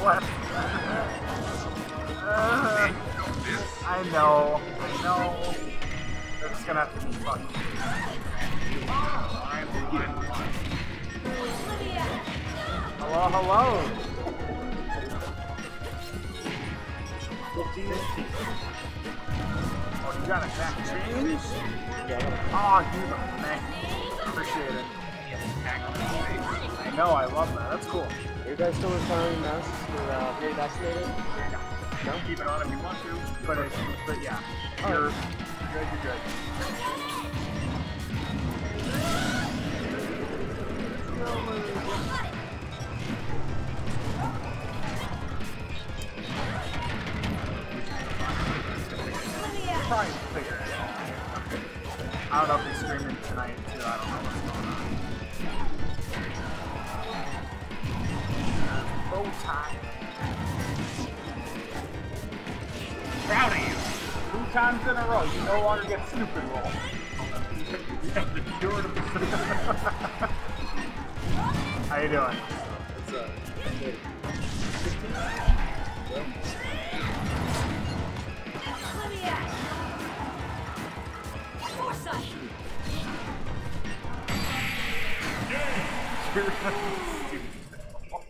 left. I know. It's gonna have to be fun. Hello. 15 Oh, you got a back change? Yeah. Oh, you man. Appreciate it. I know, I love that. That's cool. Are you guys still requiring masks for being vaccinated? No? Keep it on if you want to. But yeah. You're good. Try and figure it out. I don't know if he's streaming tonight too. I don't know what's going on. Bow tie. Proud of you. 2 times in a row. You no longer get stupid roll. How you doing? It's good.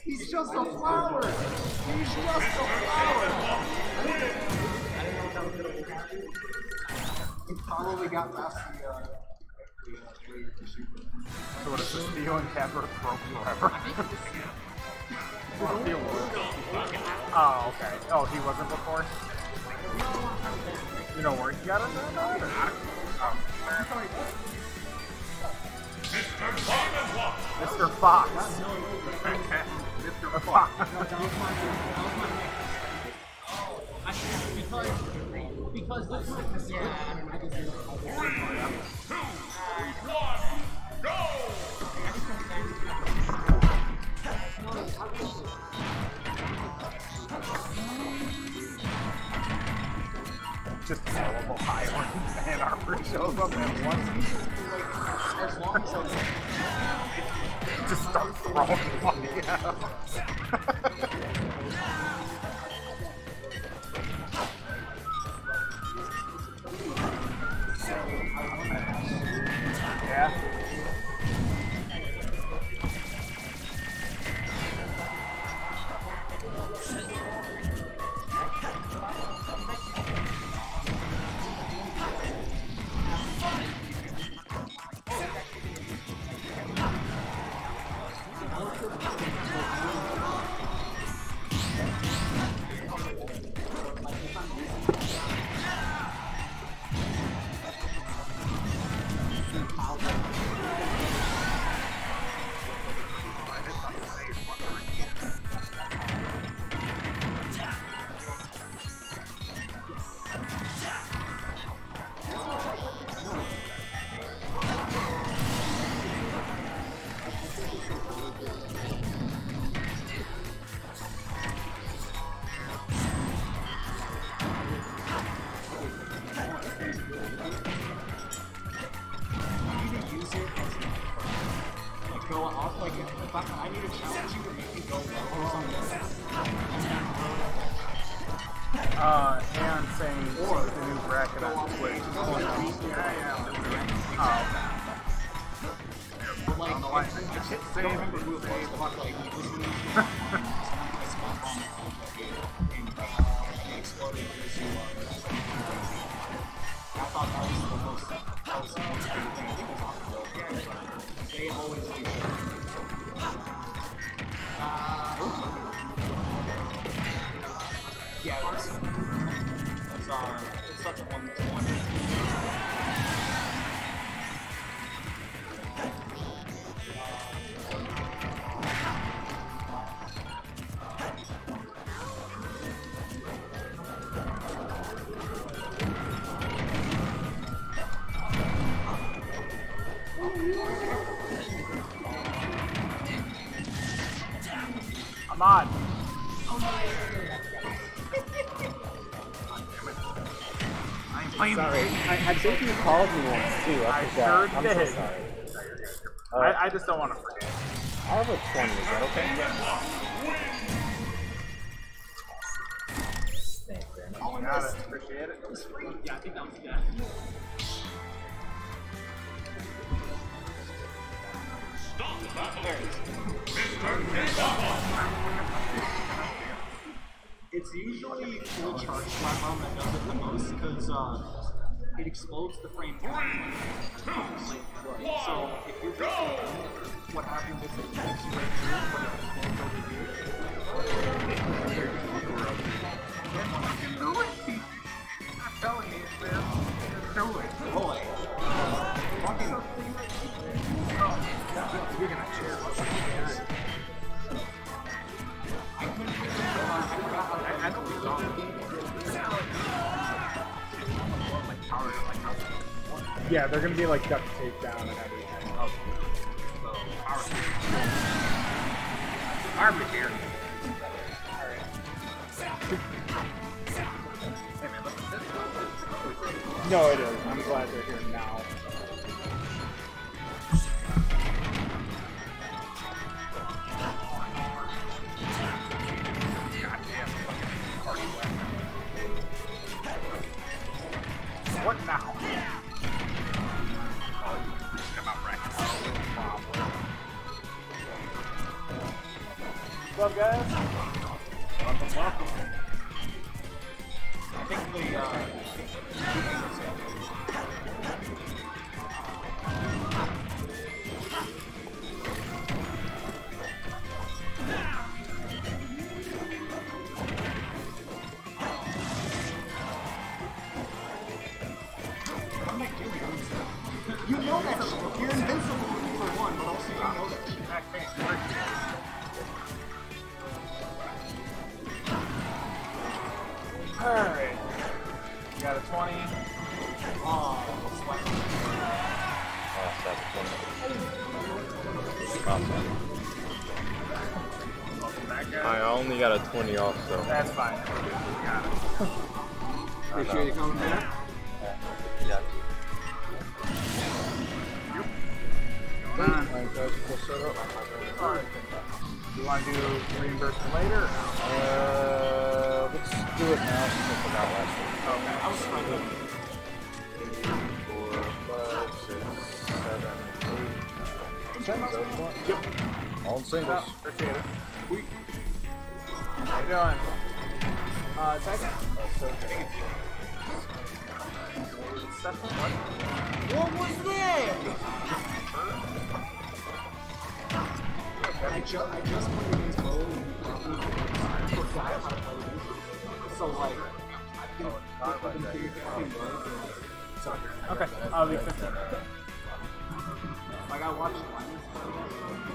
He's just a flower! He's just a flower! He probably got past the So what is this? Theo and Capper broke forever? Oh, okay. Oh, he wasn't before? You know where he got it then? Oh. Mr. Fox. Mr. Fox. Because this is yeah. 3, 2, 1, go! Just horrible Highlands and Arbor shows up at once. As long as just start throwing money out. Yeah. I need to challenge you to make me go low or something. And saying the new bracket on Twitch. Like, hit save and we'll save, like, exploded because you I thought that was the most good thing. I think it's they always do. Yeah, it's such a one-to-one. I'm on. Sorry, I think you called me once too. I sure I'm did. so sorry. I just don't want to forget. I have a 20, is that okay? on Got this. it. Appreciate it. It was free. Yeah, I think that was yeah. It's usually full charge platform that does it the most because it explodes the frame. So if you're just what happens is it takes you right through, but it explodes over here. I'm telling you, man. Do it. Boy. Fucking. You're gonna cheer. I forgot how I know what's wrong. Yeah, they're gonna be like duct taped down and everything. Oh. So, power here. No, it is. I'm glad they're here now. What now? What's up, guys? Welcome. I think the you know that shit. You're invincible for one, but also you know that shit. Alright. You got a 20. Oh, I only got a 20 off, so. That's fine. We got it. appreciate you coming back. Yeah. Alright. You want to do reimbursement later? Let's do it now since I forgot last week. Okay. I was trying to. 4, 5, 6, 7, 8. Yep. All in singles. Appreciate it. How you doing? Second. Second what? What was that? I just put it against Bo and forgot how to play it. So like, Okay. I'll be 15. like I watched it and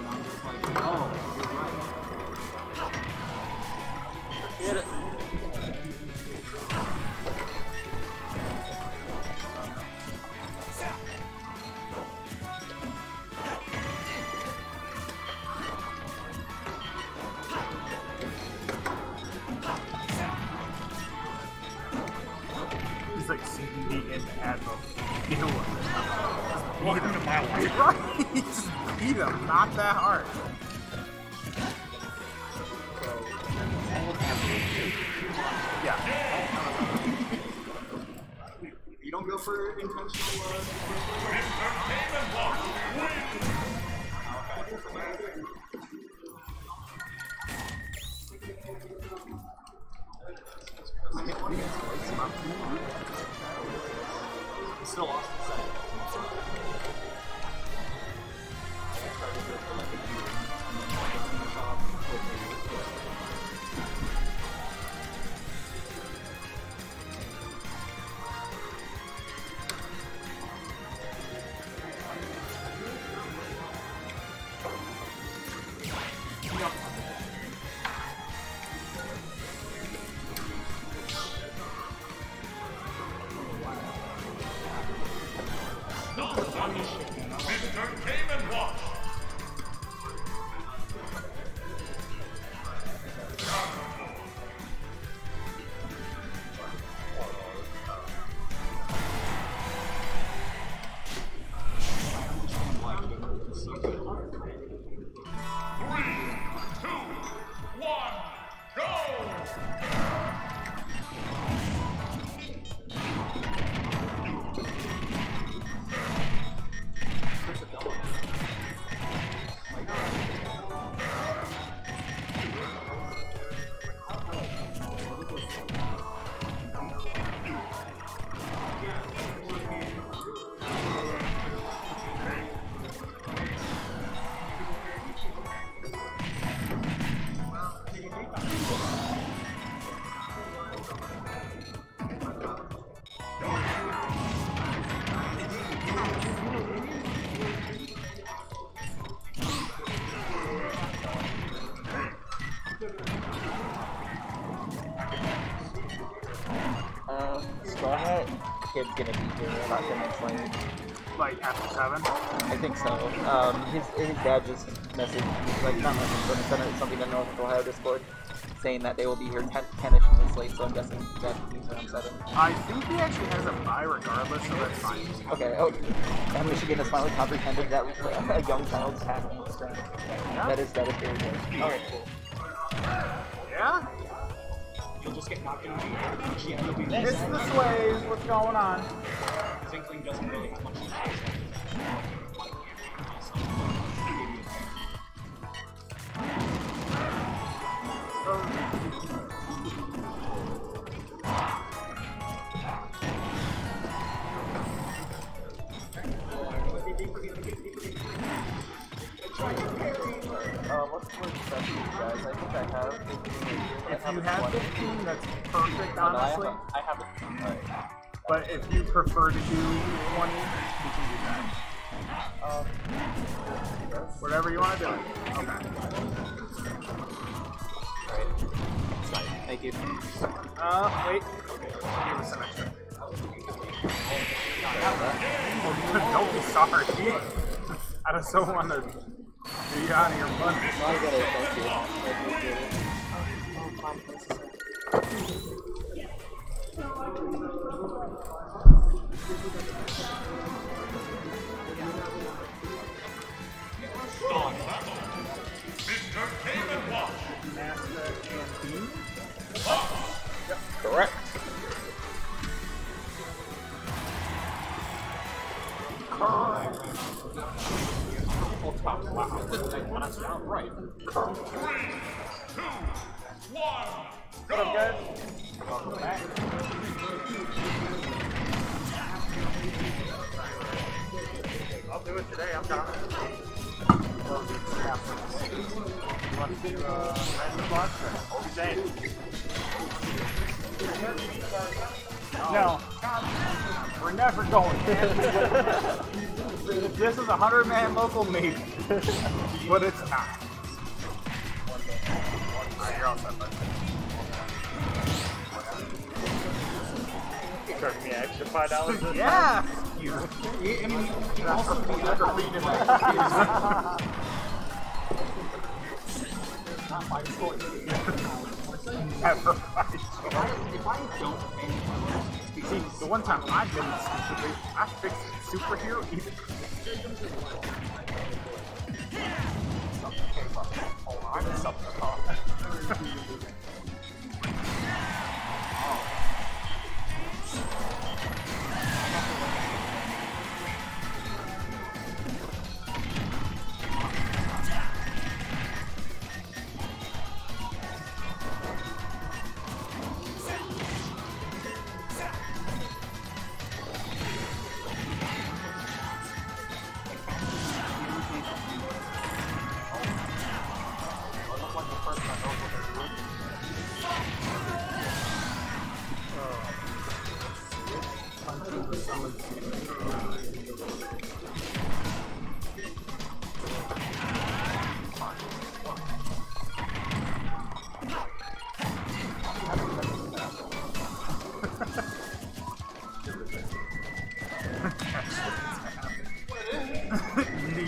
I'm just like, oh, you're right. Get it. He's like CBD in the Admiral. Deal with it. Welcome to my life. Right? Just beat him, not that hard. Yeah. You don't go for intentional. I hit one against twice. I'm still lost the set. kid's gonna be here about 10 minutes later. Like after 7? I think so. His dad just messaged, like not messaged, but sent something to North Ohio Discord saying that they will be here 10-ish minutes late, so I'm guessing that means around 7. I think he actually has a bye regardless, so that's fine. Okay, oh, and Michigan has finally comprehended that a young child's tackling this time. Yeah. That is very good. Alright, cool. Yeah? You'll just get knocked into the air. GM will be It's the slaves, what's going on? Zinkling doesn't really have much to say. What's the special, guys? I think I have 15. If you have 15, that's perfect, honestly. I have it. Alright. But if you prefer to do 20, we can do that. Whatever you want to do. Okay. Alright. Thank you. Wait. Give us an extra. Don't be sorry. I just don't want to do you out of your money. No, I get it. Thank you. I appreciate it. Mr. Game and Watch. Correct. Wow, I want to sound right. 3, 2, 1, What up, guys? Welcome back. I'll do it today, I'm down. You want to random watch or Zane? No. We're never going. This is a 100-man local meet, but it's not. Alright, you're all set, bud. You charged me an extra $5. Yeah! I mean, you also be Never read in my not my choice. Never. If I don't pay See, the one time I did it stupidly, I fixed superhero even. I'm something to talk.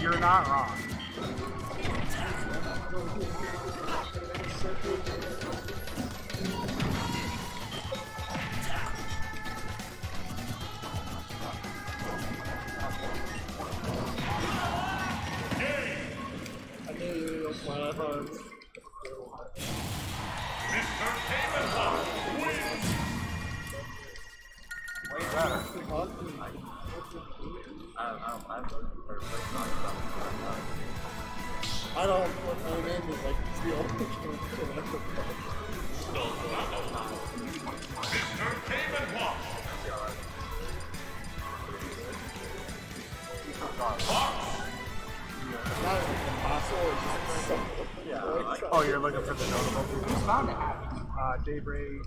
You're not wrong. Mr. Game and Watch wins. Way better. I don't put my name is like it's the only Mr. Game and Watch. not impossible, it's just so Oh, you're looking for the notable. Who's bound to happen? Daybreak.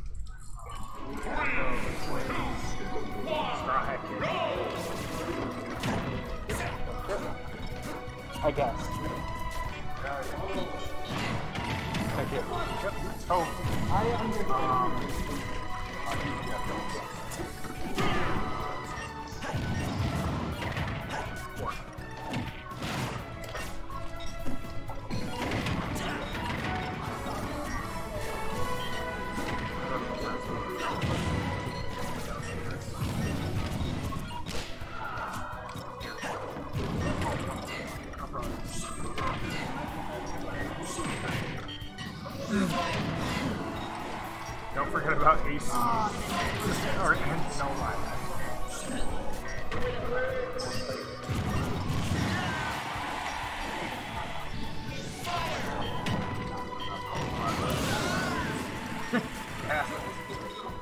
I guess. Thank you. Oh. talking about AC. Or no line.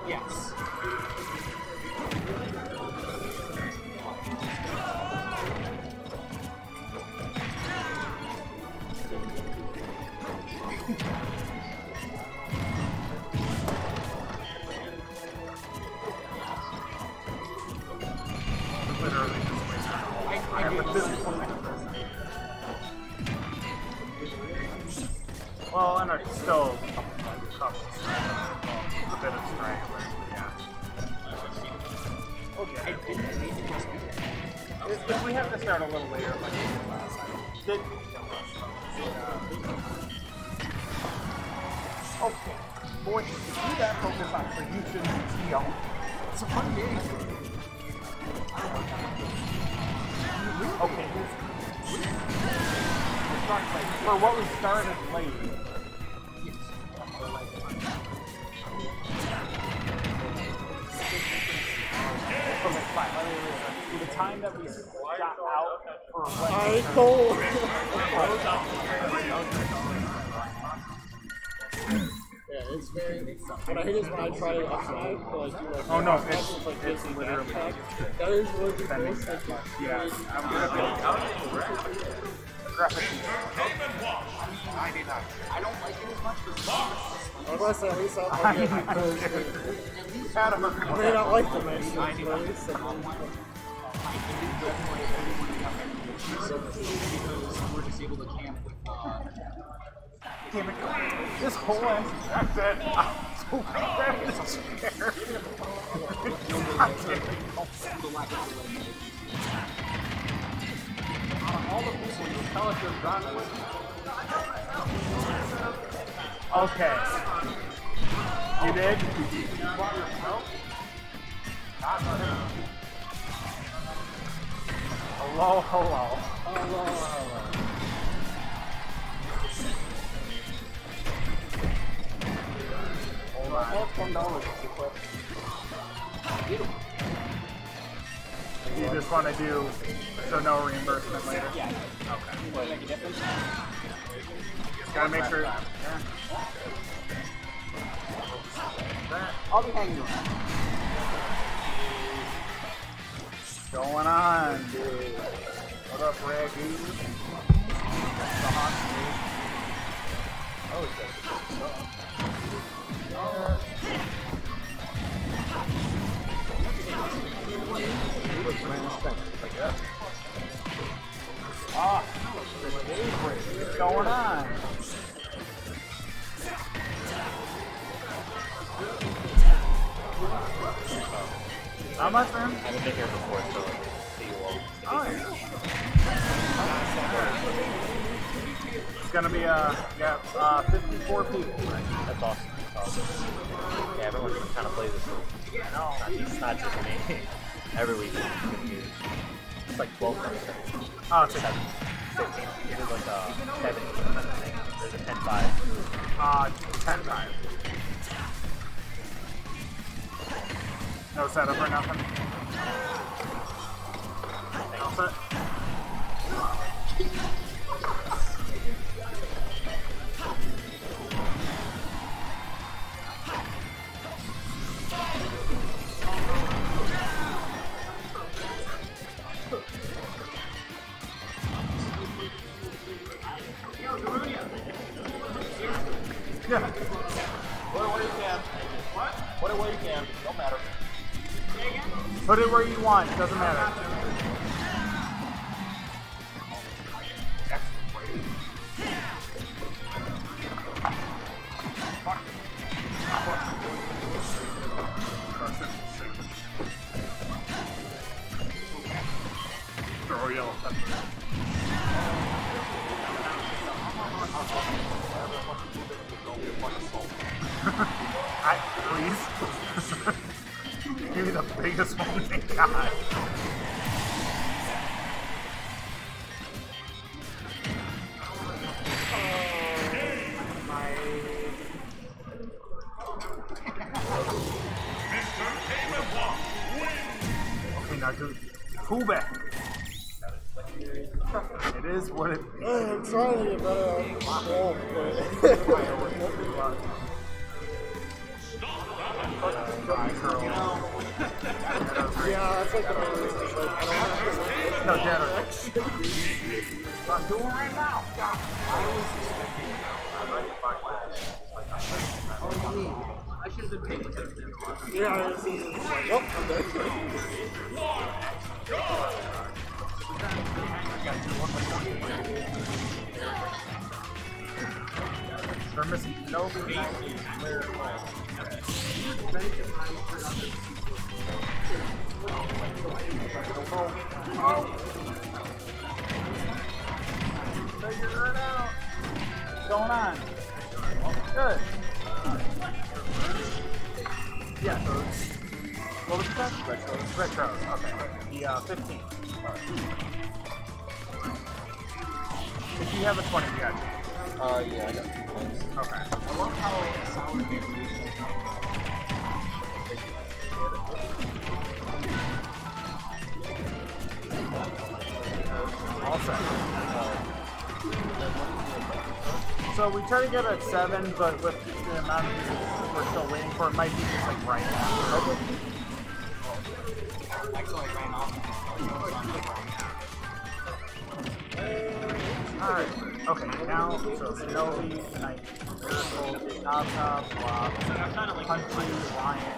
Yes. Literally just I get this. well, and it's still tough to strike. A bit of strike, but yeah. Okay. If we have to start a little later, like we did last time. Okay. Boy, do that focus on solution and TO. It's a fun game. Okay. For what we started late. Okay, fine. The time that we got out for what? cold. Yeah, it's very. What I hate is when I try to outside, like, Oh no, it's like it's basically literally backpack. That is really good. yeah. I'm gonna be graphic. I don't like it as much as I was gonna say, at least I like it because I may not like the match, but at least because we're just able to camp with Damn it. This whole ass that's it. I'm so bad at this chair. all the people you tell us you're done with. Okay. You did? Hello, hello. Hold on. $10 to quit. You just want to do so no reimbursement later? Yeah. Okay. Will it make a difference? Gotta make sure. I'll be hanging around. Going on, dude. What up, Reggie? Oh, it's ah, what's going on? How much, man? I haven't been here before, so see you all. Oh, yeah. It's gonna be 54 people. That's awesome. That's awesome. Yeah, everyone kind of plays this move. No. It's not just me. Every week it's like 12 minutes. Oh, it's 7, 15. There's like 7. There's a 10-5. 10 times. No setup or nothing. No set. Yeah. Put it where you can. What? Put it where you can. Don't matter. Put it where you want. It doesn't matter. Throw yellow pepper. Please. Give me the biggest one they got. Fube. It is what it is. I'm trying to get better at control, but... yeah, that's like the main reason. Like, I don't have to... No, Janet. I'm doing it right now. I was expecting I should have been paying attention. Yeah, I was like, oh, I'm dead. They're missing no player. Figure it out. What's going on? Good. Yeah, so what was that? Retros. Retros, okay. The 15. If you have a 20, you got it. Yeah, I got 2 points. Okay. I love how sour variation. All set. So we try to get at 7, but with the amount of people we're still waiting for, it might be just like right now. Okay. Actually, I ran off. Alright. Okay, now, so Snowy, Knight, Miracle, Nata, Blob, Punchy, Lion,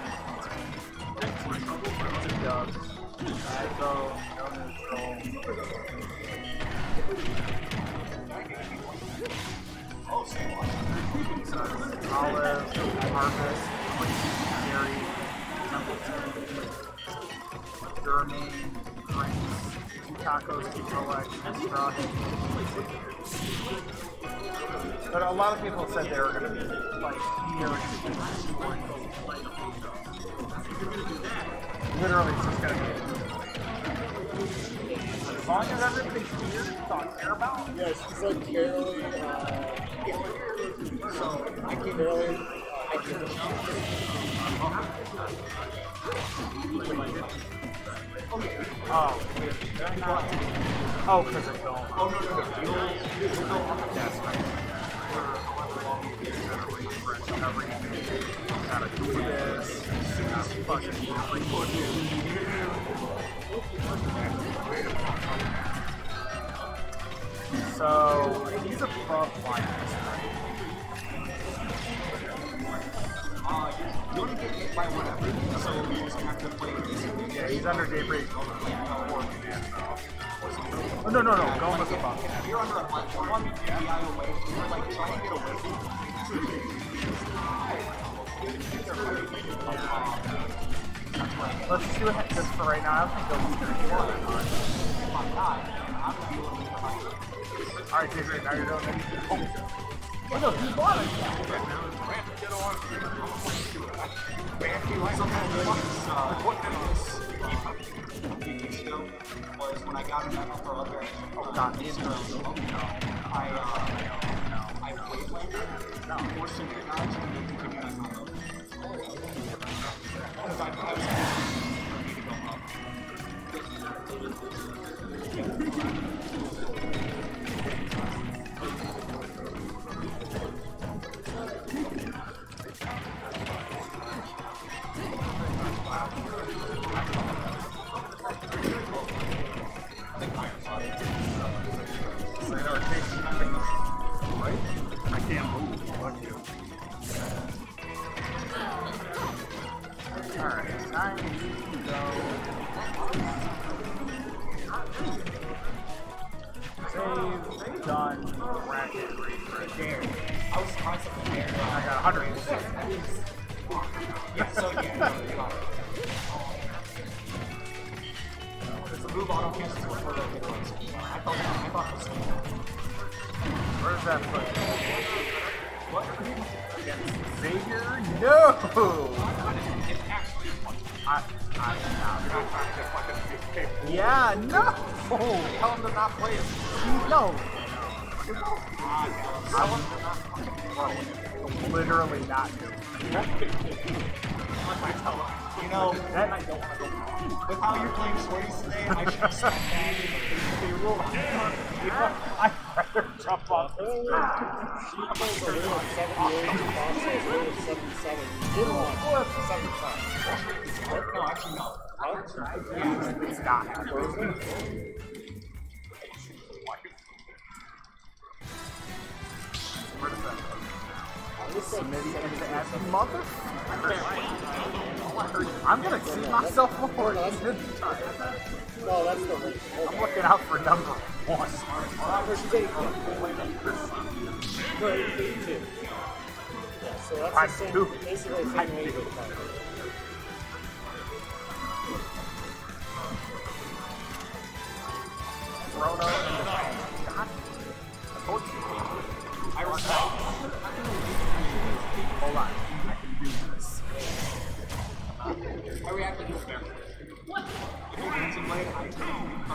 Dub, Agro, No Neutral, Olive, Harvest, Gary, Templeton, Germain, Prince, 2 Tacos, 2 Rolex, and Straw. But a lot of people said they were going to be like here. Literally, it's just going to be. As long as everybody's here, don't care about. Yeah, she's like barely, so I can barely, I can Oh, oh, because it's going. Oh, no. That's right. Gotta do this. Gotta fucking so, he's a buff line. You want to get hit by whatever, so you just have to play this. Yeah, he's under daybreak. Oh, no. Go with the buff. If you're under a platform, the eye away, you're like trying to get away from Let's just do it just for right now. I don't think they'll be good. Alright, daybreak, now you're doing it. Oh no, he's bought it! Was when I got an apple for other I played forced him to dodge and he could get a combo. Because I was me to go up. I can't move. Fuck you. Alright, time to go. Save, done, racket, refresh. There. I was constantly there. I got 106. Yeah, so yeah, no, you got it. It's a move auto cancels before the hit points. I thought it was Where's that put? what? Against Xavier? No! Yeah, no! Tell him to not play it. No! Literally not do it. Like my tell him. You know, that I don't want to go wrong. With how you're playing Swordies today, I should have smacked that in the rule. I'd rather jump off this He plays a rule of 78, Bob says a rule of 77. He did one 7 times. No, actually, no. It's not. Where does that go? Maybe into as a mother? I'm gonna see myself before No, that's the rate. I'm looking out for number 1. Versus 8. No, 82. Yeah, so that's the same, basically the same weight. Corona and the God. I told you. I was hold on. I can do this. I reacted to fair. What? If you're dancing late, I can I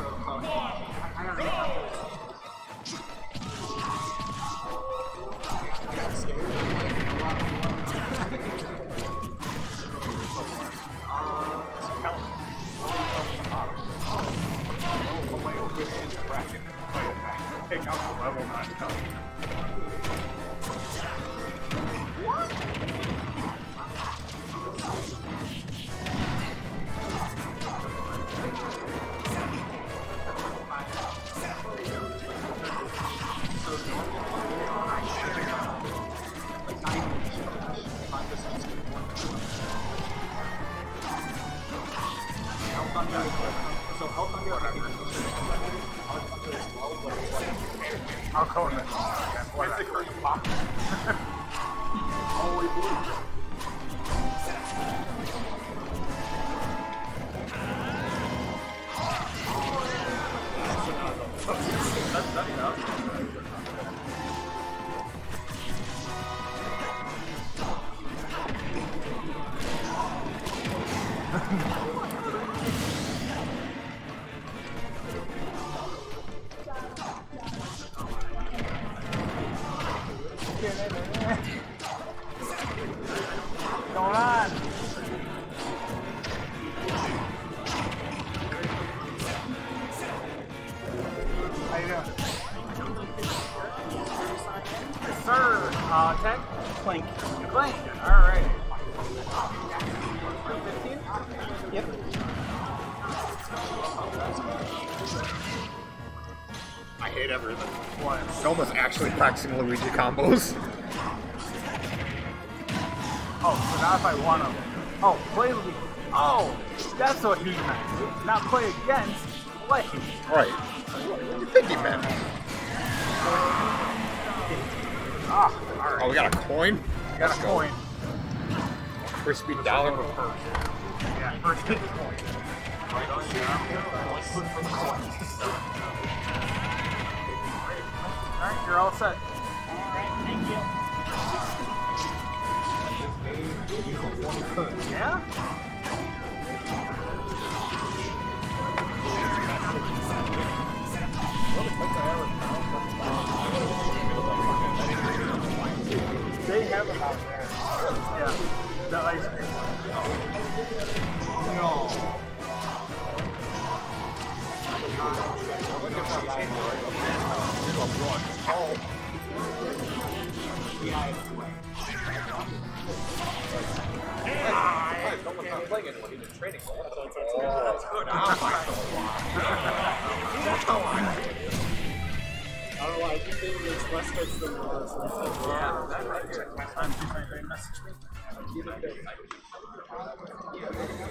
don't know. I got scared. Take out the level 9 code. I'll go in the what's the current pop? Holy blue. That's enough. Going on? How you doing? Yes, sir. Tech? Clank. Clank. All right. 15? Yep. I hate everything. What? Soma's actually practicing Luigi combos. Oh, so now if I want to... Oh, play Luigi. Oh, that's what he meant. Not play against, play. Right. What do you think he meant? Ah, alright. Oh, we got a coin? Got a coin. First speed dollar. Yeah, first hit coin. Right on here. Look for the coin. Alright, you're all set. Alright, thank you. Yeah? They have them out there. Yeah. The ice cream. No. Playing it when he's in training. That's good. I don't know, I think they makes less hits than ours. Yeah, that right here. They message me.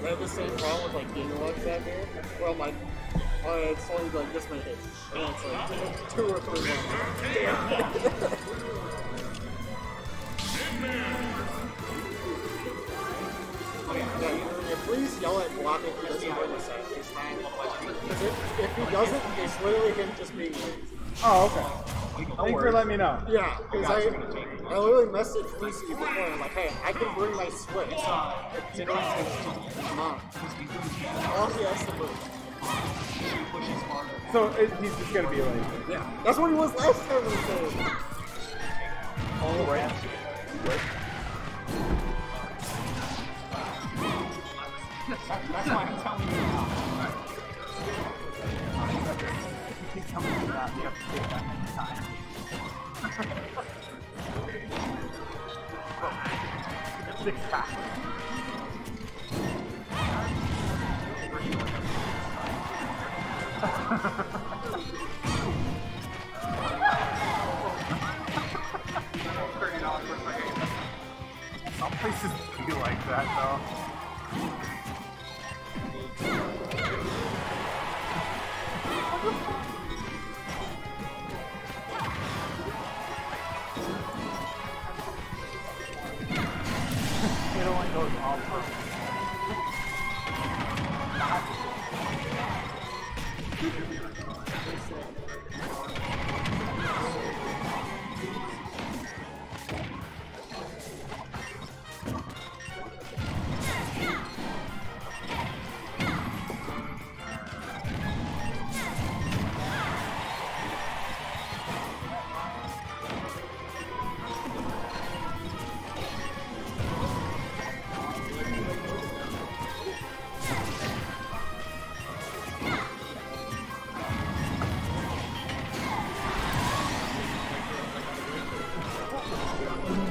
I have the same problem with like Game Watch that here. Well, my it's only like this many hits, and it's like 2 or 3 more. Yeah, please yell at block if he doesn't win this set. Because if he doesn't, it's literally him just being lazy. Oh, okay. Thanks for letting me know. Yeah, because I literally messaged Lucy before and I'm like, hey, I can bring my Switch. Come on. All he has to move. So he's just gonna be like, Yeah, that's what he was last time we played. all right. The cat. Some places be like that, though. It only goes all purple.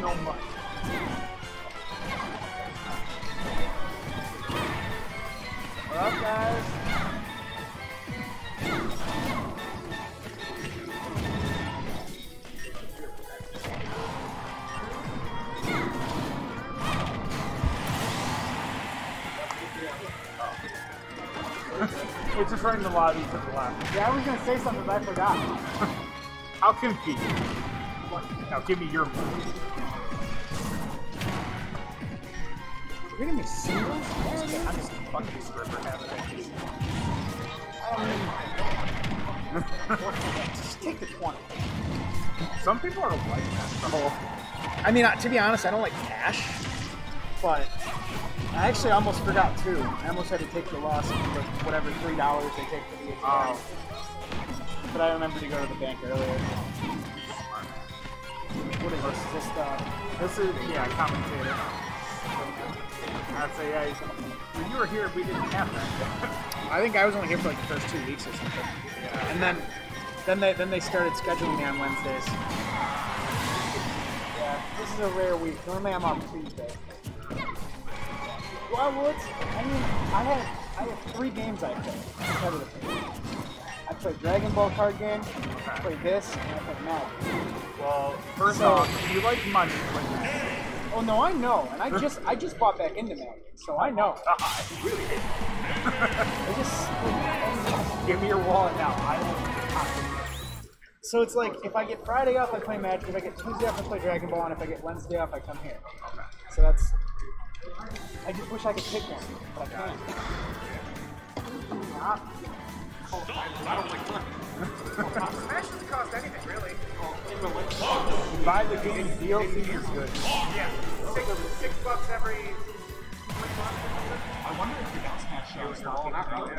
No much. What up, guys? It's just right in the lobby to the left. Yeah, I was gonna say something, but I forgot. How convenient. Now give me your money. You're gonna make singles? I'm just fucking stripper having it. I don't need Just take the 20. Some people are like that, though. I mean, to be honest, I don't like cash, but I actually almost forgot too. I almost had to take the loss of like whatever $3 they take for the ATM. But I remember to go to the bank earlier. What is this? This is, yeah, commentator. I'd say, yeah, when you were here, we didn't have that. I think I was only here for like the first 2 weeks or something. Yeah. And then they started scheduling me on Wednesdays. Yeah, this is a rare week. Normally I'm off Tuesday. Well, I mean, I have 3 games I play. I play Dragon Ball card game, I play this, and I play Magic. Well, first off, if you like money, oh no, I know, and I just bought back into Magic, so I know. I really hate I just give me your wallet now. I will. So it's like, if I get Friday off, I play Magic. If I get Tuesday off, I play Dragon Ball. And if I get Wednesday off, I come here. Okay. So that's... I just wish I could pick one, but I can't. I don't like money. Smash doesn't cost anything, really. Buy the game, DLC is good. Yeah, $6 every 3 months. I wonder if the gas match show is Well, not really.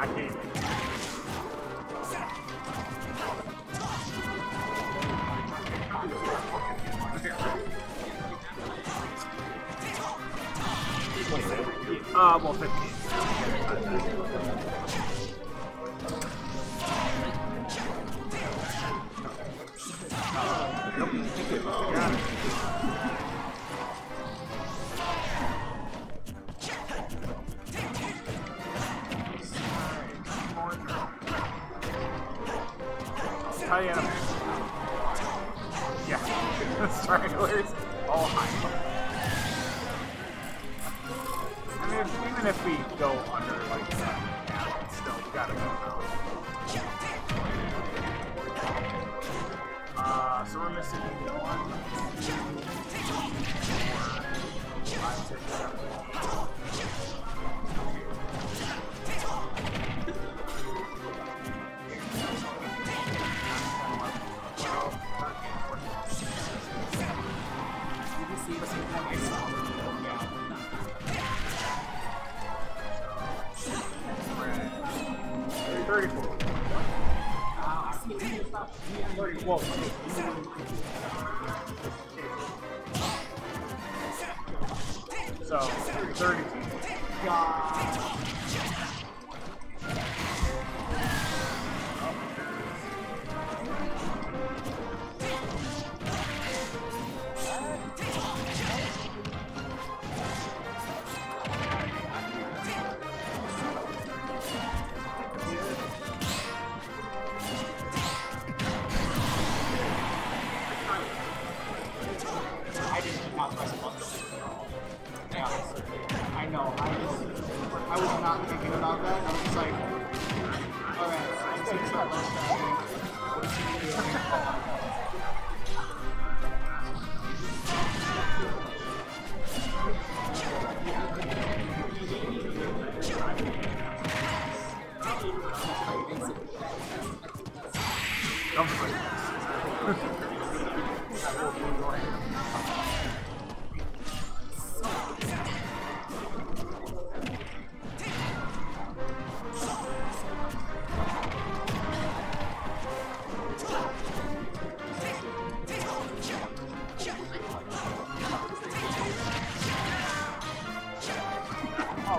I hate it. Well, 15. Got it. Diana. Yeah. Stragglers. All high. I mean, even if we go under like that, yeah, still we gotta go now. So we're missing 1, 2, 4, 5, 6, 7. Whoa. So, 32.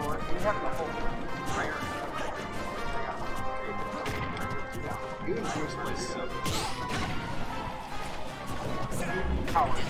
Oh, we have the whole prayer. Coward.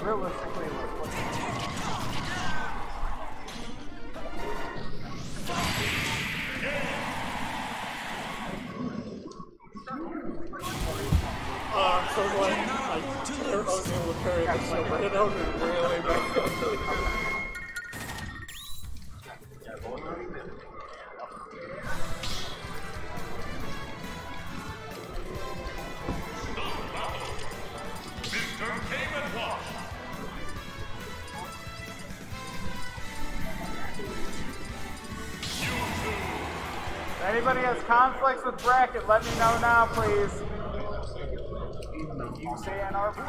Realistically, I'm so glad I was able to carry this show, but it was really bad. Mr. Game and Watch. if anybody has conflicts with bracket, let me know now, please. You say Ann Arbor?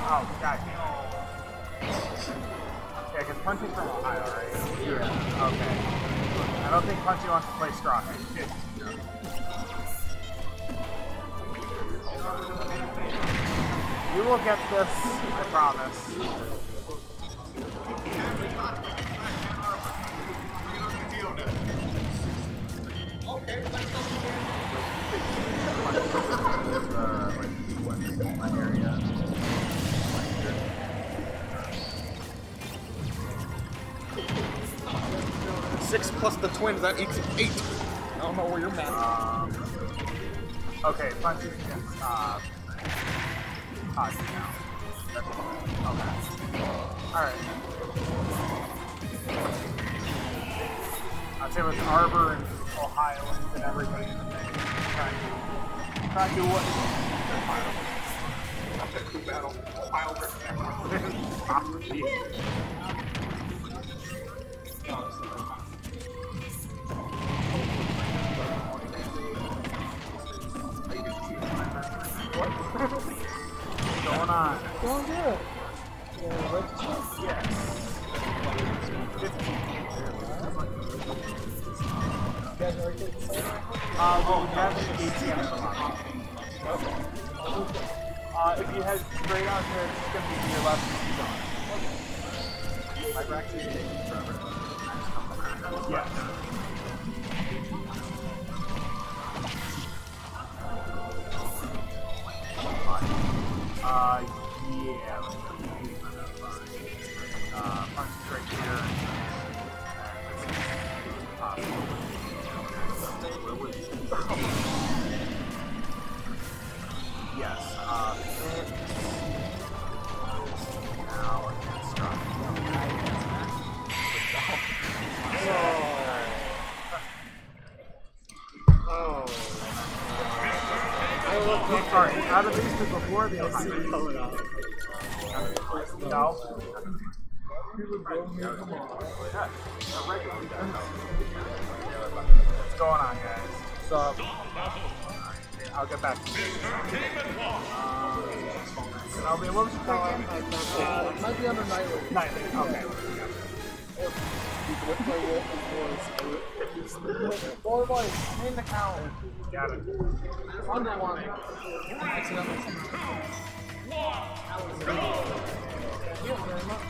Oh, God. Yeah, because Punchy's from Ohio, right? Yeah. Okay. I don't think Punchy wants to play strong. You will get this, I promise. Six plus the twins, that equals 8. I don't know where you're math. Okay, Punchy against Hodge now. That's okay. Alright. I'd say with Arbor and Ohioans and everybody in the thing. Try to do what battle. Ohio versus What's going on? Going good. Yes. 15. You guys already taking the Well, we have an ATM tomorrow. If you head straight out there, it's going to be to your left and keep going. I've actually taken forever. Yes. Yeah. Punch straight here. Yes. Now against strong. Sorry, out of these two before the Ohio. No. What's going on, guys? So, I'll get back to you. What was your pick again? It might be under Nightly. Nightly, okay. With my wolf voice. Boy, boy, name the count. Got it. Under one. Accidentally. Thank you very much.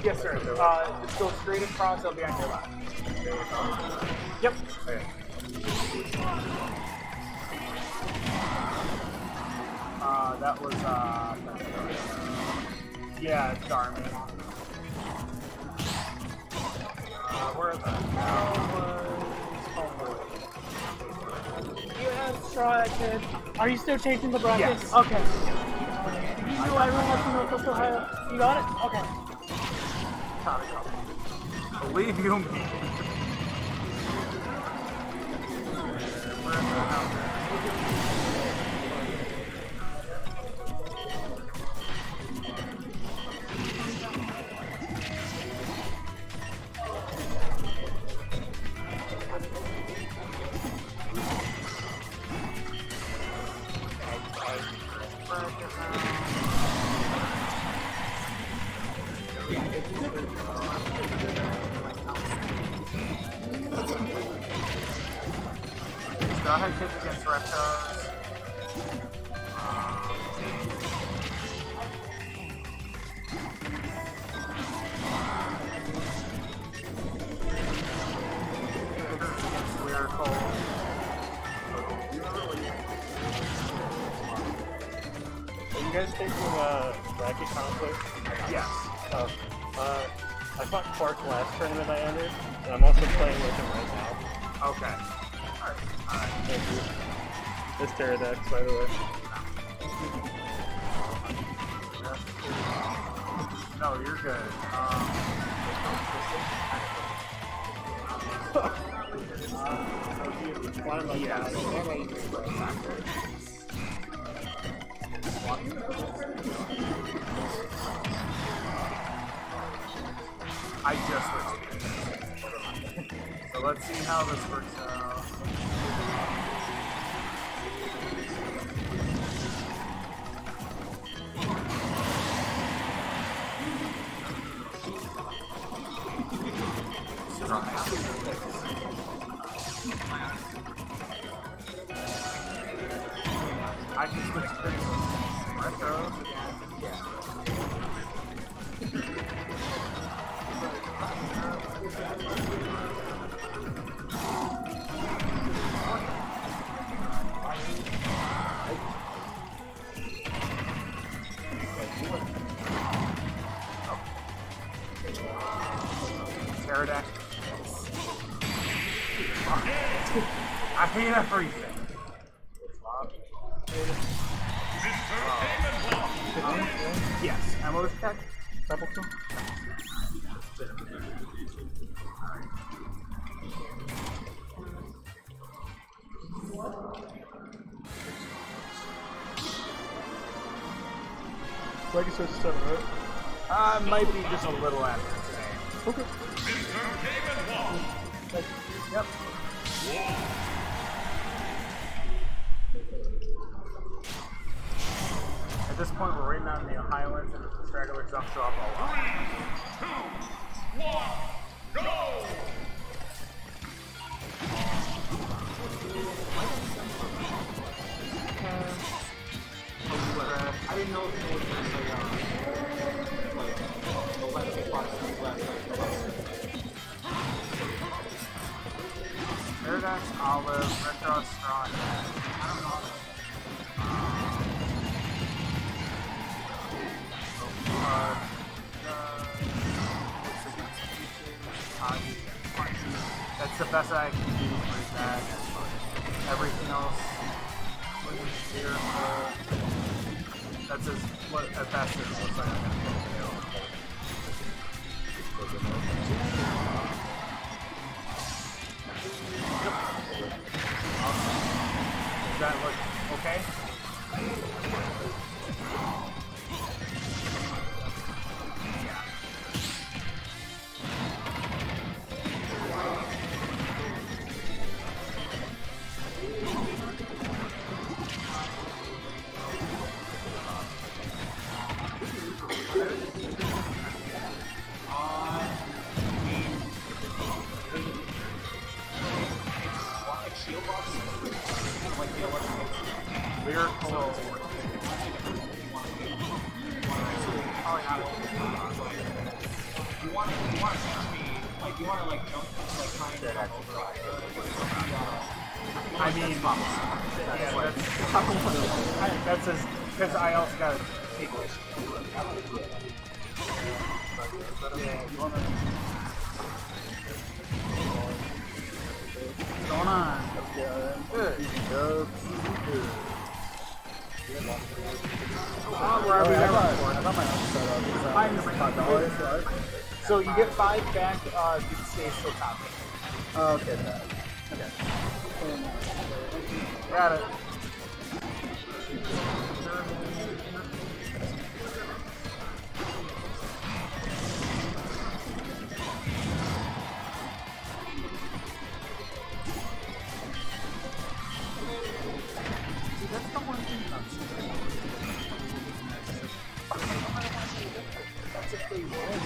Yes, sir. Just go straight across. I'll be on your left. Yep. Okay. That was yeah, Darman. Where the hell was Homeboy? You have straw that kid. Are you still changing the brackets? Yes. Okay. You know everyone wants to know if they'll still have. You got it? Okay. Believe you me. Where the hell? Go ahead, kick against reptiles. Against Lyrical. Are you guys taking bracket conflict? Yes. I fought Clark last tournament I entered, and I'm also playing with him right now. Okay. Alright. Thank you. This Pterodax, by the way. No, you're good. Why am I I just switched. So let's see how this works out. I can switch critical. Retro. Yeah. Pterodactyl. I hate everything. Yes, ammo attack. Double kill. Legacy is 7, right? Might be just a little after today. Okay. Yep. At this point, we're waiting on the Highlands, and if the stragglers don't show up, I'll 3, 2, 1, go! Olive, retro strong. That's the best I can do for that. Everything else is here. That's as best as it looks like I'm going to do. Does that look okay? I mean, yeah, that's as, because I also got to take it. What's going on? Good. Wherever you ever. So you get 5 back if you stay still top. Okay. Okay. Got it. That's if they win.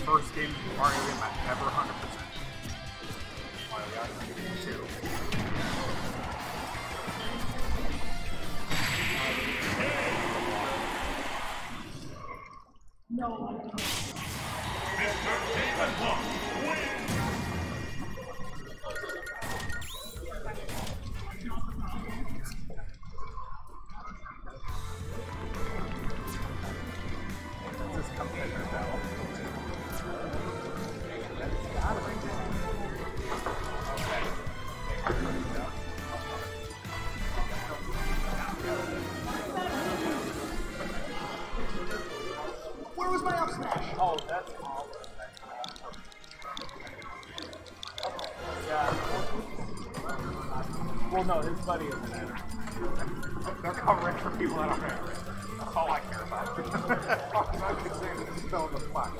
First game Mario game I've ever 100%. Mario got 2. No. Mr. Game & Watch wins! Where was my up smash? Oh, that's all. Yeah. Well, no, his buddy isn't there. They're covering for people that aren't there. That's all I care about. I'm not concerned with the spell in the spot.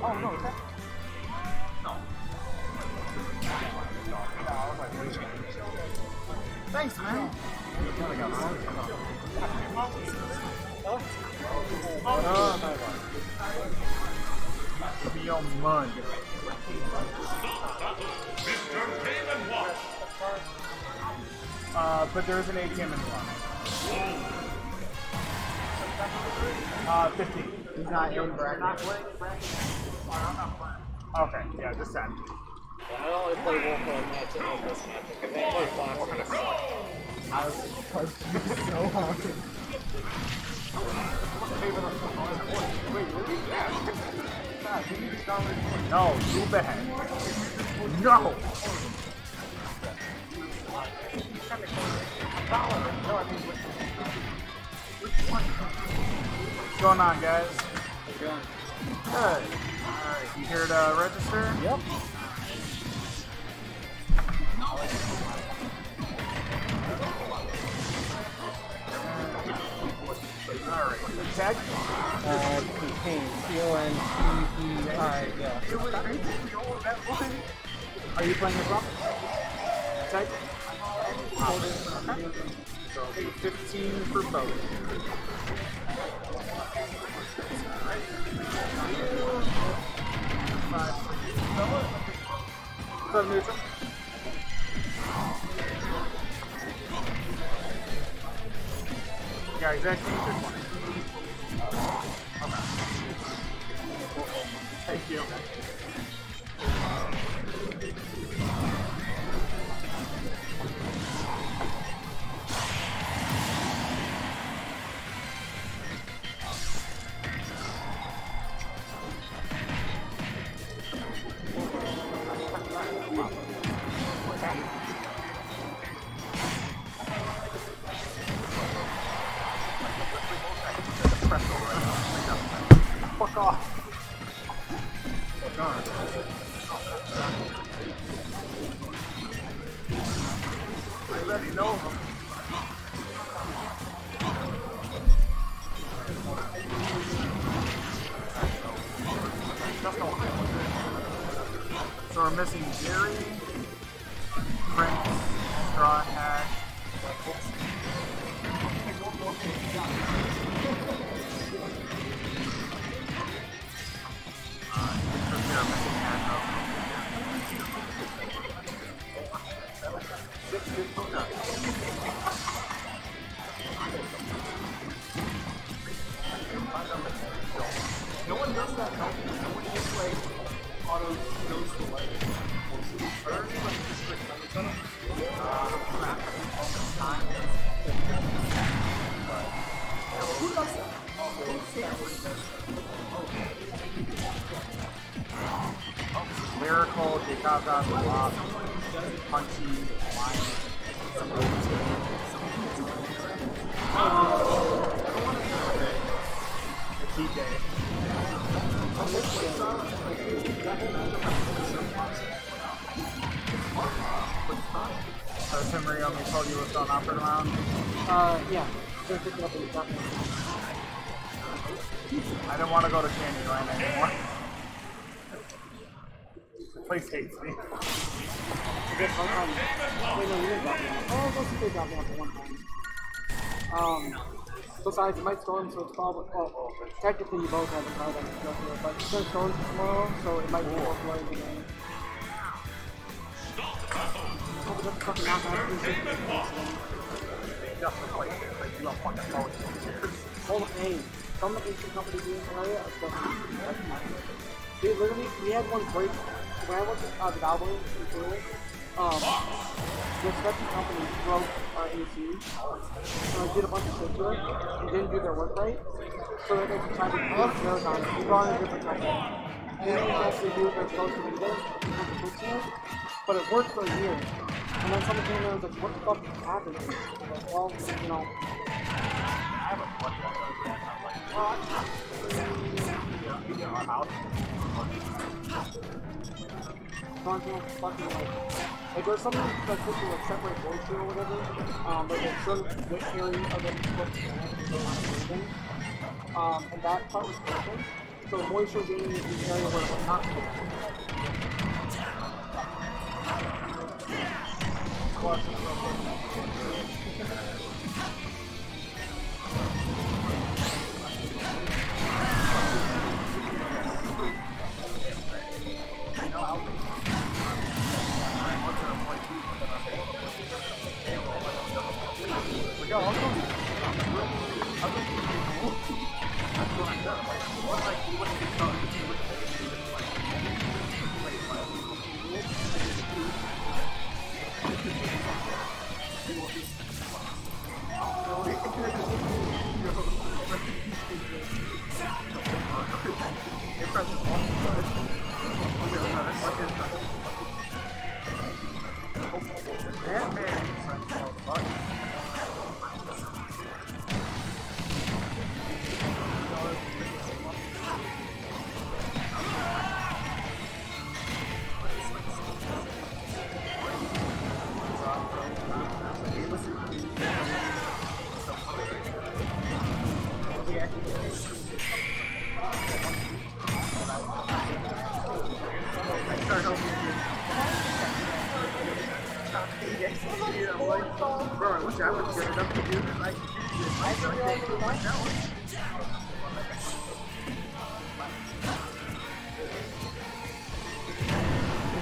Oh, no, is that? No. Thanks, man. Give me your mud. Mr. Game & Watch! But there is an ATM in the line. 15. He's not in bracket. Okay, yeah, just 10. I only play Warcraft match in this match because I play Fox. I was so hungry. No, you bet. No! What's going on, guys? Good. Alright, you here to register? Yep. Alright, tag? Contain C-O-N-T-E-I, yeah. Are you playing as well? Tag? So 15 for both. From neutral. Yeah, exactly. Okay. Thank you. Fuck off. Fuck on. I already know him. So we're missing Jerry, Prince, Straw Hat. No one does that. No one just like auto goes to like. Who does that? Lyrical, Jacob, Block, Punchy, Lion, some of those. TJ. So Tim Riomi told you what's going on for the round? Yeah. Just pick it up in the top. I didn't want to go to Canyon Line anymore. The place hates me. Wait, no, you didn't drop me off. Oh, I guess you did drop me off at one time. Besides, it might storm, so it's probably. Oh, technically, you both have a car that can go through it, but it's going to storm tomorrow, so it might be more flooded again. Oh, but that's fucking not bad. Just the place is like you don't fucking know it's Hold on, hey, some of the Asian companies in this area are fucking. Dude, literally, we had one break. When I went to the Downriver in Philly, the Spectrum company broke our AC, did a bunch of shit to it, and didn't do their work right, so that they could try to put repairs on it. We brought in a different company. They didn't actually do what they're supposed to do there, but it worked for a year. And then someone came in and was like, what the fuck happened? I was like, well, you know. I have a question. I'm out. Fucking like there's something that's supposed to like separate moisture or whatever, but there's certain which area of it is supposed to be and that part was broken, so moisture being in the area where it was not supposed to Bro, I wish I would get it up to do this. I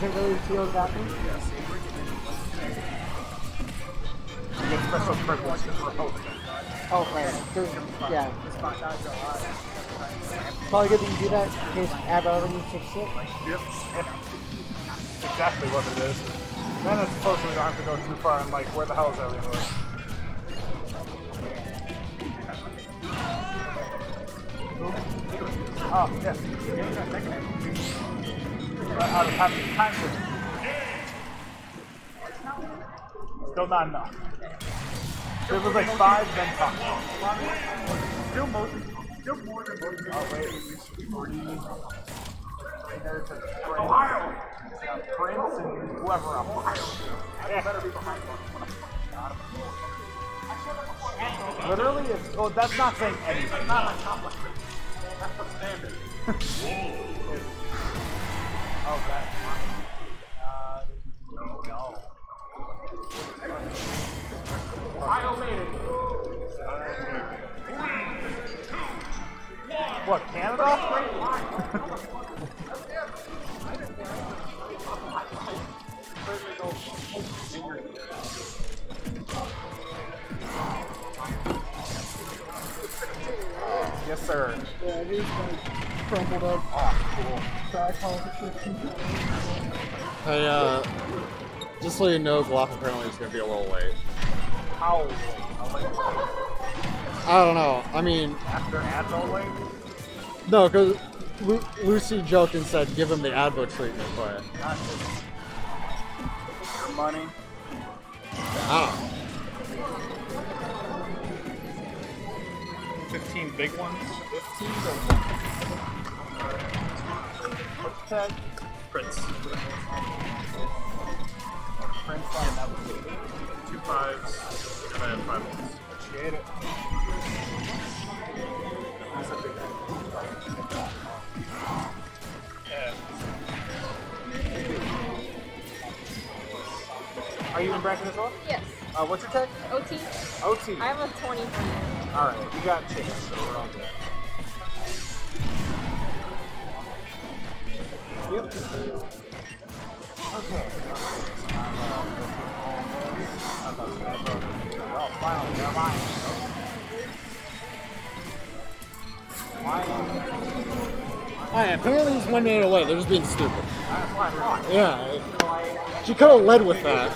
Is it really sealed that one? You get special privilege for hosting. Oh, right. Yeah. Probably good that you do that in case Abba ever needs to fix it. Yep. Exactly what it is. Then it's supposed to we don't have to go too far and like, where the hell is everybody? Oh, yes. Out of time. Still not enough. It was like 5, then 5. Still more than most. Oh, wait. 3. There's a Prince and whoever else. Yeah. Better be behind one. Literally, it's. Oh, that's not saying anything. Not accomplishment. That's the standard. Oh, that's fine. No. Ohio made it. What, Canada? Yes, sir. Yeah, it is like crumpled up. Oh, cool. Hey, just so you know, Glock apparently is going to be a little late. How late? I don't know. I mean, After Advil late? no, because Lucy joked and said give him the Advo treatment, but Not just your money. I don't know. 15 big ones. 15 big ones. What's that? Prince. Prince on that one. 2 5s and then 5 ones. Appreciate it. That's a big one. Are you in bracket as well? Yes. What's your tech? OT. OT. I have a 20 for you. Alright, you got chicken, so we're all good. Yep. Okay. Oh, finally, never mind. Apparently he's 1 minute away. They're just being stupid. Fine. Yeah. She could have led with that.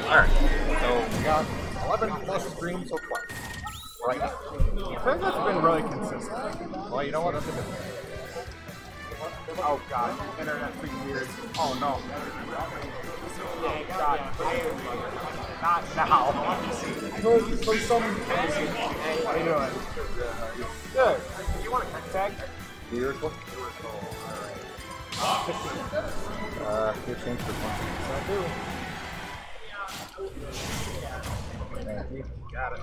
Alright, so we got 11 plus streams so far. Right now. I think that's been really consistent. Well, you know what? That's a good thing. Oh god, internet freaking weird. Oh no. Oh god. Not now. For some reason. How you doing? Good. You want a tag? Miracle. Good change for one. I do. Thank you. Got it.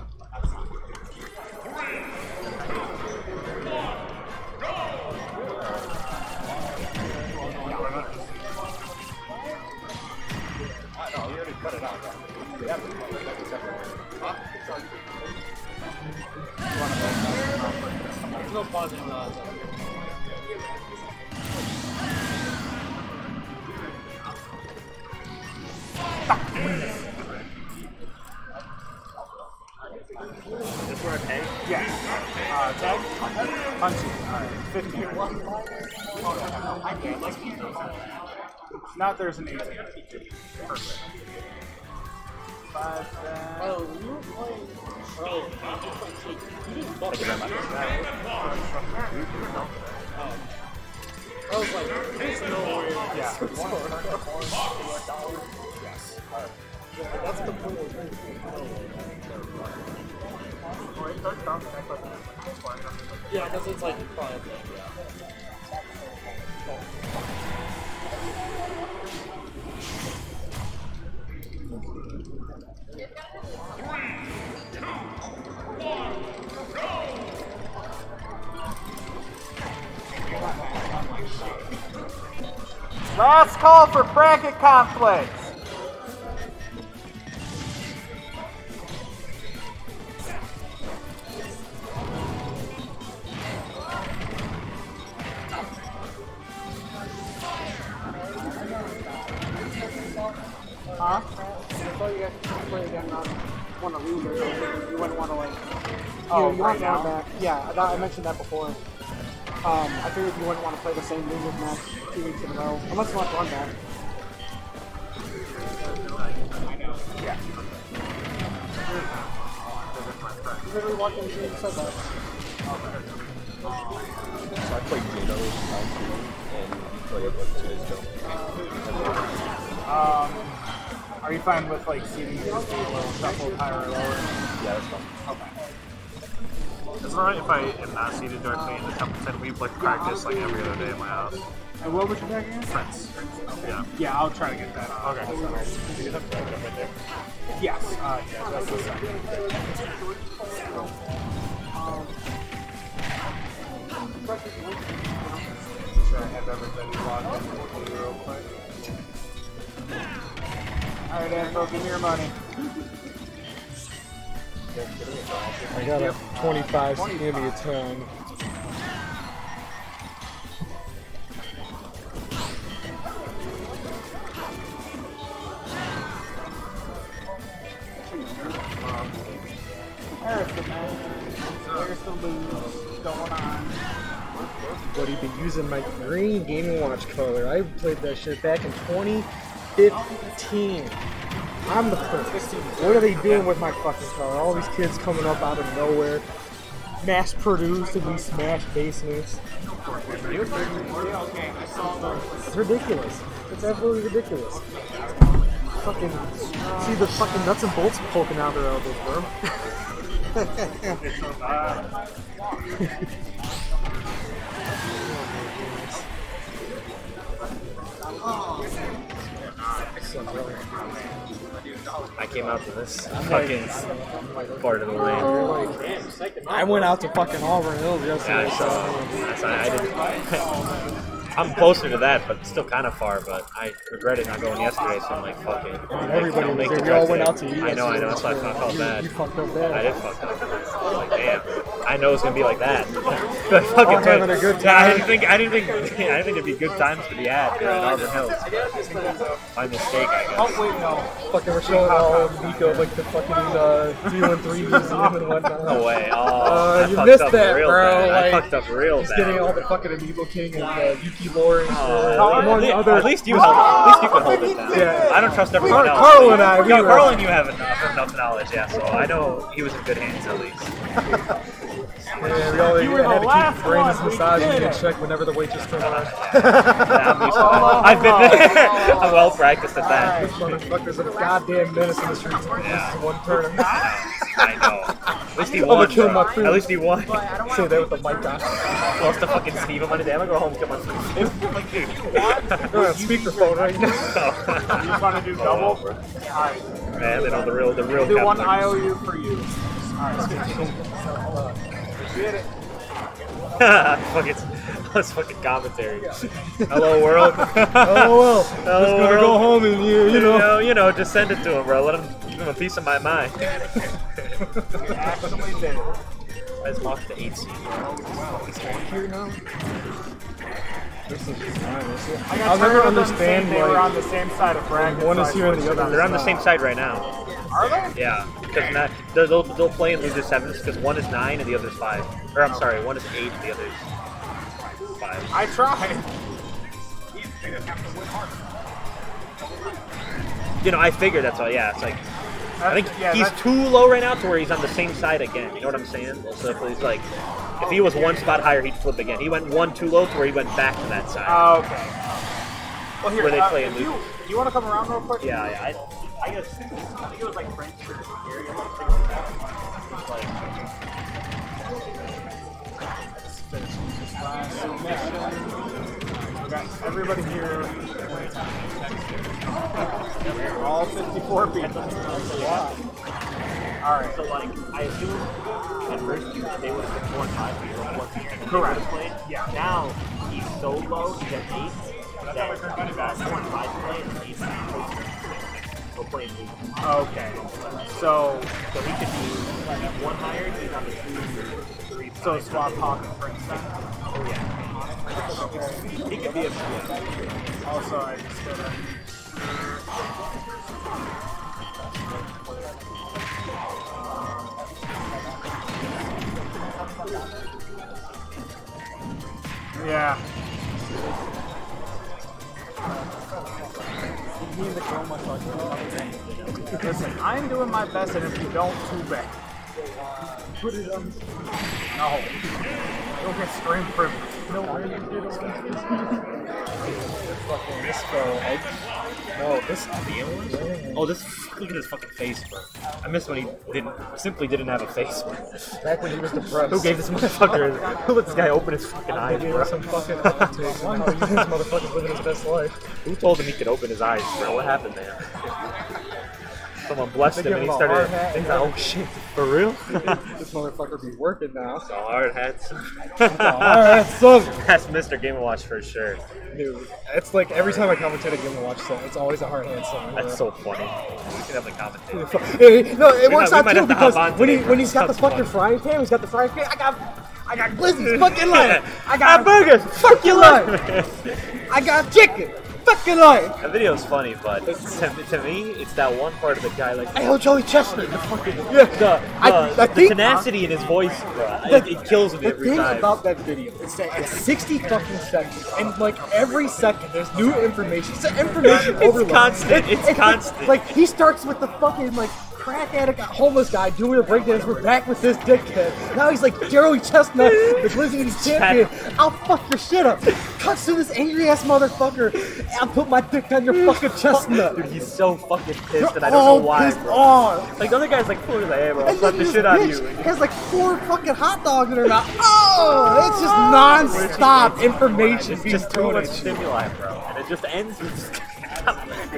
No, you already cut it out. Yep. There's no pausing on that. Is this where I pay? Yes. Tag? Punchy. Alright, 50. Now there's an 8. Perfect. 5, Oh, you were playing earlier. You didn't bump Thank you very much. I was like, there's no way. Yeah. That's completely yeah, because it's like 5. Last call for bracket conflicts. Huh? I thought you guys play again, not want to lose or something. You wouldn't want to, like... Oh, you right want one now? back. Yeah, I mentioned that before. I figured you wouldn't want to play the same losers match 2 weeks in a row. Unless you want to run back. Yeah. You literally walked in and said that. So I played Jado and you played it like 2 days ago. Are you fine with like seating your shuffled higher or lower? Yeah, that's fine. Okay. Is it alright if I am not seated directly in the top 10? We like practice like every other day in my house. And what was your back again? Friends. Yeah. Yeah, I'll try to get that on. Okay. Yes. Yeah, that's the second. Sure, I have everybody logged in real quick. Alright, Anvil, give me your money. I got a 25, so give me a 10. There's the man. There's the lose going on. But he'd been using my green Game & Watch color. I played that shit back in 2015. I'm the first. What are they doing with my fucking color? All these kids coming up out of nowhere, mass produced in these smash basements. It's ridiculous. It's absolutely ridiculous. Fucking see the fucking nuts and bolts poking out their elbows, bro. I came out to this fucking part of the lane. I went out to fucking Auburn Hills yesterday. I didn't. I'm closer to that, but still kind of far. But I regretted not going yesterday, so I'm like, fuck it. Everybody was Make there. the We all drive went out today. to eat. I know. That's why I felt bad. You fucked up bad. I did fuck up. I was like, damn. I know it's gonna be like that. But fucking All having a good Yeah, I time. didn't think it'd be good times to be had here in Auburn Hills. My mistake, I guess. Oh, wait, no. Fucking we're showing all Nico like the fucking 313 museum and whatnot. No way. Oh, I you fucked missed up that, real bro. bad. I Like, fucked up real he's bad. getting all the fucking Amiibo King and Yuki Lori and At other. least you held it. At least you could hold it down. Yeah. I don't trust everyone else. Carl and I, we No, were- Carl and you have enough knowledge, yeah. So I know he was in good hands at least. Yeah, we all You were the had to last keep Brandon's one. We massaging did and it. check whenever the waitress came on. Yeah, I'm used to that. I've been. I'm well practiced at that. This motherfucker's a goddamn menace in the streets. Yeah. This is one turn. I know. At least he I'm won. gonna kill bro. my food. At least he won. Say that with the mic on. Lost to fucking Steve on my day. I'm gonna go home and kill my food. Like, dude. You're on speakerphone right now. You just want to do double? Alright. Man, they know the real Do one Catholics. IOU for you. Alright. Get it. That's fucking commentary. Hello world. Oh well. Hello Just gonna world. go home and you know. Just send it to him, bro. Let him give him a piece of my mind. Actually did. Let's walk to 8 seed. Here now. I'll never understand they were why on the same side of bracket. one so is I here and the switched other it They're on the same side right now. Are they? Yeah, because they'll play in loser sevens because one is 9 and the other is 5. Or I'm sorry, one is 8 and the other is 5. I tried. You know, I figured that's all. Yeah, it's like I think he's too low right now to where he's on the same side again. You know what I'm saying? So if he's like, if he was one spot higher, he'd flip again. He went one too low to where he went back to that side. Oh, okay. Well, here, where they play and lose. You want to come around real quick? Yeah, yeah. I guess I think it was like French or area. Like, We got everybody here. All 54 people. Alright. so like, I assume at first they would have been 4 and 5 for your one season. Correct. Played. Yeah. Now he's so low, he's at 8. That he's got 4 and 5 play, and he's he'll play in league. Okay. So So he could be one higher, he's on the 2, 3. so swap Hawk and Prince then? Oh yeah. He could be a Also, I just gotta... Yeah. Listen, I'm doing my best, and if you don't, too bad. Put it on. No. You'll get stream privilege. No, Oh, this Oh, this. Look at his fucking face, bro. I miss when he simply didn't have a face. Back when he was depressed. Who gave this motherfucker? Who let this guy open his fucking eyes, bro? Some fucking updates on how this motherfucker's living his best life. Who told him he could open his eyes, bro? What happened there? Someone blessed him and he started. He's like, oh shit, for real? This motherfucker be working now. So hard hats. Alright, so That's Mr. Game & Watch for sure. dude, it's like every time I commentate a Game & Watch set, it's always a hard hand song. That's so funny. We should have the commentator. No, it works we out might too have to because hop on when today, when he's got the sounds fucking fun. frying pan, he's got the frying pan. I got glizzies, fucking life. I got burgers. fuck your life. I got chicken, fucking life. That video's funny, but to me, it's that one part of the guy like. Hey, Joey Chestnut, the fucking The think tenacity in his voice, bro. It kills me the every thing time. about that video is that it's 60 fucking seconds, and like every second there's new information. It's an information overload. Constant. It's constant. Like he starts with the fucking like crack addict, homeless guy doing a breakdance. We're back with this dickhead. Now he's like Joey Chestnut, the Blizzard champion. I'll fuck your shit up. Cuts to this angry ass motherfucker. I'll put my dick on your fucking chestnut. Dude, he's so fucking pissed, and I don't know why, pissed bro. off. Like the other guy's like, "Hey, bro, I'll And slap then the this shit out of bitch you." has like 4 fucking hot dogs in her mouth. Oh, it's just non-stop information It's being just too thrown much at you. stimuli, bro, and it just ends with.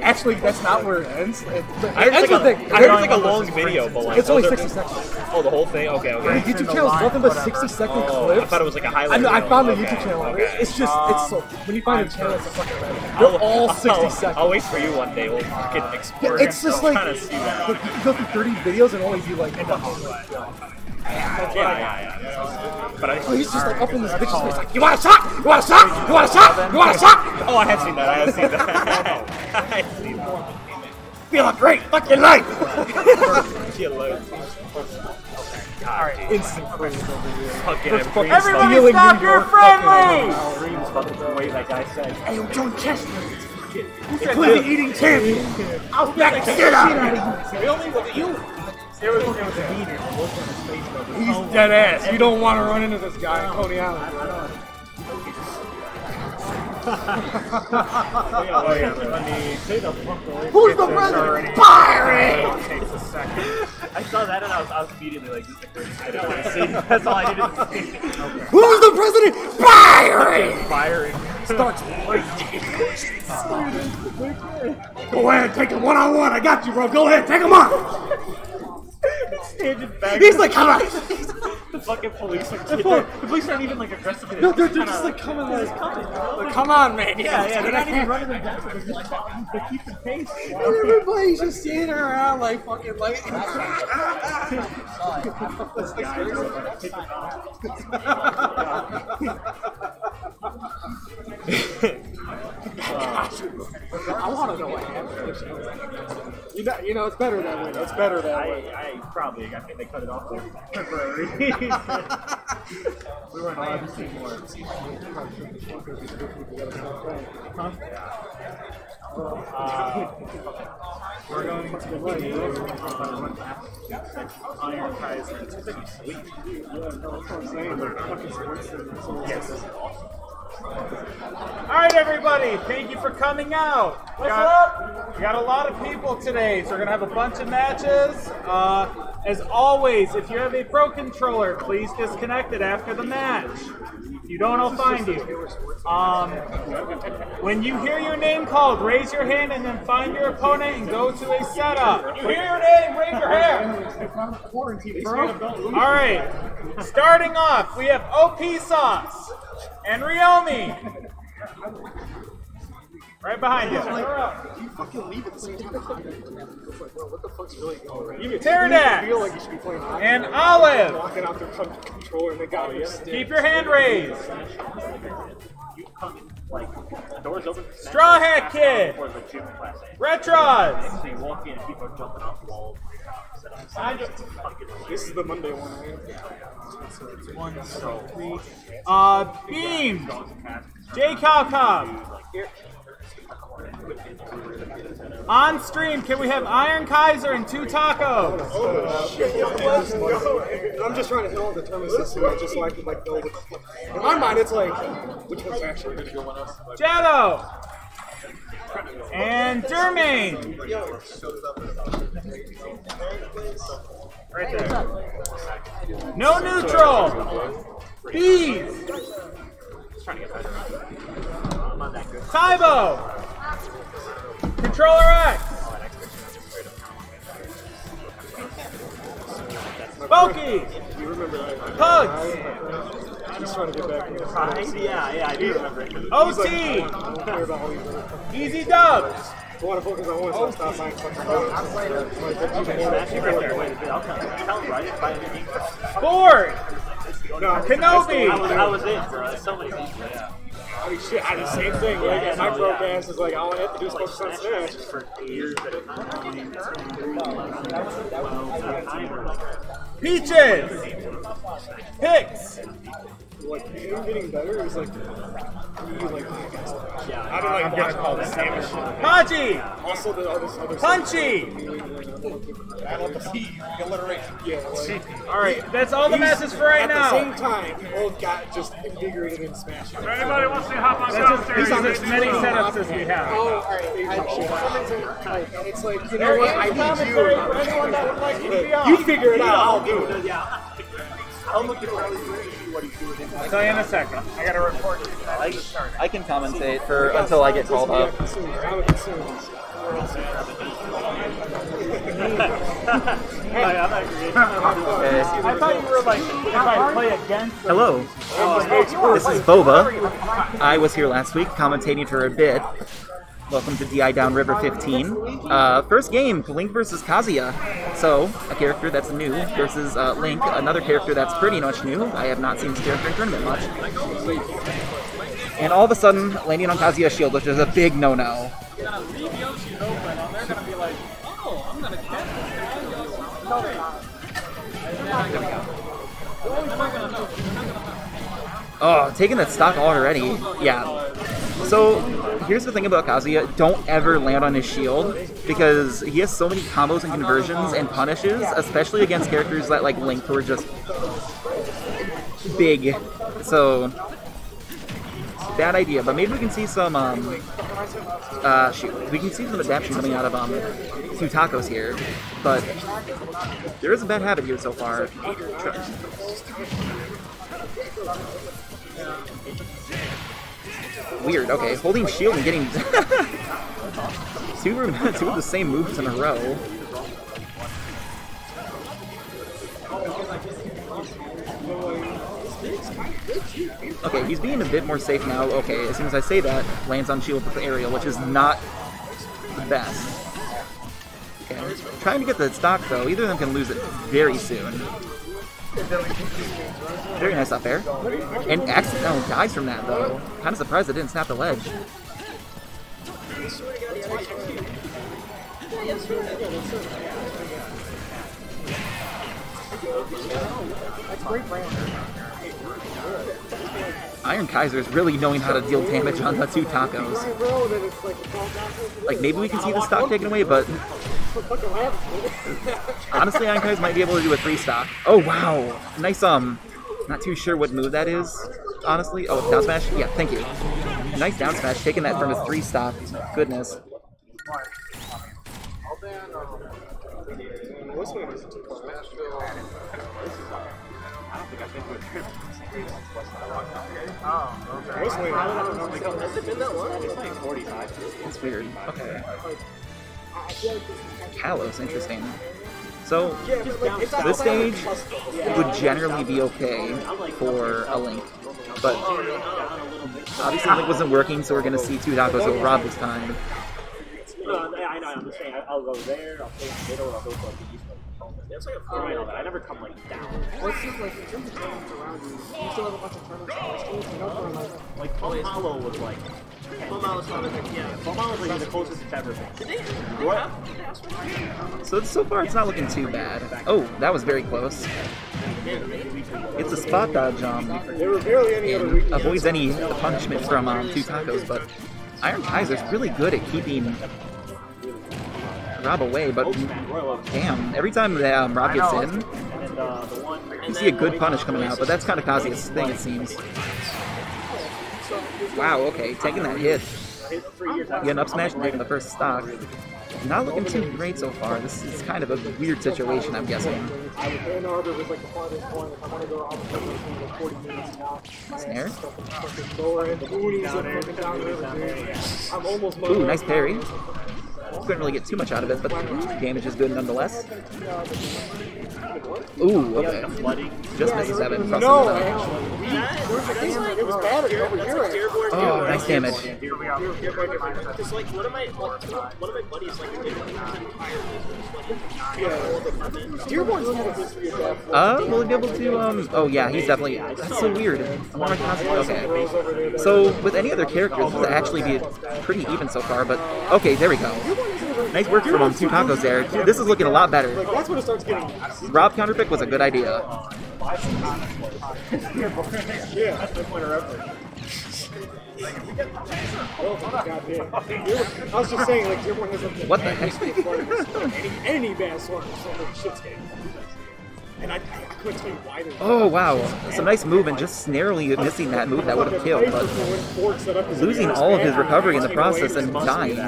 Actually, that's not where it ends. I heard it's like a long video, but like It's only those are- 60 seconds. Oh, the whole thing? Okay, The okay. YouTube channel is nothing but 60-second Oh, I clips. thought it was like a highlight. I found the reel. YouTube channel. Okay. It's just, it's so, when you find a channel, it's a fucking rabbit. They're all 60 seconds. I'll wait for you one day. We'll fucking explore. It's just like, kind of see that. you can go through 30 videos and only do like fucking Yeah. But I, he's just like up in this bitch's face like, you want a shot? You want a shot? You want a shot? You want a shot? oh, I have seen that. I have seen that. I have seen that. Feeling great fucking life. Alright, Instant craze over here. fucking Everybody Stealing stop, New you're York friendly! Dreams fucking the way that guy said. Hey, I'm Joey Chestnut. It's Cliffy eating champion. I'll smack the shit out of you. Really? Was it you? It was a meter. He's dead ass. You don't want to run into this guy in Coney Island. Who's the president? Pirate! Takes a second. I saw that and I was immediately like, this is the greatest I didn't want to see. That's all I needed to see. Who's the president? Pirate! Firing. Starts Go ahead, take him one-on-one. I got you, bro. Go ahead, take him on. Standing back. He's like, come on. The fucking police are the police aren't even like aggressive. No, they're just like coming like, come on, man. Yeah, they're not even running them down. They're keeping pace. Everybody's just standing around like fucking like. I want to know what happened. You know, it's better that way. It's better that way. I think they cut it off there temporarily. We weren't allowed to see more. We're going to the Iron Kaiser. It's pretty sweet. Yes. Alright, everybody, thank you for coming out. What's up? We got a lot of people today, so we're going to have a bunch of matches. As always, if you have a Pro Controller, please disconnect it after the match. If you don't, I'll find you. When you hear your name called, raise your hand and then find your opponent and go to a setup. When you hear your name, raise your hand. Alright, starting off, we have OP Sauce and Ryomi. Right behind you. You fucking leave at the same time. What the fuck's really going on? Pterodax You feel like you should be playing and Olive. walking out their controller and they got you. Keep your hand raised. Doors open. Straw Hat Kid. Retros. So you walk in and people are jumping off the walls. This is the Monday one, right? Beam. J Calcom. On stream, can we have Iron Kaiser and 2 tacos? Oh shit! I'm just trying to hit all the terms this way, just so I can like build it. In my mind, it's like, which one's actually gonna go on us? Jetto. And Dermain. Right there. No neutral. Bees. Tybo. Controller X. Spooky. You remember that? Pugs. I'm just trying to get back in the Yeah, I do remember it. OT. Easy dubs. It's a lot of focus on one, so I stopped buying fucking cards. Board. No, Kenobi. I was in for so many people. Yeah. I mean, shit, I did the same thing. Like, my broadcast is like, all I have to do is focus on Smash. For years at a time. Peaches. Picks. Like, him getting better is like, you like, Yeah, I don't like I'm gonna watching call this this damage. Haji. Also, the other Punchy. I love the P, alliteration. Yeah, like, All right, that's all the matches for right at now. the same time, we both got just invigorated in Smash. Anybody wants to hop on this is as many setups as we have. Oh, alright. It's like, you know what? I need you. You figure it out. I'll do it. I'll look at what he's doing. I'll tell you in a second. I got to report. I can commentate for until I get called up. I'm a consumer. Okay. I thought you were like, if I play against. Hello, this is Boba. I was here last week commentating for a bit. Welcome to DI Downriver 15. First game, Link versus Kazuya. So, a character that's new versus Link, another character that's pretty much new. I have not seen this character in tournament much. And all of a sudden, landing on Kazuya's shield, which is a big no-no. Oh, taking that stock already. Yeah. So, here's the thing about Kazuya. Don't ever land on his shield, because he has so many combos and conversions and punishes, especially against characters that like Link, who are just big. So, bad idea. But maybe we can see some, we can see some adaptation coming out of, 2 tacos here. But there is a bad habit here so far. Weird, okay. Holding shield and getting two of the same moves in a row. Okay, he's being a bit more safe now. Okay, as soon as I say that, lands on shield with the aerial, which is not the best. Okay, trying to get the stock though. Either of them can lose it very soon. Very nice up air. And accidentally dies from that though. Kind of surprised it didn't snap the ledge. That's great brand. Iron Kaiser's really knowing how to deal damage on the 2 tacos. Like, maybe we can see the stock taken away, but honestly, Iron Kaiser might be able to do a 3 stock. Oh, wow. Nice, not too sure what move that is, honestly. Oh, down smash? Yeah, thank you. Nice down smash, taking that from his 3 stock. Goodness. That's weird. Okay. Kalos, interesting. So, this stage would generally be okay for a Link, but obviously Link wasn't working, so we're going to see 2 tacos over Rob this time. I know, I'm just saying, I'll go there, I'll play in the middle, I'll go to like the east coast. It's like a four I never come like down. What's just like in terms of tournaments around you, you still have a bunch of tournaments you know, like Palm Hollow was like Palm Hollow's like the closest it's ever been. So far it's not looking too bad. Oh, that was very close. It's a spot dodge and avoids any punishment from 2 tacos, but Iron Kaiser's really good at keeping Rob away, but damn, every time that Rob gets in, you see a good punish coming out, but that's kind of Kazuya's thing, it seems. Wow, okay, taking that hit. You an up smash and taking the first stock. Not looking too great so far. This is kind of a weird situation, I'm guessing. Snare? Ooh, nice parry. Couldn't really get too much out of it, but damage is good nonetheless. Ooh, okay. Just misses 7. No! It was bad over here. Oh, nice damage. Because like one of my buddies like Dearborn's had a history of that. Will he be able to, oh yeah, he's definitely, that's so weird. Okay. So, with any other characters, this would actually be pretty even so far, but, okay, there we go. Nice work from 2 tacos there. This is looking a lot better. That's when it starts getting... Rob counterpick was a good idea. Yeah, that's the point of reference. I was just saying, like, Dearborn has like what the heck? any bad sword, so like shit's getting. And I couldn't tell you why. Oh wow, some nice move and just narrowly missing that move that would have killed, but losing all of his recovery in the process and dying.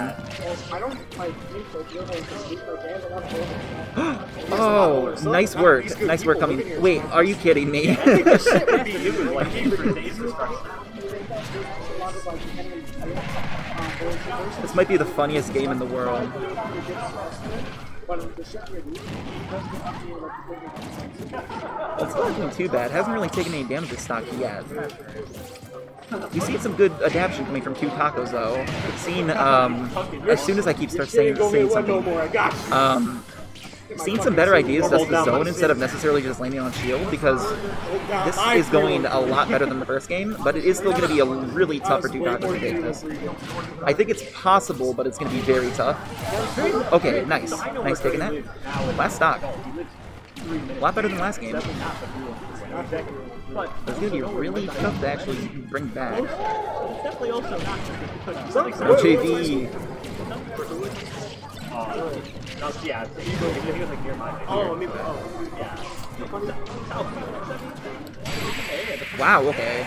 Oh, nice work. Nice work coming. Wait, are you kidding me? This might be the funniest game in the world. It's not doing too bad. Hasn't really taken any damage to stock yet. You see some good adaptation coming from 2 tacos though. Seeing as soon as I start saying something, seeing some better ideas as the zone instead of necessarily just landing on shield, because this is going a lot better than the first game, but it is still going to be a really tough for 2 tacos to take this. I think it's possible, but it's going to be very tough. Okay, nice. Nice taking that. Last stock. A lot better than last game. But it's going to be really tough to actually bring back. No JV. Yeah, he was like near my. Oh, I mean, yeah. Wow, okay.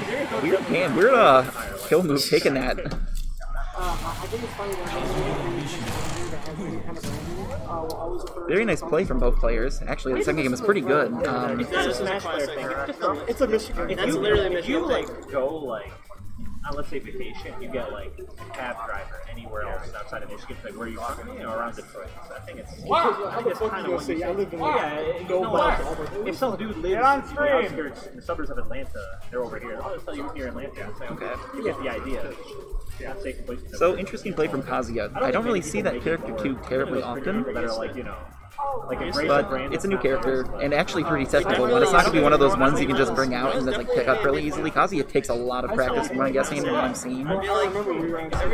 We're kill move taking that. I think it's funny Very nice play from both players. Actually, the second game was pretty good. It's a Michigan. That's literally a Michigan. If you like go like on, let's say, vacation, you get like a cab driver anywhere else outside of Michigan, like where you from, you know, around Detroit. So I think it's kind of what you say. If some dude lives in the outskirts, in the suburbs of Atlanta, they're over here. I'll just tell you here in Atlanta. Okay, you get the idea. So interesting play from Kazuya. I don't really see that character too terribly often. That are like, you know, Like embrace the But brand. it's a new character, and actually pretty technical one. It's not going to be one of those ones you can just bring out and then like pick up really easily. Kazuya takes a lot of practice from what I'm guessing and what I'm seeing.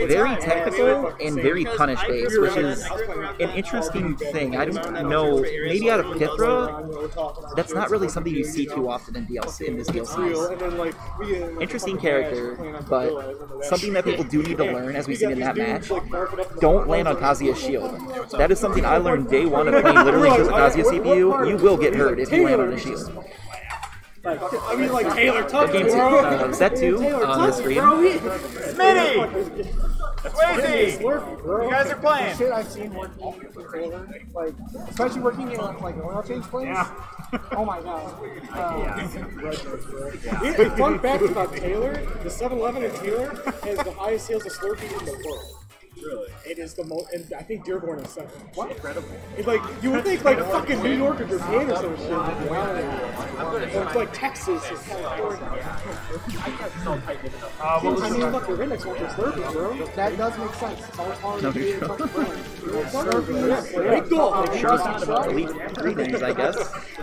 Very technical and very punish-based, which is an interesting thing. I don't know, maybe out of Pithra, that's not really something you see too often in DLC, in this DLCs. Interesting character, but something that people do need to learn, as we've seen in that match, don't land on Kazuya's shield. That is something I learned day one of playing literally because of Kazuya CPU. You will get hurt if you land on a shield. I mean, like Taylor Tuck, Game 2, set 2 on the stream. Smitty! Swayze! You guys are playing. Shit I've seen working with Taylor, like especially working in like an oil change place. Yeah. Oh my god. The fun fact about Taylor: the 7-Eleven in Taylor has the highest sales of Slurpees in the world. Really? It is the most, and I think Dearborn is second. What? Incredible. It's like, you would think like fucking New York or Japan or some shit. Wow. Or it's like Texas or California. I mean, look, the rednecks want their Slurpees, bro. That does make sense. It's always hard to be a fucking brand. Slurpees, great goal. Sure, it's not about elite greetings, I guess.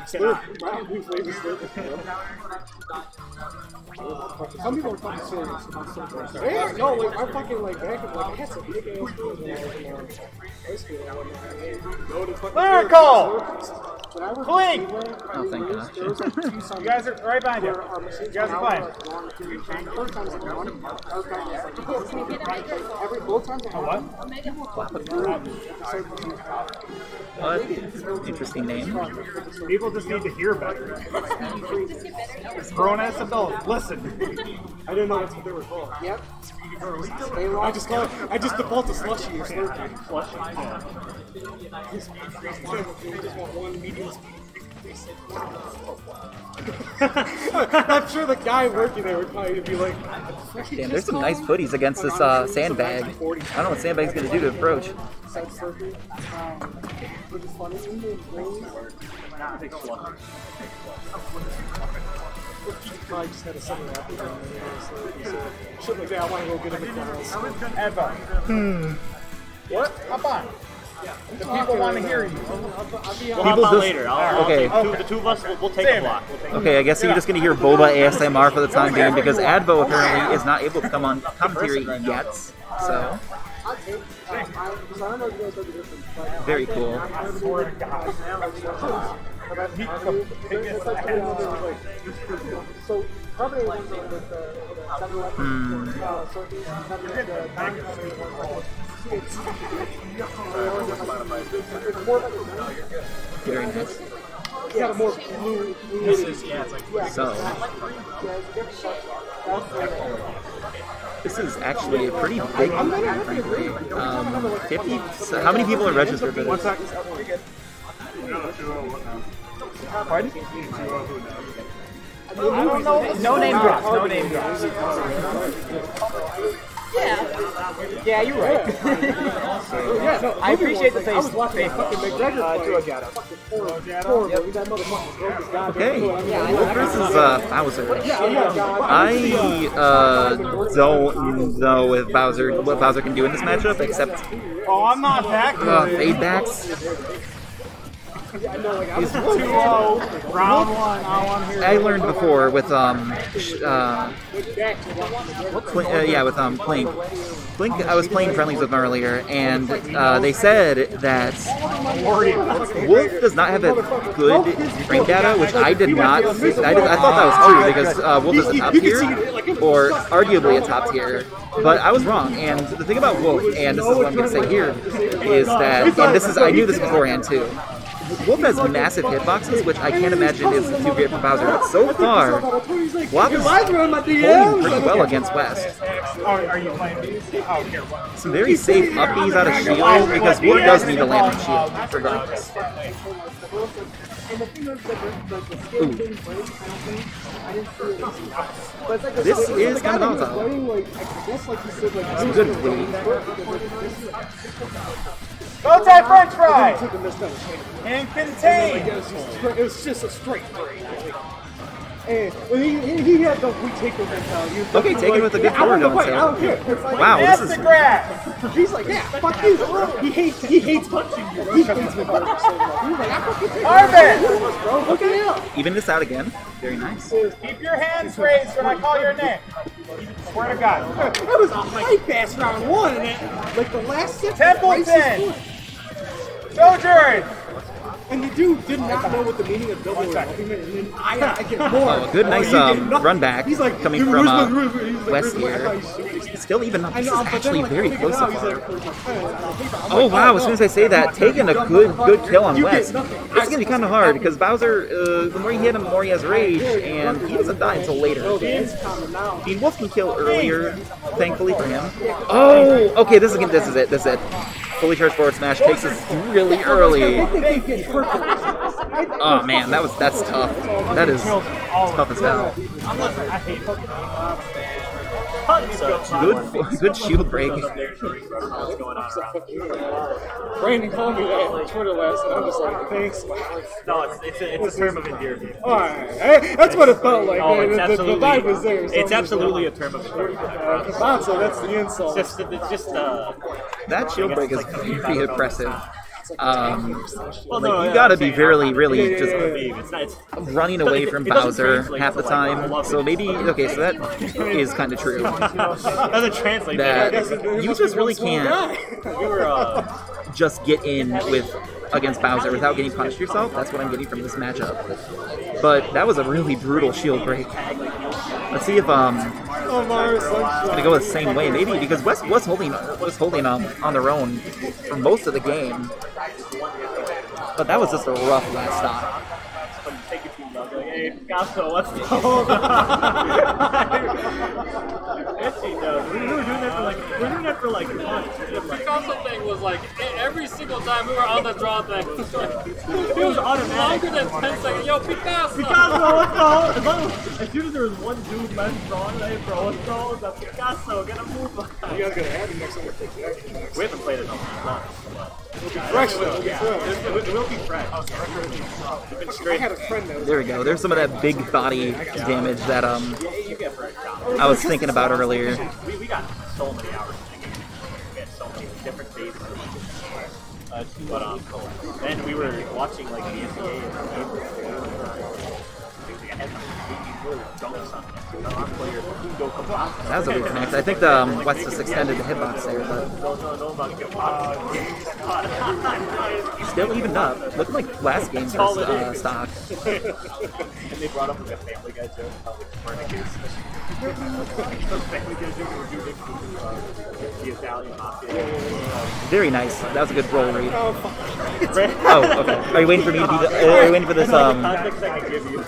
Slurpee, Mountain Dew flavor Slurpees, some people are fucking serious about Slurpees. Yeah, no, like, I'm fucking like back in, like, I had some big ass foods when I was in high school. Lyrical! Blink! Oh, thank gosh. You guys are right behind you. You guys are playing. What? Interesting name. People just need to hear better. Grown ass adults, listen. I didn't know that's what they were called. Yep. I just default to slushy or Slurpee. Slushy? Yeah. Just want one medium I'm sure the guy working there would probably be like, damn, there's some nice footies against this sandbag. I don't know what sandbag's going to do to approach. Which is funny. I just had a 7-Up. Shit like that, I want to go get him McDonald's. Eva. What? Hop on. The people want to hear you. We'll hop on later. Okay. The two of us, we'll take a block. Okay, I guess you're just going to hear Boba ASMR for the time being because Advo apparently is not able to come on commentary yet. So. Very cool. So probably with the 7-Eleven, Very nice. it's got a more blue. So. This is actually a pretty big game, frankly. 50. So how many people are registered for this? Pardon? I don't know. No name drops. No name drops. Yeah, you're right. Yeah, no, I appreciate the face. I was watching fucking McGregor play. Okay, versus Bowser. I don't know what Bowser can do in this matchup, except Oh, I'm not that good. fade backs. He's 2-0. Round 1. I want to hear. I learned before with Blink. Blink, I was playing friendlies with him earlier, and they said that Wolf does not have a good frame data, which I did not. I thought that was true because Wolf is a top tier, or arguably a top tier. But I was wrong, and the thing about Wolf, and this is what I'm going to say here, is that, and this is, I knew this beforehand too, Wolf has massive hitboxes, which I can't imagine is too great for Bowser, but so far, Wolf is holding pretty well against West. Are you playing these? Oh, here. Some very safe up Bs out of shield, because Wolf does need to land on shield, regardless. This is kind of volatile. Some good bleed. Go type French fry! And contain! It was just a straight break. And he had the we take the mentality. He was Okay, taken with a good I want to forward fight. I on don't care. It's like, Wow, this is He's like, yeah, fuck you. He hates punching you. He hates me so much. He was like, I fucking take Arvin! bro. Look at him. even this out again. Very nice. Keep your hands raised when I call your name. Swear to God. That was a hype ass round one, and then, like the last set, Templeton! Sojourn! and the dude did not know what the meaning of double was. And then I get more. Oh, good, nice run back He's like, coming "Dude, from where's my he's like, West "Where's my-" I here. thought he was serious. Still even up. I This know, is but then, actually like, very I figured close so out, he's far. like, "Where's my pen?" And I think I'm Oh like, wow! As soon as I say that, taking a good kill on You get West. nothing. It's gonna be kind of hard because Bowser, the more you hit him, the more he has rage, and he doesn't die until later. It's coming now. Dean Wolf can kill earlier, thankfully for him. Oh, okay, this is it. Fully charged forward smash takes us really early. Oh man, that's tough. That is tough as hell. Good shield break. Brandon called me that on Twitter last night. I'm just like, thanks. No, it's a term of endearment. Alright, that's what it felt like. Oh, Man. it's The absolutely, vibe was there. So it's absolutely a term of endearment. Kabanzo, that's the insult. It's just That shield break is very impressive. well, You gotta be really just it's not, it's, running away from it doesn't Bowser translate half the to, like, time. love So it. maybe so that is kind of true. doesn't translate. That It you must just be really one small can't guy. We were just get in against Bowser without getting punished yourself. That's what I'm getting from this matchup. But that was a really brutal shield break. Let's see if it's gonna go the same way. Maybe because West was holding on their own for most of the game. But that was just a rough last stop. Hey, Picasso, what's going on? Itchy, though. We were doing that for like months. The Picasso thing was like every single time we were on the draw thing. It was automatic. longer than 10 seconds. Yo, Picasso! Picasso, let's go! As soon as there was one dude left drawing, hey bro, let's go. That's Picasso, get a move on. You guys gotta add the next time we take that. We haven't played it in a long Fresh though. Yeah, it will be fresh. I had a friend that was There we go. There's some of that big body damage that I was thinking about earlier. We got so many hours thinking. We had so many different phases. But then we were watching like the NBA and That was a weird connect. I think the West just extended the hitbox there, but still evened up. Looking like last game's stock. And they brought up like a Family Guy joke about like Copernicus. Family Guy joke were doing the Italian mafia. Very nice. That was a good roll read. Oh, okay. Are you waiting for me to be are you waiting for this Context I can give you.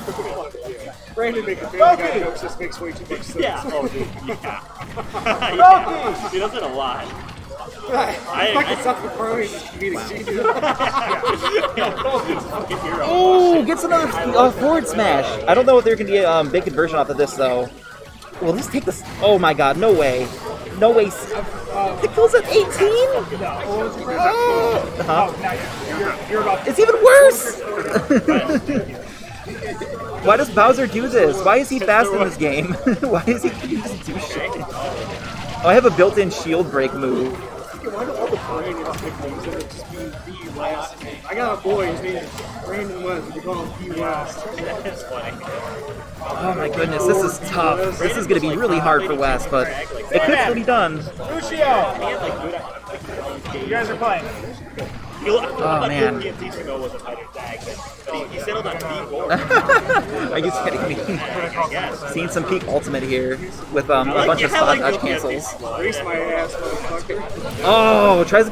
Brandon making Family Guy jokes just makes way too much sense. Yeah. Oh, dude. Yeah. He does it a lot. Fucking Seth MacFarlane is comedic genius. Oh, gets another forward smash. I don't know if there can be a big conversion off of this though. Will this take this? Oh my god, no way. No way. It kills at 18? It's even worse! Why does Bowser do this? Why is he fast in this game? Why is he just do shit? Oh, I have a built-in shield break move. Why do all the Brandons nicknames end up just being B West? I got a boy, his name is Brandon West, we call him B West. That's funny. Oh my goodness, this is tough. This is going to be really hard for West, but it could still be done. Lucio! You guys are playing. Oh man. He settled on B4. Are you kidding me? Seeing some peak ultimate here with a bunch of spot dodge cancels. Race my ass, motherfucker. Oh, tries to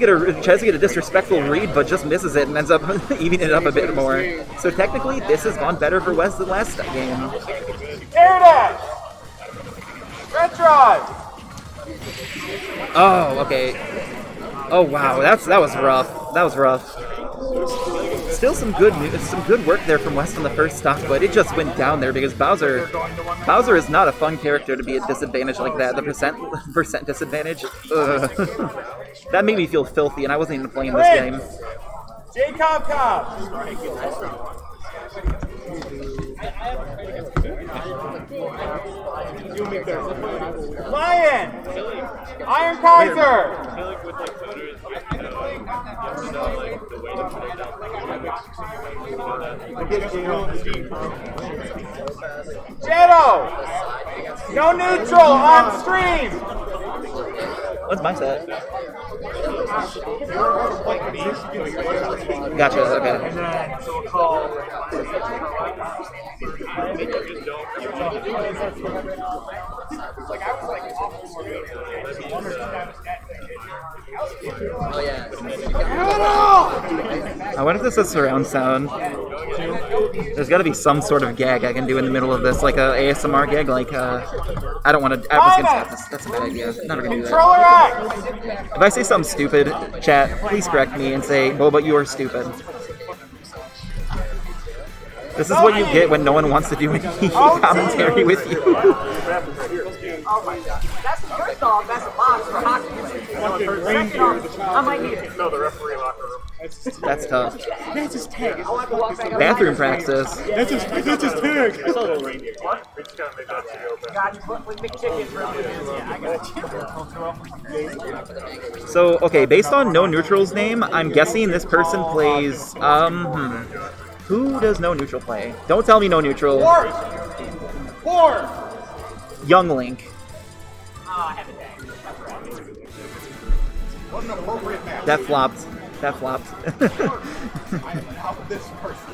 get a disrespectful read, but just misses it and ends up evening it up a bit more. So technically, this has gone better for West than last game. Air dash! Red drive! Oh, okay. Oh wow, that was rough. That was rough. Still some good work there from West on the first stock, but it just went down there because Bowser is not a fun character to be at disadvantage like that. The percent disadvantage. That made me feel filthy, and I wasn't even playing this game. J-Cobb Cobb! Lion! Iron Kaiser! I feel like with like coders, you have to know like the way to put it down. Jetto! No neutral on stream! What's my set? Gotcha, okay. Oh yeah. I wonder if this is surround sound. There's got to be some sort of gag I can do in the middle of this, like a ASMR gag. Like I don't want to. That's a bad idea. I'm never gonna do that. If I say something stupid, chat, please correct me and say, "Boba, you are stupid." This is what you get when no one wants to do any commentary with you. Oh my god. That's first off, that's a box for hockey. Second off, I might need it. No, the referee locker room. That's tough. That's his tag. Bathroom practice. That's his tag. I saw the reindeer. What? We just gotta make that video open. God, with McChicken. So, okay, based on No Neutral's name, I'm guessing this person plays, Who does No Neutral play? Don't tell me No Neutral. Four! Young Link. I have a tag. What an appropriate match. That flopped. That flopped. How would this person?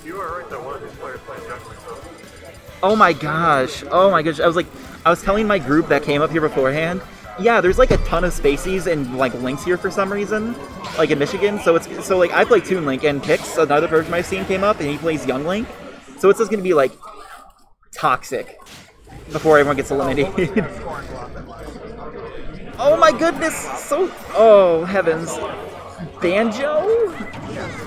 You were right that one of these players playing juggling, so. Oh my gosh. Oh my gosh. I was telling my group that came up here beforehand. Yeah, there's like a ton of Spaceys and like Links here for some reason, like in Michigan. So like I play Toon Link and Pix, another person I've seen came up and he plays Young Link. So it's just gonna be like toxic before everyone gets eliminated. Oh my goodness! Oh heavens, Banjo?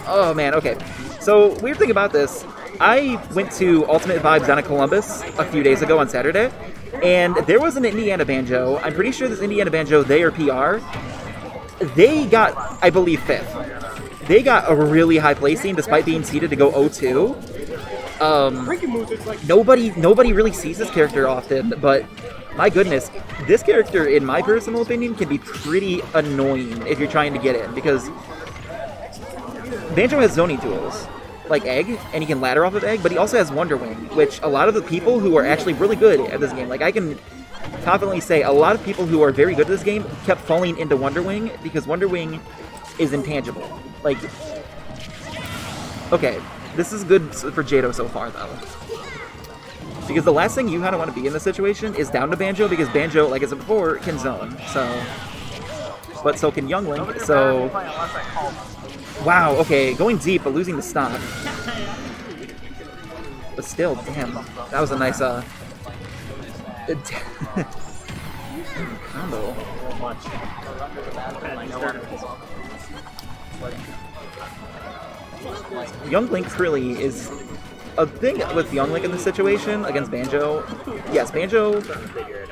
Oh man. Okay. So weird thing about this, I went to Ultimate Vibes down in Columbus a few days ago on Saturday. And there was an Indiana Banjo. I'm pretty sure this Indiana Banjo, they are PR. They got, I believe, 5th. They got a really high placing despite being seeded to go 0-2. Nobody really sees this character often, but my goodness, this character, in my personal opinion, can be pretty annoying if you're trying to get in, because Banjo has zoning tools, like Egg, and he can ladder off of Egg, but he also has Wonder Wing, which a lot of the people who are actually really good at this game, like I can confidently say a lot of people who are very good at this game kept falling into Wonder Wing because Wonder Wing is intangible. Like, okay, this is good for Jado so far though. Because the last thing you kind of want to be in this situation is down to Banjo, because Banjo, like I said before, can zone, so... But so can Young Link, so... Wow, okay, going deep, but losing the stock. But still, damn, that was a nice, combo. Young Link really is a thing with Young Link in this situation against Banjo. Yes, Banjo,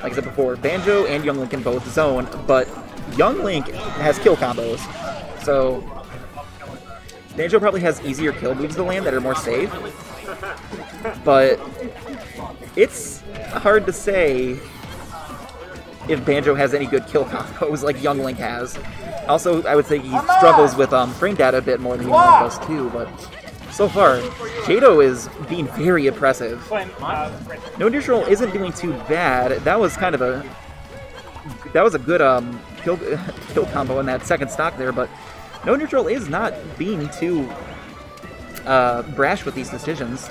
like I said before, Banjo and Young Link can both zone, but Young Link has kill combos, so... Banjo probably has easier kill moves to land that are more safe, but it's hard to say if Banjo has any good kill combos like Young Link has. Also, I would say he struggles with frame data a bit more than Young Link does too, but so far, Jado is being very impressive. No Neutral isn't doing too bad. That was kind of a... That was a good kill combo in that second stock there, but No Neutral is not being too brash with these decisions.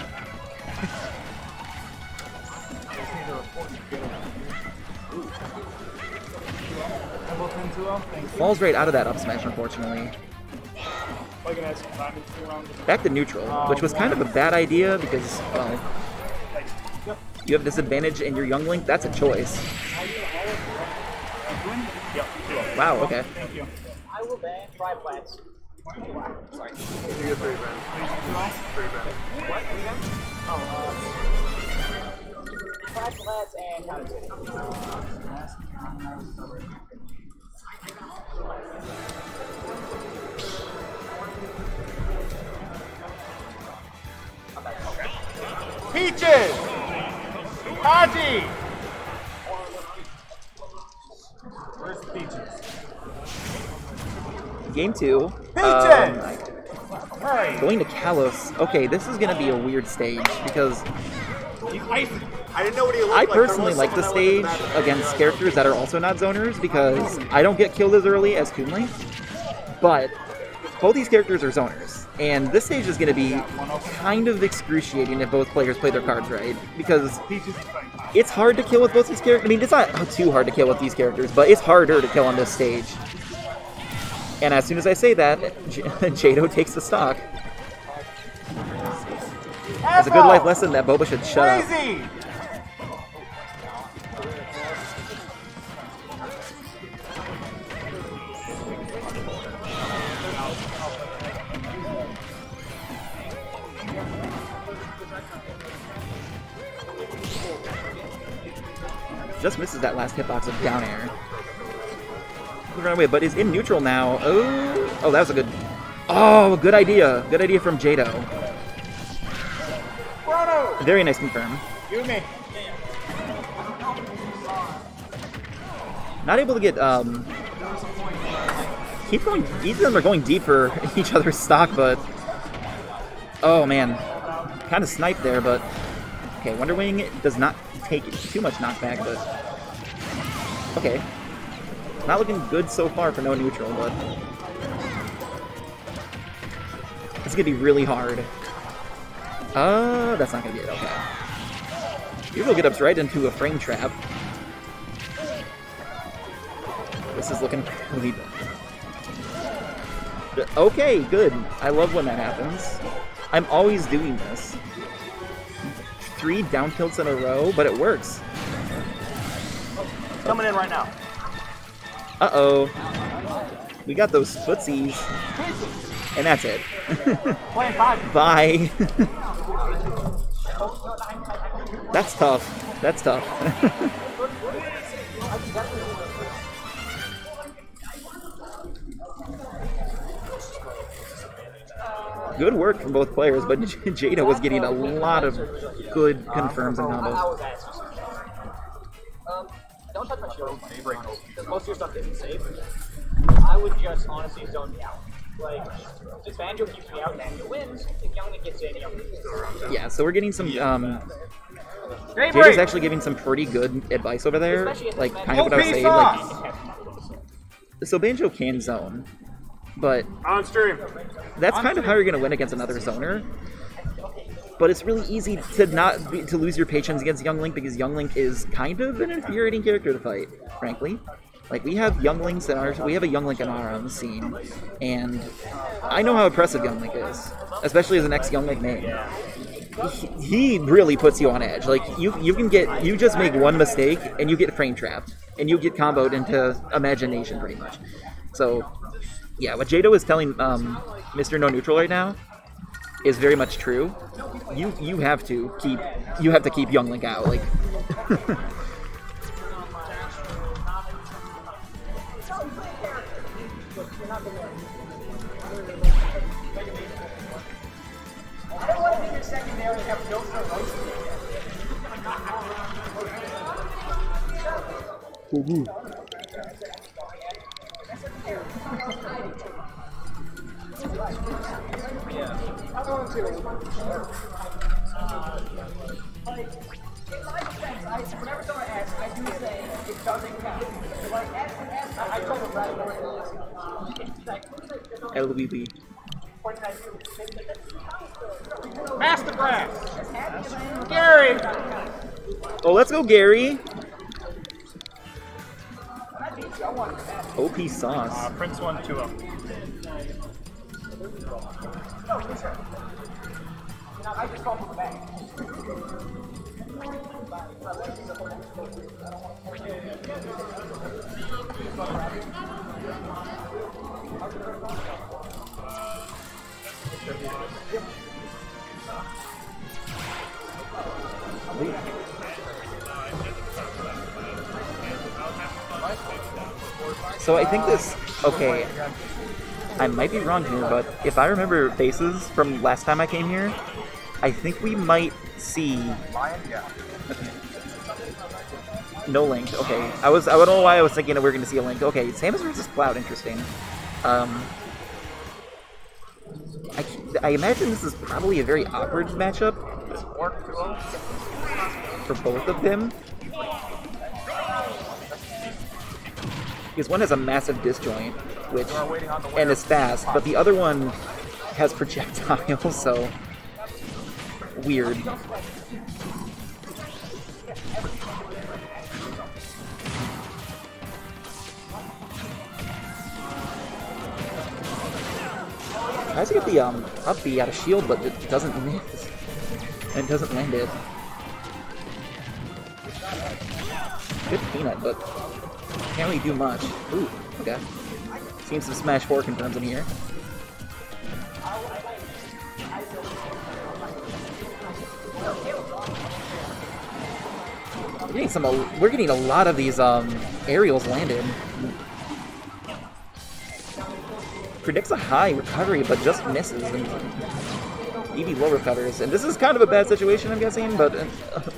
Falls right out of that up smash, unfortunately. Back to neutral, which was kind of a bad idea because, well, you have disadvantage in your Young Link. That's a choice. Wow, okay. I will ban triplets. Sorry. You get 3 bans. 3 bans. What? 3 bans? Triplets and Peaches! Kaji! Where's the Peaches? Game 2. Peaches! Going to Kalos. Okay, this is going to be a weird stage because I didn't know what he looked I like. personally like the stage against characters that are also not zoners because I don't get killed as early as Toon Link, but both these characters are zoners. And this stage is going to be kind of excruciating if both players play their cards right, because it's hard to kill with both these characters. I mean, it's not too hard to kill with these characters, but it's harder to kill on this stage. And as soon as I say that, Jado takes the stock. It's a good life lesson that Boba should shut up. Just misses that last hitbox of down air. Run away, but is in neutral now. Oh, that was a good. Oh, good idea. Good idea from Jado. Very nice confirm. Yumi. Not able to get. Keep going. Each of them are going deep for each other's stock, but oh man, kind of sniped there. But okay, Wonder Wing does not take too much knockback, but okay. Not looking good so far for no neutral, but it's gonna be really hard. That's not gonna be it. Okay. Usual get ups right into a frame trap. This is looking really bad. Okay, good. I love when that happens. I'm always doing this. 3 down tilts in a row, but it works. Coming in right now. Uh-oh. We got those footsies. And that's it. Bye. That's tough. That's tough. Good work from both players, but Jada was getting a lot of good confirms and combos. Don't touch my shield, because most of your stuff isn't safe. I would just honestly zone me out. Like, if Banjo keeps me out, Banjo wins. If Youngman gets in, Youngman wins. Yeah, so we're getting some, Jada's actually giving some pretty good advice over there. Like, kind of what I was saying, like, so Banjo can zone, but on stream. That's kind of how you're going to win against another zoner. But it's really easy to to lose your patience against Young Link because Young Link is kind of an infuriating character to fight, frankly. Like we have Young Links in our a Young Link in our scene, and I know how impressive Young Link is, especially as an ex-Young Link main. He really puts you on edge. Like you just make one mistake and you get frame trapped and you get comboed into imagination pretty much. So yeah, what Jado is telling Mr. No Neutral right now is very much true. You have to keep Young Link out. Like Whenever someone asks, I do say it doesn't count. Like, I told them right away. LVB. Master Brass! Gary! Oh, let's go, Gary! OP sauce. Prince 1 2-0. I just called him back. So I think this, okay, I might be wrong here, but if I remember faces from last time I came here, I think we might see, No Link. Okay. I don't know why I was thinking that we were going to see a Link. Okay, Samus versus Cloud. Interesting. I imagine this is probably a very awkward matchup for both of them. Because one has a massive disjoint, and is fast, but the other one has projectiles, so weird. Tries to get the up B out of shield, but it doesn't miss. And it doesn't land it. Good peanut, but can't really do much. Ooh, okay. Seems some Smash 4 confirms in here. We're getting a lot of these aerials landed. Predicts a high recovery, but just misses, and EV low recovers. And this is kind of a bad situation, I'm guessing, but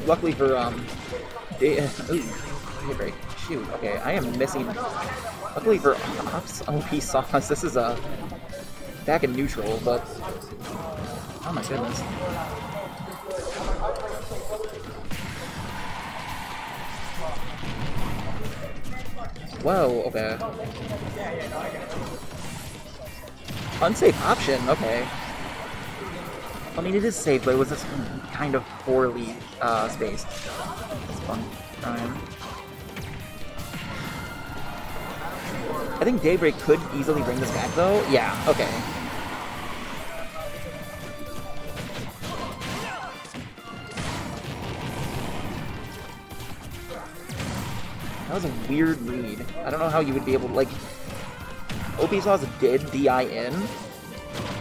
luckily for break. Shoot, okay, I am missing. Luckily for OP Sauce, this is back in neutral, but oh my goodness. Whoa, okay. Unsafe option, okay. I mean, it is safe, but it was just kind of poorly spaced. That's fun. I think Daybreak could easily bring this back, though. Yeah, okay. That was a weird read. I don't know how you would be able to, like... OP Sauce did DI in,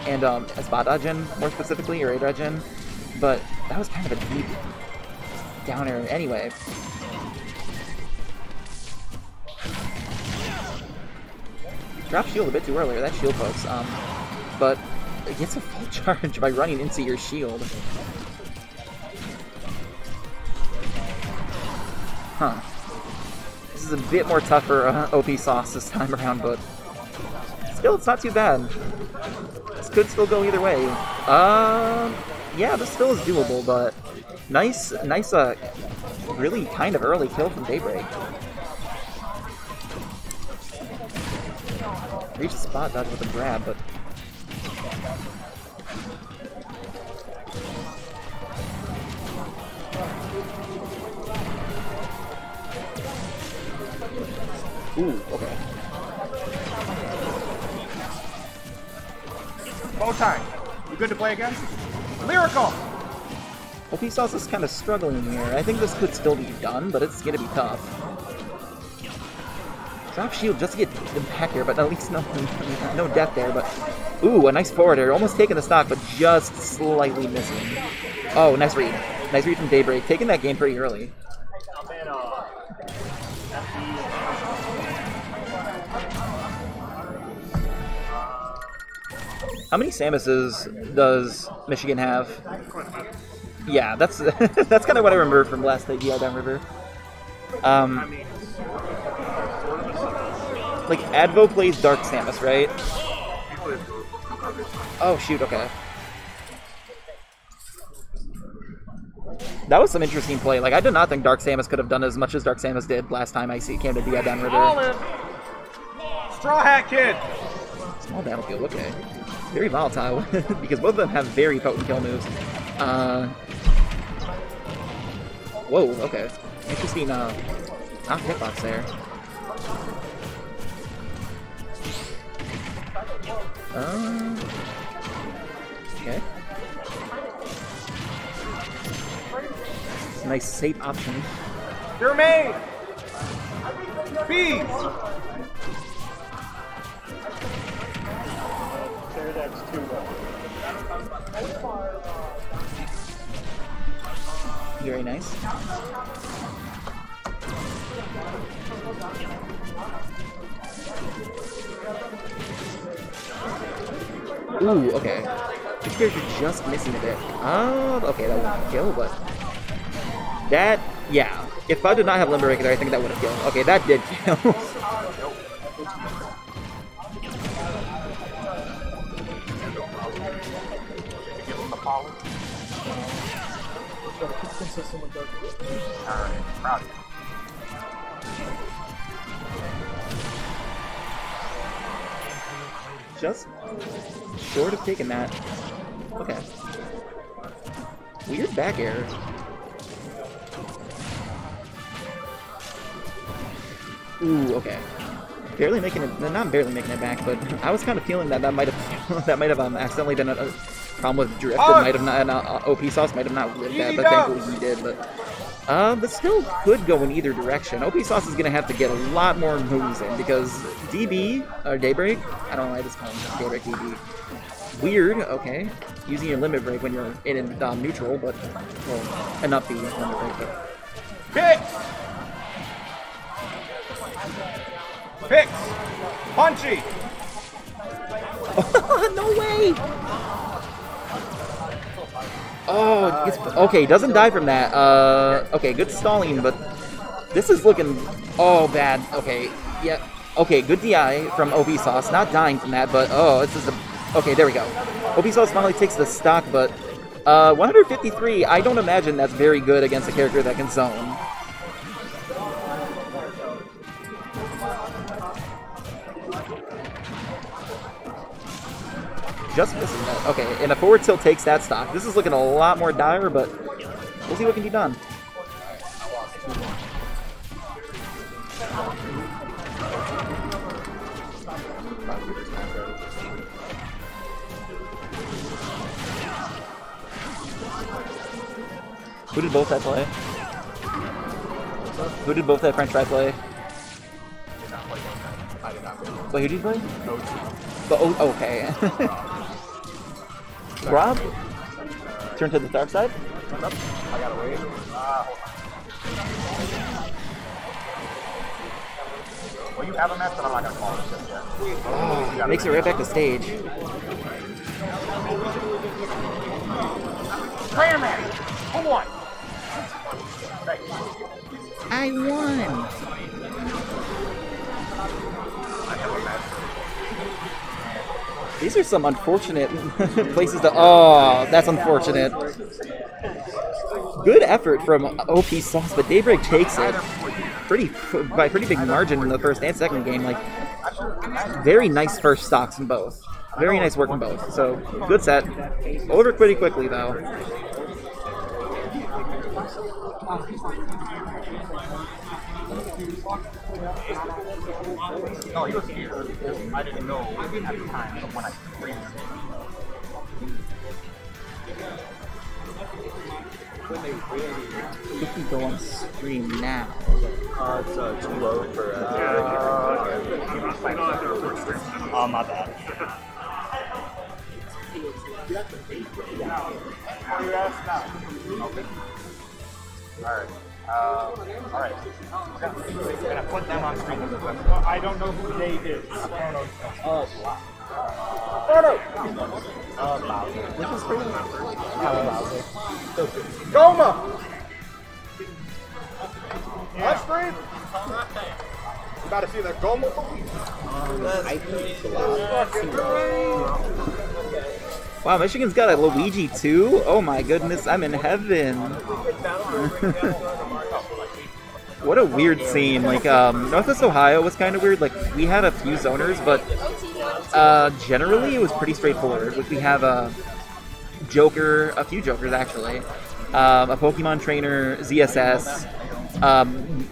and a spot dodge in, more specifically, or a dodge in, but that was kind of a deep down air anyway. Drop shield a bit too early, that shield folks, but it gets a full charge by running into your shield. Huh. This is a bit more tough for OP Sauce this time around, but still, it's not too bad. This could still go either way. Yeah, this still is doable, but nice, really kind of early kill from Daybreak. Reached the spot dodge with a grab, but ooh, okay. Bow tie. You good to play again? Lyrical! OP Sauce is kind of struggling here. I think this could still be done, but it's gonna be tough. Drop shield just to get the back here, but at least no death there. But ooh, a nice forward air, almost taking the stock, but just slightly missing. Oh, nice read. Nice read from Daybreak, taking that game pretty early. How many Samuses does Michigan have? Yeah, that's that's kind of what I remember from last night, Downriver. Like Advo plays Dark Samus, right? Oh shoot, okay. That was some interesting play. Like I did not think Dark Samus could have done as much as Dark Samus did last time I came to Downriver. Straw Hat Kid! Small battlefield, okay. Very volatile, because both of them have very potent kill moves. Whoa, okay. Interesting, not hitbox there. Okay. Nice safe option. They're made! Bees! Very nice. Ooh, okay. These guys are just missing a bit. Oh, okay, that won't kill, but... That, yeah. If Cloud did not have Limerick there, I think that would have killed. Okay, that did kill. Give him the power. Alright, proud of you. Just short of taking that. Okay. Weird back air. Ooh, okay. Barely making it, not barely making it back, but I was kind of feeling that that might have accidentally been a problem with drift. It might have not, OP Sauce might have not ripped that, but thankfully he did. But still could go in either direction. OP Sauce is gonna have to get a lot more moves in because DB or Daybreak. I don't know why I just call him Daybreak DB. Weird. Okay, using your limit break when you're in neutral, but well, enough the limit break. But. Picks! Picks! Punchy! No way! Oh, okay, doesn't die from that. Okay, good stalling, but this is looking, bad. Okay, yeah. Okay, good DI from OP Sauce, not dying from that, but this is okay, there we go. OP Sauce finally takes the stock, but 153, I don't imagine that's very good against a character that can zone. Just missing that. Okay, and a forward tilt takes that stock. This is looking a lot more dire, but we'll see what can be done. Who did both that play? Who did both that French fry play? Wait, who did you play? Oh, okay. Rob? Turn to the dark side? I gotta wait. Well, you have a match, but I'm not gonna call it just yet. Oh, makes it right back to stage. Prayer man! Who won? I won! These are some unfortunate places to... Oh, that's unfortunate. Good effort from OP Sauce, but Daybreak takes it by pretty big margin in the first and second game. Like, very nice first stocks in both. Very nice work in both. So, good set. Over pretty quickly, though. No, he was here. I didn't know at the time when I streamed it. We can go on stream now. It's too low for. Oh, my bad. Alright. Alright. We're gonna put them on screen. Well, I don't know who they is. Which is pretty... Goma! On screen? You about to see the Goma? Wow, Michigan's got a Luigi too? Oh my goodness, I'm in heaven. What a weird scene. Like, Northwest Ohio was kind of weird. Like, we had a few zoners, but generally it was pretty straightforward. Like, we have a Joker, a few Jokers actually, a Pokemon trainer, ZSS,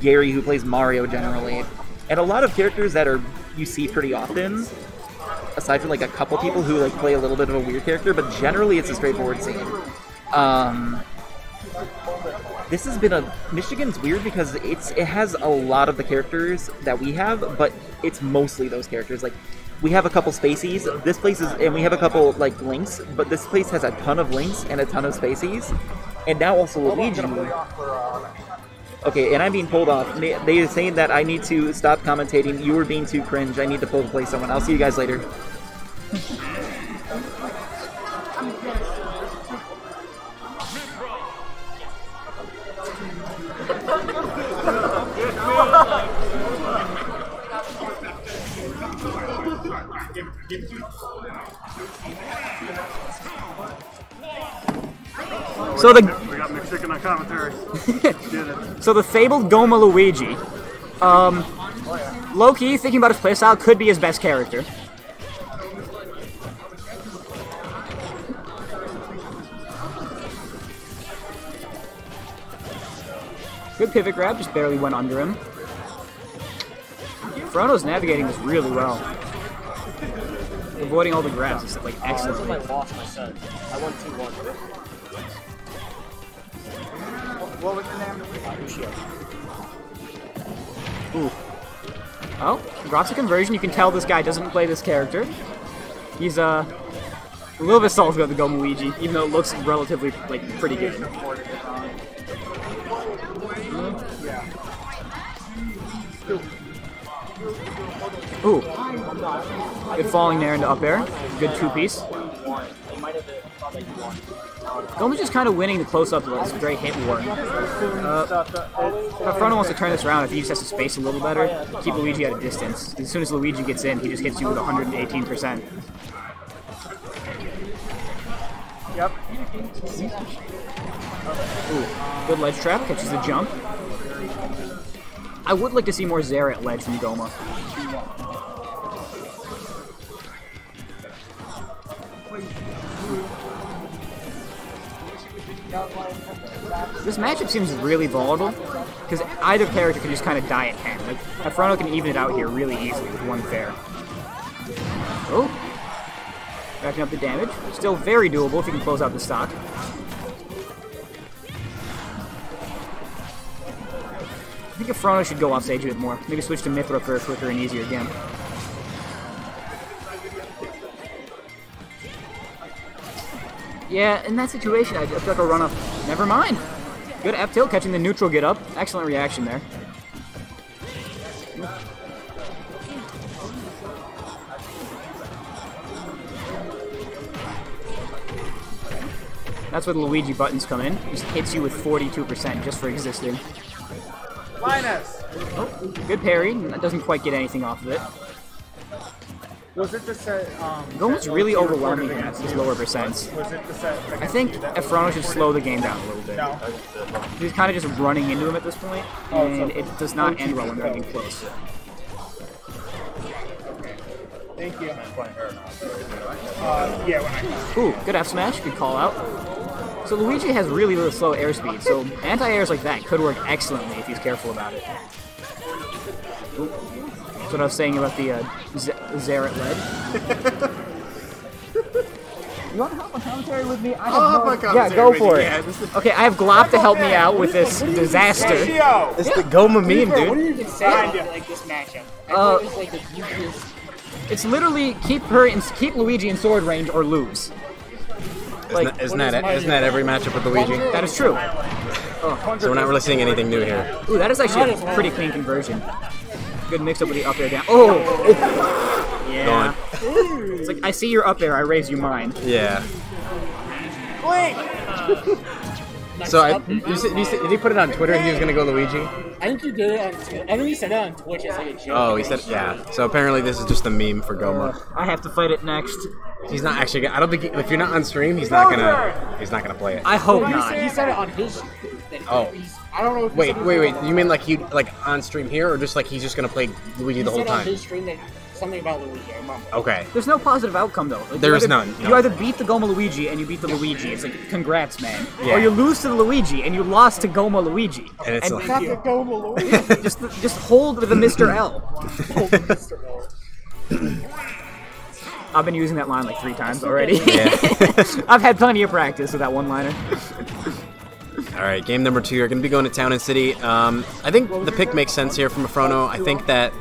Gary who plays Mario generally, and a lot of characters that you see pretty often, aside from like a couple people who like play a little bit of a weird character, but generally it's a straightforward scene. This has been Michigan's weird because it has a lot of the characters that we have, but it's mostly those characters. Like, we have a couple Spaceys, this place is, and we have a couple like Links, but this place has a ton of Links and a ton of Spaceys, and now also Luigi. Okay, and I'm being pulled off. They are saying that I need to stop commentating. You were being too cringe. I need to play someone. I'll see you guys later. So the We got Mexican on commentary. so the fabled Goma Luigi, low-key, thinking about his playstyle, could be his best character. Good pivot grab, just barely went under him. Frono's navigating this really well. Avoiding all the grabs is like excellent. I lost my set. I won 2-1. What was the name? Ooh. Oh, drops a conversion. You can tell this guy doesn't play this character. He's a little bit salty about the Goma Luigi, even though it looks relatively like pretty good. Ooh. Good falling there into up air. Good two-piece. Goma's just kind of winning the close-up with this very hit war. If Frono wants to turn this around, if he just has to space a little better, keep Luigi at a distance. As soon as Luigi gets in, he just hits you with 118%. Yep. Ooh. Good ledge trap, catches the jump. I would like to see more Zera at ledge from Goma. This matchup seems really volatile, because either character can just kind of die at 10. Like, Frono can even it out here really easily with one fair. Oh! Backing up the damage. Still very doable if you can close out the stock. I think if Frono should go off stage a bit more. Maybe switch to Mithra for a quicker and easier game. Yeah, in that situation, I feel like a run-up. Never mind. Good F-tilt, catching the neutral get up. Excellent reaction there. That's where the Luigi buttons come in. Just hits you with 42% just for existing. Linus! Oh, good parry. That doesn't quite get anything off of it. Was it the set? Goma's really overwhelming at these lower percents. Was it the set? I think Frono should slow the game down a little bit. No. He's kind of just running into him at this point, and it does not end well when they're getting close. Thank you. Yeah, when I Ooh, good F smash, good call out. So Luigi has really, really slow airspeed, so anti-airs like that could work excellently if he's careful about it. Ooh. That's what I was saying about the Zeret ledge. You want to hop on commentary with me? Yeah, go for it. Okay, I have Glop to help me out with this disaster. It's the Goma meme, What do dude. you even say like this matchup? I thought it was like the easiest. It's literally keep Luigi in sword range or lose. Like, Isn't that every matchup with Luigi? that is true. So we're not really seeing anything new here. Ooh, that is actually a pretty clean conversion. Good mix up with the up air down. Oh! Yeah. It's like, I see your up air, I raise you mine. Yeah. So did he put it on Twitter he was gonna go Luigi? I think he did it on. I think he said it on Twitch as like a joke. Oh, he said yeah. So apparently this is just a meme for Goma. I have to fight it next. He's not actually. I don't think if you're not on stream, he's not gonna play it. I hope He not. said it on his. Oh. I don't know if. Wait. You mean like on stream here, or just like he's just gonna play Luigi the whole He said on time? his stream that something about Luigi. I remember. Okay. There's no positive outcome though. Like, There you is either- none, no. You either beat the Goma Luigi and you beat the Luigi. It's like, congrats, man. Yeah. Or you lose to the Luigi and you lost to Goma Luigi. And it's like, Not the Goma Luigi. just hold the Mr. L. I've been using that line like 3 times already. Yeah. I've had plenty of practice with that one-liner. All right, game number 2. You're going to be going to Town and City. I think the pick makes sense here from Frono. I think that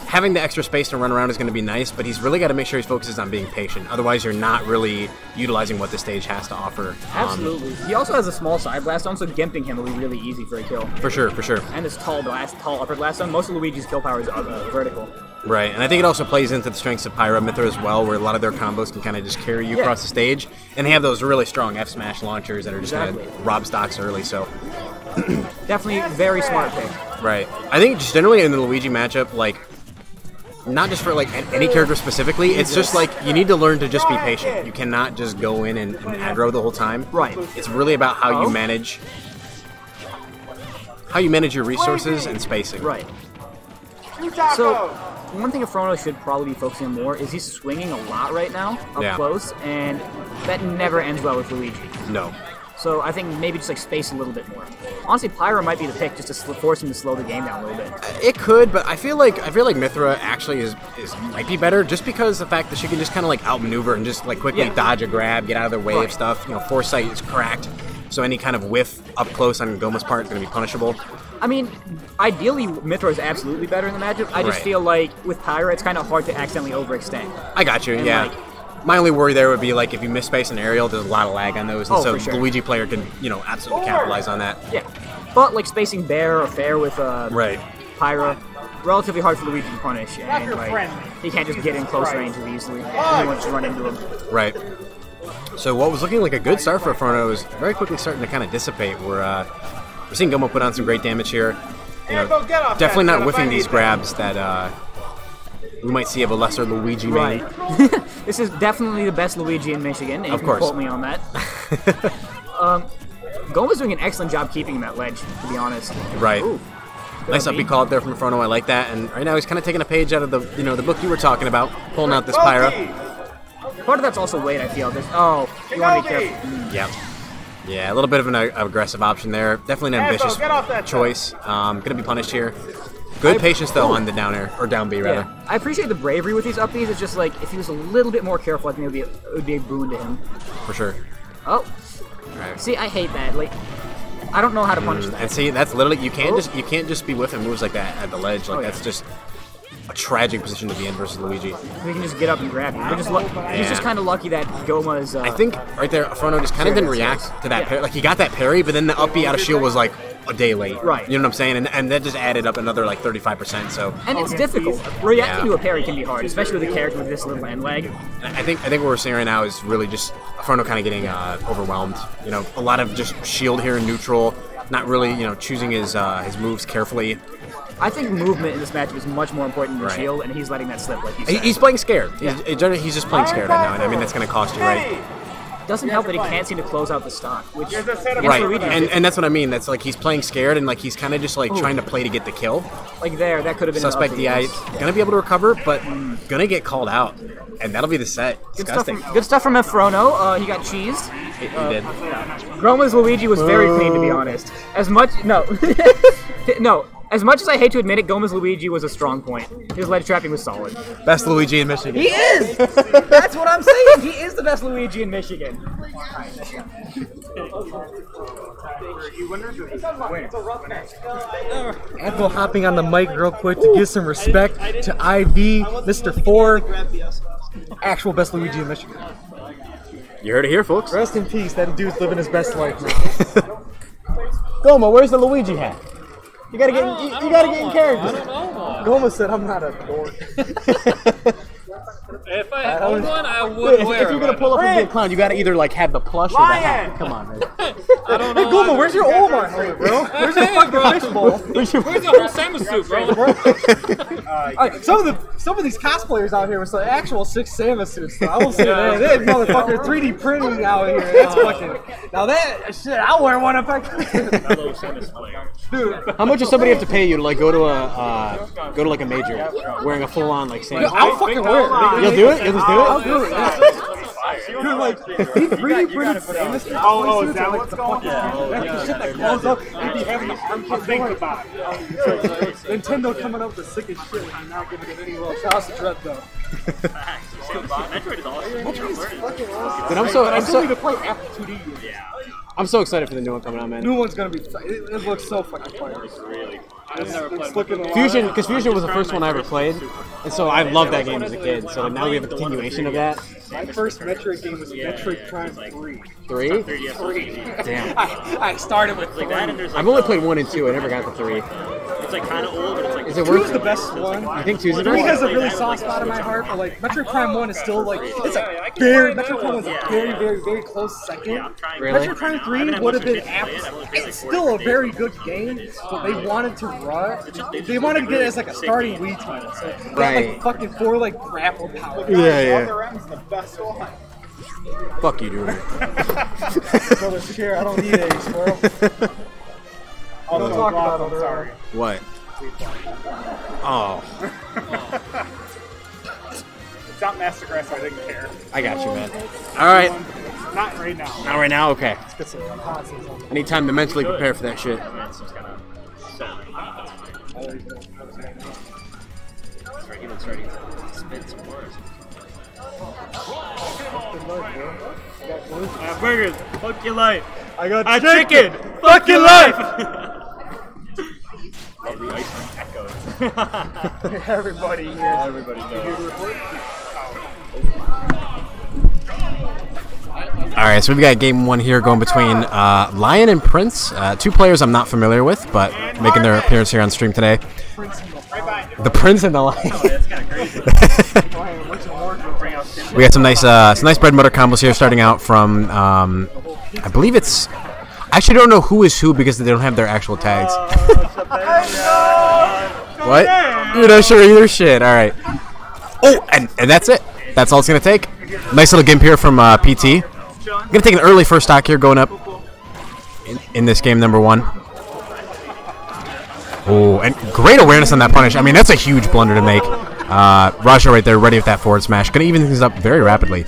having the extra space to run around is going to be nice, but he's really got to make sure he focuses on being patient. Otherwise, you're not really utilizing what the stage has to offer. Absolutely. He also has a small side blast on, so gimping him will be really easy for a kill. For sure. And this tall upper blast on. Most of Luigi's kill power is vertical. Right, and I think it also plays into the strengths of Pyra Mithra as well, where a lot of their combos can kind of just carry you across the stage, and they have those really strong F-smash launchers that are just going to rob stocks early, so... Definitely very smart pick. Right. I think just generally in the Luigi matchup, like, not just for like any character specifically. It's just like you need to learn to just be patient. You cannot just go in and aggro the whole time. Right. It's really about how you manage your resources and spacing. Right. So, one thing Afrono should probably be focusing on more is he's swinging a lot right now, up close, and that never ends well with Luigi. No. So I think maybe just like space a little bit more. Honestly, Pyra might be the pick just to force him to slow the game down a little bit. It could, but I feel like Mithra actually might be better just because the fact that she can just kind of like outmaneuver and just like quickly dodge a grab, get out of their way of stuff. You know, foresight is cracked, so any kind of whiff up close on Goma's part is going to be punishable. I mean, ideally, Mithra is absolutely better in the matchup. I just feel like with Pyra, it's kind of hard to accidentally overextend. I got you, and yeah. My only worry there would be like if you miss space and aerial, there's a lot of lag on those, and so for sure. the Luigi player can, you know, absolutely capitalize on that. Yeah, but like spacing Bear or Fair with Pyra, relatively hard for Luigi to punish, and like he can't just get in close range as easily. Anyone just run into him. Right. So what was looking like a good start for Afrono is very quickly starting to kind of dissipate. We're seeing Goma put on some great damage here. You know, definitely not whiffing these grabs that we might see of a lesser Luigi main. Right. This is definitely the best Luigi in Michigan, and of you course. can quote me on that. Goma's doing an excellent job keeping that ledge, to be honest. Right. Ooh, nice uppy call up there from Afrono. I like that. And right now he's kind of taking a page out of the book you were talking about, pulling out this Pyra. Part of that's also weight, I feel. You want to be careful. Yeah. Yeah, a little bit of an aggressive option there. Definitely an ambitious choice. Going to be punished here. Good patience, though, on the down air, or down B, rather. Yeah. I appreciate the bravery with these up Bs. It's just like, if he was a little bit more careful, I think it would be a boon to him. For sure. Oh. Right. See, I hate that. Like, I don't know how to punish that. And see, that's literally, you can't just be whiffing moves like that at the ledge. Like, that's just a tragic position to be in versus Luigi. We can just get up and grab him. He's just kind of lucky that Goma is... I think right there, Afrono just kind of didn't react to that parry. Like, he got that parry, but then the up B out of shield was like a day late. Right. You know what I'm saying? And that just added up another like 35%. So. And it's difficult. Reacting to a parry can be hard, especially with a character with this little end lag. I think what we're seeing right now is really just Afrono kind of getting overwhelmed. You know, a lot of just shield here in neutral, not really, you know, choosing his moves carefully. I think movement in this matchup is much more important than shield, and he's letting that slip, like you said. He's playing scared. Yeah. He's just playing scared right now, and I mean that's going to cost you, right? Doesn't help that he can't seem to close out the stock, which right, and that's what I mean. That's like he's playing scared, and like he's kind of just like trying to play to get the kill. Like that could have been suspect DI. Gonna be able to recover, but gonna get called out, and that'll be the set. Disgusting. Good stuff from Afrono. He got cheesed. He did. Groma's Luigi was very clean, to be honest. As much as much as I hate to admit it, Goma's Luigi was a strong point. His ledge trapping was solid. Best Luigi in Michigan. He is! That's what I'm saying! He is the best Luigi in Michigan. Admiral hopping on the mic real quick to give some respect to IV, Mr. 4, actual best Luigi in Michigan. You heard it here, folks. Rest in peace, that dude's living his best life now. Goma, where's the Luigi hat? You gotta get in character. I don't know. Goma said, I'm not a dork. If I had one, I would wear it. If you're gonna pull up and be a clown, you gotta either like have the plush or the hat. Come on, man. I don't know. Hey, Goma, where's your Omar helmet, bro? Where's your fucking fishbowl? Where's the whole salmon suit, bro? Some of these cosplayers out here with some actual 6 Samus suits, though. I will say that. They motherfucker 3D printing out here. That's fucking... Now that... Shit, I'll wear one if I could. Dude, how much does somebody have to pay you to like go to like a major wearing a full-on like Samus? I'll fucking wear it. You'll do it? You'll just do it? I'll do it. Yeah. Dude, like, he 3D printed Samus. Oh, is that what's going on? That's the shit that blows up and be having the arm kit Think about it. Nintendo coming up with the sickest shit and not giving it any love. Shout out to Dread, though. Metroid is awesome. Dude, I still need to play after 2D. I'm so excited for the new one coming out, man. New one's gonna be. It looks so fucking fire. It's really. It's looking a lot. Fusion, because Fusion was the first one I ever played, and so I loved that game as a kid. So like, now we have a continuation of that. My first Metroid game was Metroid Prime 3. 3? Damn. I started with like that, and there's I've only played 1 and 2. I never got the 3. it's like kind of old, but it's like Is it Two's worth the best one. You think two's the 3 best? has a really soft spot in my heart, but like Metroid Prime 1 is still like it's a very Metroid Prime 1 is a very, very, very close second. Really? Metroid Prime 3 would have been it's still a very good game, but they wanted to rush. They wanted to get it as like a starting Wii title. So they got Right. like fucking 4 like grapple power. Yeah. Other M's the best one. Fuck you, dude. Brother, here, I don't need a squirrel. Oh, Don't no, talk God, about I'm other sorry. What? Oh, It's not Master Grass, so I didn't care. I got you, man. All right. Not right now. Not right now. Okay. Get some consoles on. I need time to mentally prepare for that shit. it's just kind of sad. Even starting to spin some words. I have burgers. Fuck your life. I got I chicken. Fuck your life. Love the ice cream echoes. Everybody here. Everybody knows. All right, so we've got game 1 here going between Lion and Prince, 2 players I'm not familiar with, but making their appearance here on stream today. The Prince and the Lion. That's kind of crazy. We got some nice bread and butter combos here, starting out from I believe it's. I actually don't know who is who because they don't have their actual tags. What? You're not sure either? Shit. All right. Oh, and that's it. That's all it's gonna take. Nice little gimp here from PT. I'm gonna take an early first stock here, going up in this game number 1. Oh, and great awareness on that punish. I mean, that's a huge blunder to make. Raja right there, ready with that forward smash. Gonna even things up very rapidly.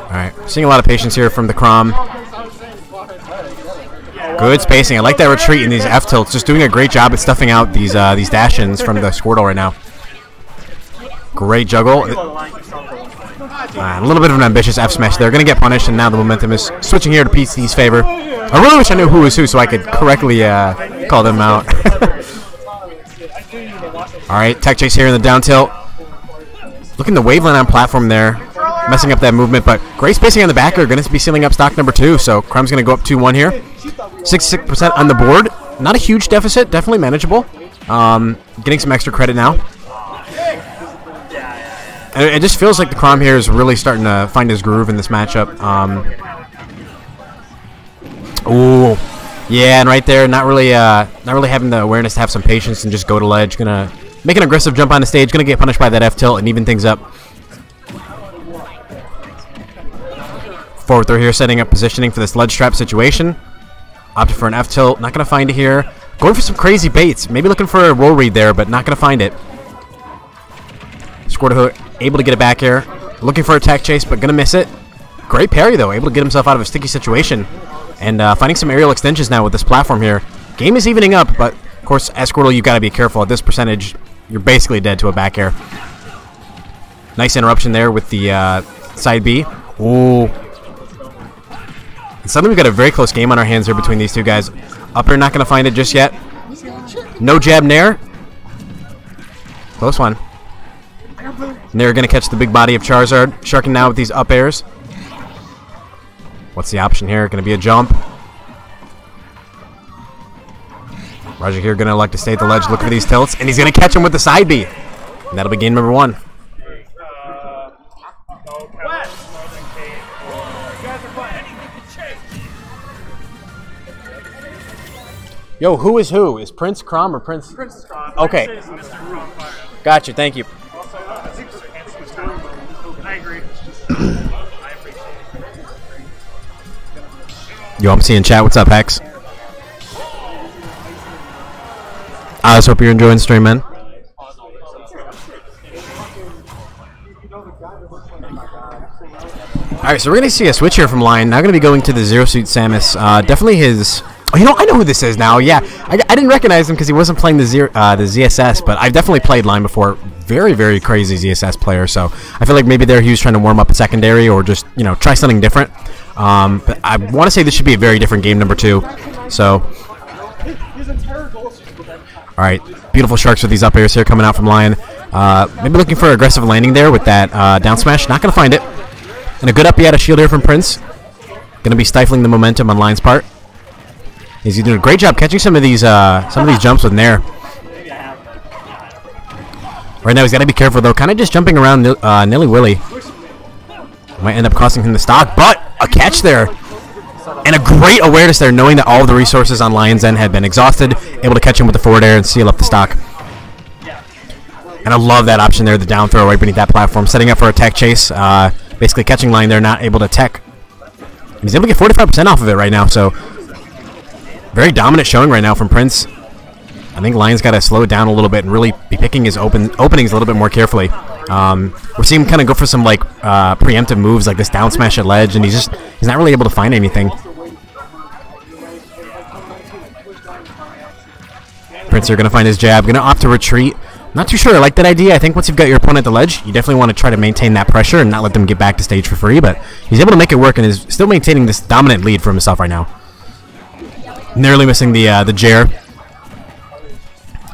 Alright, seeing a lot of patience here from the Crom. Good spacing. I like that retreat in these F tilts. Just doing a great job at stuffing out these dash-ins from the Squirtle right now. Great juggle. A little bit of an ambitious F smash there. Going to get punished, and now the momentum is switching here to PC's favor. I really wish I knew who was who so I could correctly call them out. Alright, tech chase here in the down tilt. Looking the waveland on platform there. Messing up that movement, but great spacing on the backer. Going to be sealing up stock number 2, so Crum's going to go up 2-1 here. 66% on the board. Not a huge deficit, definitely manageable. Getting some extra credit now. And it just feels like the Crom here is really starting to find his groove in this matchup. Ooh, yeah, and right there, not really having the awareness to have some patience and just go to ledge. Gonna make an aggressive jump on the stage. Gonna get punished by that F tilt and even things up. Forward throw here, setting up positioning for this ledge trap situation. Opted for an F tilt, not gonna find it here. Going for some crazy baits, maybe looking for a roll read there, but not gonna find it. Squirtle able to get it back here. Looking for a tech chase, but gonna miss it. Great parry though, able to get himself out of a sticky situation. And finding some aerial extensions now with this platform here. Game is evening up, but of course, as Squirtle, you've got to be careful. At this percentage, you're basically dead to a back air. Nice interruption there with the side B. Ooh. And suddenly we've got a very close game on our hands here between these two guys. Up air, not going to find it just yet. No jab nair. Close one. And they're going to catch the big body of Charizard. Sharking now with these up airs. What's the option here? Going to be a jump. Raja here going to elect to stay at the ledge, look for these tilts, and he's going to catch him with the side B. And that'll be game number 1. Yo, who is who? Is Prince Crom or Prince? Prince Crom. Okay. Gotcha, thank you. I agree. Yo, I'm seeing chat. What's up, Hex? I just hope you're enjoying the stream, man. Alright, so we're going to see a switch here from Lion. Now going to be going to the Zero Suit Samus. Definitely his... Oh, you know, I know who this is now. Yeah, I didn't recognize him because he wasn't playing the ZSS, but I've definitely played Lion before. Very, very crazy ZSS player, so I feel like maybe there he was trying to warm up a secondary or just, you know, try something different. But I want to say this should be a very different game number 2. So... Alright, beautiful sharks with these up airs here coming out from Lion. Maybe looking for an aggressive landing there with that down smash. Not going to find it. And a good up out of shield here from Prince. Going to be stifling the momentum on Lion's part. He's doing a great job catching some of these jumps with Nair. Right now he's got to be careful though, kind of just jumping around nilly-willy. Might end up costing him the stock, but a catch there. And a great awareness there, knowing that all of the resources on Lion's End had been exhausted, able to catch him with the forward air and seal up the stock. And I love that option there, the down throw right beneath that platform, setting up for a tech chase, basically catching Lion there, not able to tech. He's able to get 45% off of it right now, so very dominant showing right now from Prince. I think Lion's got to slow it down a little bit and really be picking his openings a little bit more carefully. We're seeing him kind of go for some like preemptive moves like this down smash at ledge, and he's not really able to find anything. Prince are going to find his jab, going to opt to retreat. Not too sure I like that idea. I think once you've got your opponent at the ledge, you definitely want to try to maintain that pressure and not let them get back to stage for free, but he's able to make it work and is still maintaining this dominant lead for himself right now. Narrowly missing the Jair.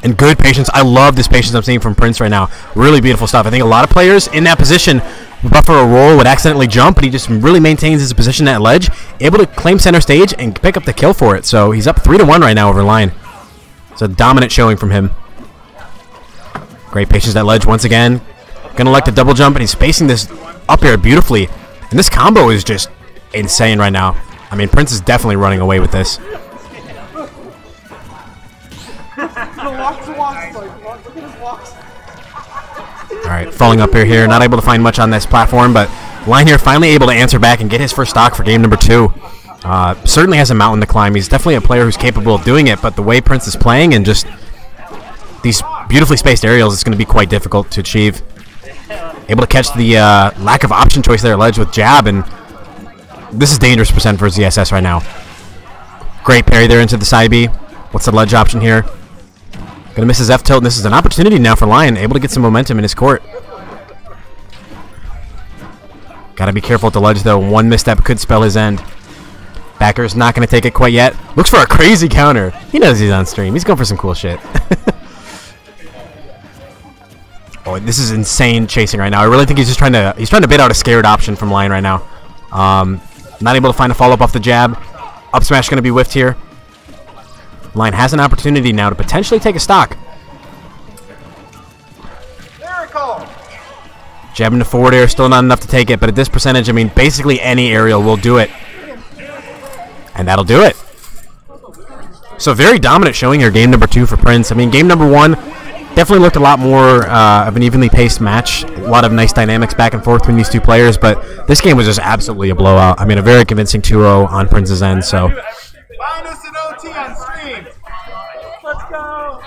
And good patience. I love this patience I'm seeing from Prince right now. Really beautiful stuff. I think a lot of players in that position, buffer a roll, would accidentally jump, but he just really maintains his position at ledge, able to claim center stage and pick up the kill for it. So he's up 3-1 right now over Lion. It's a dominant showing from him. Great patience at ledge once again. Gonna like the double jump, and he's spacing this up air beautifully. And this combo is just insane right now. I mean, Prince is definitely running away with this. Alright, falling up here. Not able to find much on this platform, but Lion here finally able to answer back and get his first stock for game number 2. Certainly has a mountain to climb. He's definitely a player who's capable of doing it, but the way Prince is playing and just these beautifully spaced aerials, it's going to be quite difficult to achieve. Able to catch the lack of option choice there at ledge with jab, and this is dangerous percent for ZSS right now. Great parry there into the side B. What's the ledge option here? Gonna miss his F tilt, and this is an opportunity now for Lion, able to get some momentum in his court. Gotta be careful at the ledge though. One misstep could spell his end. Backer's not gonna take it quite yet. Looks for a crazy counter. He knows he's on stream. He's going for some cool shit. Oh, this is insane chasing right now. I really think he's just trying to bait out a scared option from Lion right now. Not able to find a follow-up off the jab. Up smash going to be whiffed here. Lion has an opportunity now to potentially take a stock. Miracle! Jab into forward air, still not enough to take it, but at this percentage, I mean, basically any aerial will do it. And that'll do it. So very dominant showing here, game number 2 for Prince. I mean, game number 1 definitely looked a lot more of an evenly paced match. A lot of nice dynamics back and forth between these two players, but this game was just absolutely a blowout. I mean, a very convincing 2-0 on Prince's end, so. Find us an OT on stream. Let's go.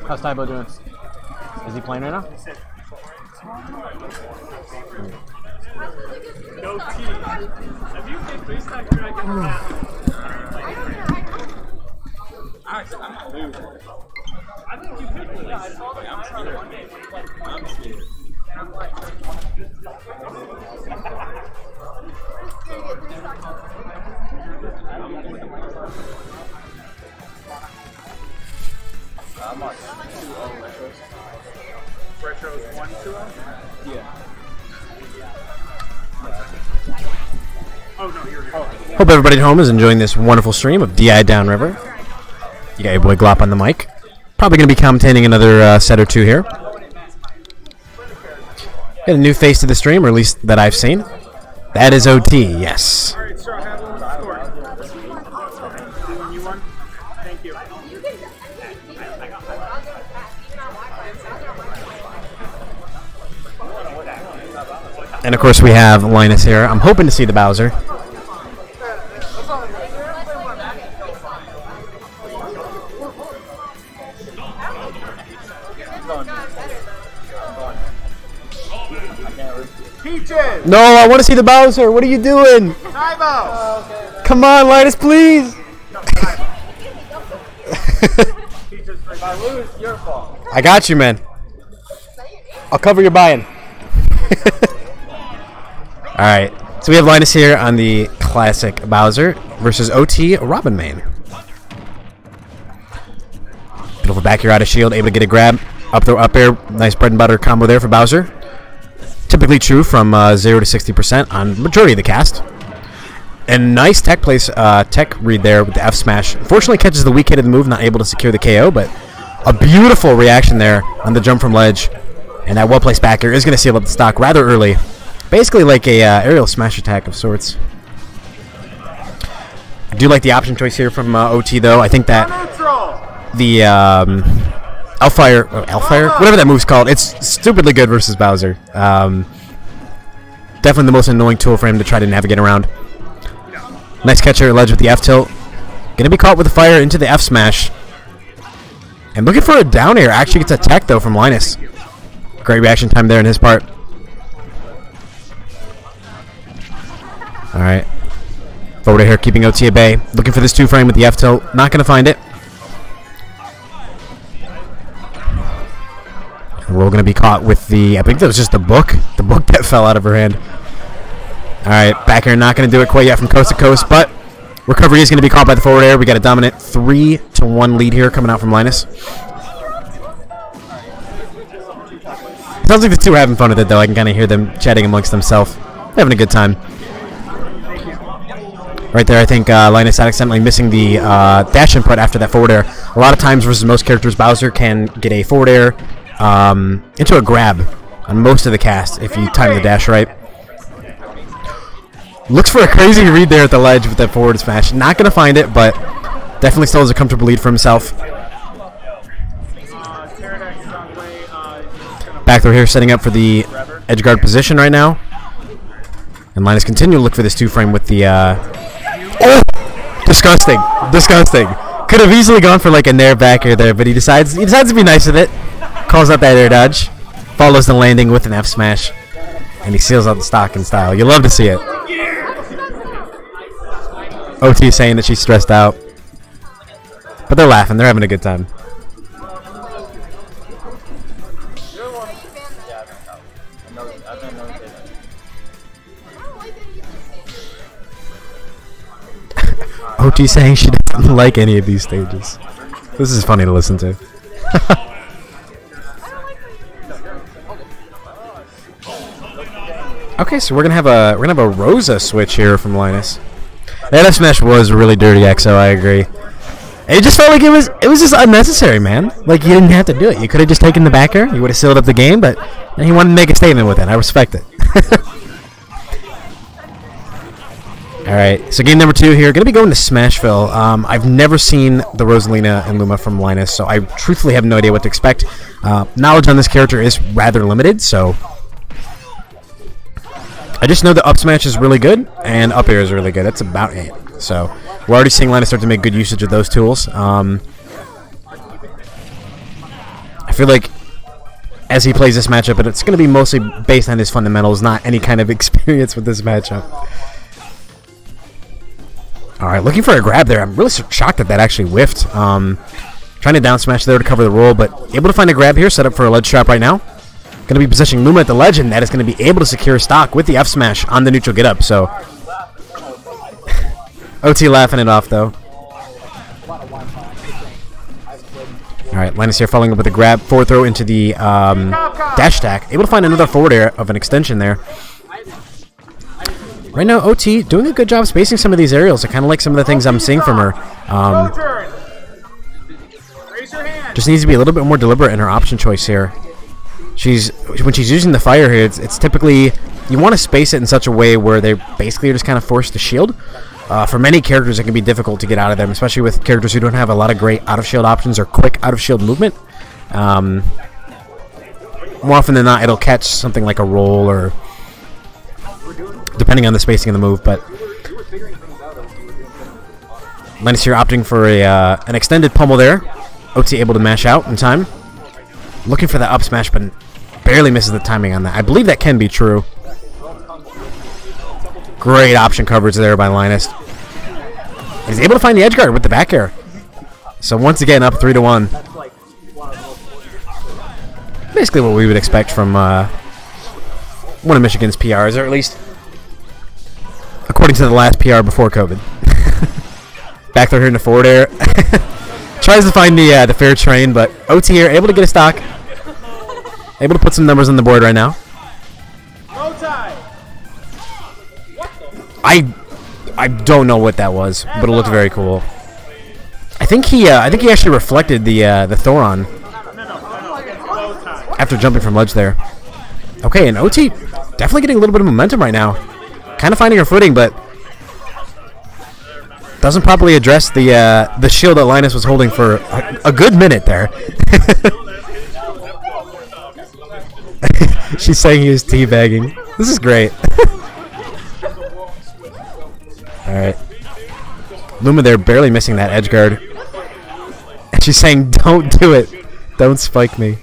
How's Tybo doing? Is he playing right now? No T. Have you been FaceTime Dragon? Actually, I'm not losing. I think you could win. I'm scared. I'm on 2-0 retros. Retros 1-2-0? Yeah. Oh, no, you're here. Hope everybody at home is enjoying this wonderful stream of DI Downriver. You got your boy Glop on the mic. Probably going to be commentating another set or two here. Got a new face to the stream, or at least that I've seen. That is OT, yes. All right, sir, I have one score. You won? Thank you. And of course we have Linus here. I'm hoping to see the Bowser. Peaches! No, I want to see the Bowser. What are you doing? Tybo! Come on, Linus, please. If I lose, your fault. I got you, man. I'll cover your buy-in. All right, so we have Linus here on the classic Bowser versus OT Robin Main. Beautiful back here out of shield, able to get a grab. Up throw, up air. Nice bread and butter combo there for Bowser. Typically true from 0 to 60% on majority of the cast. And nice tech read there with the F smash. Unfortunately catches the weak hit of the move, not able to secure the KO, but a beautiful reaction there on the jump from ledge. And that well-placed back air is going to seal up the stock rather early. Basically like a aerial smash attack of sorts. I do like the option choice here from OT, though. I think that the Hellfire, whatever that move's called, it's stupidly good versus Bowser. Definitely the most annoying tool for him to try to navigate around. Nice catch here at ledge with the F tilt. Gonna be caught with the fire into the F smash. And looking for a down air. Actually gets a tech, though, from Linus. Great reaction time there in his part. Alright. Forward here, keeping OT at bay. Looking for this 2-frame with the F tilt. Not going to find it. And we're going to be caught with the... I think that was just the book. The book that fell out of her hand. Alright, back air not going to do it quite yet from coast to coast, but recovery is going to be caught by the forward air. We got a dominant 3-1 lead here coming out from Linus. Sounds like the two are having fun with it, though. I can kind of hear them chatting amongst themselves. Having a good time. Right there, I think Linus accidentally missing the dash input after that forward air. A lot of times versus most characters, Bowser can get a forward air into a grab on most of the cast if you time the dash right. Looks for a crazy read there at the ledge with that forward smash. Not going to find it, but definitely still has a comfortable lead for himself. Back through here, setting up for the edge guard position right now. And Linus continue to look for this 2-frame with the... Oh! Disgusting. Disgusting. Could have easily gone for like a nair back air there, but he decides to be nice with it. Calls out that air dodge. Follows the landing with an F smash. And he seals out the stock in style. You love to see it. OT is saying that she's stressed out. But they're laughing. They're having a good time. OT saying she doesn't like any of these stages. This is funny to listen to. Okay, so we're gonna have a Rosa switch here from Linus. That F smash was really dirty, XO. I agree. It just felt like it was just unnecessary, man. Like you didn't have to do it. You could have just taken the backer. You would have sealed up the game, but he wanted to make a statement with it. I respect it. Alright, so game number 2 here. Going to be going to Smashville. I've never seen the Rosalina and Luma from Linus, so I truthfully have no idea what to expect. Knowledge on this character is rather limited, so... I just know the up smash is really good, and up air is really good. That's about it. So, we're already seeing Linus start to make good usage of those tools. I feel like as he plays this matchup, but it's going to be mostly based on his fundamentals, not any kind of experience with this matchup. Alright, looking for a grab there. I'm really shocked that that actually whiffed. Trying to down smash there to cover the roll, but able to find a grab here, set up for a ledge trap right now. Going to be positioning Luma at the ledge, and that is going to be able to secure stock with the F smash on the neutral get up. So, OT laughing it off though. Alright, Linus here following up with a grab, forward throw into the dash attack. Able to find another forward air of an extension there. Right now, OT doing a good job spacing some of these aerials. I kind of like some of the things I'm seeing from her. Just needs to be a little bit more deliberate in her option choice here. When she's using the fire here, it's typically you want to space it in such a way where they basically are just kind of forced to shield. For many characters, it can be difficult to get out of them, especially with characters who don't have a lot of great out of shield options or quick out of shield movement. More often than not, it'll catch something like a roll or depending on the spacing of the move. But Linus here opting for an extended pummel there. OT able to mash out in time. Looking for the up smash, but barely misses the timing on that. I believe that can be true. Great option coverage there by Linus. He's able to find the edge guard with the back air. So once again, up 3-1. Basically what we would expect from one of Michigan's PRs, or at least according to the last PR before COVID. Back there here in the forward air. Tries to find the fair train, but OT here able to get a stock. Able to put some numbers on the board right now. I don't know what that was, but it looked very cool. I think he actually reflected the Thoron after jumping from ledge there. Okay, and OT definitely getting a little bit of momentum right now. Kind of finding her footing, but doesn't properly address the shield that Linus was holding for a good minute there. She's saying he was teabagging. This is great. Alright. Luma there barely missing that edge guard. And she's saying, don't do it. Don't spike me.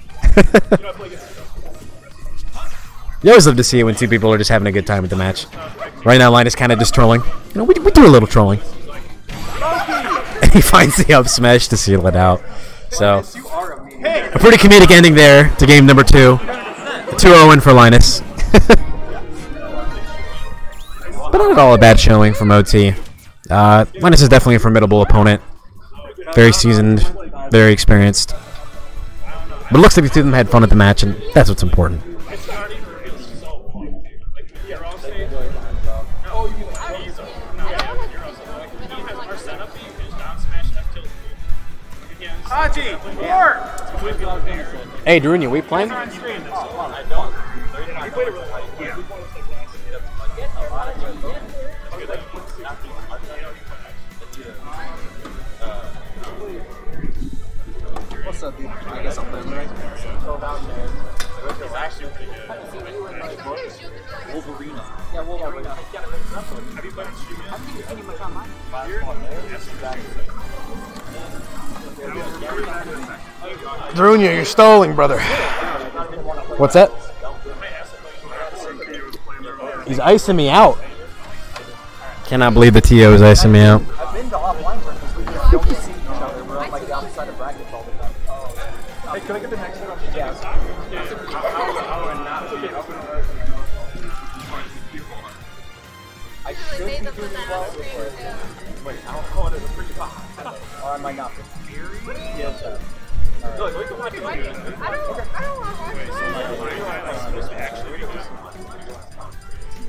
You always love to see it when two people are just having a good time with the match. Right now, Linus kind of just trolling. You know, we do a little trolling. And he finds the up smash to seal it out. So, a pretty comedic ending there to game number 2. 2-0 win for Linus. But not at all a bad showing from OT. Linus is definitely a formidable opponent. Very seasoned, very experienced. But it looks like the two of them had fun at the match, and that's what's important. Hey, Darunia, we playing? What's up, dude? I guess I'm playing right Wolverine. Yeah, Wolverine. Have you played Darunia, you're stalling, brother. What's that? He's icing me out. Cannot believe the TO is icing me out. I've been to offline because we just don't see each other. We're on like the opposite of brackets all the time. Hey, can I get the next one? Yes. I should be doing well. Wait, I don't know it as a free box. Or I might not be. Yes, sir. Look, we can watch it. I don't want to watch it.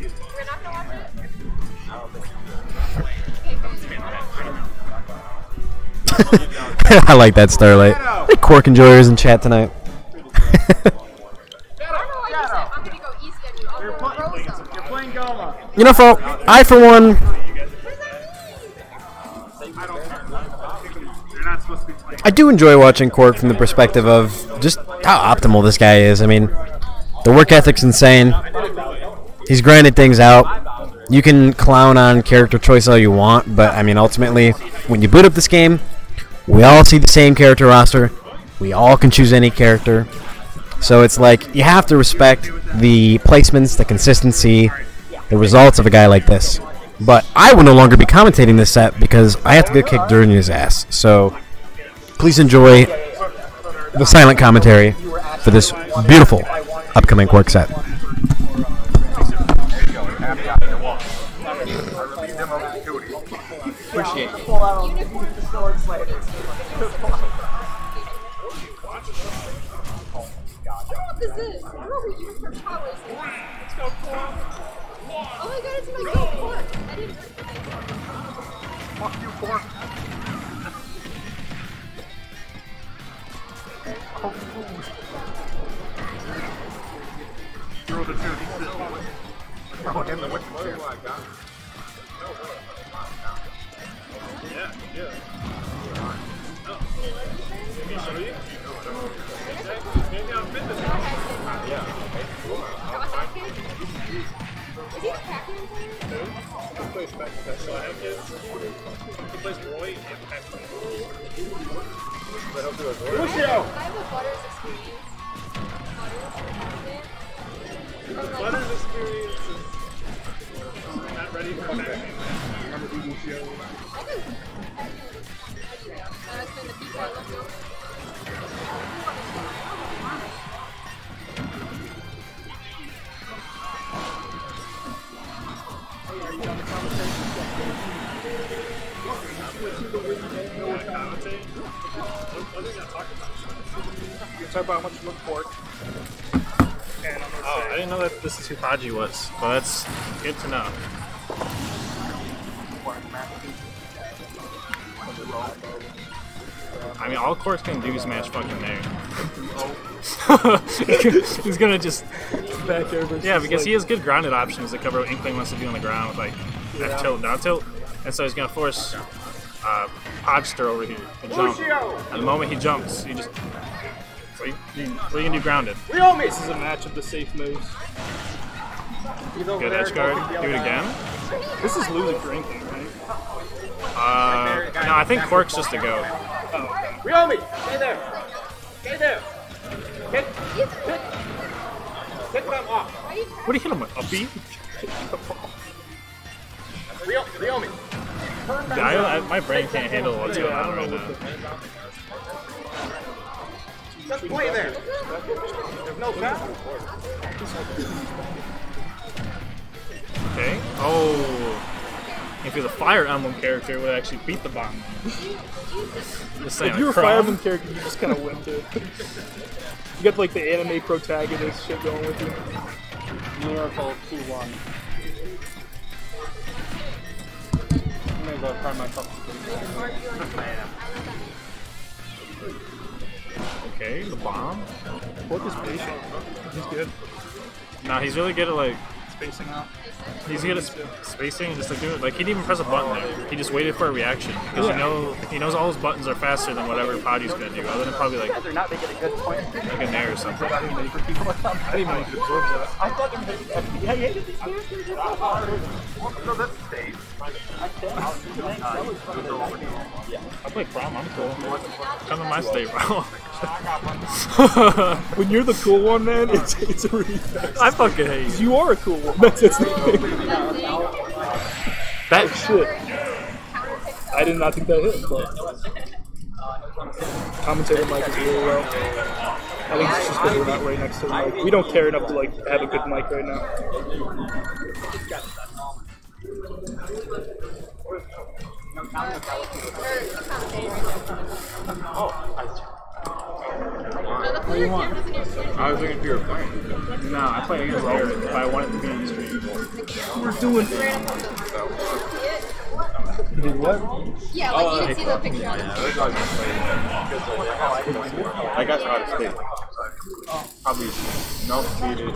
We're not going to watch it? I don't think I like that Starlight. Hey, Quark enjoyers in chat tonight. You know, folks, I, for one, I do enjoy watching Quark from the perspective of just how optimal this guy is. I mean, the work ethic's insane. He's grinding things out. You can clown on character choice all you want, but, I mean, ultimately, when you boot up this game, we all see the same character roster. We all can choose any character. So it's like, you have to respect the placements, the consistency, the results of a guy like this. But I will no longer be commentating this set because I have to go kick Durnia's ass. So please enjoy the silent commentary for this beautiful upcoming Quark set. Appreciate it. What is this? I don't know who you from Powers. Let's go, Quark. Oh my god, it's my goat Quark. I didn't. Fuck you, Quark. Throw the two. Oh, and the witch. Yeah, yeah. Let me show you. Maybe I'll fit this. Yeah. Is he a Pac-Man player? He plays Pac-Man. So I have kids. He plays Roy and Pac-Man. But he'll do a Roy. I have a Butters experience. Butters experience is not ready for Pac-Man. Remember Google show? You talk about how much you look for it. And I'm gonna Oh, I didn't know that this is who Haji was, but that's good to know. I mean, all Cork's gonna do is match fucking Nair. He's gonna just back air versus, yeah, because like, he has good grounded options to cover what Inkling wants to do on the ground with like F tilt, down tilt, and so he's gonna force Podster over here to jump. And the moment he jumps, he just what you can do grounded. This is a match of the safe moves. Good edge guard. Do it again. This is losing for Inkling, right? No, I think Cork's just a go. Ryomi, stay there. Stay there. Hit them off. What do you hit him with? A B? Ryomi. My brain can't handle what's going on right now. Just play there. There's no foul. Okay. Oh. If you're the Fire Emblem character, it would actually beat the bomb. Just saying, If you're a Fire Emblem character, you just kind of win too. You got like the anime protagonist shit going with you. Miracle 2-1. I'm gonna go try myself. Okay, the bomb. Cork is patient. He's good. Nah, he's really good at like Spacing out. he's good at spacing, just like doing it. Like he didn't even press a button there. He just waited for a reaction because he knows all his buttons are faster than whatever Poddy's gonna do. Other than probably like They're not making a good point. like a Nair or something. I didn't even absorb that. I thought they were making FBI hated these characters. So that's safe. I play prom, I'm cool. Come to my state, bro. When you're the cool one, man, it's a really fast. I fucking hate you. You are a cool one. That's the thing. That shit. I did not think that hit, but commentator mic is really well. I think it's just because we're not right next to the mic. We don't care enough to like have a good mic right now. What do you want? I was thinking if you were playing. No, I play against Eric, but I wanted to be in the stream. We're doing. You did what? Yeah, like you can see the picture on it. I got out of state. Probably no cheated.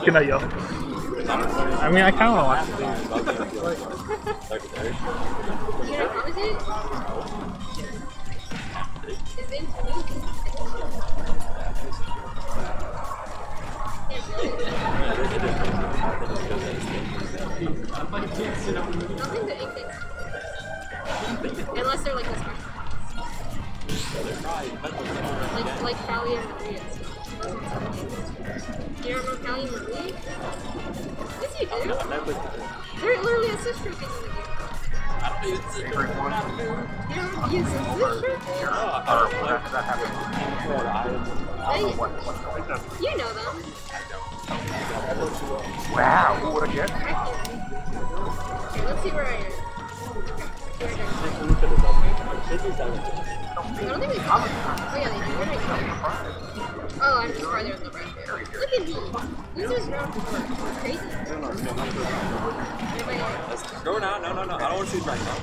Good night, yo. I mean, I kind of want to watch You know, how is it? It's in unless they're like this one. Like Callie and Marie and stuff. You don't know Callie and Marie? Yes, you do. They're literally a sister thing. Favorite one? You don't use a sister? You know them. Wow, who would have guessed? Okay, let's see where I am. I don't think they come. Oh yeah, they do. Where did I go? Oh, I'm just farther on the right there. Look at me. Losers round 4. Crazy. Go now. No. I don't want to see right now.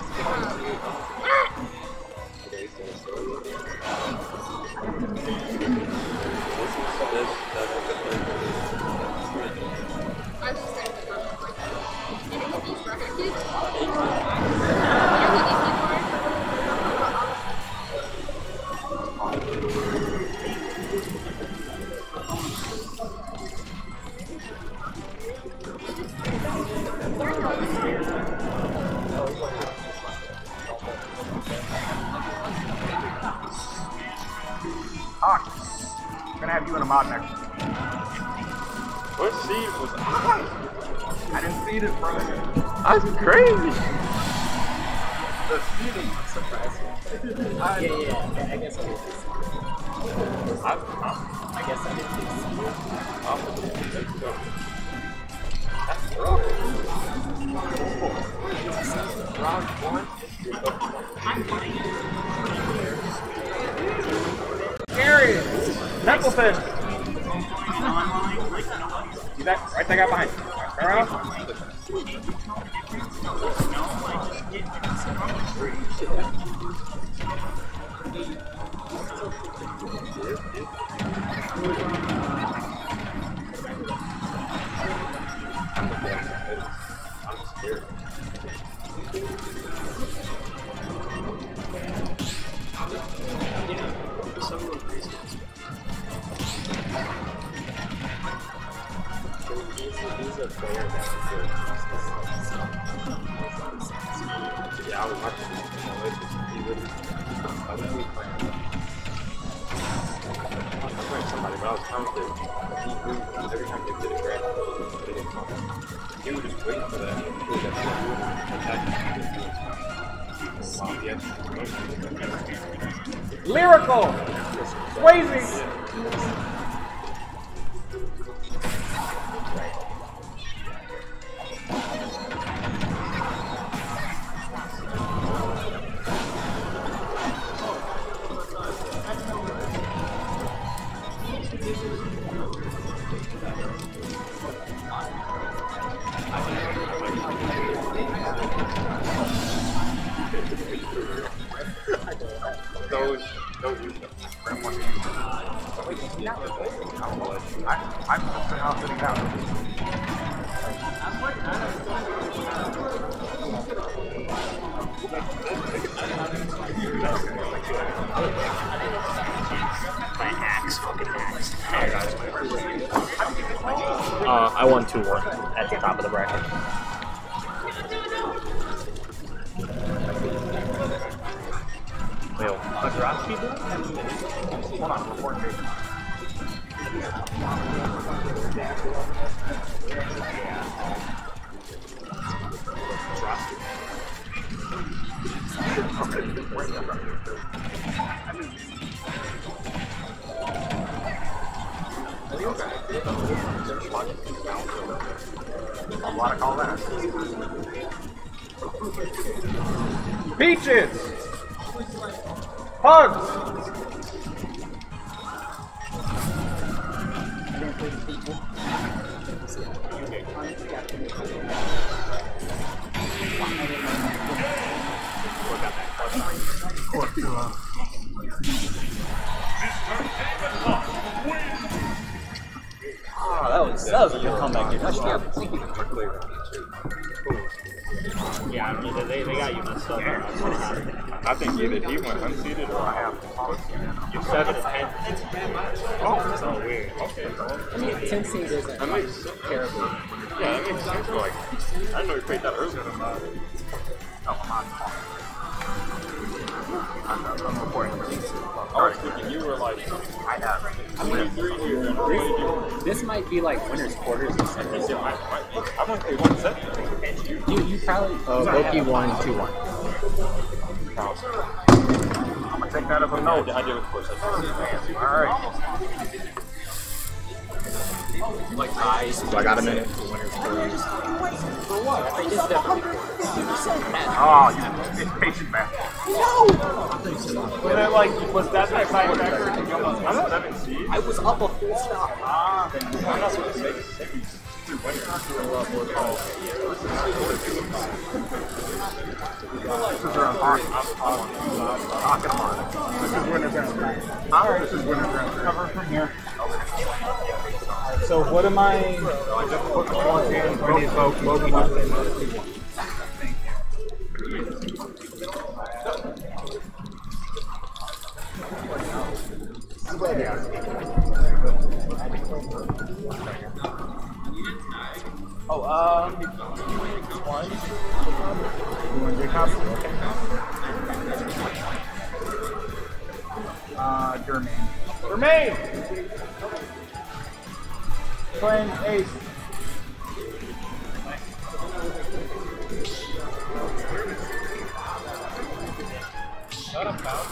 I'm just saying. You know what these brackets? I'm gonna have you in a mod next. What seed was I? I didn't see it, bro. That's crazy. The seeding was surprising. Yeah, I guess I did this. I guess I did this. That's rough. Round 1. pin. See that? Right that guy behind. Turn around. Yeah, I was watching somebody, but I was counting. Every time they did a grab, they didn't come. He was just waiting for that. Lyrical! Swayze! I'm just now sitting down. I won 2-1 at the top of the bracket. Wait, what drop she did? Hold on, report me. I want to call that. Peaches! Hugs! Oh, that was a good comeback game. Yeah, I mean, they got you messed up. I think either he went unseated or I have. You 7-10. Oh, that's so weird. Okay. I mean, 10 seed isn't That makes sense. terrible. Yeah, that makes sense. Like, I didn't know he played that earlier. I'm reporting. I was thinking you were like, I have. 23 here. This might be like winners quarters or something. I might play 1 set. You probably. Loki won 2-1. I'm gonna take that as a no. I did, of course. Alright. Like ties. So I got a minute for winners quarters. For what? I think it's definitely. Oh, it's patient man. And then, like, was that tiebreaker? I'm 7 seed. I was up a full stop. I'm not supposed to say 6 winners. This is around on. Knocking them on. This is winner's round. Alright, this is winner's round. Cover from here. So what am I? I just put the one in. Loki won. Oh, one. You want to get cops? Okay. Jermaine. Playing ace. Not a foul.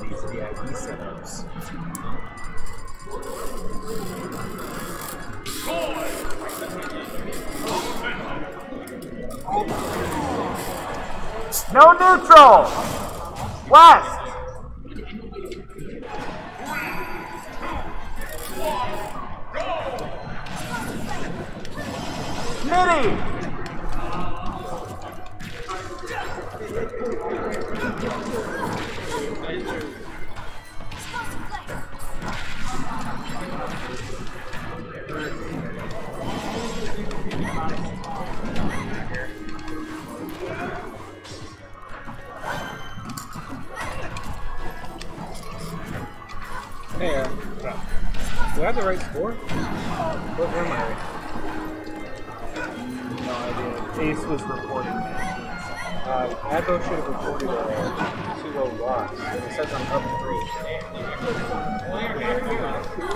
These VIP setups. No neutral! West! Midi! Hey, do I have the right score? Where am I? No idea. Ace was reporting that. Advo should have reported a 2-0 loss. It says I'm up 3.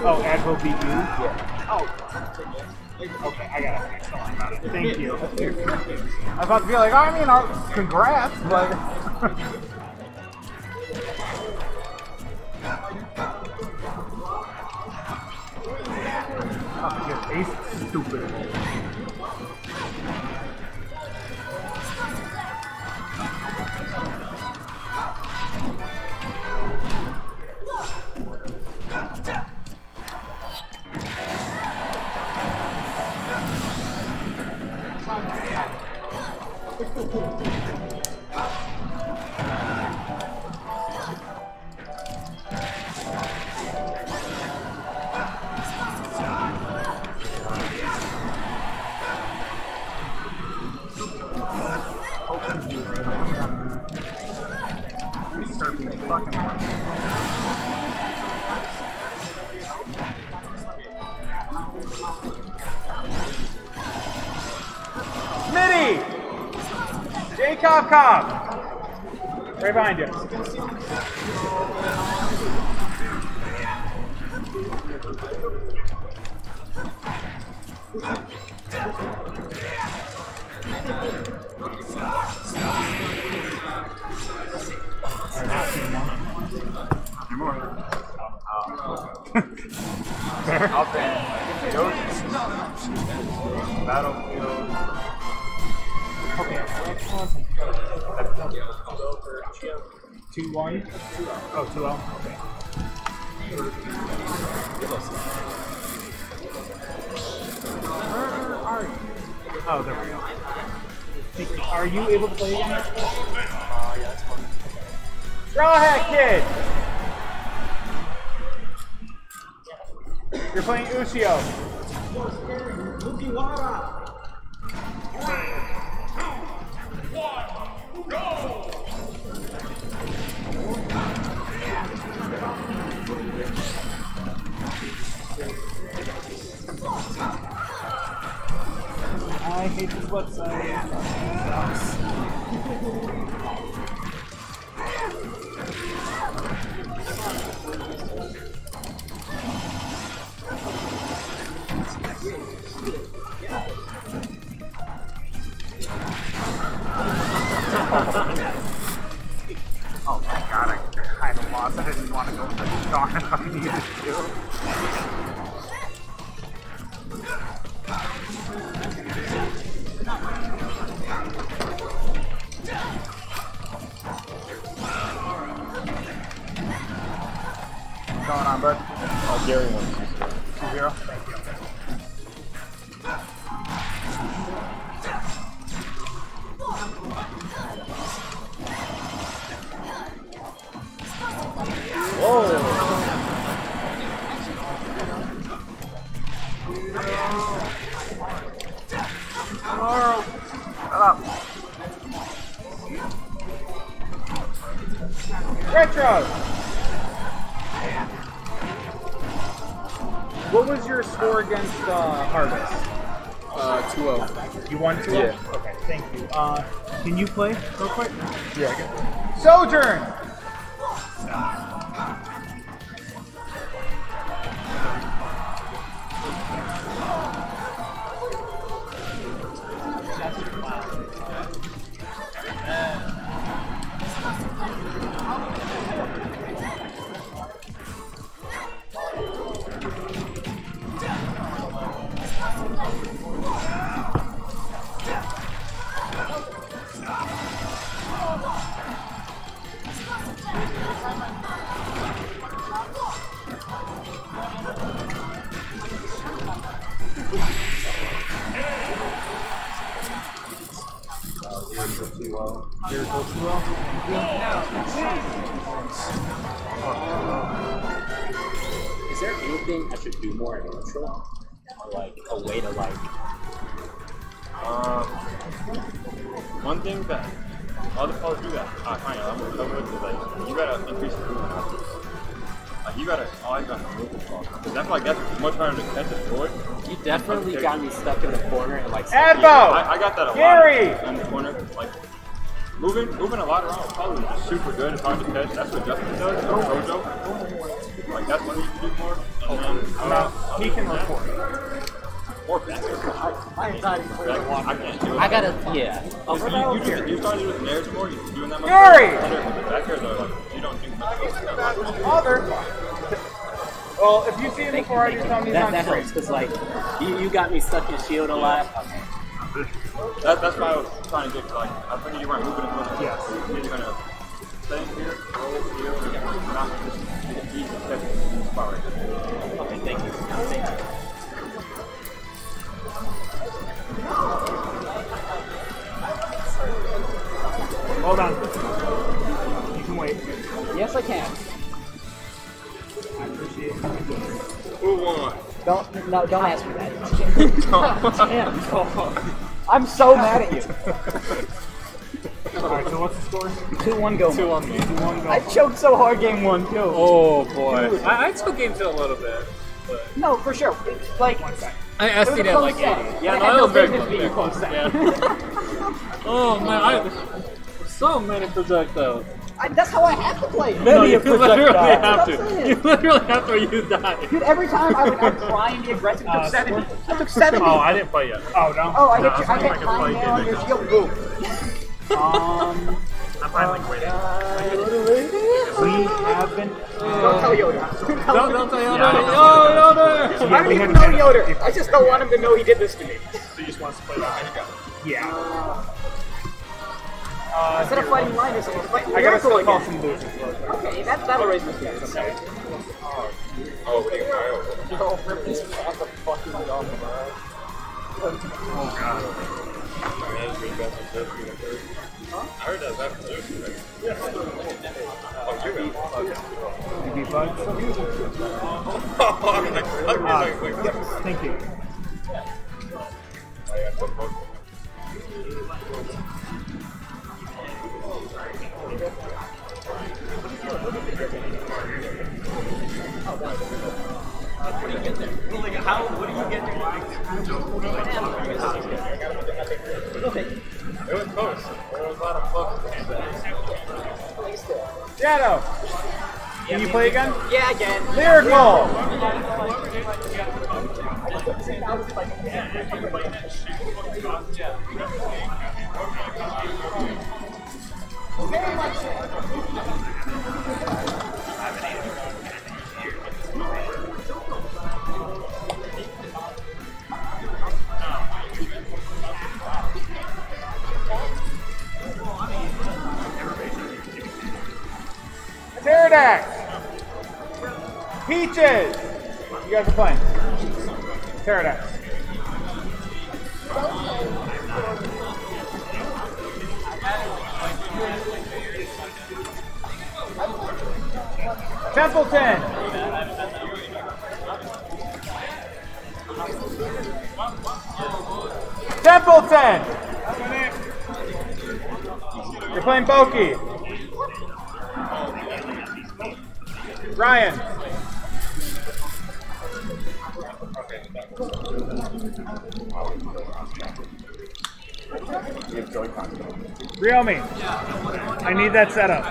Oh, Advo beat you? Yeah. Oh. Okay, I got it. Don't worry about it. Thank you. I was about to be like, I mean, congrats, but... Oh, Ace is stupid. Midi! Jacob Cobb! Right behind you. Up in Battlefield. Okay. 2-1. Oh, 2-0. Okay. Where are you? Oh, there we go. Are you able to play again? Yeah, that's fun. Straw Hat Kid! You're playing Ushio. I hate this website. Oh my god, I kind of lost. I didn't want to go for the darn if I needed to. What's going on, bud? Oh, Gary wants 2-0. Thank you. Whoa! Tomorrow. Shut up. Retro! What was your score against Harvest? 2-0. You won 2-0? Yeah. Okay, thank you. Can you play real quick? Yeah, I can. Sojourn! Is there anything I should do more in neutral? Or like a way to like One thing that other players do that, kind of, I'm going to cover it, is like, you gotta increase the movement. Like, you gotta always got to move the ball. Because I feel like that's much harder to catch a Floyd. You definitely got me stuck in the corner and like. Advo! I got that a Gary! lot in the corner. Like, moving a lot around is probably just super good. It's hard to catch. That's what Justin does. Or Gojo. Like, that's what he can do more. And then, He can report. Or back air. I can't do it. I gotta, yeah. You started with Nairs more, you're doing that much Gary! better, but the back air, though, like, you don't think much about it. Father. Well, if you see him before, I just tell me he's on that straight. helps because like you got me stuck in shield a lot. That's why I was trying to get to, like, I think you weren't moving as much as you're going to stay in here, roll, shield, and not just get an easy catch spot right there. Okay, thank you. Thank you. Hold on. You can wait. Yes, I can. I appreciate it. Who won? Don't ask me that. Damn. I'm so mad at you. Alright, so what's the score? 2-1 go. 2-1 me. 2-1 go. I choked so hard game 1 too. Oh boy. I took game 2 a little bit. But No, for sure. It's like I asked you that like 80. yeah, no, that was very close. Very close. Yeah. Oh man, so many projectiles. that's how I have to play. No, you literally have to. You literally have to or you die. Dude, every time I'd try and be aggressive, I took 70. I took 70. Oh, I didn't play yet. Oh, no? Oh, I No, hit you. I hit time now on your shield. Boom. I'm finally waiting. We have been... Don't tell Yoda. Don't tell Yoda. Oh, Yoda! I don't even know Yoda. I just don't want him to know he did this to me. So you just want to play that? Yeah. Instead of fighting Linus, I'm fighting I gotta Miracle still call again. some losers. Okay, that'll raise my stats. Okay. Oh, what do you got? Yo, rip this pack of fucking dumb, bro. Oh, God. I heard that back from Lucy, right? Yeah. Oh, you got You beat Bud? Thank you. It was close. There was a lot of fucks. Shadow! Can you play again? Yeah, again. Lyrical! Pterodax! Peaches! You guys are playing. Pterodax. Templeton! Templeton! You're playing Boki. Ryan. Ryomi. I need that setup.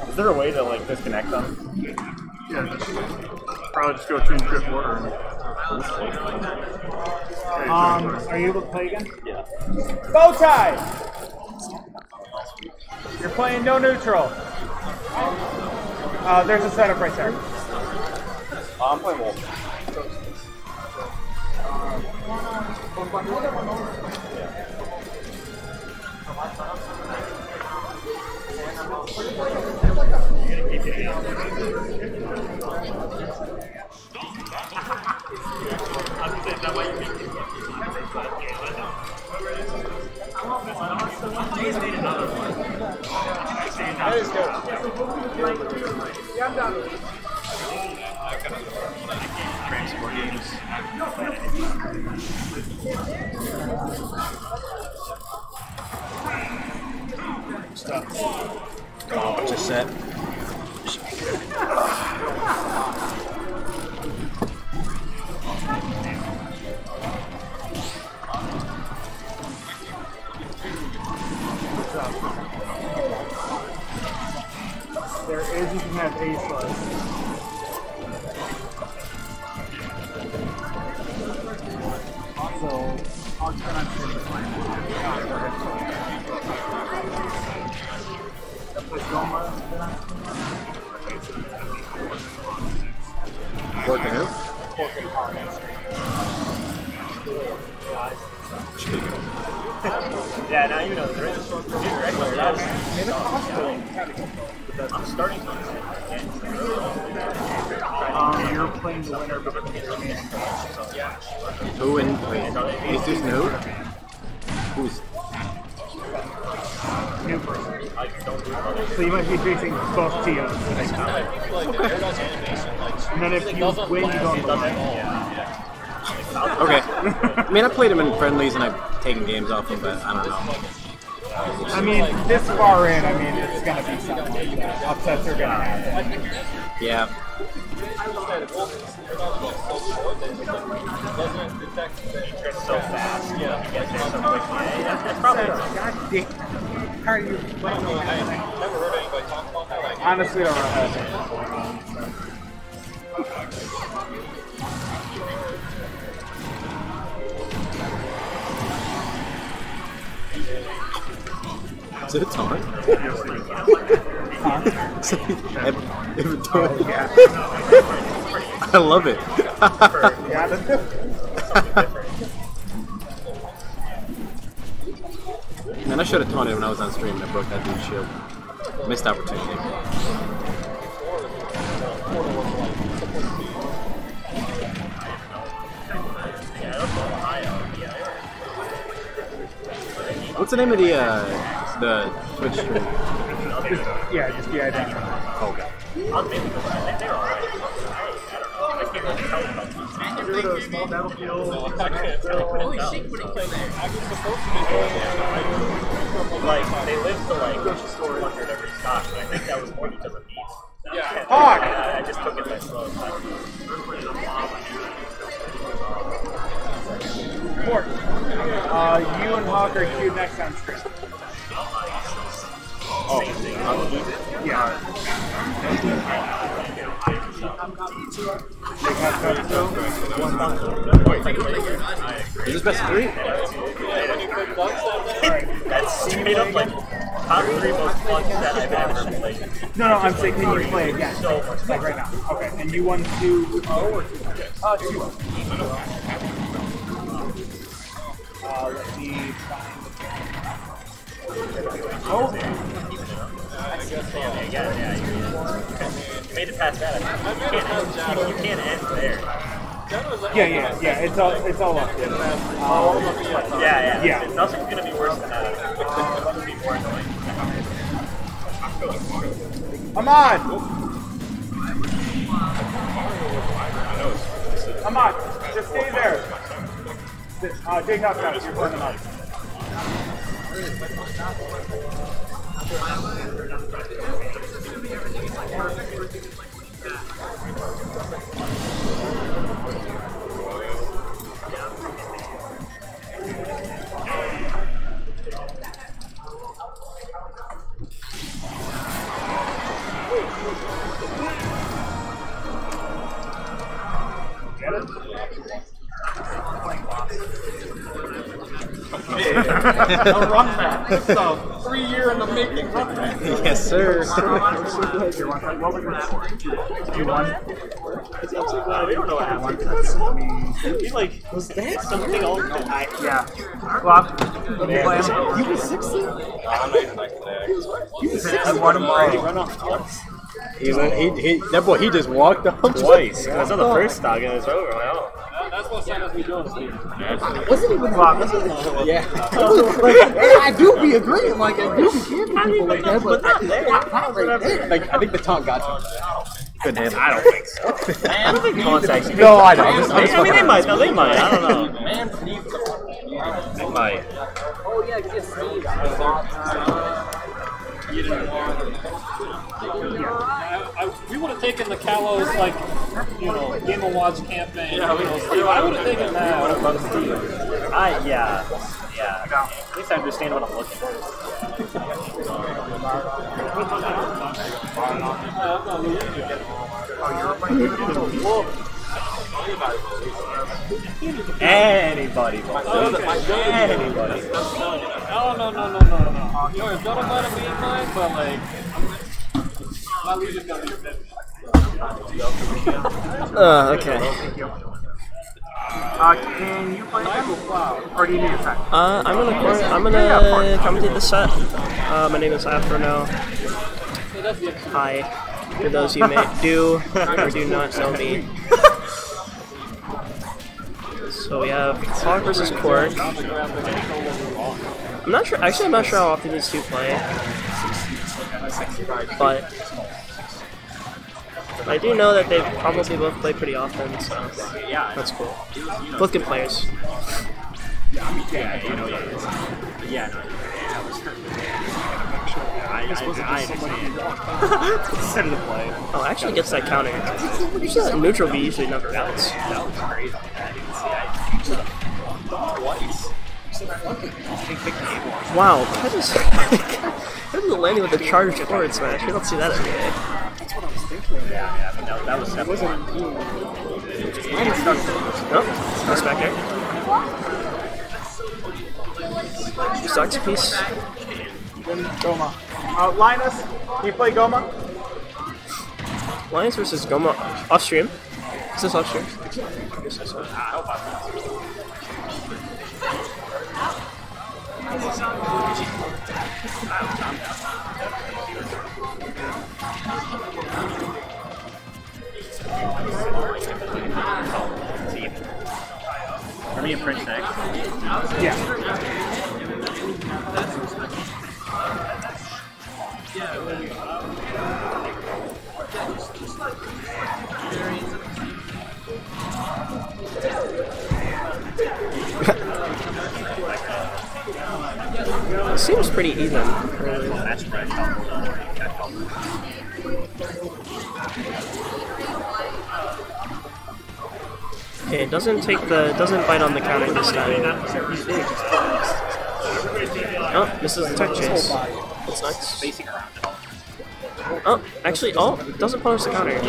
Is there a way to like disconnect them? Yeah, probably just go change grip order. Are you able to play again? Yeah. Bow tie! You're playing no neutral. There's a setup right there. I'm playing Wolf. That is good. Yeah, I'm done. Transport games. Stuff. Oh, just set. There is, you can have a slice. So, I'll turn on screen. Working who? Yeah, now you know there is a short regular. I'm starting to you're playing the winner between Who and wait, Jesus and who? Who's new person. So you might be facing both Tios. And then if you win, you don't have okay. I mean, I played him in friendlies and I've taken games off him, but I don't know. I mean, this far in, I mean, it's going to be something. Upsets are going to happen. Yeah. so fast. Yeah, you get there so quickly. That's probably God damn. How are you? I've never heard anybody talk about that. Like, Honestly, I don't know how Is it a taunt? I love it. Man, I should have taunted when I was on stream and I broke that dude's shield. Missed opportunity. What's the name of the Twitch stream? Just the idea. Oh, God. small battlefield. Like, they lived to like 400 every stock, but I think that was more because of needs. Yeah. Hawk! I just took it by slow. Mort. You and Hawk are queued next on stream. Oh, yeah. Is this best of 3? That's straight up like top 3 most fun that I've ever played. No, I'm saying, can you play again? So much fun. Like right now. Okay, and you won 2-0 or 2-0? 2-0. Let me find the oh! Yeah. You made it past that. You can't end there. Yeah. It's all up. Yeah. Nothing's gonna be worse than that. It's be more annoying. I'm on! I'm on. Just stay there. Dig up now. You're burning up. Get it? A run back. This is a 3-year in the making run back. Yes, sir. You won. We don't know what happened. He like was that something else? Yeah. Well, You were 60? I'm not even like today. You were 60? I won him already. Run off twice. That boy, he just walked up Twice. I saw the first dog and it's over. Like, oh. That's what Santa's be doing, Steve. Wasn't even yeah. Like, I do be agreeing, like, I do be giving people like that, but not right there. Like, I think the taunt got you. Couldn't handle it. I don't think so. I don't think taunts actually. No, I know. I mean, they might. No, they might. I don't know. They might. Oh yeah, because Steve. We would have taken the Kalos, like, you know, Game & Watch campaign. Yeah, I would have taken that. Yeah. At least I understand what I'm looking Anybody. Anybody. No. You know, if don't let him be in mine, but like, my Legion's gonna be finished. Okay. Can you play them? Or do you need a set? I'm gonna commentate this set. My name is Afrono. Hi. For those you may do or do not know me. So we have Hawk versus Cork. I'm not sure. Actually, I'm not sure how often these two play, but I do know that they probably both play pretty often. So that's cool. Both good players. Oh, actually gets that counter. Usually that neutral B usually never counts. Wow, that is landing with a charged forward smash. We don't see that every day. That's what I was thinking. That was definitely. Oh, nice back air. Sucks piece. Goma. Linus, can you play Goma? Lions versus Goma off stream. Is this off stream? Are me and Prince next? Yeah. It seems pretty even. Okay, it doesn't bite on the counter this time. Oh, this is the tech chase. That's nice. Oh, actually, it doesn't punish the counter.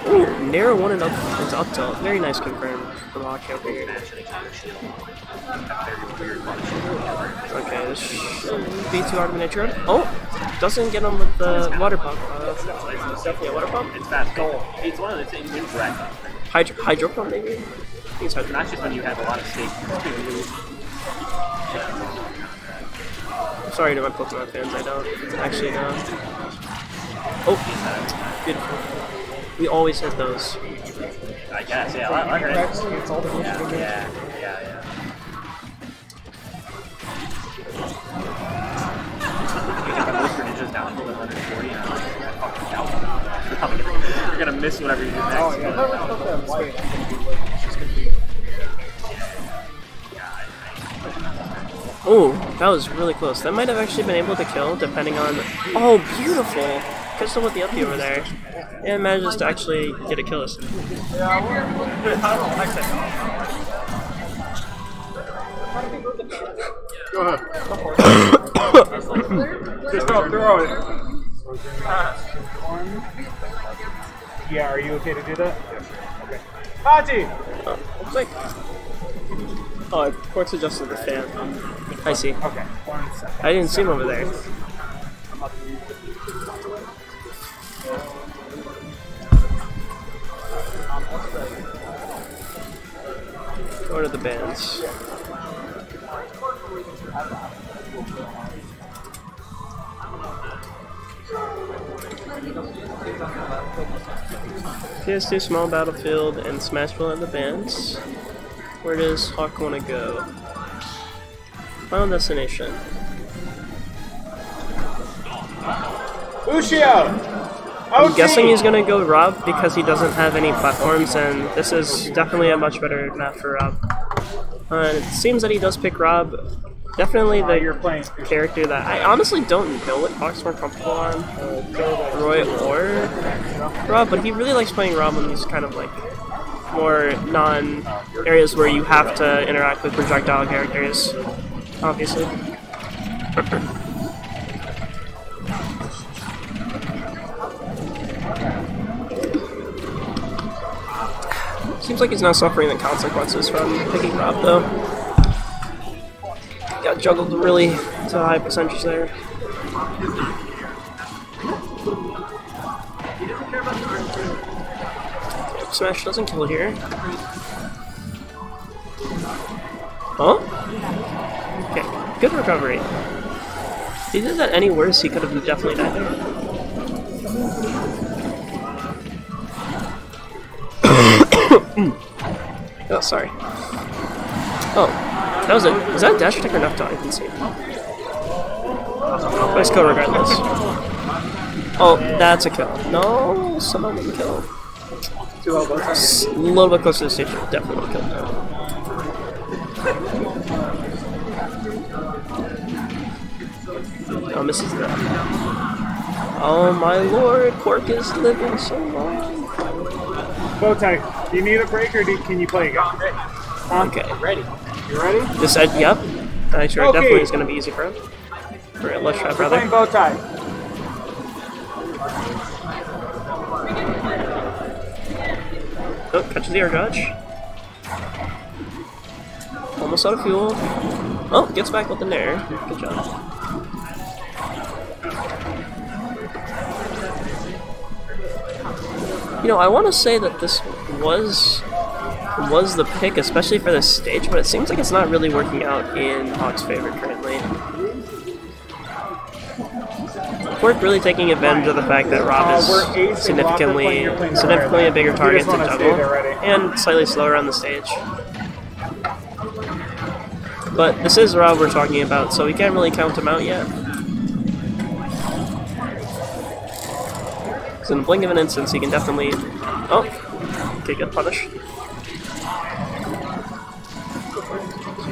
Ooh, narrow one and up into up tilt. Very nice confirm from Hawk over here. Okay, this shouldn't be too hard of an intro. Oh, doesn't get him with the water pump. Yeah, water pump? It's fast. It's one of the things in direct. Hydro pump, maybe? I think it's hydro. Not just when you have a lot of stake. Sorry to my Pokemon fans, I don't actually know. Oh, beautiful. We always hit those. I guess, yeah. I heard it. Yeah. Ninjas down to 140. You're gonna miss whatever you do next. Oh, that was really close. That might have actually been able to kill, depending on. Oh, beautiful! Catch them with the uppy over there. And manages to actually get a kill us. Go ahead. Just throw it. Yeah, are you okay to do that? Yes. Okay. Tati! Looks like. Oh, I Quartz adjusted the fan. I see. Okay, 1 second. I didn't see him over there. What are the bands? PS2 Small Battlefield and Smashville are the bands. Where does Hawk want to go? Final destination. Ushio! I'm guessing he's gonna go Rob because he doesn't have any platforms, and this is definitely a much better map for Rob. And it seems that he does pick Rob. Definitely the character that I honestly don't know what Hawk's more comfortable on, Roy or Rob, but he really likes playing Rob on these kind of like more non-areas where you have to interact with projectile characters, obviously. Seems like he's not suffering the consequences from picking Rob, though. Got juggled really to a high percentage there. Smash doesn't kill here. Oh? Okay, good recovery. If he did that any worse, he could have definitely died there. Oh, sorry. Oh, that was a. Is that a dash attack or enough to? I didn't see. Nice kill regardless. Oh, that's a kill. No, someone didn't kill. A little bit closer to the station, definitely would have killed that. Oh, misses that. Oh my lord, Pork is living so long. Bowtie, do you need a break or can you play again? Okay. Ready. You ready? This said, yep. I'm sure it definitely is going to be easy for him. Alright, let's try, brother. Playing Bowtie. Oh, catches the air dodge. Almost out of fuel. Oh, gets back with the nair. Good job. You know, I want to say that this was the pick, especially for this stage, but it seems like it's not really working out in Hawk's favor currently. Pork really taking advantage of the fact that Rob is significantly a bigger target to juggle, and slightly slower on the stage. But this is Rob we're talking about, so we can't really count him out yet. So in the blink of an instant, he can definitely... Oh! Okay, get punished.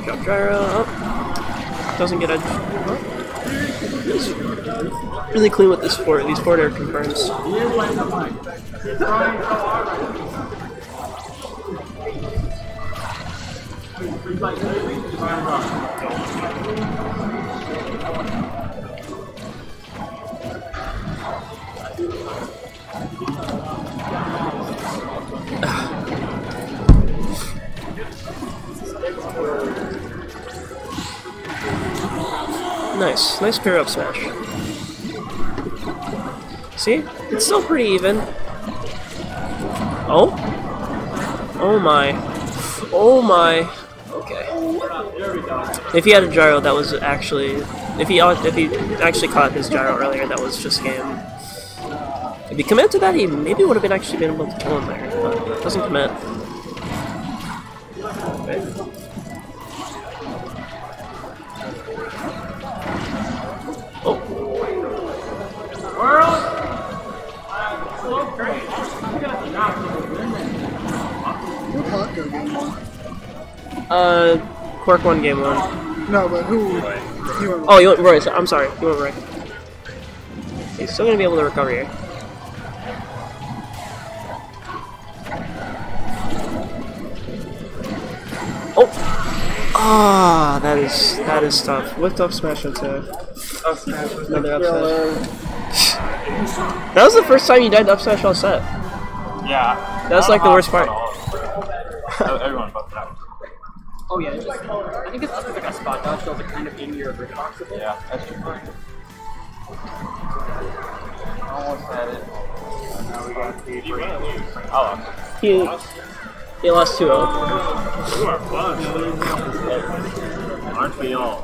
Drop gyro. Oh. Doesn't get edge. Oh. Really clean with this forward. These forward air confirms. Nice pair up smash. See? It's still pretty even. Oh? Oh my. Oh my. Okay. If he had a gyro, that was actually... If he actually caught his gyro earlier, that was just game. If he committed to that, he maybe would have actually been able to kill him there, but doesn't commit. Okay. Oh. Quark won game 1. No, but who? Oh, you went Roy. I'm sorry. You went Roy. He's still gonna be able to recover here. Oh! Ah, that is tough. Whipped up smash attack. Another up smash. That was the first time you died up smash all set. Yeah. That was like the worst part. Everyone fucked it up. Oh yeah, it's just, I think it's just like a spot dodge, so it's kind of in your grip box a bit. Yeah, that's true. Almost had it. Now we got the Oh, He lost 2-0. You are fun. Aren't we all?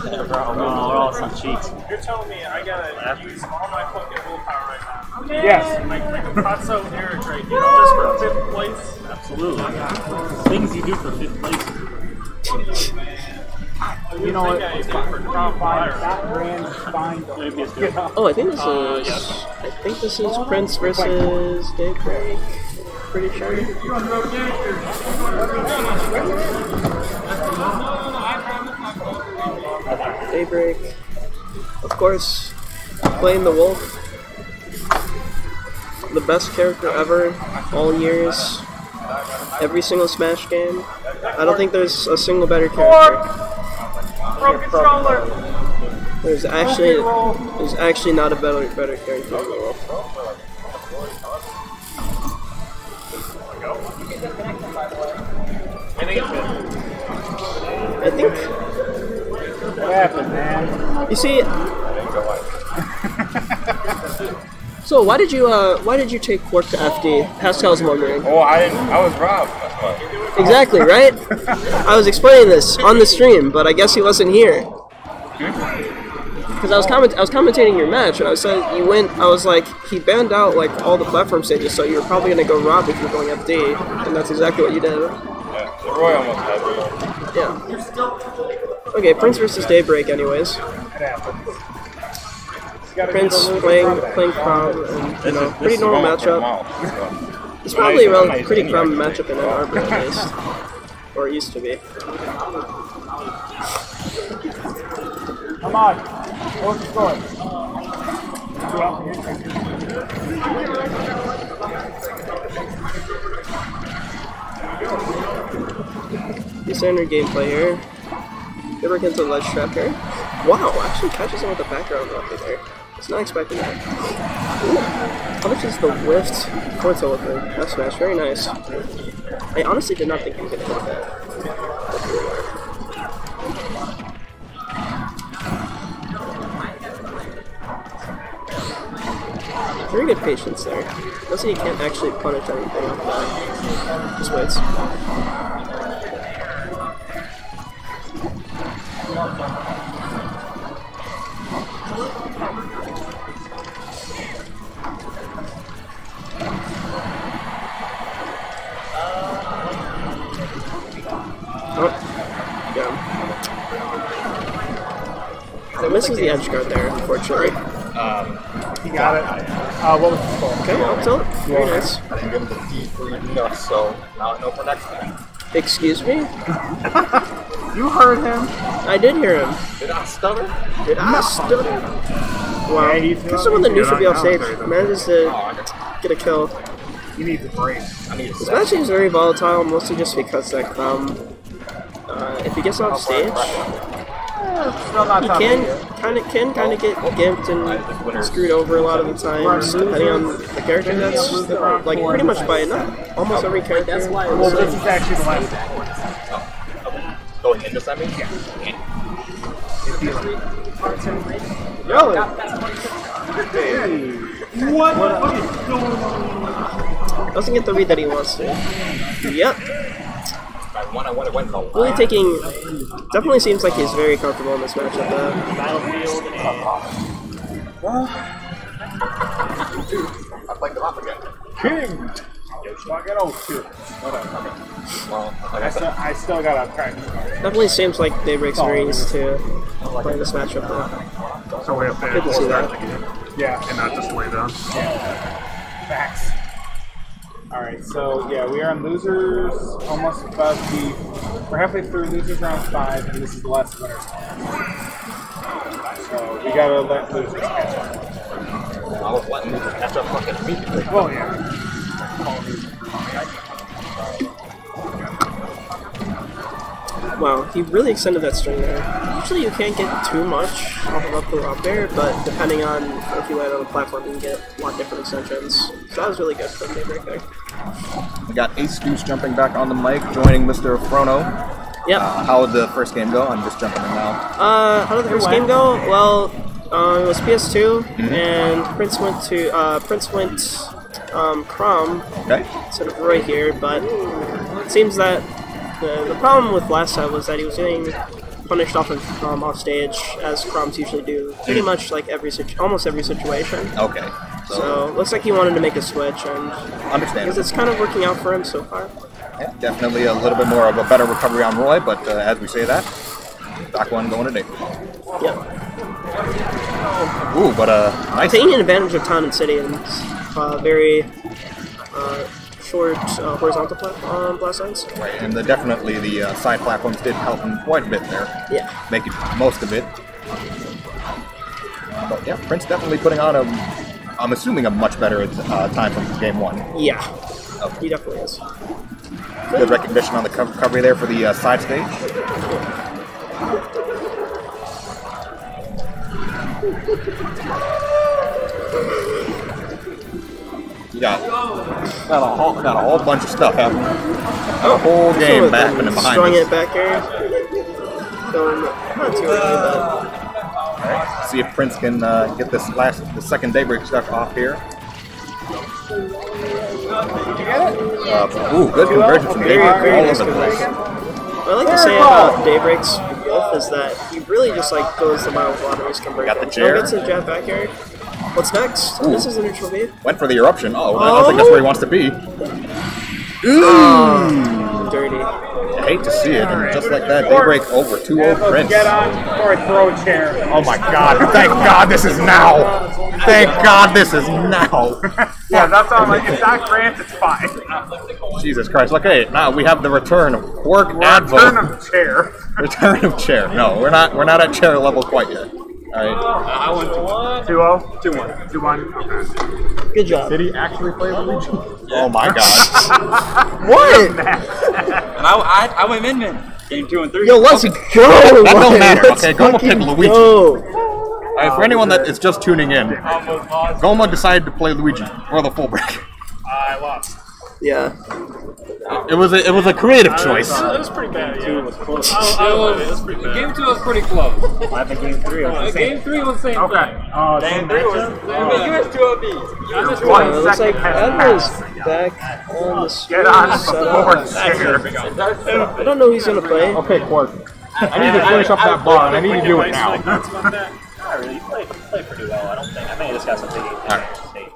we're all some cheats. You're telling me I gotta use all my fucking willpower right now? Yes. Like not so Eric right here, just for 5th place? Absolutely. Things you do for 5th place. You know what? That brand's fine. Oh, I think this is Prince versus Daybreak. Pretty sure. Daybreak, of course, playing the Wolf, the best character ever, all years, every single Smash game. I don't think there's a single better character. Pro controller. There's actually not a better character than the Wolf. I think. What happened, man? You see. So why did you take Quark to FD? Pascal's wondering. Oh, I was robbed. That's why. Exactly, right? I was explaining this on the stream, but I guess he wasn't here. Because I was commentating your match, and I said you went. I was like, he banned out like all the platform stages, so you were probably gonna go Rob if you're going FD, and that's exactly what you did. Yeah, the Roy almost had me. Yeah. Okay, Prince versus Daybreak, anyways. Prince playing Prom, and you know, pretty normal matchup. It's probably a pretty common matchup in Ann Arbor, at least, or it used to be. Come on. What's the score? Standard gameplay here. Never gets a ledge trap here. Wow, actually catches him with the background rocket there. Was not expecting that. Ooh, punishes the whiffed Forza with the F smash. Very nice. I honestly did not think he was gonna hit that. Very good patience there. Doesn't he can't actually punish anything off that. Just waits. Oh, yeah. So misses the edge guard there, unfortunately. He got it. What was the score? Okay, up tilt. Very nice. I didn't give him the D for enough, so now I know for next time. Excuse me? You heard him. I did hear him. Did I stutter? Did I stutter? Wow. Yeah, This is when the new should be off stage. Manages to get a kill. You need the break. This match is very volatile, mostly just because like if he gets off stage, he can kind of get gimped and screwed over a lot of the times, depending on the character. That's like pretty much by almost every character. That's why. Well, this is actually the last. Going into semi? Yeah. Really? What is going on? Doesn't get the read that he wants to. Yep. Really taking. Definitely seems like he's very comfortable in this matchup. Battlefield I played them up again. King! Fucking old shit. Well, I still got a practice. Definitely seems like Daybreak's very used to playing this matchup though. So we have to Good to see start that. the game. Yeah. And not just lay down. Facts. Alright, so yeah, we are on losers, almost about we're halfway through losers round 5, and this is the last winners. So we gotta let losers catch up. I was letting losers catch up fucking immediately. Well, yeah. Wow, he really extended that string there. Usually you can't get too much off of up throw up there, but depending on if you land on a platform, you can get a lot different extensions. So that was really good from Daybreak there. We got Ace Deuce jumping back on the mic, joining Mr. Frono. Yep. How did the first game go? I'm just jumping in now. How did the first game go? Well, it was PS2, and Prince went Crom instead of Roy here, but it seems that the problem with last time was that he was getting punished off stage, as Croms usually do, pretty much like almost every situation. Okay. So looks like he wanted to make a switch, and because it's kind of working out for him so far. Yeah, definitely a little bit more of a better recovery on Roy, but as we say that, back one going today. Yep. Ooh, but nice. Taking advantage of town and city and very short horizontal blast lines. Right, and definitely the side platforms did help him quite a bit there. Yeah. Making most of it. But yeah, Prince definitely putting on I'm assuming a much better time from game one. Yeah, he definitely is. Good recognition on the recovery there for the side stage. You got a whole bunch of stuff happening. The whole game happening behind us. Throwing it back here. Going not too early, but... Alright, see if Prince can get the second Daybreak stuff off here. Did you get it? Ooh, good conversion from Daybreak all over the place. What I like to say about Daybreak's Wolf is that he really just like goes the mile with a lot of his conversion. Got the chair. Gets a jab back here. What's next? Ooh. This is a neutral B. Went for the eruption. Oh, I don't think that's where he wants to be. Ooh. Dirty. I hate to see it, and just like that, Daybreak over 2-0 Prince. Get on for a throw chair. Oh my god, thank god this is now! Thank god this is now! Yeah, that's all. Like, if that grants, it's fine. Jesus Christ, okay, now we have the return of Quark Advo. Return of chair. Return of chair. No, we're not at chair level quite yet. Alright. I went 2-0? 2-1. 2-1. Okay. Good job. Did he actually play Luigi? Oh my god. What? And I went min-min. Game 2 and 3. Yo, let's go! That don't matter. Okay, Goma picked Luigi. Alright, for anyone that is just tuning in, Goma decided to play Luigi for the full break. I lost. Yeah. It was a creative choice. It was pretty bad. Yeah. It was close. It was pretty bad. Game 2 was pretty close. I think game 3 was the same. Game 3 was the same Okay. thing. Oh, Game 3 was... You missed 2 of these. You missed 2 One of these. Looks like second has Adler's passed. back on the screen. Get on setup. before chair. I don't know who he's gonna play. Okay, Quark. I need to finish up that bar, and I need to do it now. Not really. You played pretty well, I don't think. I think I just got some big state.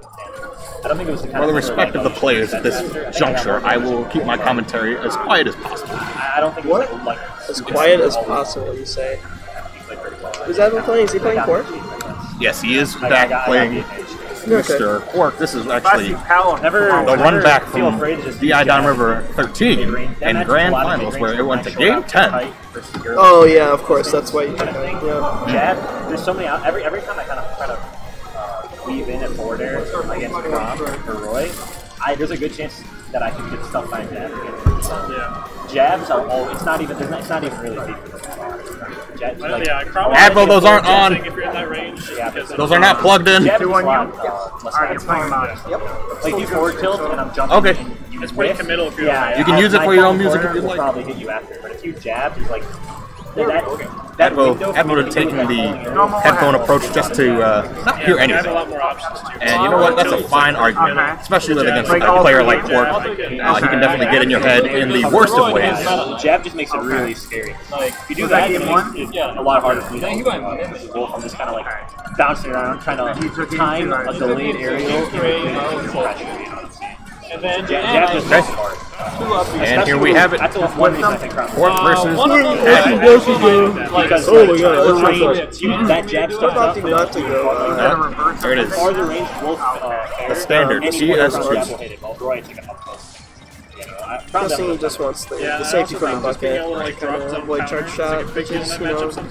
I don't think it was the kind For the of respect of the players at this juncture, I will keep my commentary as quiet as possible. I don't think it was like As quiet as possible, you say. Who's Evan playing? Is he playing Quark? Yes, he is back playing Mr. Quark. This is actually the run back from DI Downriver 13 in Grand Finals, where it went to Game 10. Oh yeah, of course. That's why you took that. Yeah. Jab, there's so many. Every time I kind of weave in at forward air against Crom or Roy, there's a good chance that I can get stuff by jab. Jabs are all. It's not even really deep. Advo, those aren't on. If you're in that range, Those are not plugged in. Alright, you're playing them out. Yep. Like you forward tilt and I'm jumping. Okay. it's pretty committal if you're You can use it for your own music if you will like. probably hit you after, but if you jab, it's like Advo would have taken the headphone approach just to not hear I have a anything. lot more options too. And you know what? That's a fine argument, especially with against a player like Quark. He can definitely get in your head in the worst of ways. The jab just makes it really scary. Like if you do that, it makes it a lot harder for me. I'm just kind of like bouncing around, trying to time a delayed aerial. And then jab just makes it hard. And here we have it. That's one reason I think Crown Quark versus because that jab stuff not to go. there it is. farther range wolf The standard TS Guessing he just wants the safety from the bucket, kind of avoid charge shot, which is, you know, pretty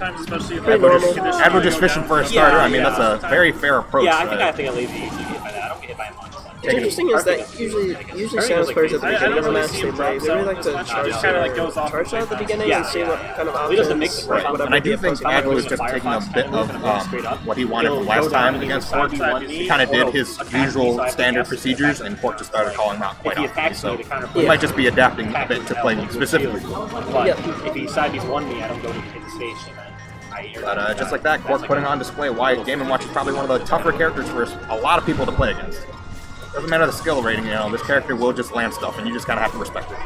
normal. Advo just fishing for a starter. I mean, that's a very fair approach. Yeah, I think I have to get lazy by that. I don't get hit by much. What's interesting is that usually Samus players at the beginning of the match, they really like to charge out at the beginning and see what kind of options, whatever. And I do think Advo is just taking a bit of what he wanted from last time against Fork. He kind of did his usual standard procedures, and Fork just started calling him out quite often. So he might just be adapting a bit to playing specifically. But if he decides he's won me, I don't go to the stage. But just like that, Quark putting on display why Game & Watch is probably one of the tougher characters for a lot of people to play against. Doesn't matter the skill rating, you know, this character will just land stuff, and you just kind of have to respect it.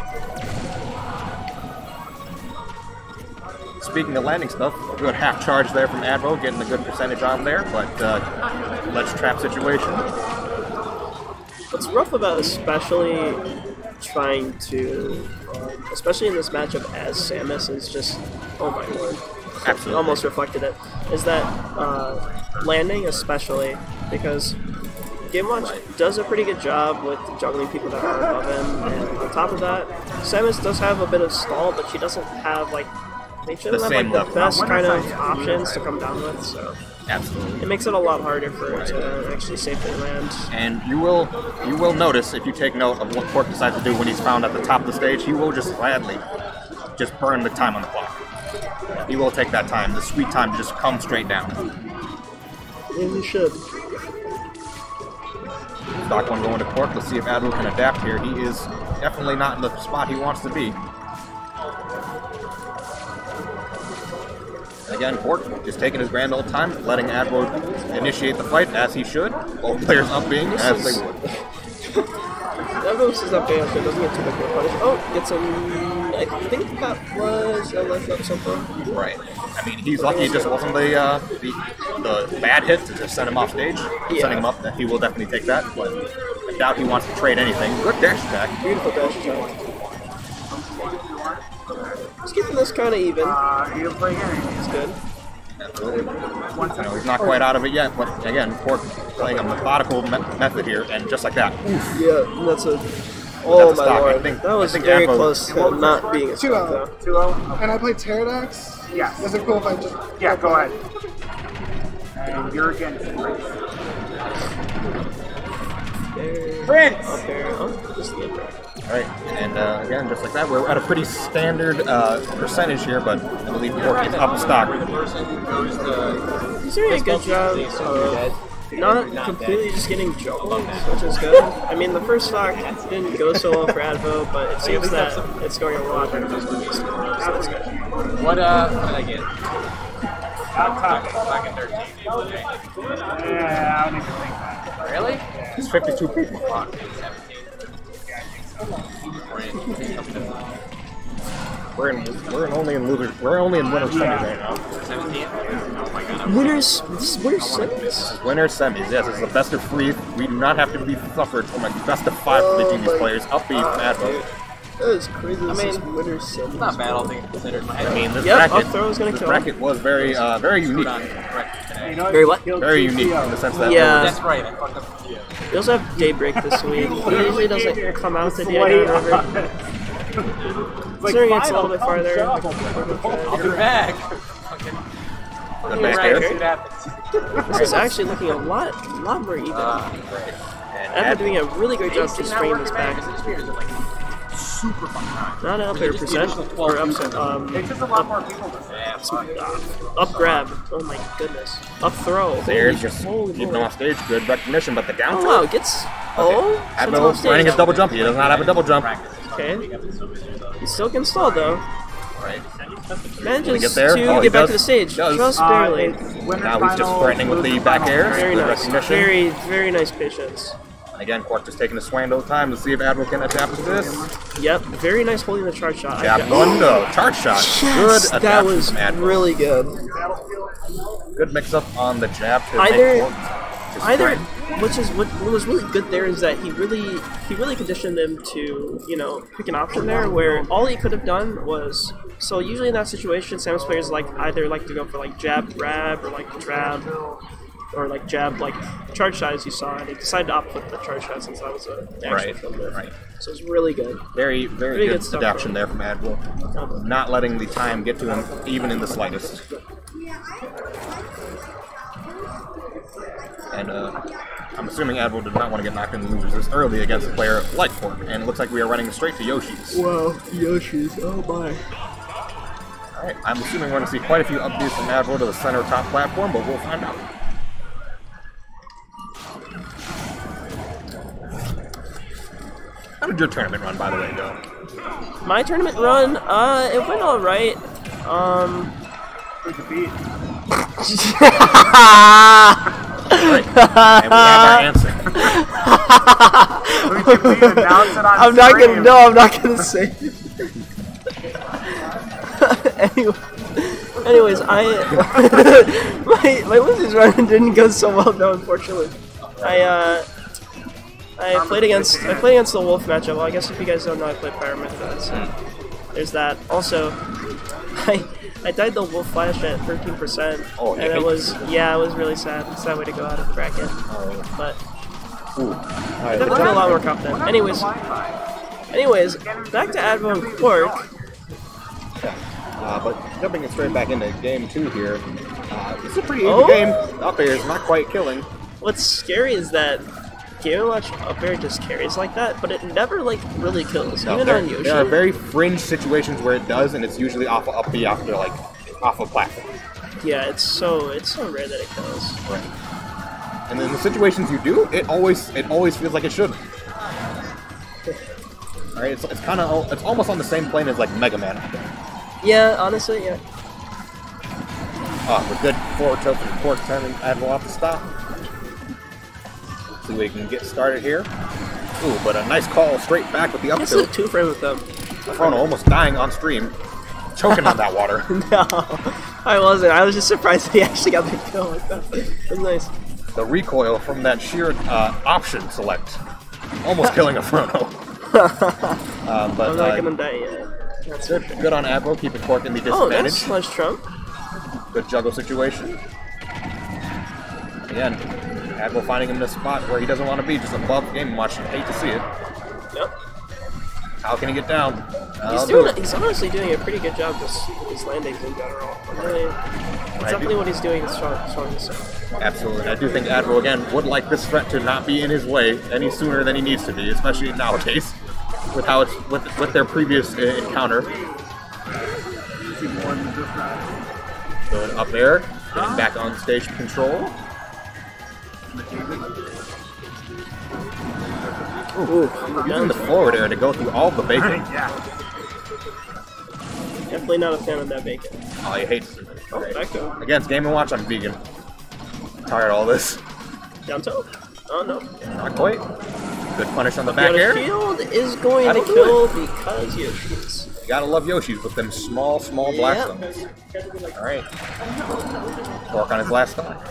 Speaking of landing stuff, a good half charge there from Advo, getting a good percentage on there, but ledge trap situation. What's rough about especially trying to, especially in this matchup as Samus, is just, oh my lord. Absolutely. Almost reflected it, is that landing especially, because Game & Watch does a pretty good job with juggling people that are above him, and on top of that, Samus does have a bit of stall, but she doesn't have like, they shouldn't have like the best kind of options to come down with, so absolutely, it makes it a lot harder for her to actually safely land. And you will notice, if you take note of what Quark decides to do when he's found at the top of the stage, he will just gladly just burn the time on the clock. He will take that time, the sweet time, to just come straight down. And he should. Stock one going to Quark. Let's see if Advo can adapt here. He is definitely not in the spot he wants to be. And again, Quark just taking his grand old time, letting Advo initiate the fight as he should. Both players up being as they would. Advo is up there, so doesn't get too much more punish. Oh, gets some. I think that was a left up something. Right. I mean, he's lucky it just wasn't the bad hit to just send him off stage. Yeah. Setting him up, he will definitely take that, but I doubt he wants to trade anything. Good dash attack. Beautiful dash attack. He's keeping this kind of even. It's good. He's not quite out of it yet, but again, Quark playing a methodical method here, and just like that. Oof. Yeah, that's a... Oh my lord, that was very close to not being a stock, though. 2-0. And I play Pterodax? Yes. Is it cool if I just... Yeah, go ahead. And you're against Prince! Alright, and again, just like that, we're at a pretty standard percentage here, but I believe Quark is up stock. He's doing a good job of not completely just getting juggled, which is good. I mean, the first stock didn't go so well for Advo, but it seems that it's going a lot better for me, so that's good. What did I get? Back in 13. Yeah, I don't even think that. Really? It's 52 people. We're only in winners semis right now. 17? Oh my god. Winners semis? Winners semis, yes. It's the best of 3. We do not have to be suffered from a best of 5 for between these players. Up B from Advo. That is crazy. I mean, winners semis. It's not bad, all things considered. I mean, this bracket was very unique. Very what? Very unique in the sense that That's right. I fucked up. We also have Daybreak this week. He usually doesn't come out to Downriver. Considering it's a little bit farther. I'll be back. This is actually looking a lot more even. After doing a really great job to strain this back. Super fun time. Not an up air percent, or upset, it's just a lot more people to up grab, oh my goodness. Up throw. There, just keeping off stage, good recognition, but the down tilt. Oh wow, gets, Advo running his double jump, he does not have a double jump. Okay. He still can stall though. Right. Manages to get back to the stage, just barely. Now he's just threatening with the back air. Very nice, very nice patience. Again, Quark just taking a swing all the time to see if Advo can adapt to this. Yep, very nice holding the charge shot. Jab Mundo, charge shot. Yes, good that was really good. Good mix up on the jab to which is what was really good there is that he really conditioned him to, you know, pick an option there where all he could have done was, so usually in that situation Samus players either like to go for like jab grab or like jab or like jab like charge shot as you saw, and he decided to opt with the charge shot since that was an actual field move. Right. So it's really good. Very good adaptation there from Advo. Not letting the time get to him even in the slightest. And I'm assuming Admiral did not want to get knocked into losers this early against a player like Fork, and it looks like we are running straight to Yoshi's. Wow, Yoshi's, oh my. Alright, I'm assuming we're going to see quite a few updates from Admiral to the center top platform, but we'll find out. How did your tournament run, by the way, go? My tournament run, it went alright. Who'd you beat? Right. And we have our answer. Who'd you beat? Announce it on I'm not stream. gonna, no, I'm not gonna say. Anyways, my losers run didn't go so well though, unfortunately. I played against the Wolf matchup. Well, I guess if you guys don't know, I played Pyramid, so there's that. Also, I died the Wolf Flash at 13%, and it was really sad. It's that way to go out of the bracket. But I definitely feel a lot more confident. Anyways, back to Advo and Quark. But jumping straight back into game 2 here, it's a pretty easy game. Up air is not quite killing. What's scary is that Game & Watch up air just carries like that, but it never like really kills. No, even on Yoshi. There are very fringe situations where it does, and it's usually off of up B after like off of platform. Yeah, it's so rare that it kills. Right. And then the situations you do, it always feels like it should. All right, it's kind of it's almost on the same plane as like Mega Man. Yeah, honestly, yeah. With good forward tilt from Quark turning Admiral off the stop. See if we can get started here. Ooh, but a nice call straight back with the up tilt. It's a 2-frame with them. Frono almost dying on stream, choking on that water. No, I wasn't. I was just surprised that he actually got the kill like that. It was nice. The recoil from that sheer option select, almost killing a Frono. But I'm not gonna die yet. That's good on Admiral, keeping Quark in the disadvantage. Oh, that's Sludge Trump. Good juggle situation. Again, Admiral finding him in a spot where he doesn't want to be, just above Game & Watch. You hate to see it. Yep. How can he get down? He's honestly doing a pretty good job with his landings in general. It's definitely what he's doing is strongest. Absolutely. I do think Admiral, again, would like this threat to not be in his way any sooner than he needs to be, especially nowadays, with how it's with their previous encounter. Going up there, getting back on stage control. Ooh, using the forward air to go through all the bacon. Definitely not a fan of that bacon. Oh, he hates it. Back to him. Against Game & Watch, I'm vegan. Tired of all this. Down tilt? Oh no. Not quite. Good punish on the back air. Shield is going to kill because Yoshi's. You gotta love Yoshi's with them small black stones. Alright. Quark on his last stock.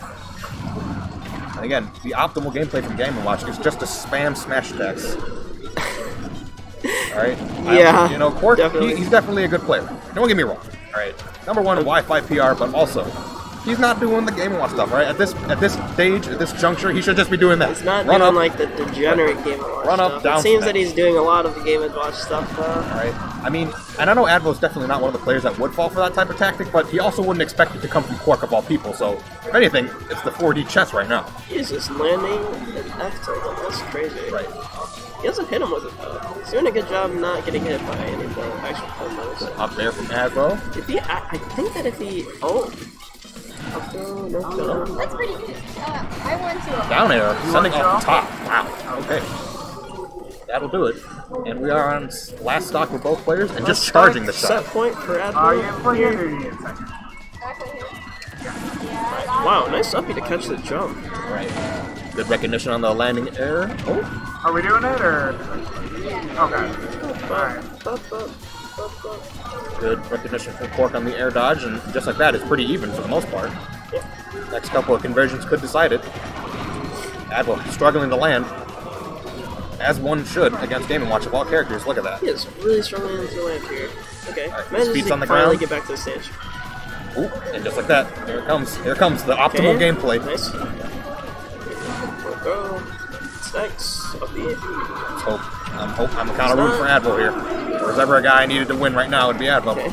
And again, the optimal gameplay from Game & Watch is just to spam smash attacks. Alright? Yeah. You know, Quark, he's definitely a good player. Don't get me wrong. Alright? Number one in Wi-Fi PR, but also, he's not doing the Game & Watch stuff, right? At this stage, at this juncture, he should just be doing that. He's not doing like the degenerate Game & Watch stuff. Down it seems that he's doing a lot of the Game & Watch stuff. Alright. I mean, and I know Advo's definitely not one of the players that would fall for that type of tactic, but he also wouldn't expect it to come from Quark of all people, so if anything, it's the 4D chess right now. He's just landing an F tilt. That's crazy. Right. He doesn't hit him with it though. He's doing a good job not getting hit by any of the actual combos. Up there from Advo. I think that if he... Oh. No. That's pretty good. I went to a... Down air, sending off the top. Wow. Okay. That'll do it. And we are on last stock with both players and just charging the shot. Set point for Advo. Wow, nice uppy to catch the jump. Right. Good recognition on the landing air. Oh. Are we doing it, or? Okay. Alright. Good recognition from Quark on the air dodge, and just like that, it's pretty even for the most part. Next couple of conversions could decide it. Advo struggling to land, as one should against Game & Watch of all characters. Look at that. He is really struggling to land here. Okay, his feet's on the ground. Get back to the stage. Ooh, and just like that, here it comes. Here comes the optimal gameplay. Nice. Go. Nice. Let's hope. I'm kind of rooting for Advo here. If there's ever a guy I needed to win right now, it'd be Advo. Okay.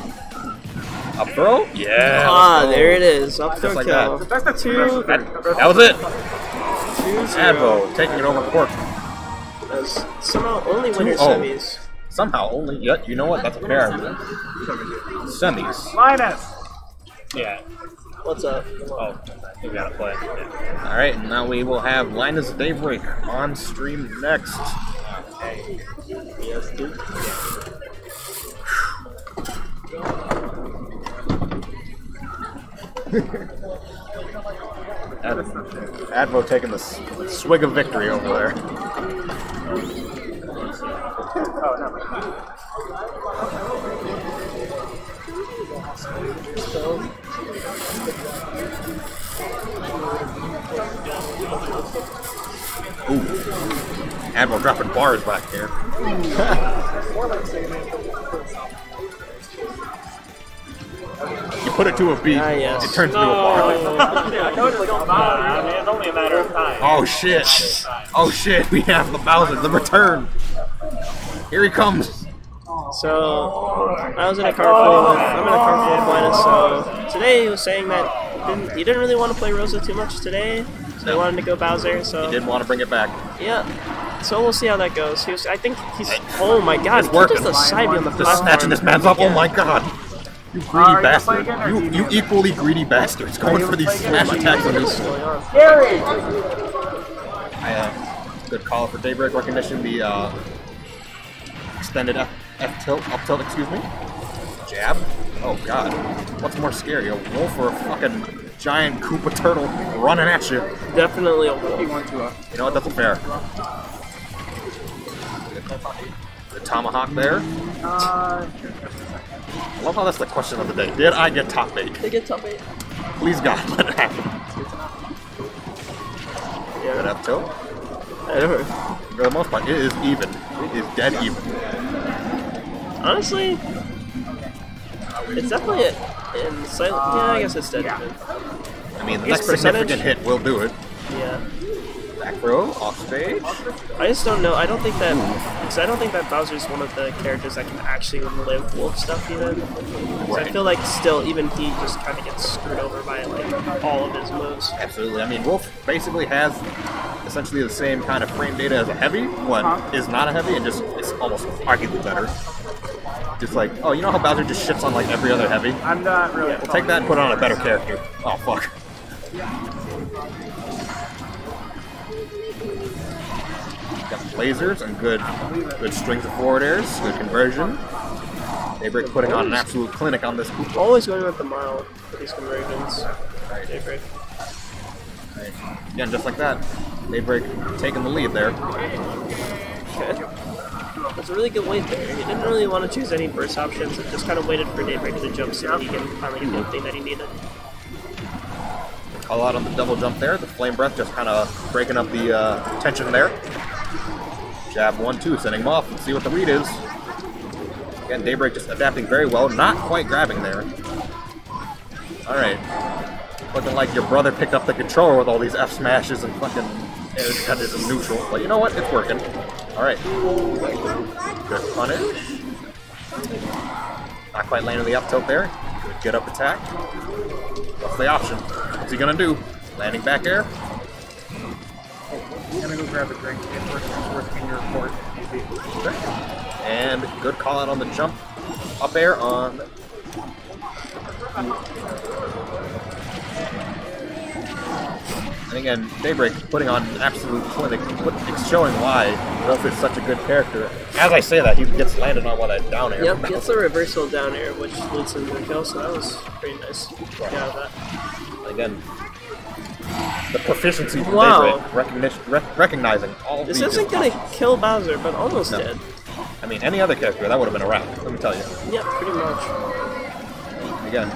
Up throw? Yeah. There it is. Up throw like kill. that was it. Advo taking it over Cork. As somehow only winner 2-0. semis. Somehow only. Yet, you know what? That's a pair. Semis. Linus! Yeah. What's up? Oh, we gotta play. Yeah. All right, and now we will have Linus Daybreak on stream next. Okay. Yes, dude. Advo taking the swig of victory over there. Oh, no. Ooh. Advo dropping bars back here. You put it to a beat, yes. it turns into a bar. Yeah, totally don't bother. I mean, it's only a matter of time. Oh shit! Oh shit! We have the Bowser, the return. Here he comes. So, I was in a car full of, I'm in a car full of Linus, so today he was saying that he didn't really want to play Rosa too much today, so he wanted to go Bowser, so... He didn't want to bring it back. Yeah, so we'll see how that goes. I think he's, oh my god, It's he working. does the side B on the Just platform. snatching this man's up, oh my god! You greedy you bastard. playing again, or You equally greedy bastards going for these smash attacks on this. Gary! Good call for Daybreak recognition. The extended F tilt, up tilt, excuse me. Jab. Oh god. What's more scary, a wolf or a fucking giant Koopa turtle running at you? Definitely a wolf. You know what? That's fair. The tomahawk there. I love how that's the question of the day. Did I get top 8? They get top 8. Please God, let it happen. Yeah. Good up tilt. For the most part, it is even. It is dead even. Honestly, it's definitely in silent. Yeah, I guess it's dead even. I mean, the Its next percentage? significant hit will do it. Yeah. Back throw, off stage. I just don't know. I don't think that because I don't think that Bowser's one of the characters that can actually live wolf stuff even. Right. I feel like still even he just kind of gets screwed over by like all of his moves. Absolutely. I mean, Wolf basically has essentially the same kind of frame data as a heavy, but is not a heavy, and just it's almost arguably better. Just like, oh, you know how Bowser just shits on like every other heavy? I'm not really. We'll take that and put it on a better character. Oh fuck. Got lasers and good strings of forward airs, good conversion. Daybreak putting on an absolute clinic on this Koopa. Always going with the mile for these conversions. Right. Daybreak. Right. Again, just like that. Daybreak taking the lead there. Okay. That's a really good wait there. He didn't really want to choose any burst options and just kind of waited for Daybreak to jump so that he can finally get the thing that he needed. Call out on the double jump there. The flame breath just kind of breaking up the tension there. Jab 1-2, sending him off. Let's see what the read is. Again, Daybreak just adapting very well. Not quite grabbing there. Alright. Looking like your brother picked up the controller with all these F smashes and fucking cut it in neutral. But you know what? It's working. Alright. Good punish. Not quite landing the up tilt there. Good get up attack. What's the option? What's he gonna do? Landing back air? I'm gonna go grab a drink. It's worth in your report. And good call out on the jump. Up air on. And again, Daybreak putting on an absolute clinic, showing why Ralph is such a good character. As I say that, he gets landed on while that down air. Yep, gets a reversal down air, which leads to the kill, so that was pretty nice. Get out of that. Again, the proficiency from Wow. Daybreak, recognizing all This the isn't gonna kill Bowser, but almost No. did. I mean, any other character, that would have been a wrap, let me tell you. Yeah, pretty much. Again,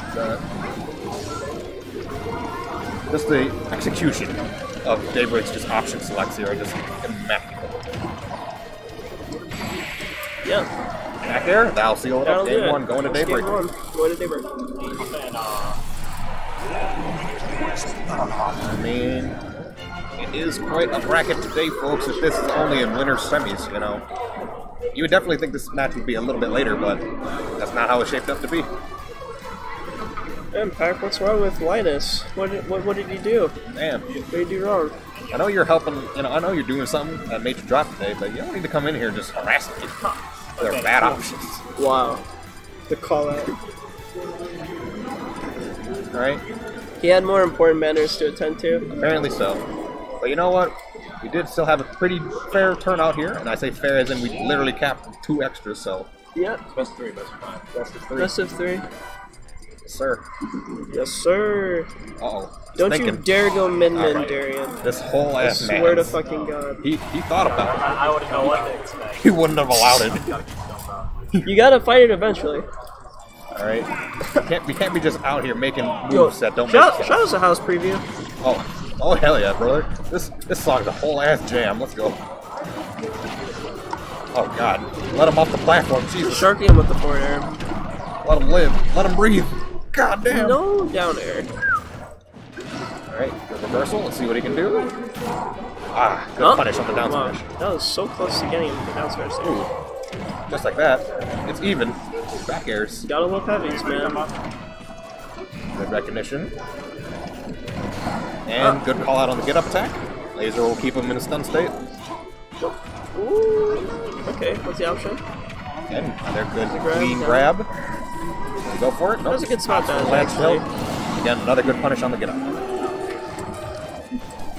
just the execution of Daybreak's just option selects here are just immaculate. Yep. Back there, that'll seal it That'll up. do Game it. one, going to Game Daybreak. one, going to Daybreak. I mean, it is quite a bracket today, folks, if this is only in winner semis, you know. You would definitely think this match would be a little bit later, but that's not how it shaped up to be. Impact, what's wrong with Linus? What did you do? Damn. What did you do wrong? I know you're helping, I know you're doing something that made you drop today, but you don't need to come in here and just harassing me. They're bad options. Wow. The call out. Alright? He had more important matters to attend to. Apparently so. But you know what? We did still have a pretty fair turnout here, and I say fair as in we literally capped 2 extras, so. Yep. Best of 3, best of 5. Best of 3. Best of 3. Yes, sir. Yes, sir. Uh-oh. Don't you dare go Midman, Right. Darian. This whole I ass man. swear to fucking God. He thought about it. I wouldn't know what to expect. He wouldn't have allowed it. You gotta fight it eventually. Alright. We can't be just out here making moves that don't shout make sense. us a house preview. Oh hell yeah, brother. This song's a whole ass jam. Let's go. Oh god. Let him off the platform, Jesus. Sharky him with the forward air. Let him live. Let him breathe. God damn. No down air. Alright, good reversal. Let's see what he can do. Ah, good punish on the down Wow. smash. That was so close to getting him with the down smash there. Ooh. Just like that. It's even. Back airs. Gotta love heavies, man. Good recognition. And good call out on the get up attack. Laser will keep him in a stun state. Ooh. Okay, what's the option? Again, another good grab, clean yeah. grab. Go for it. That was a good spot dodge, Ledge actually. tilt. Again, another good punish on the get up.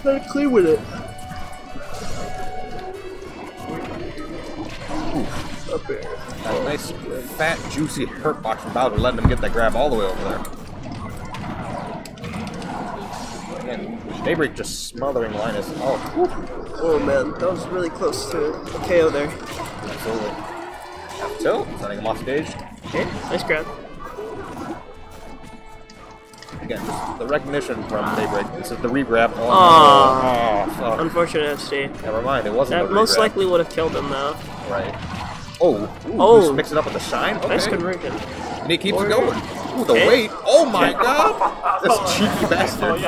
Gotta clean with it. Up there. That nice, fat, juicy hurt box from Bowser, letting him get that grab all the way over there. Again, Daybreak just smothering Linus. Oh, Oh man, that was really close to a KO there. absolutely. F tilt, sending him off stage. Okay, nice grab. Again, just the recognition from Daybreak. This is the re-grab. Oh, fuck. Unfortunate FC. Never mind, it wasn't That the most re-grab. likely would have killed him though. Right. Oh, Oh. just mix it up with the shine. Okay. Nice conversion. And he keeps it Forward. going. Ooh, the weight. Oh my god! This cheeky bastard.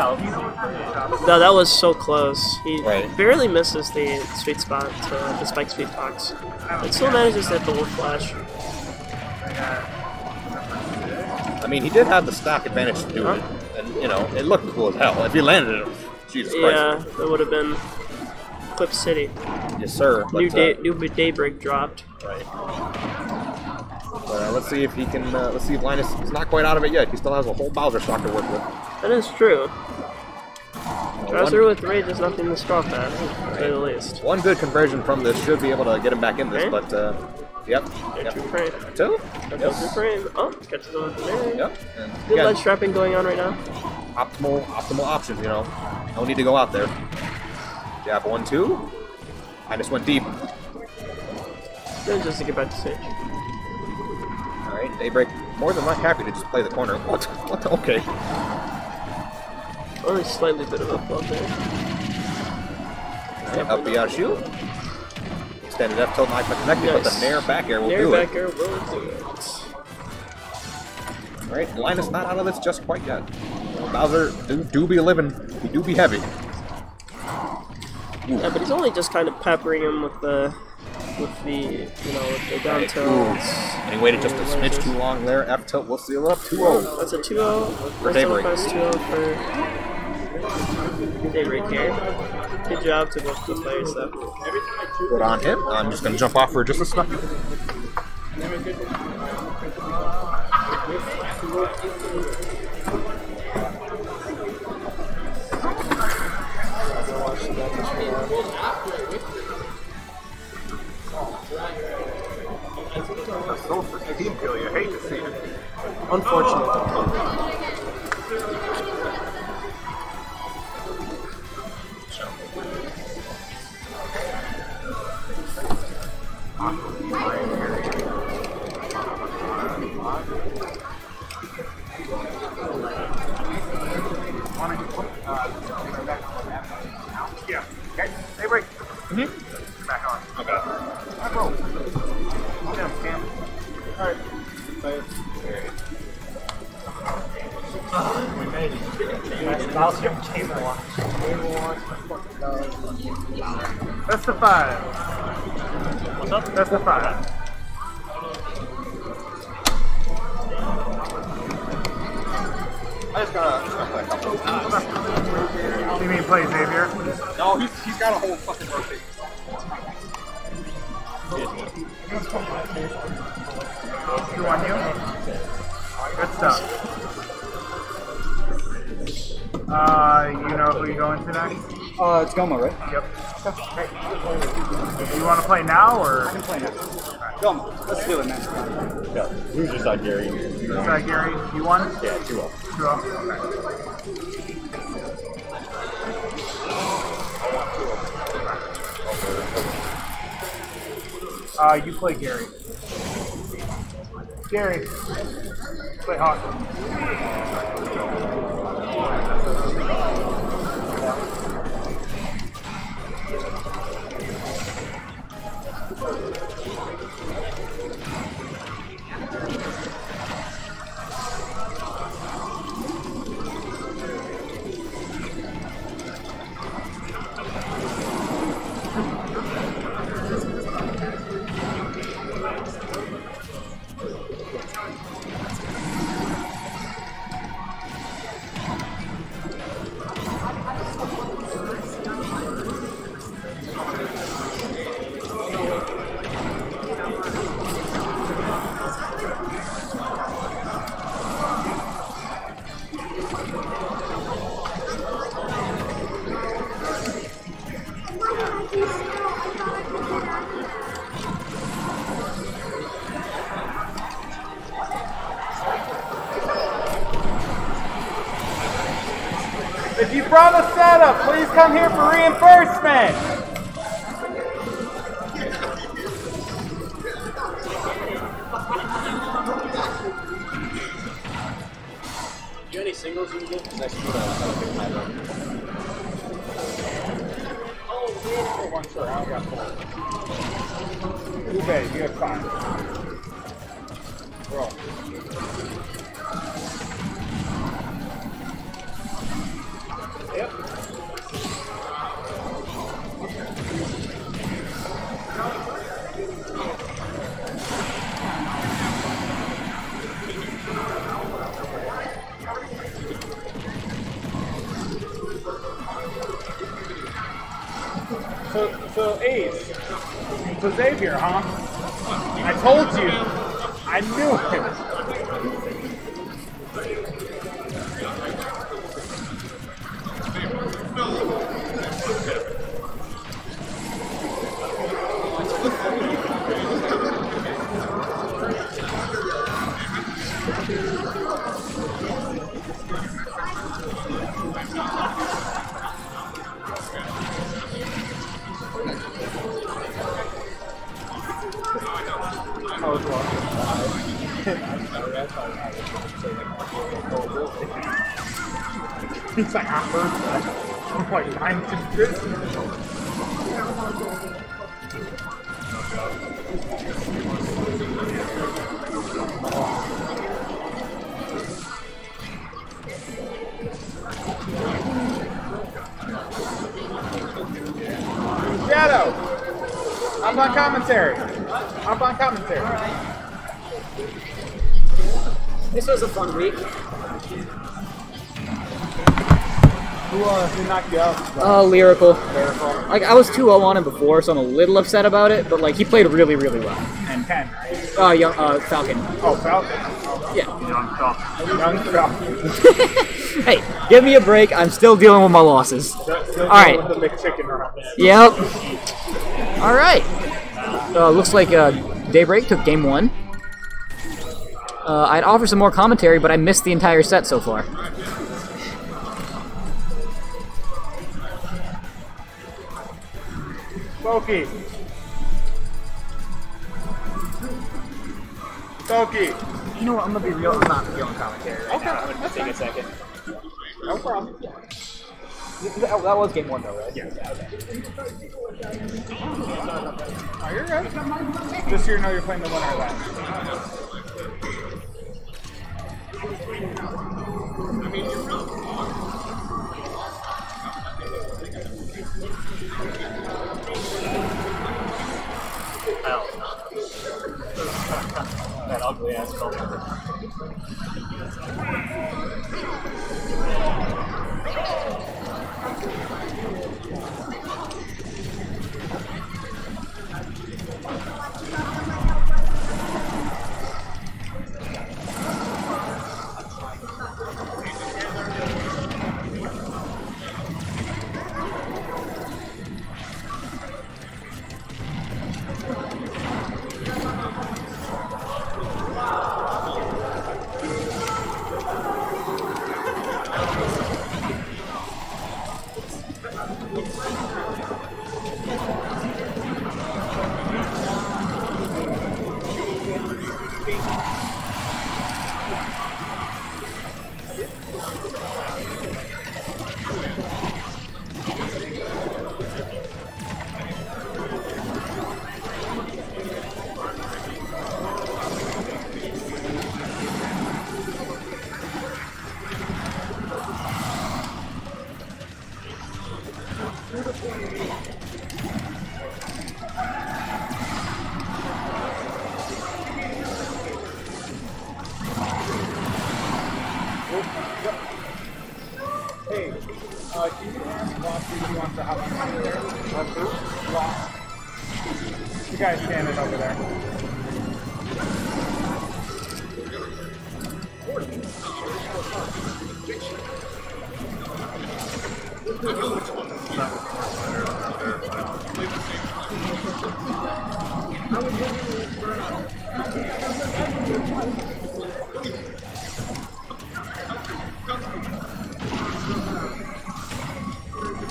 No, that was so close. He Right. barely misses the sweet spot to the spike sweet box. It still manages to hit the wolf flash. I mean, he did have the stock advantage to do it. And, you know, it looked cool as hell. If he landed it, Jesus Yeah, Christ. that would have been Clip City. Yes, sir. But, New Daybreak dropped. right. Let's see if he can, let's see if Linus is not quite out of it yet. He still has a whole Bowser stock to work with. That is true. Draws one- through with Rage is nothing to scoff at, to say the least. One good conversion from this should be able to get him back in this, Okay. but, yep. True frame. Two? True frame. Oh, catches him with the mirror. Yep. And Good again, ledge trapping going on right now. optimal options, you know. No need to go out there. Jab 1-2. I just went deep. Then just to get back to stage. Alright, Daybreak more than not happy to just play the corner. What? Okay. Only slightly bit of a flop there. Up the shield. Extended F tilt, not quite connected, but the Nair back air will Nair do back it. air will do it. Alright, Linus not out of this just quite yet. Bowser do be living. He do be heavy. Yeah, but he's only just kind of peppering him with the down tilts. And he waited just a smidge too long there. F tilt will seal it up 2-0. That's a 2-0. For Daybreak. 2-0 for Daybreak here. Good job to both the players though. Good on him. I'm just gonna jump off for just a second. So for team kill, you hate to see it. Unfortunate. Yeah. Okay. Hey, break. Back on. Okay. Back roll. Yeah, Cam. Alright. We made it. Bowser Game & Watch. Best of 5. What's up? Best of 5. I just gotta play a couple. You mean play Xavier? No, he's got a whole fucking rotation. Who on you? Good stuff. You know who you're going to next? It's Goma, right? Yep. You want to play now, or? I can play now. Goma, let's do it, man. Yeah, who's just on Gary? Is that Gary? You won? Yeah, 2-0. 2-0. Okay. You play Gary. Gary, play Hawk. If you brought a setup, please come here for reinforcement. Do you have any singles you can get? Because I screwed up. I don't think I have. Oh, one sure. I got 4. Ube, you have 5. Roll. Yep. So Ace, so Xavier, huh? I told you. I knew it. He's like, I'm first. I'm like, I'm just good. Shadow! I'm on commentary. I'm on commentary. This was a fun week. Who knocked you out? Lyrical. Like, I was 2-0 on him before, so I'm a little upset about it, but, like, he played really, really well. And 10, right? Falcon. Oh, Falcon. Yeah. Young Falcon. Hey, give me a break. I'm still dealing with my losses. All right. With the McChicken around. Yep. All right. Looks like Daybreak took game 1. I'd offer some more commentary, but I missed the entire set so far. Pokey. Pokey. You know what? I'm gonna be real. I'm not feeling commentary right Okay, now. I'm gonna just take a second. No problem. That was game 1 though, right? Yeah. Oh, you're good. Just so you know you're playing the winner of that. That ugly ass culture. Hey, can you ask Ross if he wants to hop on there? Ross. The guy standing over there.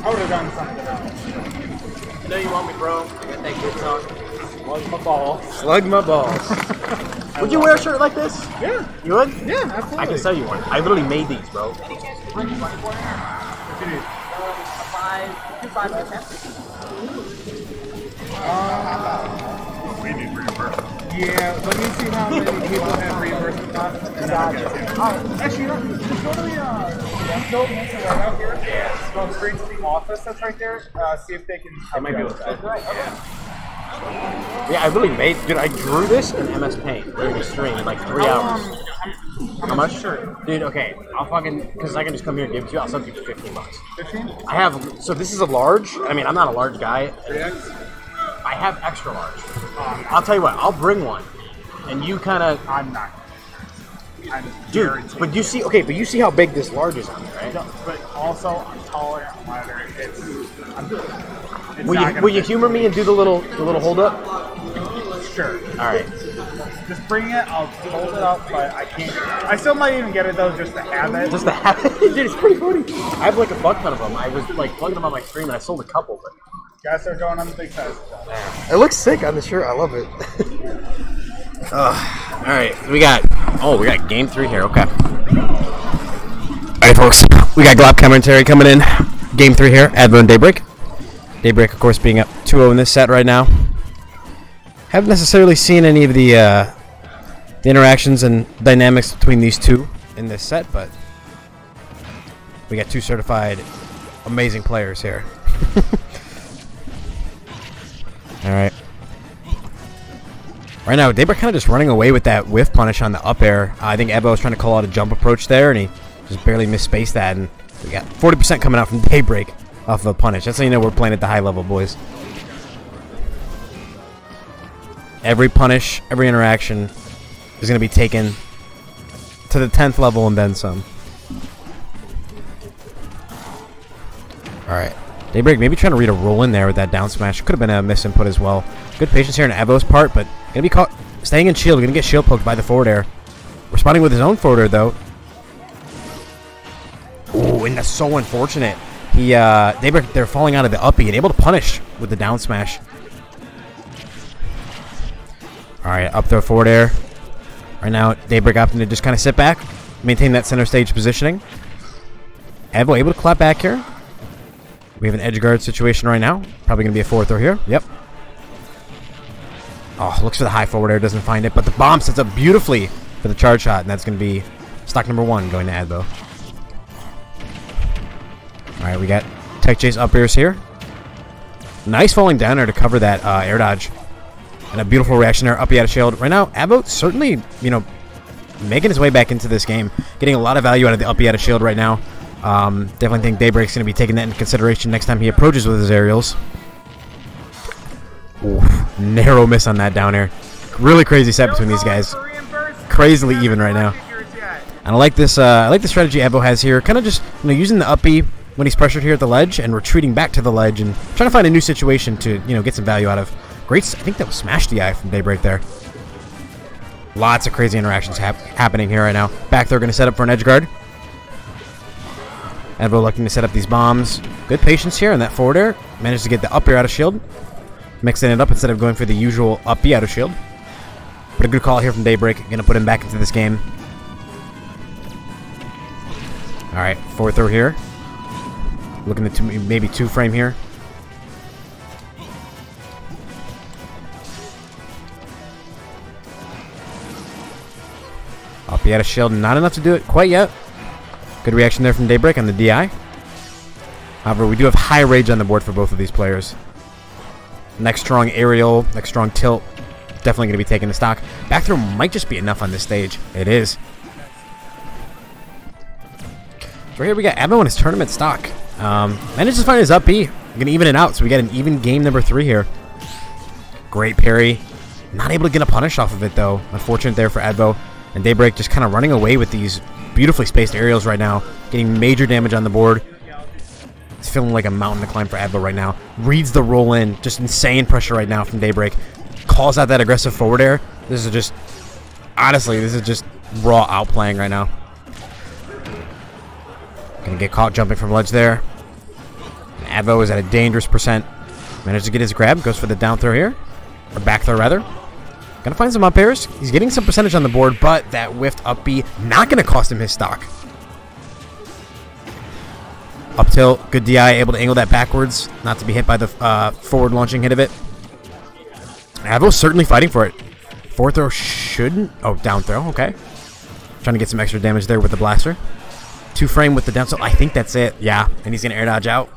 I would have done something else. I know you want me, bro. I got that good talk. Slug my ball. Slug my balls. Would you wear a shirt like this? Yeah. You would? Yeah, absolutely. I can sell you one. I literally made these, bro. We need reimbursement. Yeah, let me see how many people have reimbursement costs. And then I'll get you. Actually, you know, just go to the rental right out here. Yeah. Go straight to the office that's right there. See if they can. They might be able to. Right. Okay. Yeah, I really made. Dude, I drew this in MS Paint during the stream in like 3 hours. How much? Sure. Dude, okay. I'll fucking. Because I can just come here and give it to you. I'll sell you for 15 bucks. 15? I have. So this is a large. I mean, I'm not a large guy. 3X? I have extra large. I'll tell you what. I'll bring one. And you kind of. I'm not. I'm Dude, guaranteed. but you see. Okay, but you see how big this large is on me, right? No, but also, I'm taller, I'm lighter. Will you humor me and do the little hold up? Sure. All right. Just bring it. I'll hold it up, but I can't. I still might even get it though, just to have it. Just to have it, dude. It's pretty funny. I have like a fuck ton of them. I was like plugging them on my stream, and I sold a couple. But guys are going on the big size. It looks sick on the shirt. I love it. All right, we got game 3 here. Okay. All right, folks, we got Glop commentary coming in. Game 3 here. Advo and Daybreak. Daybreak, of course, being up 2-0 in this set right now. Haven't necessarily seen any of the interactions and dynamics between these two in this set, but we got two certified amazing players here. All right. Right now, Daybreak kind of just running away with that whiff punish on the up air. I think Ebo was trying to call out a jump approach there, and he just barely misspaced that. And we got 40% coming out from Daybreak off of a punish. That's how you know we're playing at the high level, boys. Every punish, every interaction is going to be taken to the 10th level and then some. All right. Daybreak maybe trying to read a roll in there with that down smash. Could have been a misinput as well. Good patience here in Evo's part, but going to be caught staying in shield. Going to get shield poked by the forward air. Responding with his own forward air, though. Ooh, and that's so unfortunate. Daybreak, they're falling out of the uppy and able to punish with the down smash. All right, up throw forward air. Right now, Daybreak opting to just kind of sit back, maintain that center stage positioning. Evo able to clap back here. We have an edge guard situation right now. Probably going to be a forward throw here. Yep. Oh, looks for the high forward air, doesn't find it, but the bomb sets up beautifully for the charge shot, and that's going to be stock number 1 going to Advo. All right, we got tech chase up airs here. Nice falling down there to cover that air dodge. And a beautiful reaction there, up out of shield. Right now, Advo certainly, making his way back into this game. Getting a lot of value out of the up out of shield right now. Definitely think Daybreak's going to be taking that into consideration next time he approaches with his aerials. Oof, narrow miss on that down air. Really crazy set between these guys. Crazily even right now. And I like this. I like the strategy Evo has here. Kind of just using the uppy when he's pressured here at the ledge and retreating back to the ledge and trying to find a new situation to get some value out of. Great. I think that was Smash DI from Daybreak there. Lots of crazy interactions happening here right now. Back there, going to set up for an edge guard. Advo looking to set up these bombs. Good patience here on that forward air. Managed to get the up air out of shield. Mixing it up instead of going for the usual up B out of shield. But a good call here from Daybreak. Going to put him back into this game. Alright, forward throw here. Looking at maybe 2-frame here. Up he had a shield, not enough to do it quite yet. Good reaction there from Daybreak on the DI. However, we do have high rage on the board for both of these players. Next strong aerial, next strong tilt. Definitely going to be taking the stock. Back throw might just be enough on this stage. It is. So right here we got Advo in his tournament stock. Managed to find his up B. Going to even it out, so we got an even game number 3 here. Great parry. Not able to get a punish off of it, though. Unfortunate there for Advo. And Daybreak just kind of running away with these beautifully spaced aerials right now. Getting major damage on the board. It's feeling like a mountain to climb for Advo right now. Reads the roll in. Just insane pressure right now from Daybreak. Calls out that aggressive forward air. This is just... Honestly, this is just raw outplaying right now. Gonna get caught jumping from ledge there. And Advo is at a dangerous percent. Managed to get his grab. Goes for the down throw here. Or back throw, rather. Gonna find some up airs. He's getting some percentage on the board, but that whiffed up B not gonna cost him his stock. Up tilt, good DI, able to angle that backwards, not to be hit by the forward launching hit of it. Advo's certainly fighting for it. Forward throw shouldn't. Oh, down throw, okay. Trying to get some extra damage there with the blaster. 2-frame with the down tilt. I think that's it. Yeah, and he's gonna air dodge out.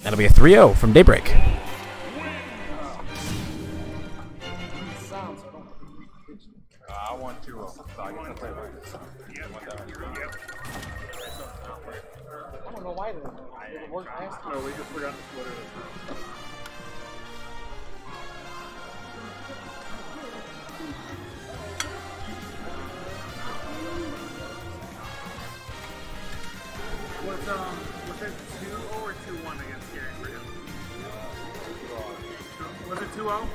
That'll be a 3-0 from Daybreak. I want 2-0, so I get to play like this. I don't know why they didn't work last time. No, we just forgot to split it. Was it 2-0 or 2-1 against Gary for him? Was it 2-0?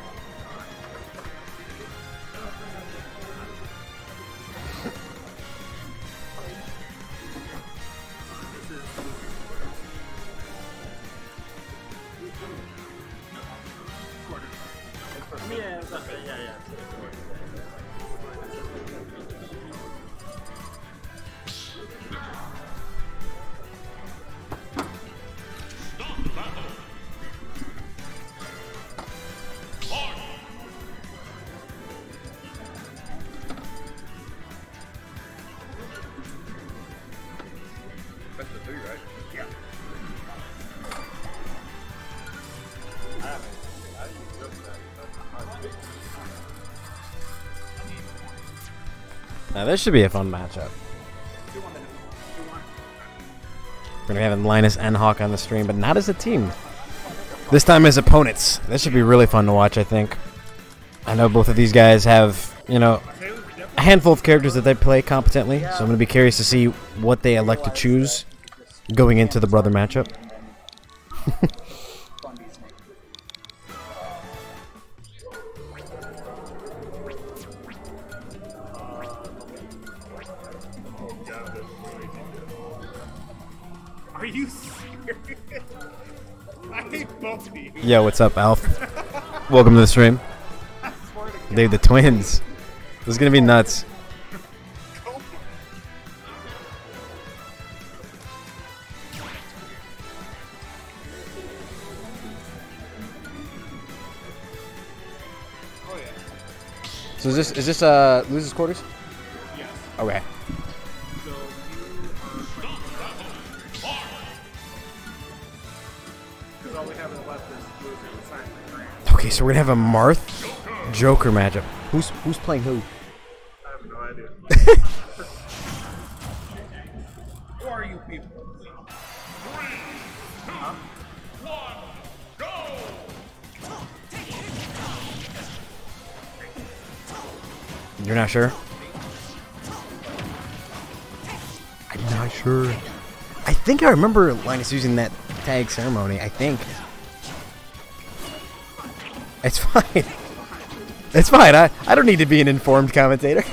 Yeah, that's okay. Yeah. That's the 3, right? Yeah. Now this should be a fun matchup. We're gonna have Linus and Hawk on the stream, but not as a team. This time as opponents. This should be really fun to watch, I think. I know both of these guys have, you know, a handful of characters that they play competently, so I'm gonna be curious to see what they elect to choose going into the brother matchup. Are you serious? I hate both of you. Yo, what's up, Alf? Welcome to the stream. Dave, the twins. This is gonna be nuts. So is this losers quarters? Yes. Okay. Because all we have left is loser and sign the grant. Okay, so we're gonna have a Marth Joker matchup. Who's playing who? I have no idea. Who are you people? 3, 2, 1, go! You're not sure? I'm not sure. I think I remember Linus using that tag ceremony. I think. It's fine. It's fine. I don't need to be an informed commentator.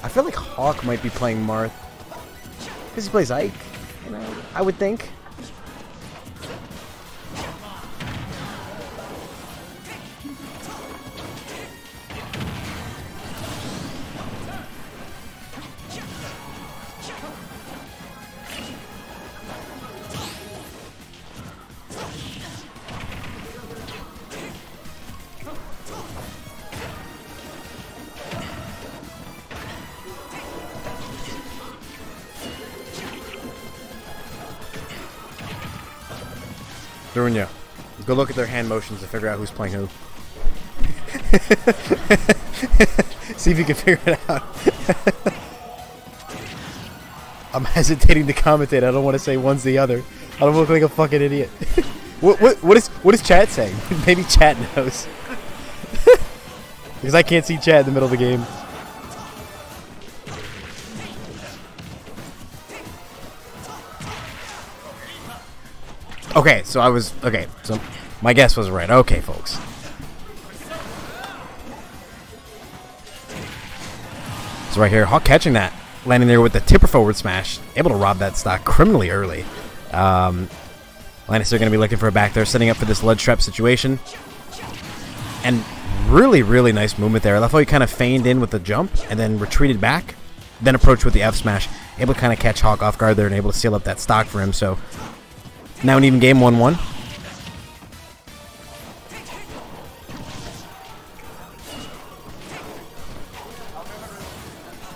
I feel like Hawk might be playing Marth. Because he plays Ike, you know, I would think. Dunya, go look at their hand motions to figure out who's playing who. See if you can figure it out. I'm hesitating to commentate. I don't want to say one's the other. I don't look like a fucking idiot. What is chat saying? Maybe chat knows. Because I can't see chat in the middle of the game. Okay, so so my guess was right. Okay, folks. So right here, Hawk catching that, landing there with the tipper forward smash, able to rob that stock criminally early. Lannister going to be looking for a back there, setting up for this ledge trap situation. And really, really nice movement there. I love how he kind of feigned in with the jump and then retreated back, then approached with the F smash, able to kind of catch Hawk off guard there and able to seal up that stock for him. So now an even game, 1-1.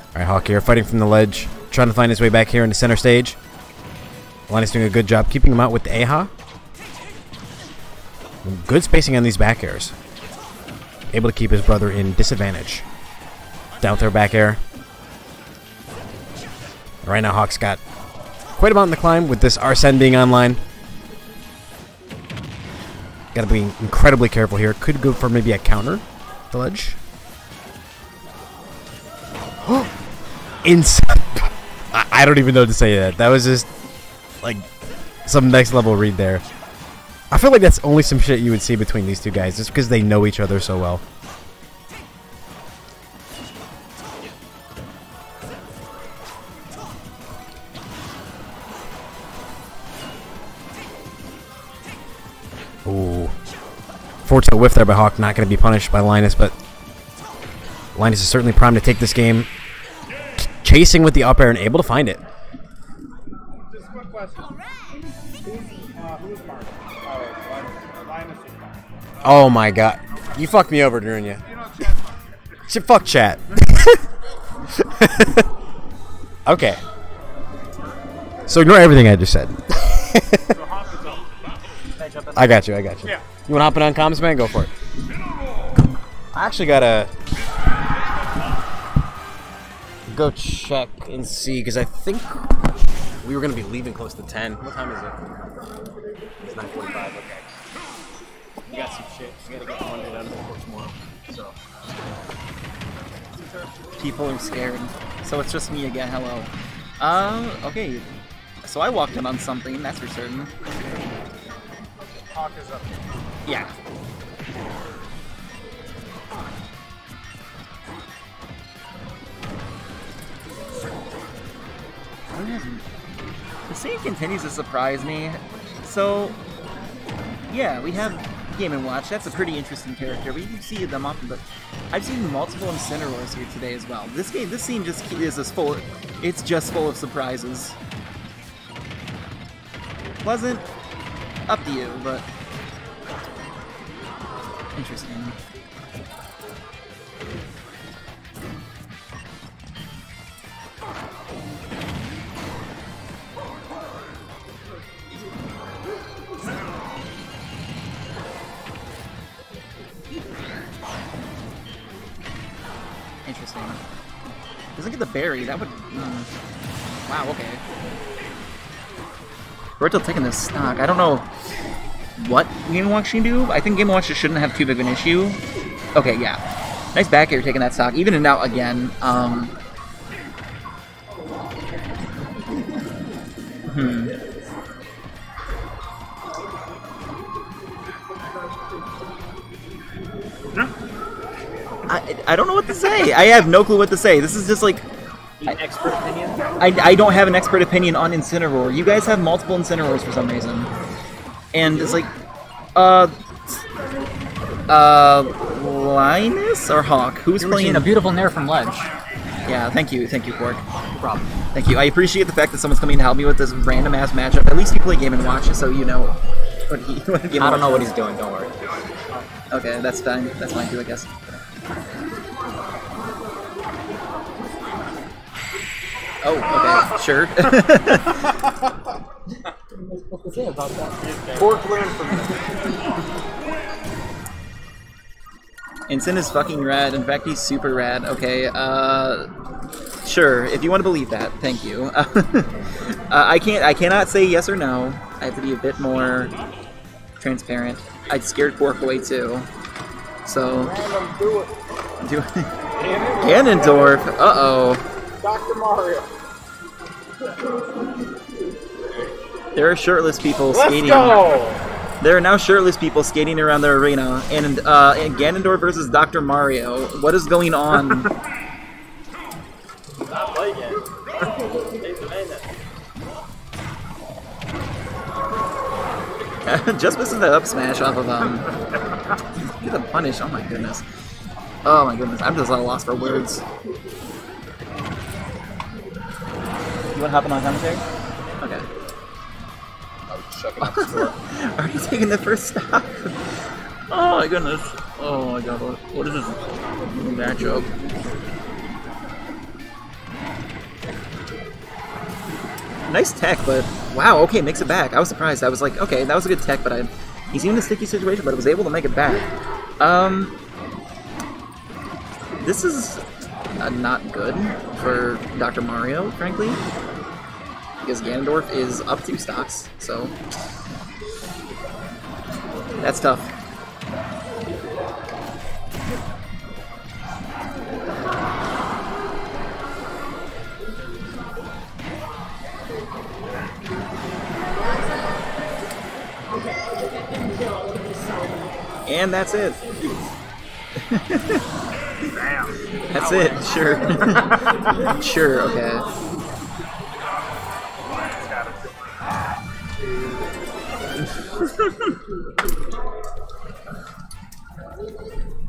Alright, Hawk here fighting from the ledge, trying to find his way back here into center stage. Linus doing a good job keeping him out with the Aha. Good spacing on these back airs. Able to keep his brother in disadvantage. Down throw back air. Right now Hawk's got quite a amount in the climb with this Arsene being online. Gotta be incredibly careful here. Could go for maybe a counter. The ledge. Inside. I don't even know what to say that. That was just like some next level read there. I feel like that's only some shit you would see between these two guys just because they know each other so well. Ooh. Forward tilt whiff there by Hawk. Not going to be punished by Linus, but Linus is certainly primed to take this game. Chasing with the up air and able to find it. Just a quick question. Who's Mark? Linus is Mark. Oh my god. You fucked me over, Dunya. Fuck chat. Okay. So ignore everything I just said. I got you. Yeah. You want to hop in on comms, man? Go for it. I actually gotta go check and see because I think we were gonna be leaving close to 10. What time is it? It's 9:45. Okay. We got some shit. We gotta get Monday done before tomorrow. So. People are scared. So it's just me again. Hello. Okay. So I walked in on something. That's for certain. Hawk is up. Yeah. The scene continues to surprise me. So, yeah, we have Game & Watch. That's a pretty interesting character. We see them often, but I've seen multiple Incineroars here today as well. This scene just is as full. It's just full of surprises. Pleasant, up to you, but interesting. Interesting. Doesn't get the berry. That would. Wow. Okay. We're still taking this stock. I don't know what Game & Watch should do. I think Game & Watch just shouldn't have too big of an issue. Okay. Yeah. Nice back air taking that stock. Even and out again. I don't know what to say. I have no clue what to say. This is just like Expert opinion? I don't have an expert opinion on Incineroar. You guys have multiple Incineroars for some reason. And it's like, Linus or Hawk? Who's playing? A beautiful nair from Ledge. Yeah, thank you, Pork. No problem. Thank you. I appreciate the fact that someone's coming to help me with this random ass matchup. At least you play Game & Watch, so you know what Game & I don't know Watch what is. he's doing, don't worry. Okay, that's fine. That's fine too, I guess. Oh, okay, sure. What's to say about that? Pork learned from me. Ensign is fucking rad. In fact, he's super rad. Okay, sure. If you want to believe that, thank you. I cannot say yes or no. I have to be a bit more transparent. I scared Pork away too. So. Random, do it. Ganondorf. Uh-oh. Dr. Mario. There are shirtless people Let's skating. go! There are now shirtless people skating around the arena, and Ganondorf versus Dr. Mario. What is going on? Just missing the up smash off of get a punish. Oh my goodness. Oh my goodness. I'm just at a loss for words. You want to hop in on commentary? Okay. Are you taking the first stop? Oh my goodness. Oh my god. What is this matchup? Nice tech, but wow, okay, makes it back. I was surprised. I was like, okay, that was a good tech, but he's in a sticky situation, but I was able to make it back. This is not good for Dr. Mario, frankly. Because Ganondorf is up 2 stocks, so that's tough. And that's it. That's it, sure. Sure, okay.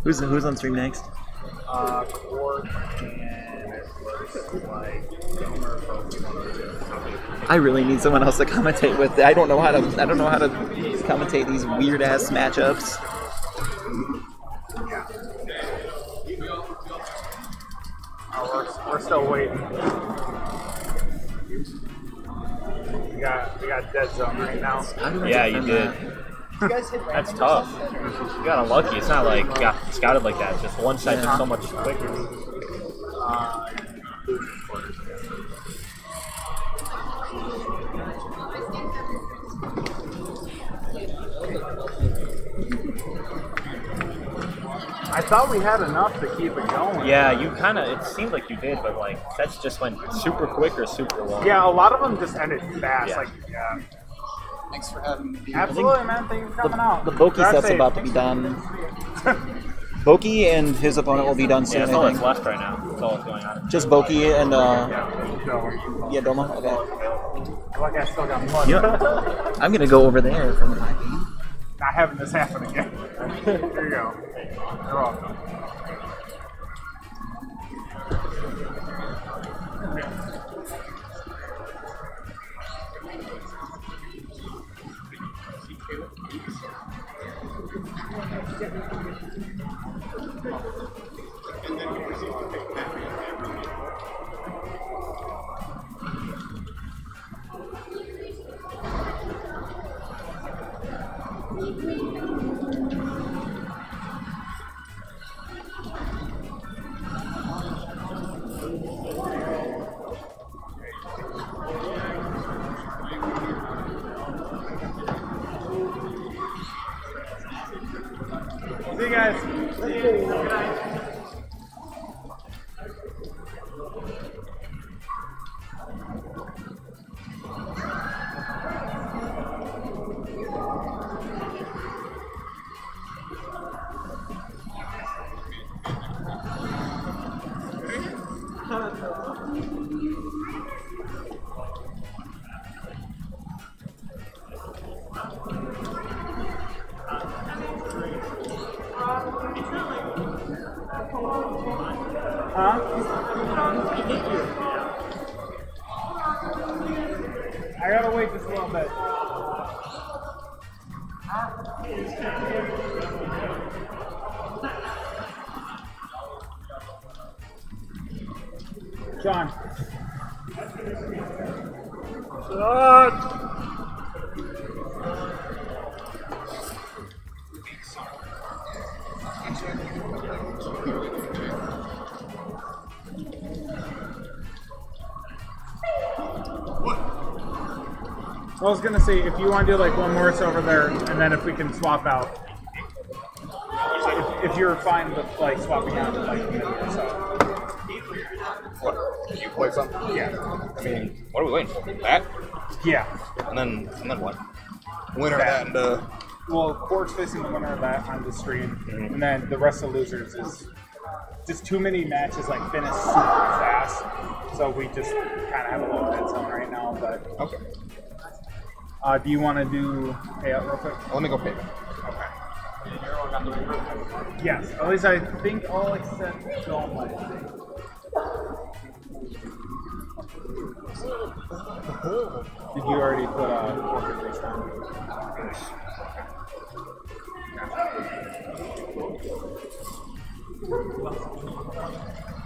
Who's on stream next? Quark and it looks like Gomer from I really need someone else to commentate with. I don't know how to commentate these weird ass matchups. We're still waiting. We got dead zone right now. Yeah, you did. That's tough. You got unlucky. It's not like you got scouted like that. Just one side is so much quicker. I thought we had enough to keep it going. Yeah, you kind of, it seemed like you did, but like, that's just went super quick or super long. Yeah, a lot of them just ended fast. Yeah. Like, yeah. Thanks for having me. Absolutely, man. Thank you for coming out. The Boki Drive set's safe. about to be done. Boki and his opponent will be done soon, Yeah, that's I all think. that's left right now. That's all that's going on. Just Boki and, Yeah, Doma? Okay. like I still got money. You know, I'm gonna go over there for the time being. Not having this happen again. Here you go. You're welcome. See you guys. Good night. Huh? I gotta wait just a little bit. John. I was gonna say, if you want to do like one more, it's over there, and then if we can swap out. If you're fine with like swapping out like a minute or so. What? Can you play something? Yeah. I mean, what are we waiting for? That? Yeah. And then what? Winner of that and well, Quark's facing the winner of that on the stream, and then the rest of the losers is just too many matches like finish super fast, so we just kind of have a little dead zone right now. But okay. Do you want to do payout real quick? Let me go payment. Okay. Yes, at least I think all except Doma. Did you already put Quark face down?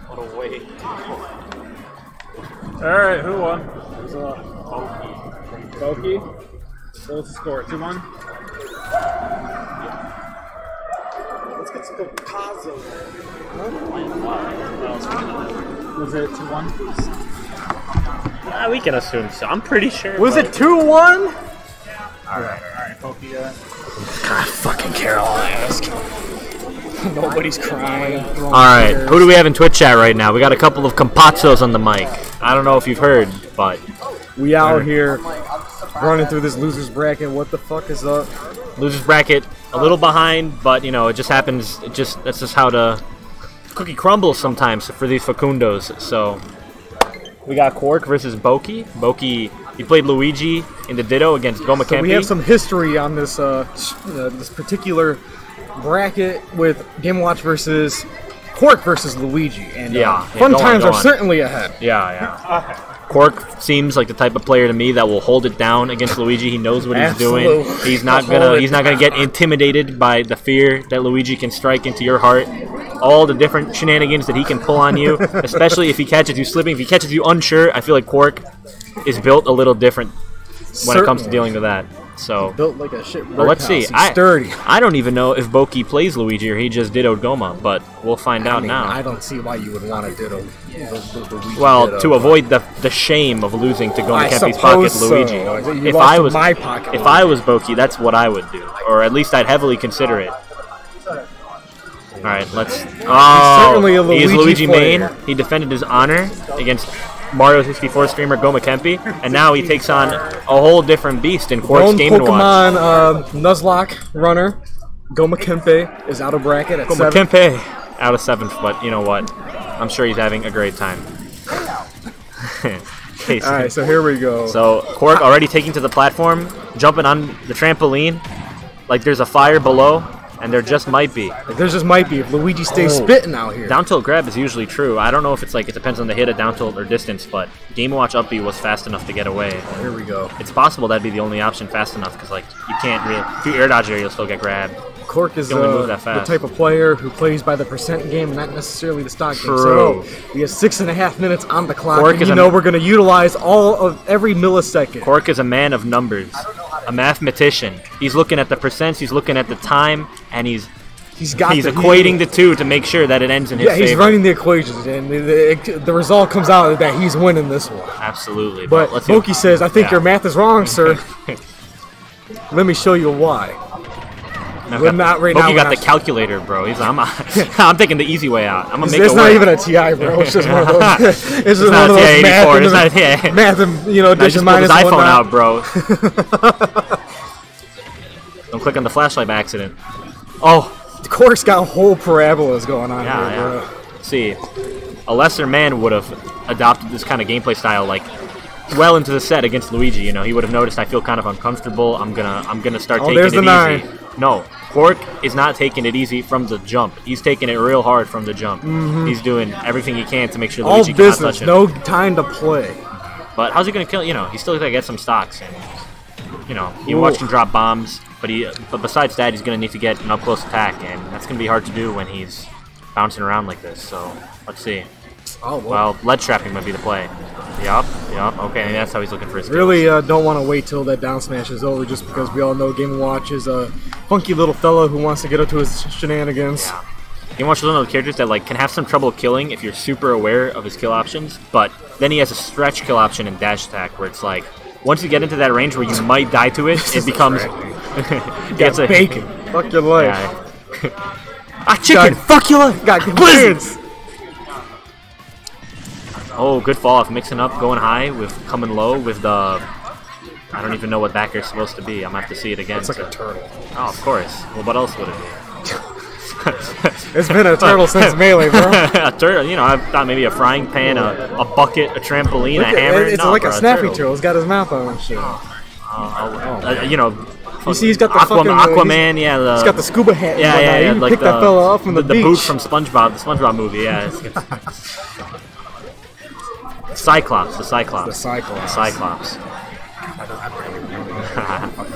What a wait. Alright, who won? It was Boki. So what's the score? 2-1? Let's get some Picasso. Was it 2-1? We can assume so. I'm pretty sure. Was it 2-1? Alright, Boki. God, fucking Carol, I ask. Nobody's crying. Alright, who do we have in Twitch chat right now? We got a couple of compazzos on the mic. I don't know if you've heard, but... We out here running through this loser's bracket. What the fuck is up? Loser's bracket, a little behind, but, you know, it just happens. That's just how the cookie crumbles sometimes for these Facundos. So, we got Quark versus Boki. Boki, he played Luigi in the Ditto against Goma Kempi. So we have some history on this this particular bracket with Game Watch versus Quark versus Luigi, and fun times are certainly ahead. Yeah. Quark seems like the type of player to me that will hold it down against Luigi. He knows what he's doing. He's not gonna get intimidated by the fear that Luigi can strike into your heart. All the different shenanigans that he can pull on you, especially if he catches you slipping. If he catches you unsure, I feel like Quark is built a little different when it comes to dealing with that. So, built like a shit. Well, let's see. Sturdy. I don't even know if Boki plays Luigi or he just dittoed Goma, but we'll find out now. I don't see why you would want to ditto the Luigi. Well, ditto, to avoid the shame of losing to Goma Kempi's pocket Luigi. If I was my pocket, if I was Boki, that's what I would do, or at least I'd heavily consider it. All right, let's. Oh, he is Luigi main. He defended his honor against Mario 64 streamer Goma Kempi, and now he takes on a whole different beast in Quark's Game & Watch. Pokemon Nuzlocke runner Goma Kempi is out of bracket at 7th. Goma Kempi out of 7th, but you know what? I'm sure he's having a great time. Alright, so here we go. So Quark already taking to the platform, jumping on the trampoline, like there's a fire below. And there just might be. There just might be if Luigi stays spitting out here. Down tilt grab is usually true. I don't know if it's like it depends on the hit of down tilt or distance, but Game & Watch up B was fast enough to get away. Oh, here we go. It's possible that'd be the only option fast enough because like you can't really if you air dodge here you'll still get grabbed. Quark is the type of player who plays by the percent game, not necessarily the stock game. So we have 6.5 minutes on the clock, and you know we're going to utilize all of every millisecond. Quark is a man of numbers, a mathematician. He's looking at the percents, he's looking at the time, and he's equating the two to make sure that it ends in his favor. Yeah, he's running the equations, and the result comes out that he's winning this one. Absolutely. But Boki says, I think your math is wrong, sir. Let me show you why. Boki got the calculator, bro. I'm taking the easy way out. I'm gonna make it work. It's not even a TI, bro. It's just one of those. It's just one of those math and addition minus his iPhone out, bro. Don't click on the flashlight by accident. Oh, Quark's got whole parabolas going on here, bro. See, a lesser man would have adopted this kind of gameplay style like well into the set against Luigi. You know, he would have noticed I feel kind of uncomfortable. I'm gonna start taking it easy. No, Quark is not taking it easy from the jump. He's taking it real hard from the jump. He's doing everything he can to make sure All Luigi cannot touch business, him. no time to play. But how's he going to kill? You know, he's still going to get some stocks. And, you know, you watch him drop bombs. But besides that, he's going to need to get an up-close attack. And that's going to be hard to do when he's bouncing around like this. So, let's see. Oh, well, ledge trapping might be the play. Yup. Okay, that's how he's looking for his kills. Really don't want to wait till that down smash is over, just because we all know Game & Watch is a funky little fella who wants to get up to his shenanigans. Yeah. Game & Watch is one of those characters that can have some trouble killing if you're super aware of his kill options, but then he has a stretch kill option and dash attack where it's like, once you get into that range where you might die to it, it becomes... Got bacon. Fuck your life. Yeah. Chicken! Fuck your life! Got blizzards! Oh, good fall off. Mixing up, going high with coming low with the... I don't even know what backer is supposed to be. I'm going to have to see it again. It's like a turtle. Oh, of course. Well, what else would it be? It's been a turtle since Melee, bro. A turtle, you know, I thought maybe a frying pan, a bucket, a trampoline, a hammer. It's like a snappy turtle. He's got his mouth on and shit. You know... You see, he's got the Aquaman, he's got the scuba hat. Yeah, you like picked that fella up from the beach. boot from SpongeBob, the SpongeBob movie, yeah. Cyclops.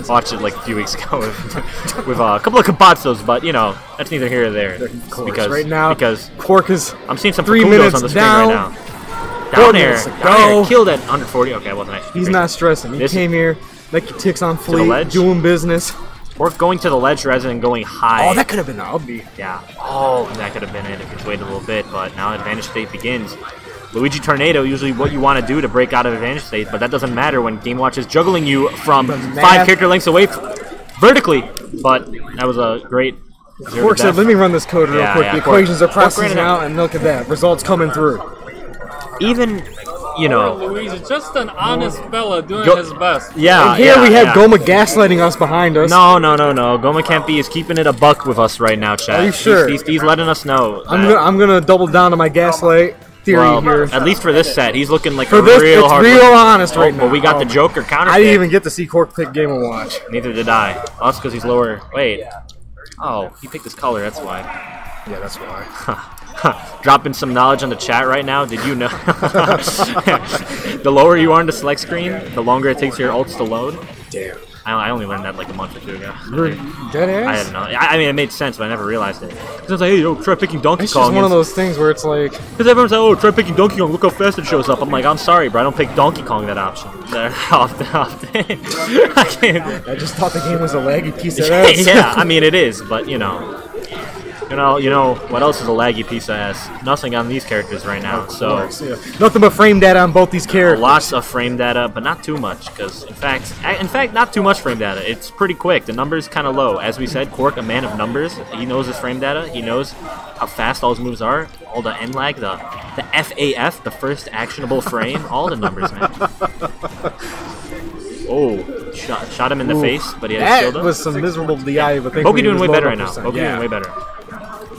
Watched it like a few weeks ago with a couple of Kabatzos, but you know, that's neither here or there. Because Quark is I'm seeing some 3 minutes on the down. screen right now. Down air, killed at 140. Okay, I wasn't actually. He's not stressing. He came here, like your ticks on fleet, doing business. Or going to the ledge rather than going high. Oh, that could have been the upbeat. Yeah. Oh, that could have been it if it's waited a little bit. But now advantage state begins. Luigi Tornado, usually what you want to do to break out of advantage state, but that doesn't matter when Game Watch is juggling you from 5 character lengths away vertically. But that was a great... Quark said, let me run this code real quick. The equations are processing out, and look at that. Results coming through. Even... You know, Luigi, just an honest fella doing his best. Yeah, and here we have Goma gaslighting us behind us. No. Goma Campy is keeping it a buck with us right now, chat. Are you sure? He's letting us know. I'm gonna double down on my gaslight theory here. At least for this set, he's looking like it's real honest right now. But we got the Joker counter. I didn't even get to see Quark pick Game & Watch. Neither did I. That's because he's lower. Wait. Oh, he picked his color. That's why. Yeah, that's why. Dropping some knowledge on the chat right now. Did you know? The lower you are on the select screen, the longer it takes your ults to load. Damn. I only learned that like a month or two ago. Dead ass? I don't know. I mean, it made sense, but I never realized it. Because I was like, hey, yo, try picking Donkey Kong. It's just one of those things where it's like... Because everyone's like, oh, try picking Donkey Kong. Look how fast it shows up. I'm like, I'm sorry, bro. I don't pick Donkey Kong that option. I just thought the game was a laggy piece of ass. Yeah, I mean, it is, but you know. You know what else is a laggy piece of ass? Nothing on these characters right now. Course, yeah. Nothing but frame data on both these characters. Lots of frame data, but not too much. Because in fact, not too much frame data. It's pretty quick. The numbers kind of low. As we said, Quark, a man of numbers. He knows his frame data. He knows how fast all his moves are. All the N lag, the FAF, the first actionable frame. All the numbers, man. Oh, shot him in the face, but he had his shield up. That was some miserable DI, but Bogey doing way better right now. Bogey doing way better.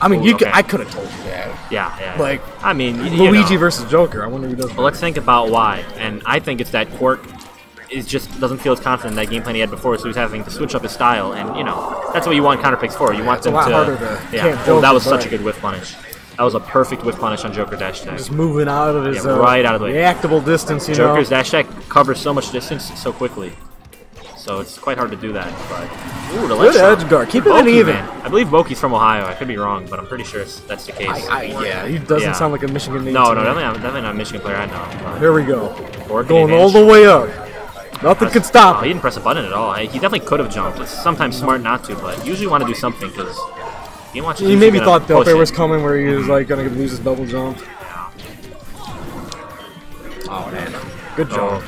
I mean, I could have told you that. Yeah. Like, I mean, Luigi versus Joker. I wonder who does that. Well, let's think about why. And I think it's that Quark just doesn't feel as confident in that game plan he had before, so he's having to switch up his style. And, you know, that's what you want counter picks for. You want them to... harder to Joker, that was such a good whiff punish. That was a perfect whiff punish on Joker dash attack. Just moving out of his right out of the way. reactable distance, you Joker's know. dash attack covers so much distance so quickly. So it's quite hard to do that. But ooh, the good edge guard. Keep it even. Man. I believe Boki's from Ohio. I could be wrong, but I'm pretty sure that's the case. Yeah, he doesn't sound like a Michigan native. No, definitely not a Michigan player. I know. Here we go. Quark going all the way up. Nothing could stop him. He didn't press a button at all. He definitely could have jumped. It's sometimes smart not to, but usually you want to do something because he maybe thought the upper was coming where he was like going to lose his double jump. Oh man, good job.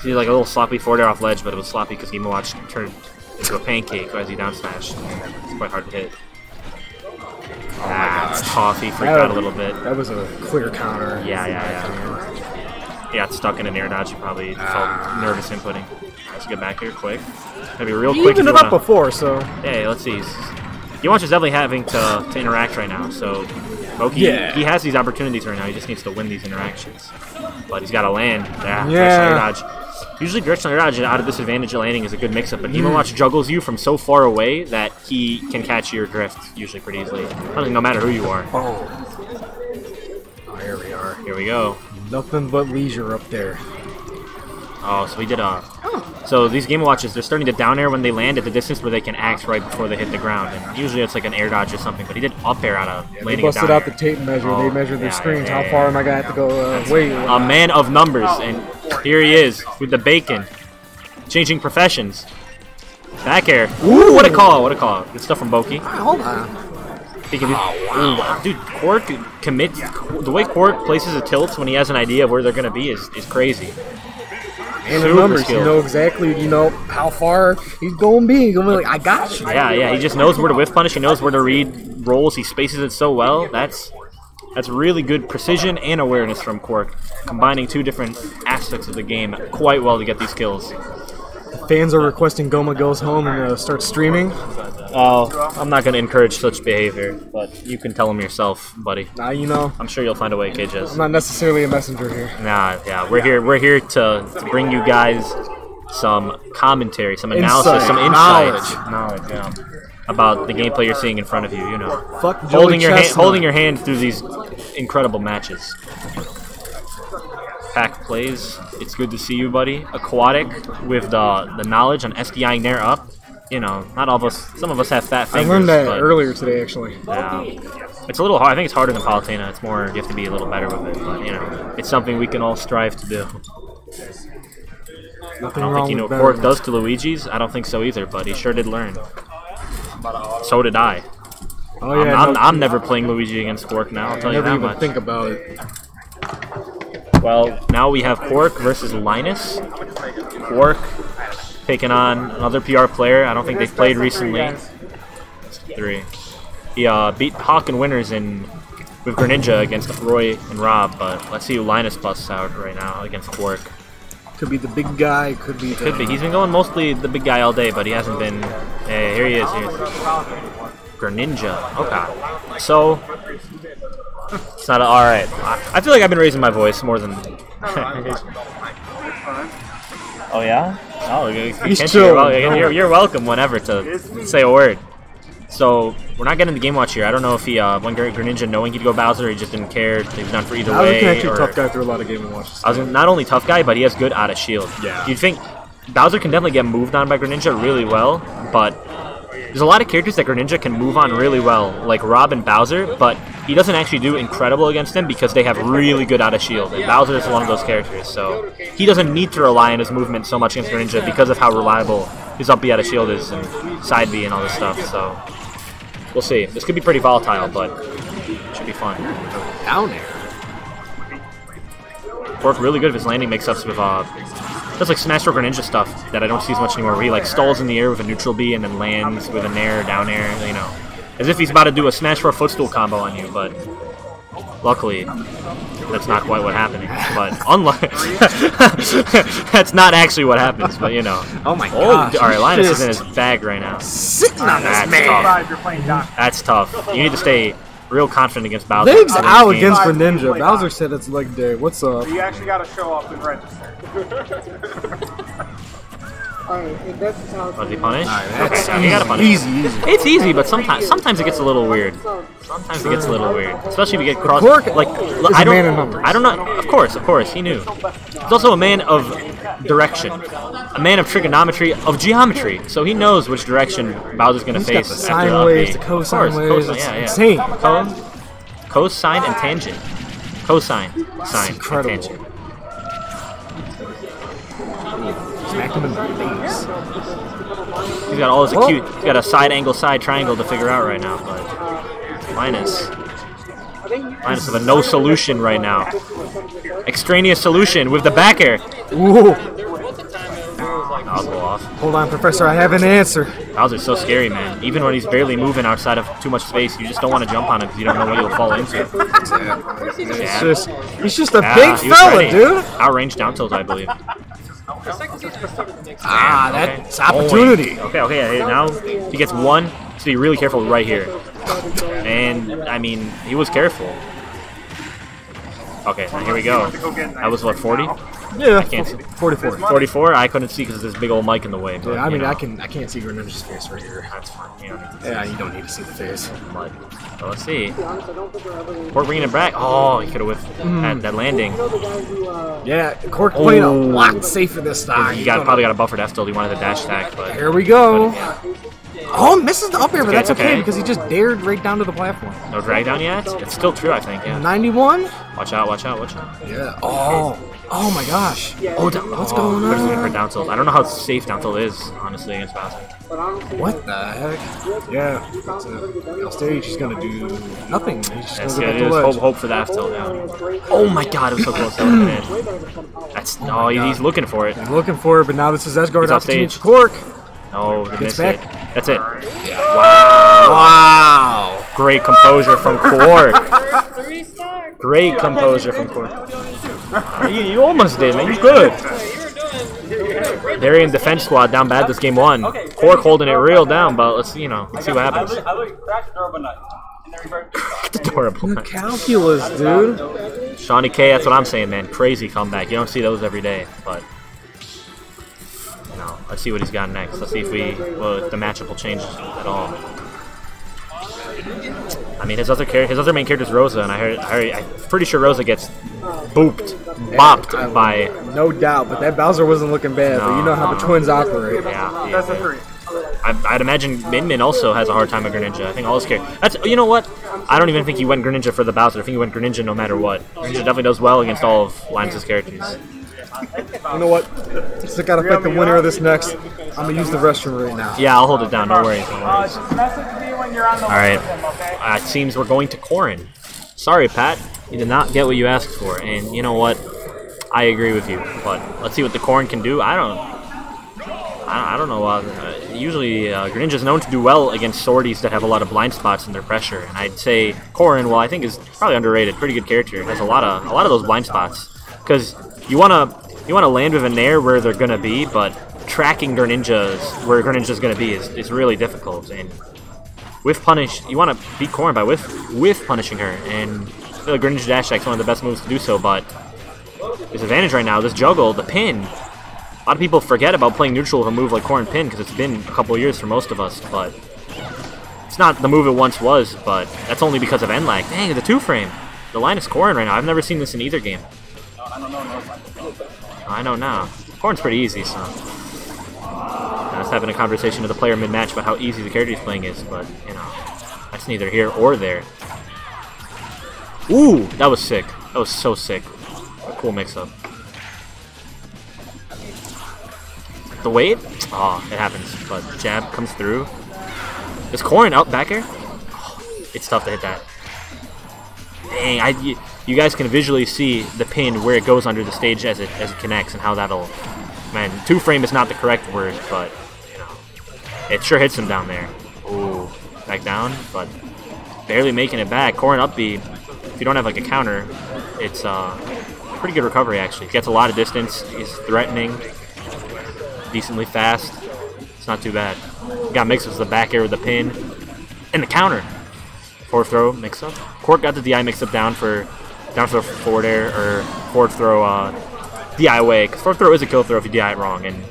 See, like a little sloppy forward air off ledge, but it was sloppy because Game & Watch turned into a pancake as he down smashed. It's quite hard to hit. It's tough. He freaked out a little bit. That was a clear counter. Yeah. He got stuck in an air dodge. He probably felt nervous inputting. Let's get back here quick. Maybe real quick. He evened it up before, so. Yeah, let's see. Game Watch is definitely having to interact right now, so Boki, he has these opportunities right now. He just needs to win these interactions. But he's got to land. Yeah. Air dodge. Usually directional air dodge out of disadvantage landing is a good mix-up, but Demon Watch juggles you from so far away that he can catch your drift usually pretty easily. No matter who you are. Oh, here we are. Here we go. Nothing but leisure up there. Oh, so we did So these Game & Watches, they're starting to down air when they land at the distance where they can axe right before they hit the ground. And usually it's like an air dodge or something, but he did up air out of landing They busted out the tape measure. They measured their screens. How far am I going to have to go away? A man of numbers, and here he is with the bacon. Changing professions. Back air. Ooh, what a call, what a call. Good stuff from Boki. Hold on. Dude, Quark commits. The way Quark places his tilts when he has an idea of where they're going to be is crazy. And the numbers, you know exactly, how far he's going to be. He's going to be like, I got you. Yeah, he just knows where to whiff punish. He knows where to read rolls. He spaces it so well. That's really good precision and awareness from Quark, combining two different aspects of the game quite well to get these kills. Fans are requesting Goma goes home and start streaming. Oh, I'm not going to encourage such behavior, but you can tell them yourself, buddy. I'm sure you'll find a way, KJs. I'm not necessarily a messenger here. We're here to bring you guys some commentary, some analysis, some insight, knowledge, yeah, about the gameplay you're seeing in front of you. Fuck holding your hand through these incredible matches. Pack plays. It's good to see you, buddy. Aquatic with the knowledge on SDI Nair up. Not all of us. Some of us have fat fingers. I learned that earlier today, actually. Yeah, it's a little hard. I think it's harder than Palutena. It's more, you have to be a little better with it. But it's something we can all strive to do. I don't think you know what Quark does to Luigi's. I don't think so either, but he sure did learn. So did I. Oh yeah. I'm never playing Luigi against Quark now. I'll tell you that much. Never even think about it. Well, now we have Quark versus Linus. Quark taking on another PR player. I don't think they've played recently. 3. He beat Hawk and Winners with Greninja against Roy and Rob, but let's see who Linus busts out right now against Quark. Could be the big guy, could be. He's been going mostly the big guy all day, but he hasn't been. Hey, here he is. Greninja. Okay. So it's not all right. I feel like I've been raising my voice more than. Oh yeah. Oh, you're welcome whenever to say a word. So we're not getting the Game Watch here. I don't know if he went Greninja knowing he'd go Bowser, or he just didn't care. He was done for either way. Actually tough guy through a lot of Game Watches. I was not only tough guy, but he has good out of shield. Yeah. You'd think Bowser can definitely get moved on by Greninja really well, but there's a lot of characters that Greninja can move on really well, like Rob and Bowser, but he doesn't actually do incredible against them because they have really good out of shield, and Bowser is one of those characters, so he doesn't need to rely on his movement so much against Greninja because of how reliable his up B out of shield is and side B and all this stuff, so we'll see. This could be pretty volatile, but it should be fun. Down there. Quark really good with his landing mix-ups with does like Smash Throw Greninja stuff that I don't see as much anymore, where he like stalls in the air with a neutral B and then lands with a nair, down air, as if he's about to do a Smash Throw footstool combo on you, but luckily that's not quite what happened. But that's not actually what happens, but Oh my gosh. Alright, Linus is in his bag right now. Sitting on this man. Tough. That's tough. You need to stay real confident against Bowser. Legs out against Greninja. Bowser said it's leg day. What's up? You actually got to show up and register. Was he punished? Okay, you gotta punish. Easy. It's easy, but sometimes it gets a little weird. Sometimes it gets a little weird, especially if you get crossed. I don't know. Of course, he knew. He's also a man of direction, a man of trigonometry, of geometry. So he knows which direction Bowser's gonna face. Got the sine waves, the cosine waves. It's insane. Cosine and tangent. Cosine, sine, and tangent. Smack him in the face. He's got all his acute. He's got a side angle, side triangle to figure out right now, but Linus with a no solution right now. Extraneous solution with the back air. Ooh. I'll go off. Hold on, Professor. I have an answer. Bowser's so scary, man. Even when he's barely moving outside of too much space, you just don't want to jump on him because you don't know what he'll fall into. He's just a big fella, dude. Outrange down tilt, I believe. That's opportunity. Okay. Now he gets one, so be really careful right here. And I mean, he was careful. Okay, now here we go. That was what, 40? Yeah, I can't see. 44. 44? I couldn't see because there's this big old mic in the way. But, Yeah, I mean, you know, I can't see Greninja's face right here. That's fine. You don't need to see Yeah, you don't need to see the face. But, well, let's see. Cork bringing it back. Oh, he could have whiffed that landing. Yeah, Cork playing a lot safer this time. He probably got a buffered F tilt. He wanted the dash attack, but here we go. Oh, misses the up air, but that's okay, okay because he just dared right down to the platform. No drag down yet? It's still true, I think. Yeah. 91. Watch out! Watch out! Watch out! Yeah. Oh my gosh. Oh, what's going on? We're just looking for down tilt. I don't know how safe down tilt is, honestly, against Bowser. What the heck? Yeah. On stage, he's gonna do nothing. He's just gonna just hope for the F tilt now. Oh my god, it was so close. That would have been. That's he's looking for it. He's looking for it, but now this is Asgard off stage. stage. Cork. No, they missed back. it. That's it. Yeah. Wow. Great composure from Cork. Great composure from Cork. You almost did, man. You're good. They're in defense squad down bad this game 1. Cork holding it real down, but let's see what happens. Adorable. Calculus, dude. Shawnee K, that's what I'm saying, man. Crazy comeback. You don't see those every day, but no. Let's see what he's got next. Let's see if the matchup will change at all. I mean, his other main character is Rosa, and I'm pretty sure Rosa gets bopped by. No doubt, but that Bowser wasn't looking bad. But you know how the twins operate. Yeah. That's a 3. I'd imagine Min Min also has a hard time with Greninja. I think all his characters. You know what? I don't even think he went Greninja for the Bowser. I think he went Greninja no matter what. Greninja definitely does well against all of Linus' characters. You know what? Just gotta fight the winner of this next. I'm gonna use the restroom right now. Yeah, I'll hold it down. No worries. Just message me when you're on the Alright. It seems we're going to Corrin. Sorry, Pat. You did not get what you asked for. And you know what? I agree with you. But let's see what the Corrin can do. I don't know. Usually, Greninja's known to do well against swordies that have a lot of blind spots in their pressure. And I'd say Corrin, well, I think is probably underrated. Pretty good character. Has a lot of those blind spots. Because you wanna land with a Nair where they're gonna be, but tracking Greninjas where Greninja's gonna be is really difficult. And with punish, you wanna beat Corrin by with punishing her. And I feel like Greninja dash attack is one of the best moves to do so. But disadvantage right now. This juggle, the pin. A lot of people forget about playing neutral with a move like Corrin Pin because it's been a couple of years for most of us, but it's not the move it once was, but that's only because of end lag. Dang, the 2-frame. The Linus Corrin right now. I've never seen this in either game. I know now. Corrin's pretty easy, so. I was having a conversation with a player mid-match about how easy the character he's playing is, but, you know, that's neither here or there. Ooh, that was sick. That was so sick. A cool mix-up. The wave? Oh, it happens. But jab comes through. Is Corrin up back here? Oh, it's tough to hit that. Dang, you guys can visually see the pin where it goes under the stage as it connects and how that'll. Man, 2-frame is not the correct word, but you know, it sure hits him down there. Ooh, back down, but barely making it back. Corrin up B. If you don't have like a counter, it's pretty good recovery actually. Gets a lot of distance. He's threatening. Decently fast. It's not too bad. Got mixes the back air with the pin and the counter. Forward throw mix up. Cork got the DI mix up down throw forward air or forward throw DI away. Because forward throw is a kill throw if you DI it wrong, and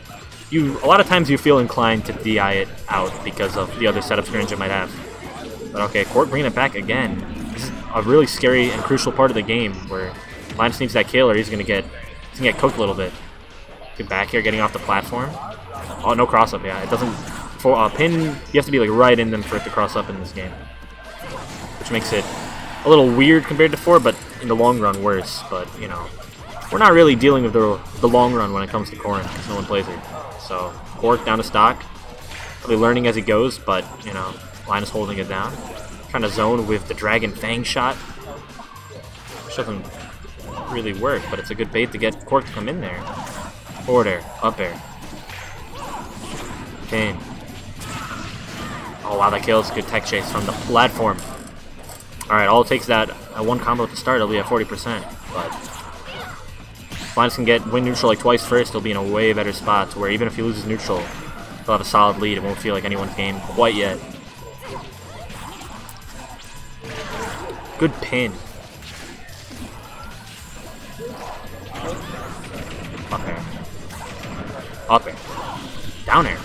a lot of times you feel inclined to DI it out because of the other setups Greninja might have. But okay, Cork bringing it back again. This is a really scary and crucial part of the game where Linus needs that kill or he's gonna get cooked a little bit. Good back here, getting off the platform. Oh, no cross up, yeah. It doesn't. For pin, you have to be like right in them for it to cross up in this game, which makes it a little weird compared to 4, but in the long run worse. But you know, we're not really dealing with the long run when it comes to Corrin because no one plays it. So Cork down to stock, probably learning as he goes, but you know, Linus holding it down, trying to zone with the Dragon Fang shot, which doesn't really work, but it's a good bait to get Cork to come in there. Forward air, up air. Pin. Oh wow, that kills. Good tech chase from the platform. Alright, all it takes that one combo at the start, it'll be at 40%. But if Linus can get win neutral like twice first, he'll be in a way better spot to where even if he loses neutral, he'll have a solid lead. It won't feel like anyone's game quite yet. Good pin. Up air. Down air.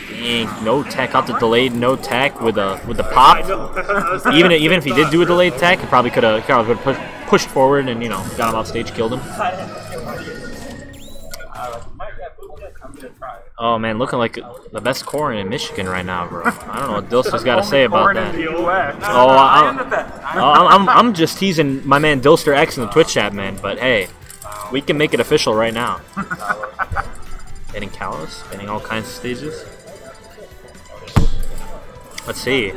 Dang, no tech out the delayed, no tech with the pop. Even if he did do a delayed tech, he probably could have pushed forward and, you know, got him off stage, killed him. Oh man, looking like the best corn in Michigan right now, bro. I don't know what Dilster's got to say about that. Oh, I'm just teasing my man Dilster X in the Twitch chat, man. But hey, we can make it official right now. Banning Callus, banning all kinds of stages. Let's see.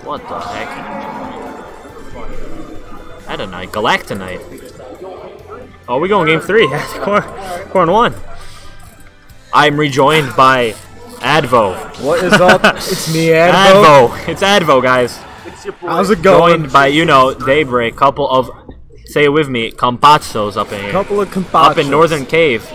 What the heck? Adonite, Galactonite. Oh, we going game 3. Corn 1. I'm rejoined by Advo. What is up? It's me, Advo. Advo. It's Advo, guys. How's it going? Joined by, you know, Daybreak. Couple of, say it with me, compachos up in here. Couple of compachos. Up in Northern Cave.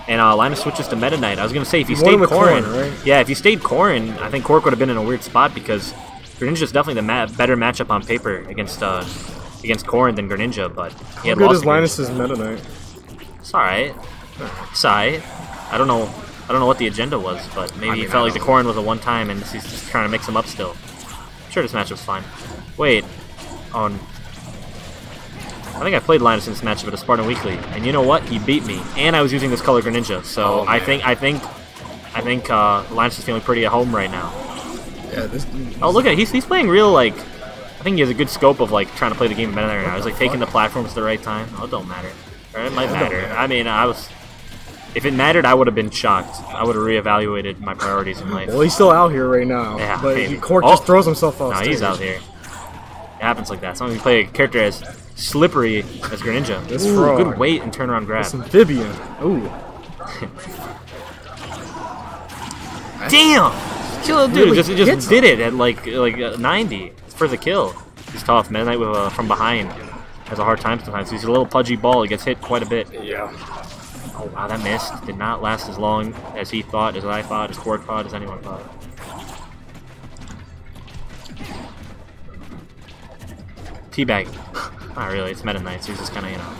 And Linus switches to Meta Knight. I was going to say, if you stayed Corrin, right? yeah, if you stayed Corrin, I think Cork would have been in a weird spot because Greninja's definitely the better matchup on paper against Corrin than Greninja, but he had lost. How good is Linus's Meta Knight? It's alright. It's alright. I don't know what the agenda was, but maybe he felt like the Corrin was a one-time and he's just trying to mix him up still. I'm sure this matchup's fine. Wait. Oh, I think I played Linus in this matchup at a Spartan Weekly, and you know what? He beat me, and I was using this color Greninja, so I think Linus is feeling pretty at home right now. Yeah. Oh, look at it. He's playing real, like, I think he has a good scope of, like, trying to play the game better right now. He's, like, taking the platforms at the right time. Oh, it don't matter. Or it might matter. I mean, if it mattered, I would have been shocked. I would have reevaluated my priorities in life. Well, he's still out here right now. Yeah, but Cork just throws himself off stage. No, he's out here. It happens like that. Sometimes you play a character as slippery as Greninja. Ooh, good weight and turnaround grab. That's amphibian. Ooh. Damn! Kill dude, really just did it at like 90 for the kill. He's tough. Meta Knight with from behind has a hard time sometimes. He's a little pudgy ball. He gets hit quite a bit. Yeah. Oh wow, that missed. Did not last as long as he thought, as I thought, as Cork thought, as anyone thought. Teabagging. Not really. It's Meta Knight, so he's just kind of, you know,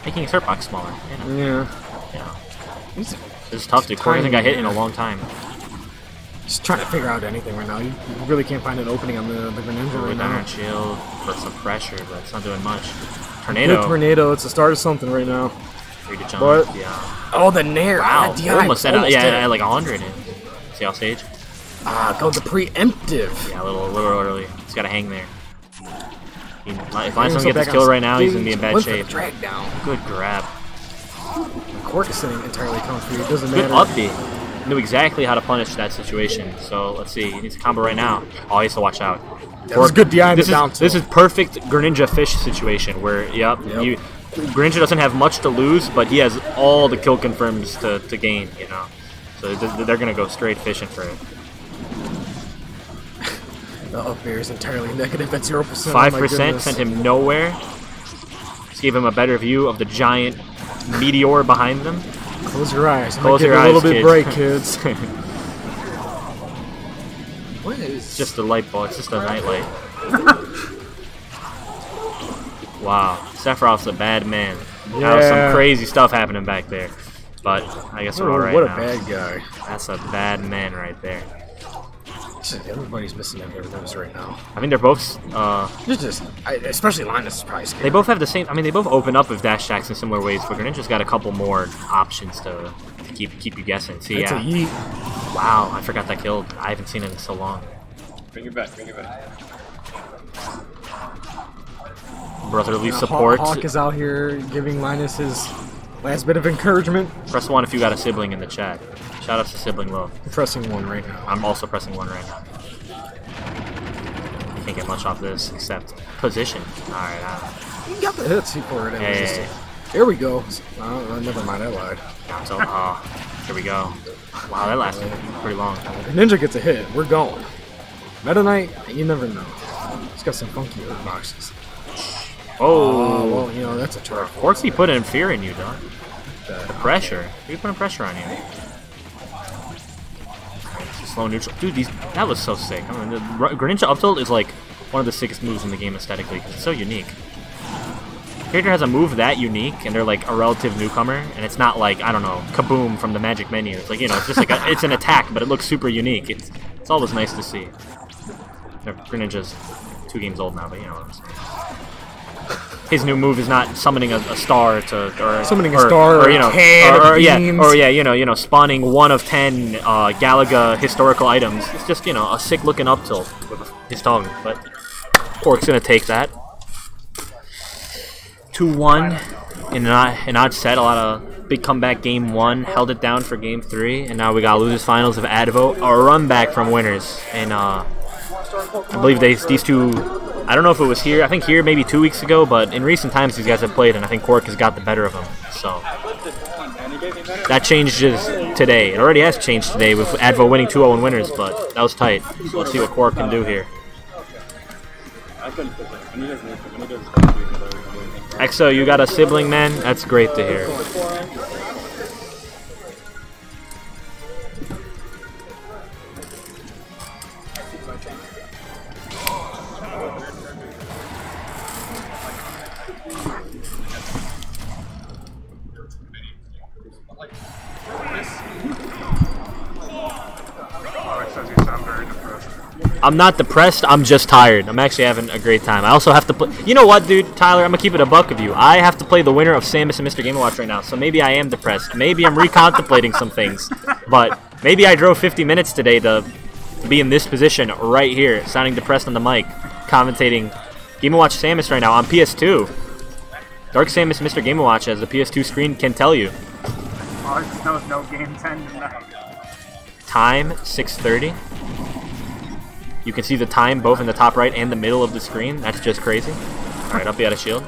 making his hurt box smaller. You know. Yeah. This is tough, dude. Cork hasn't got hit in a long time. Just trying to figure out anything right now. You really can't find an opening on the Greninja right now. Shield for some pressure, but it's not doing much. Tornado. Good tornado. It's the start of something right now. Free to jump. But, yeah. Oh, the Nair. Wow. Almost at like 100 in. See off stage? Go the preemptive. Yeah, a little early. He's got to hang there. If Linus doesn't get this kill right now, he's going to be in bad shape. Drag down. Good grab. Cork is sitting entirely comfy. It doesn't Good matter. up B. Knew exactly how to punish that situation. So let's see. He needs a combo right now. Oh, he has to watch out. That was good DI in the down tilt. This is perfect Greninja fish situation where, Greninja doesn't have much to lose, but he has all the kill confirms to gain, you know. So they're going to go straight fishing for it. The up air is entirely negative at 0%. 5% sent him nowhere. Just gave him a better view of the giant meteor behind them. Close your eyes. Close your eyes, a little bit break, kids. What is? It's just a light bulb. It's just a night light. Wow, Sephiroth's a bad man. Yeah. Now some crazy stuff happening back there, but I guess we're all right What now. a bad guy. That's a bad man right there. Everybody's missing their nerves right now. I mean, they're both. Especially Linus is probably scared. They both have the same. I mean, they both open up with dash attacks in similar ways, but Greninja's got a couple more options to keep you guessing. See, That's a yeet. Wow, I forgot that killed. I haven't seen it in so long. Bring it back. Bring it back. Brotherly support. Hawk is out here giving Linus his last bit of encouragement. Press 1 if you got a sibling in the chat. Shout out to Sibling Love. I'm pressing 1 right now. I'm also pressing 1 right now. Can't get much off this except position. Alright, You got the hits for it. Yeah. There we go. Never mind, I lied. So, here we go. Wow, that lasted pretty long. Ninja gets a hit. We're going. Meta Knight, you never know. He's got some funky hurt boxes. Oh, well, you know, that's a charge. Corksy put in fear in you, dog. The pressure. He's putting pressure on you. Slow neutral. Dude, that was so sick. I mean, the Greninja up tilt is like one of the sickest moves in the game aesthetically because it's so unique. Character has a move that unique, and they're like a relative newcomer, and it's not like, I don't know, Kaboom from the Magic menu. It's like, you know, it's just like it's an attack, but it looks super unique. It's always nice to see. Greninja's 2 games old now, but you know what I'm saying. His new move is not summoning a star or summoning a star, or you know, you know, spawning 1 of 10 Galaga historical items. It's just, you know, a sick looking up tilt with his tongue, but Cork's gonna take that. 2-1 in an odd set. A lot of big comeback game 1, held it down for game 3, and now we got losers finals of Advo, a run back from winners. And I believe these two, I don't know if it was here, I think here maybe 2 weeks ago, but in recent times these guys have played, and I think Cork has got the better of them. So that changes today. It already has changed today with Advo winning 2-0 in winners, but that was tight. So let's see what Cork can do here. Exo, you got a sibling, man? That's great to hear. I'm not depressed, I'm just tired. I'm actually having a great time. I also have to play... You know what, dude? Tyler, I'm going to keep it a buck of you. I have to play the winner of Samus and Mr. Game & Watch right now, so maybe I am depressed. Maybe I'm recontemplating some things. But maybe I drove 50 minutes today to be in this position right here, sounding depressed on the mic, commentating Game & Watch Samus right now on PS2. Dark Samus Mr. Game & Watch, as the PS2 screen can tell you. All I just know is no game 10 tonight. Time, 6:30. You can see the time both in the top right and the middle of the screen. That's just crazy. Alright, up you out of shield.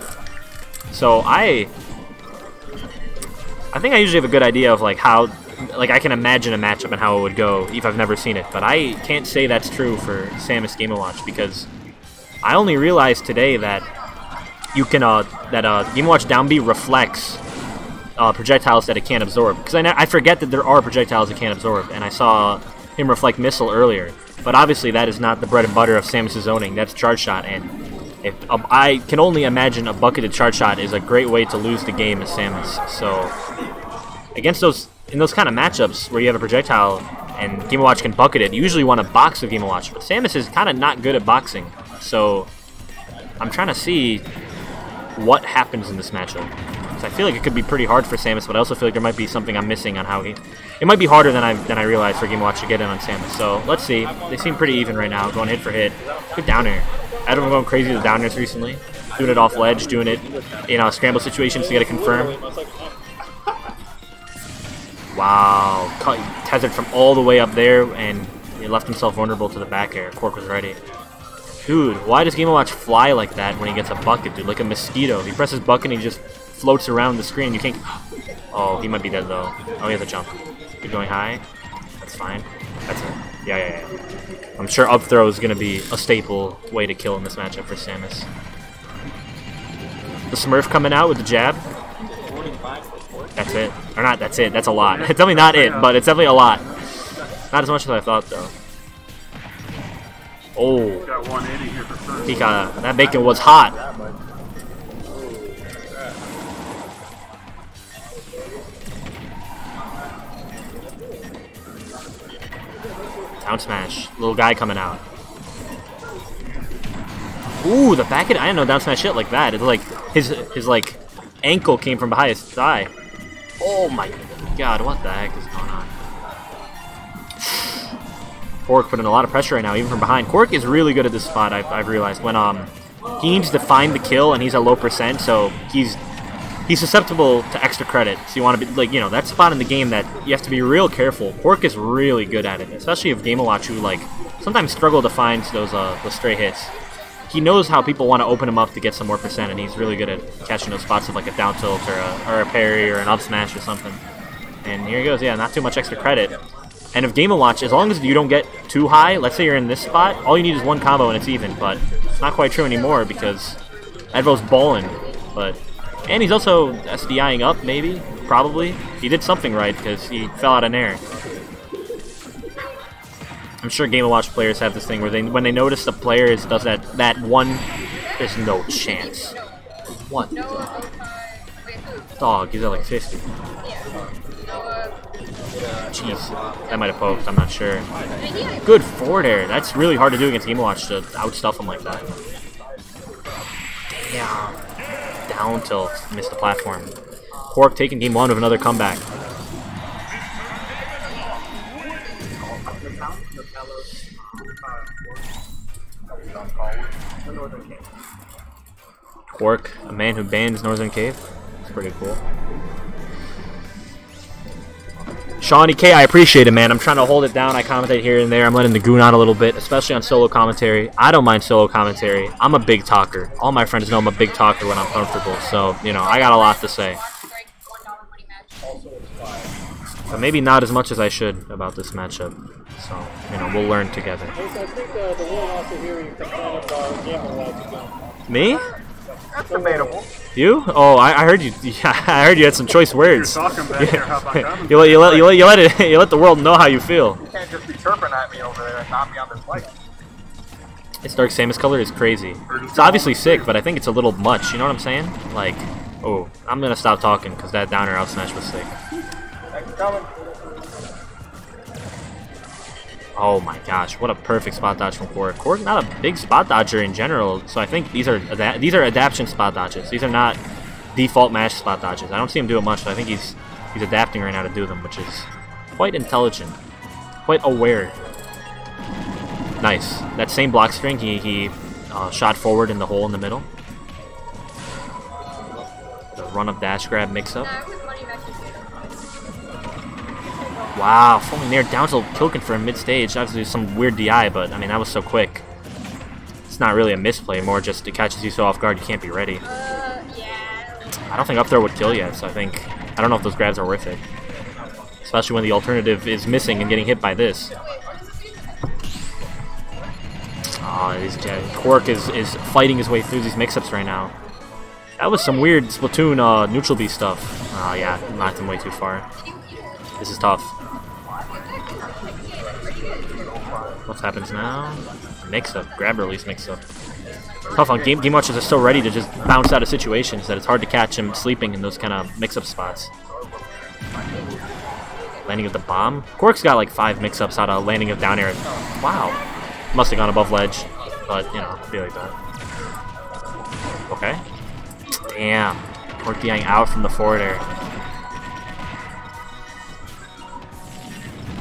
So I think I usually have a good idea of like how, like I can imagine a matchup and how it would go if I've never seen it. But I can't say that's true for Samus Game & Watch because I only realized today that you can Game & Watch down B reflects projectiles that it can't absorb. Because I forget that there are projectiles it can't absorb, and I saw him reflect missile earlier. But obviously that is not the bread and butter of Samus' zoning. That's charge shot, and if I can only imagine a bucketed charge shot is a great way to lose the game as Samus. So against in those kind of matchups where you have a projectile and Game & Watch can bucket it, you usually want to box with Game & Watch. But Samus is kind of not good at boxing, so I'm trying to see what happens in this matchup. I feel like it could be pretty hard for Samus, but I also feel like there might be something I'm missing on how he... It might be harder than I realized for Game & Watch to get in on Samus. So let's see. They seem pretty even right now, going hit for hit. Good down air. I've been going crazy with down airs recently. Doing it off ledge, doing it in scramble situations to get it confirmed. Wow. Tethered from all the way up there, and he left himself vulnerable to the back air. Cork was ready. Dude, why does Game & Watch fly like that when he gets a bucket, dude? Like a mosquito. He presses bucket and he just floats around the screen. You can't... Oh, he might be dead though. Oh, he has a jump. Keep going high. That's fine. That's it. Yeah. I'm sure up throw is going to be a staple way to kill in this matchup for Samus. The Smurf coming out with the jab. That's it. Or not, that's it. That's a lot. It's definitely not it, but it's definitely a lot. Not as much as I thought though. Oh. He got that bacon was hot. Down smash. Little guy coming out. Ooh, the back end. I didn't know down smash shit like that. It's like his like ankle came from behind his thigh. Oh my god, what the heck is going on? Cork putting a lot of pressure right now, even from behind. Cork is really good at this spot, I've realized. When he needs to find the kill and he's at low percent, so he's susceptible to extra credit. So you want to be like, you know, that spot in the game that you have to be real careful. Cork is really good at it, especially if Game & Watch, who like sometimes struggle to find those stray hits. He knows how people want to open him up to get some more percent, and he's really good at catching those spots of like a down tilt or a parry or an up smash or something. And here he goes, yeah, not too much extra credit. And if Game & Watch, as long as you don't get too high, let's say you're in this spot, all you need is one combo and it's even. But it's not quite true anymore because Edvo's balling. And he's also SDIing up, maybe, probably. He did something right because he fell out of air. I'm sure Game & Watch players have this thing where when they notice the player does that one, there's no chance. What? Dog, he's at like 50. Jeez, that might have poked, I'm not sure. Good forward air. That's really hard to do against Game & Watch to outstuff him like that. Damn. Down tilt, missed the platform. Quark taking game 1 with another comeback. Quark, a man who bans Northern Cave. It's pretty cool. Shawnee K, I appreciate it, man. I'm trying to hold it down. I commentate here and there. I'm letting the goon out a little bit, especially on solo commentary. I don't mind solo commentary. I'm a big talker. All my friends know I'm a big talker when I'm comfortable. So, you know, I got a lot to say. But maybe not as much as I should about this matchup. So, you know, we'll learn together. I think the world wants to hear you complain about Game & Watch again. Me? That's debatable. You? Oh, I heard you. Yeah, I heard you had some choice words. You're talking back there about you let the world know how you feel. You can't just be chirping at me over there and not be on this mic. This Dark Samus color is crazy. It's obviously sick, but I think it's a little much. You know what I'm saying? Like, oh, I'm gonna stop talking because that downer out smash was sick. Oh my gosh, what a perfect spot dodge from Quark. Quark's not a big spot dodger in general, so I think these are adaptation spot dodges. These are not default mash spot dodges. I don't see him do it much, but I think he's adapting right now to do them, which is quite intelligent, quite aware. Nice. That same block string, he shot forward in the hole in the middle. The run-up dash grab mix-up. Wow, falling there, down tilt kill confirm mid-stage. Obviously some weird DI, but I mean that was so quick. It's not really a misplay, more just it catches you so off guard you can't be ready. I don't think up throw would kill yet, so I don't know if those grabs are worth it. Especially when the alternative is missing and getting hit by this. Oh, Quark is fighting his way through these mix-ups right now. That was some weird Splatoon neutral B stuff. Oh yeah, knocked him way too far. This is tough. What happens now? Mix-up, grab release mix-up. Tough on Game Watchers are so ready to just bounce out of situations that it's hard to catch him sleeping in those kind of mix-up spots. Landing of the bomb. Quark's got like 5 mix-ups out of landing of down air. Wow. Must have gone above ledge, but you know, be like that. Okay. Damn. Quark being out from the forward air.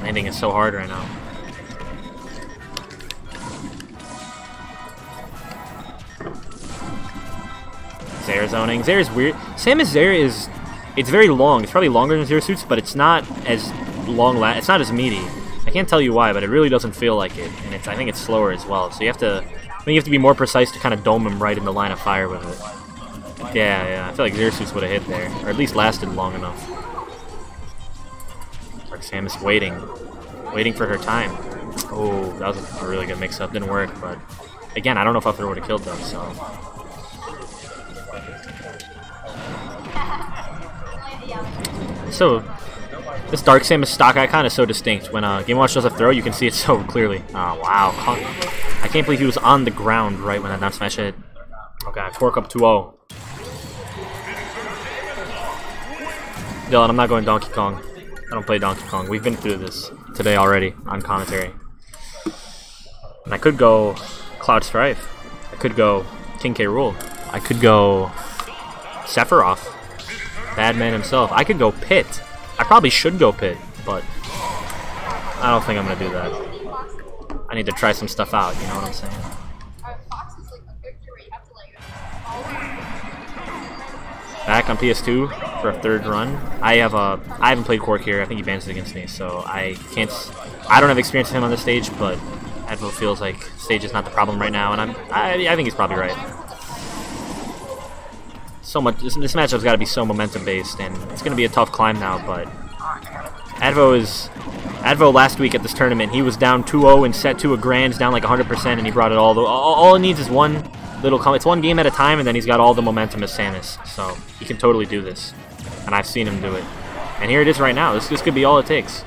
Landing is so hard right now. Zaire zoning. Zaire's weird. Samus Zaire is... It's very long. It's probably longer than Zero Suits, but it's not as long... It's not as meaty. I can't tell you why, but it really doesn't feel like it. And I think it's slower as well. So you have to... I think you have to be more precise to kind of dome him right in the line of fire with it. Yeah. I feel like Zero Suits would have hit there. Or at least lasted long enough. Samus waiting for her time. Oh, that was a really good mix-up. Didn't work, but again, I don't know if up throw would have killed them. So this Dark Samus stock icon is so distinct. When Game Watch does a throw, you can see it so clearly. Oh wow, I can't believe he was on the ground right when that down smash hit. Okay, Quark up 2-0. Dylan, I'm not going Donkey Kong. I don't play Donkey Kong. We've been through this today already on commentary. And I could go Cloud Strife. I could go King K. Rool. I could go Sephiroth. Badman himself. I could go Pit. I probably should go Pit, but I don't think I'm going to do that. I need to try some stuff out, you know what I'm saying? Back on PS2 for a third run. I haven't played Quark here. I think he bans it against me, so I don't have experience with him on this stage, but Advo feels like stage is not the problem right now, and I think he's probably right. So much this matchup's got to be so momentum based, and it's going to be a tough climb now. But Advo last week at this tournament, he was down 2-0 in set 2 of Grands, down like 100%, and he brought it all it needs is one little it's one game at a time, and then he's got all the momentum as Samus, so he can totally do this, and I've seen him do it. And here it is right now. This could be all it takes.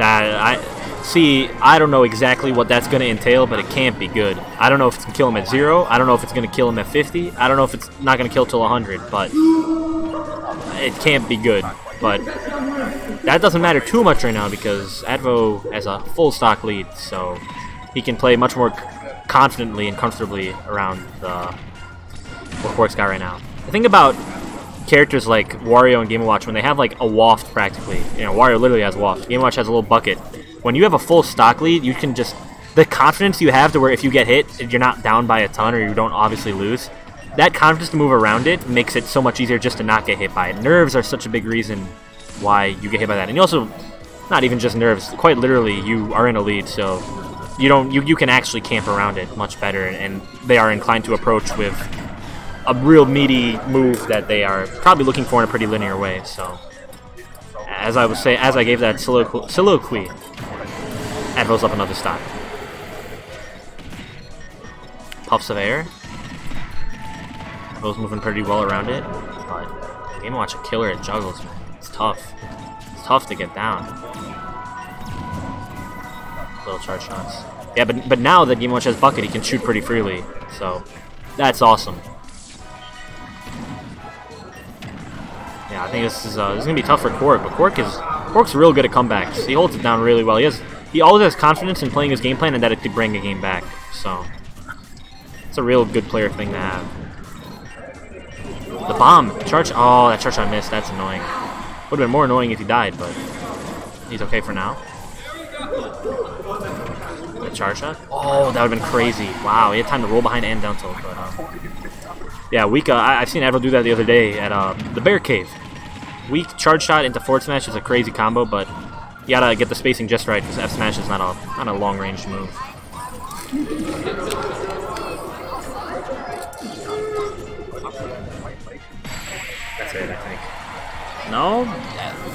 I don't know exactly what that's going to entail, but it can't be good. I don't know if it's going to kill him at 0. I don't know if it's going to kill him at 50. I don't know if it's not going to kill till 100, but it can't be good. But that doesn't matter too much right now because Advo has a full stock lead, so he can play much more confidently and comfortably around what Quark's got right now. The thing about characters like Wario and Game & Watch, when they have like a waft practically, you know, Wario literally has waft, Game & Watch has a little bucket. When you have a full stock lead, you can just, the confidence you have to where if you get hit, you're not down by a ton or you don't obviously lose, that confidence to move around it makes it so much easier just to not get hit by it. Nerves are such a big reason why you get hit by that. And you also, not even just nerves, quite literally, you are in a lead, so you can actually camp around it much better, and they are inclined to approach with a real meaty move that they are probably looking for in a pretty linear way. So, as I was saying, as I gave that soliloquy, Advo's up another stock. Puffs of air. Advo's moving pretty well around it, but Game & Watch a killer at juggles, man. It's tough. It's tough to get down. Little charge shots. Yeah, but now that Game & Watch has bucket, he can shoot pretty freely, so that's awesome. Yeah, I think this is gonna be tough for Quark, but Quark's real good at comebacks. He holds it down really well. He always has confidence in playing his game plan and that it could bring a game back. So it's a real good player thing to have. The bomb charge. Oh, that charge shot missed. That's annoying. Would have been more annoying if he died, but he's okay for now. The charge shot. Oh, that would have been crazy. Wow, he had time to roll behind and down tilt. But yeah, weak. I've seen Advo do that the other day at the Bear Cave. Weak charge shot into forward smash is a crazy combo, but you gotta get the spacing just right because F smash is not a long range move. That's it, I think. No,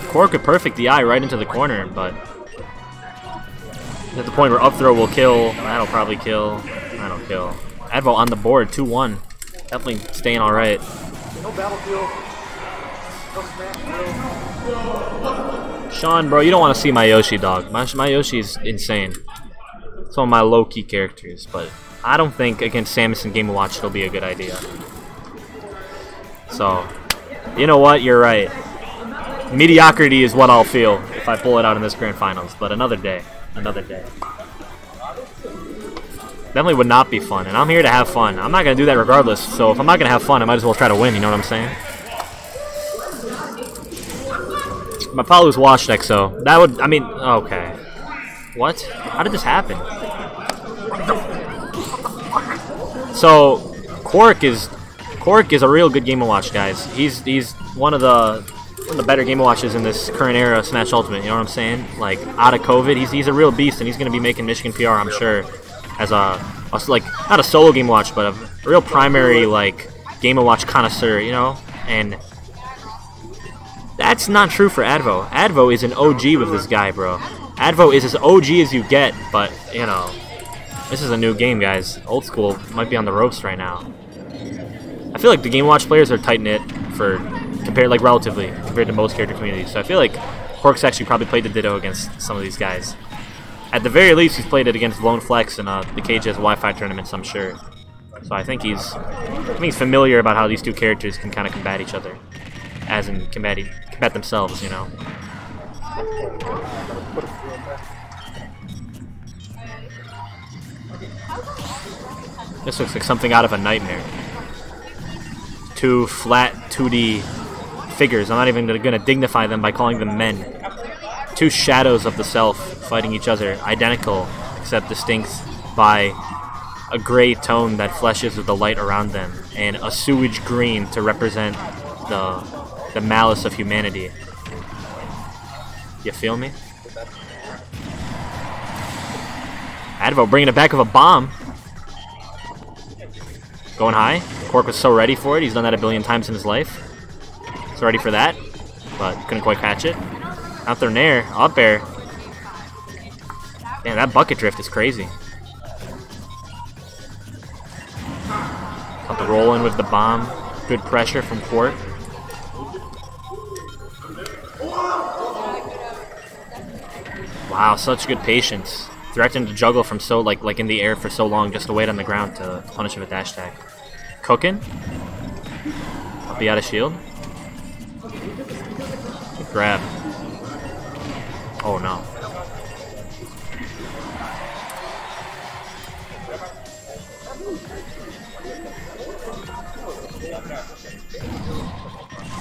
Quark could perfect the eye right into the corner, but at the point where up throw will kill, that'll probably kill. That'll kill. Advo on the board, 2-1. Definitely staying all right. No battlefield. No smash. Sean, bro, you don't want to see my Yoshi, dog. My Yoshi's insane. Some of my low-key characters, but I don't think against Samus and Game & Watch it'll be a good idea. So, you know what? You're right. Mediocrity is what I'll feel if I pull it out in this Grand Finals, but another day. Another day. Definitely would not be fun, and I'm here to have fun. I'm not going to do that regardless, so if I'm not going to have fun, I might as well try to win, you know what I'm saying? My Palu's Wash deck, so that would, I mean, okay. What? How did this happen? So, Quark is a real good Game & Watch, guys. He's one of the better Game & Watches in this current era of Smash Ultimate, you know what I'm saying? Like, out of COVID, he's a real beast, and he's going to be making Michigan PR, I'm sure, as like, not a solo Game & Watch, but a real primary, like, Game & Watch connoisseur, you know? And that's not true for Advo. Advo is an OG with this guy, bro. Advo is as OG as you get, but, you know, this is a new game, guys. Old school might be on the ropes right now. I feel like the Game & Watch players are tight-knit relatively, compared to most character communities. So I feel like Quark's actually probably played the Ditto against some of these guys. At the very least, he's played it against Lone Flex and the KJ's Wi-Fi tournaments, I'm sure. So I think he's familiar about how these two characters can kind of combat each other, as in combat themselves, you know. This looks like something out of a nightmare. Two flat 2D figures. I'm not even going to dignify them by calling them men. Two shadows of the self fighting each other, identical except distinct by a gray tone that flushes with the light around them, and a sewage green to represent the malice of humanity. You feel me? Advo bringing it back with a bomb. Going high. Quark was so ready for it. He's done that a billion times in his life. He's ready for that, but couldn't quite catch it. Out there, nair, up air. Damn, that bucket drift is crazy. Got the roll in with the bomb. Good pressure from Quark. Wow, such good patience. Directing to juggle from so like in the air for so long just to wait on the ground to punish him with dash attack. Cooking. I'll be out of shield. Good grab. Oh no.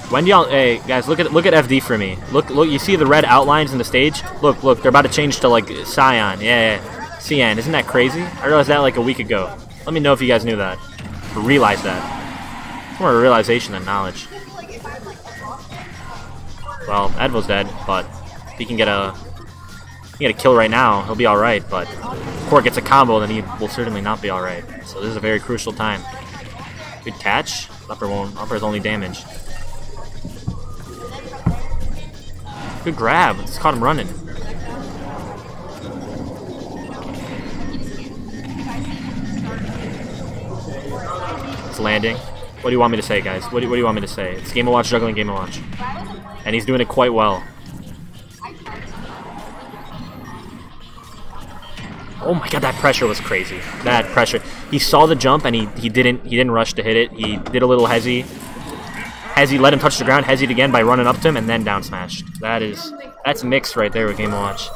When y'all, hey guys, look at FD for me. Look, you see the red outlines in the stage? Look, they're about to change to like cyan. Yeah. Cyan, isn't that crazy? I realized that like a week ago. Let me know if you guys knew that. Or realized that. It's more a realization than knowledge. Well, Advo's dead, but if he can get a kill right now, he'll be alright, but if Cork gets a combo, then he will certainly not be alright. So this is a very crucial time. Good catch. Upper is only damaged. Good grab. It's caught him running. It's landing. What do you want me to say, guys? What do you want me to say? It's Game & Watch juggling Game & Watch. And he's doing it quite well. Oh my god, that pressure was crazy. That pressure. He saw the jump and he didn't rush to hit it. He did a little hezzy. Hezzy let him touch the ground, hezzied again by running up to him and then down smashed. That's mixed right there with Game & Watch.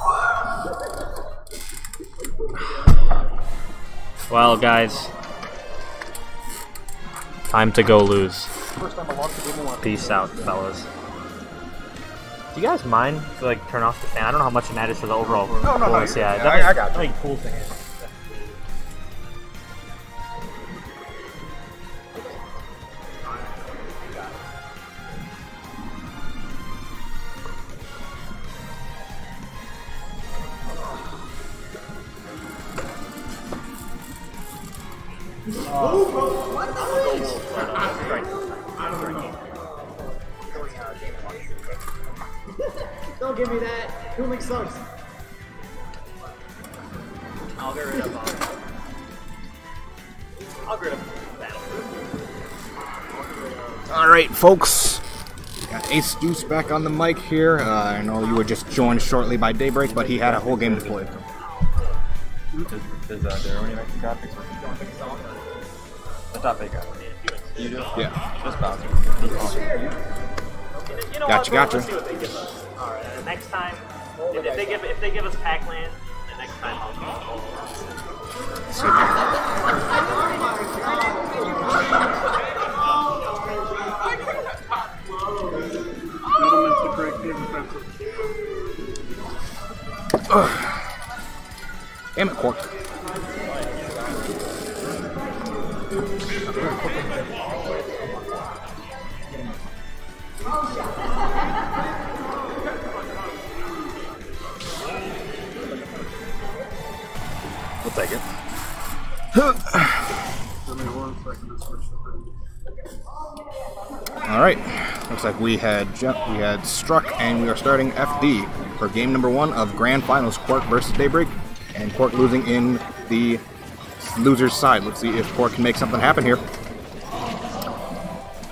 Well, guys, time to go lose. Peace out, fellas. Do you guys mind to like turn off the fan? I don't know how much it matters for the overall coolness. Yeah, I got you. Cool thing is. Don't give me that. Cooling sucks. I'll get rid of Alright, folks. Got Ace Juice back on the mic here. I know you were just joined shortly by Daybreak, but he had a whole game to play. Does there any extra graphics? The top 8 guy. You do? Yeah. Just bounce. You know Gotcha. Let's see what they give us. Alright, next time, if they give us Pac-Land, the next time I'll Damn it, Cork. We'll take it. All right. Looks like we had struck, and we are starting FD for game number 1 of Grand Finals. Cork versus Daybreak, and Cork losing in the loser's side. Let's see if Cork can make something happen here.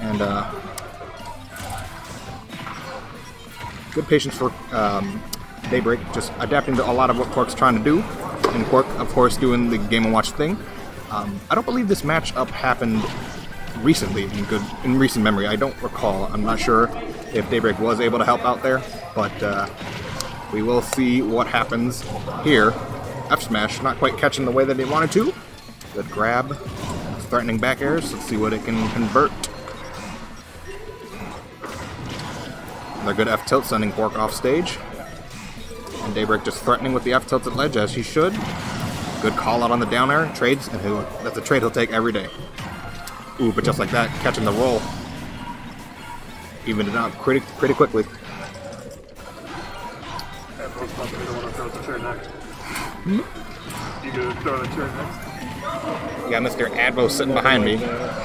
And good patience for Daybreak, just adapting to a lot of what Cork's trying to do. And Cork, of course, doing the Game & Watch thing. I don't believe this matchup happened recently, in recent memory. I don't recall. I'm not sure if Daybreak was able to help out there, but we will see what happens here. F smash, not quite catching the way that they wanted to. Good grab. Threatening back airs. Let's see what it can convert. Another good F tilt, sending Cork off stage. And Daybreak just threatening with the F tilt at ledge, as he should. Good call out on the down air. Trades, and that's a trade he'll take every day. Ooh, but just like that, catching the roll. Evened it out pretty quickly. You gonna throw the turn next? Yeah, Mr. Advo sitting behind me,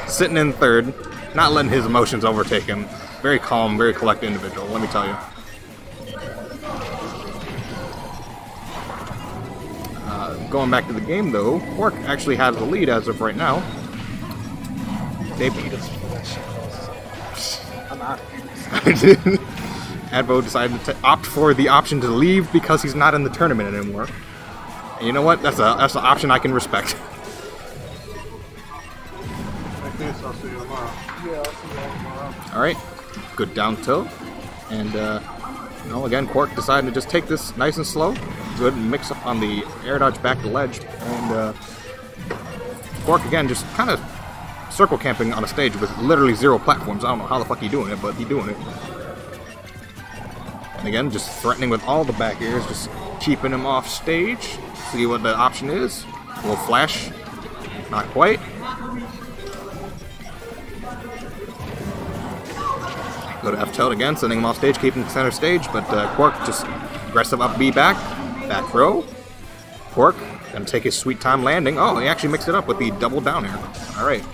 sitting in third, not letting his emotions overtake him. Very calm, very collected individual, let me tell you. Going back to the game, though, Cork actually has the lead as of right now. They beat us. I'm out. Advo decided to opt for the option to leave because he's not in the tournament anymore. And you know what? That's an option I can respect. I'll see you tomorrow. Yeah, I'll see you tomorrow. Alright, good down tilt. And, you know, again, Quark decided to just take this nice and slow. Good mix up on the air dodge back to ledge. And, Quark, again, just kind of circle camping on a stage with literally 0 platforms. I don't know how the fuck he's doing it, but he's doing it. And again, just threatening with all the back airs, just keeping him off stage. See what the option is. A little flash. Not quite. Go to F-tilt again, sending him off stage, keeping him center stage, but Quark just aggressive up B back throw. Quark gonna take his sweet time landing. Oh, he actually mixed it up with the double down air. Alright.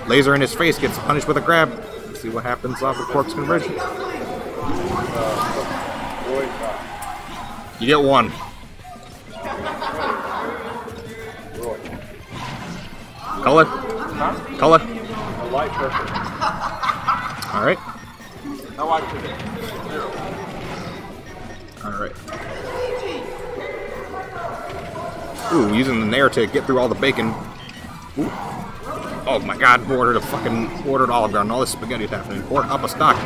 Laser in his face, gets punished with a grab. Let's see what happens off of Quark's conversion. You get 1. Color. Color. A light purple. Alright. No light purple. 0. Alright. Ooh, using the nair to get through all the bacon. Ooh. Oh my god, ordered Olive Garden. All this spaghetti is happening. Quark up a stock.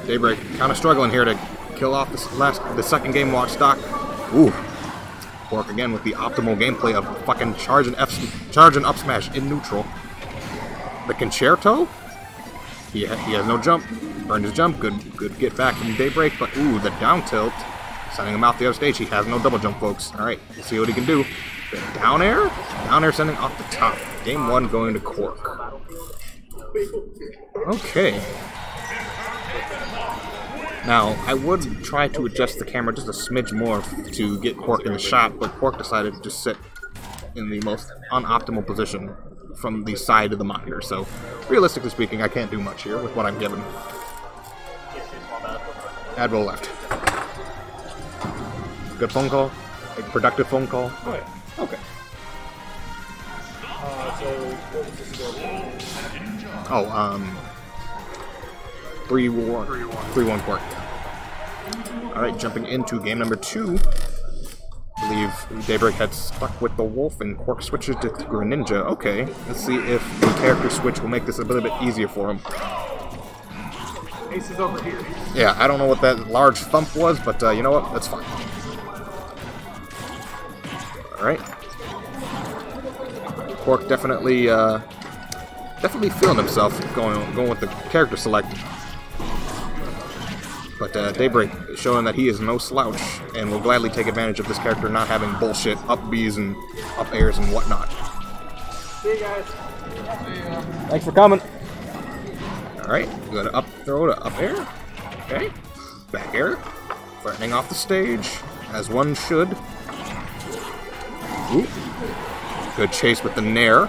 Daybreak kind of struggling here to kill off the second game watch stock. Ooh. Quark again with the optimal gameplay of fucking charge and up smash in neutral. The concerto? He has no jump. Burned his jump. Good get back from Daybreak, but ooh, the down tilt. Sending him out the other stage. He has no double jump, folks. Alright, let's see what he can do. The down air? Down air sending off the top. Game 1 going to Quark. Okay. Now, I would try to adjust the camera just a smidge more to get Quark in the shot, but Quark decided to just sit in the most unoptimal position from the side of the monitor. So, realistically speaking, I can't do much here with what I'm given. Admiral left. Good phone call? A productive phone call? Oh, yeah. Okay. So, what was the score? Oh, 3-1. 3-1 Quark. Alright, jumping into game number 2. I believe Daybreak had stuck with the Wolf and Quark switches to Greninja. Okay, let's see if the character switch will make this a little bit easier for him. Ace is over here. Yeah, I don't know what that large thump was, but you know what? That's fine. Alright. Quark definitely feeling himself going with the character select. But Daybreak showing that he is no slouch and will gladly take advantage of this character not having bullshit up Bs and up airs and whatnot. See you guys. Thanks for coming. Alright, go to up throw to up air. Okay. Back air. Threatening off the stage, as one should. Ooh. Good chase with the nair.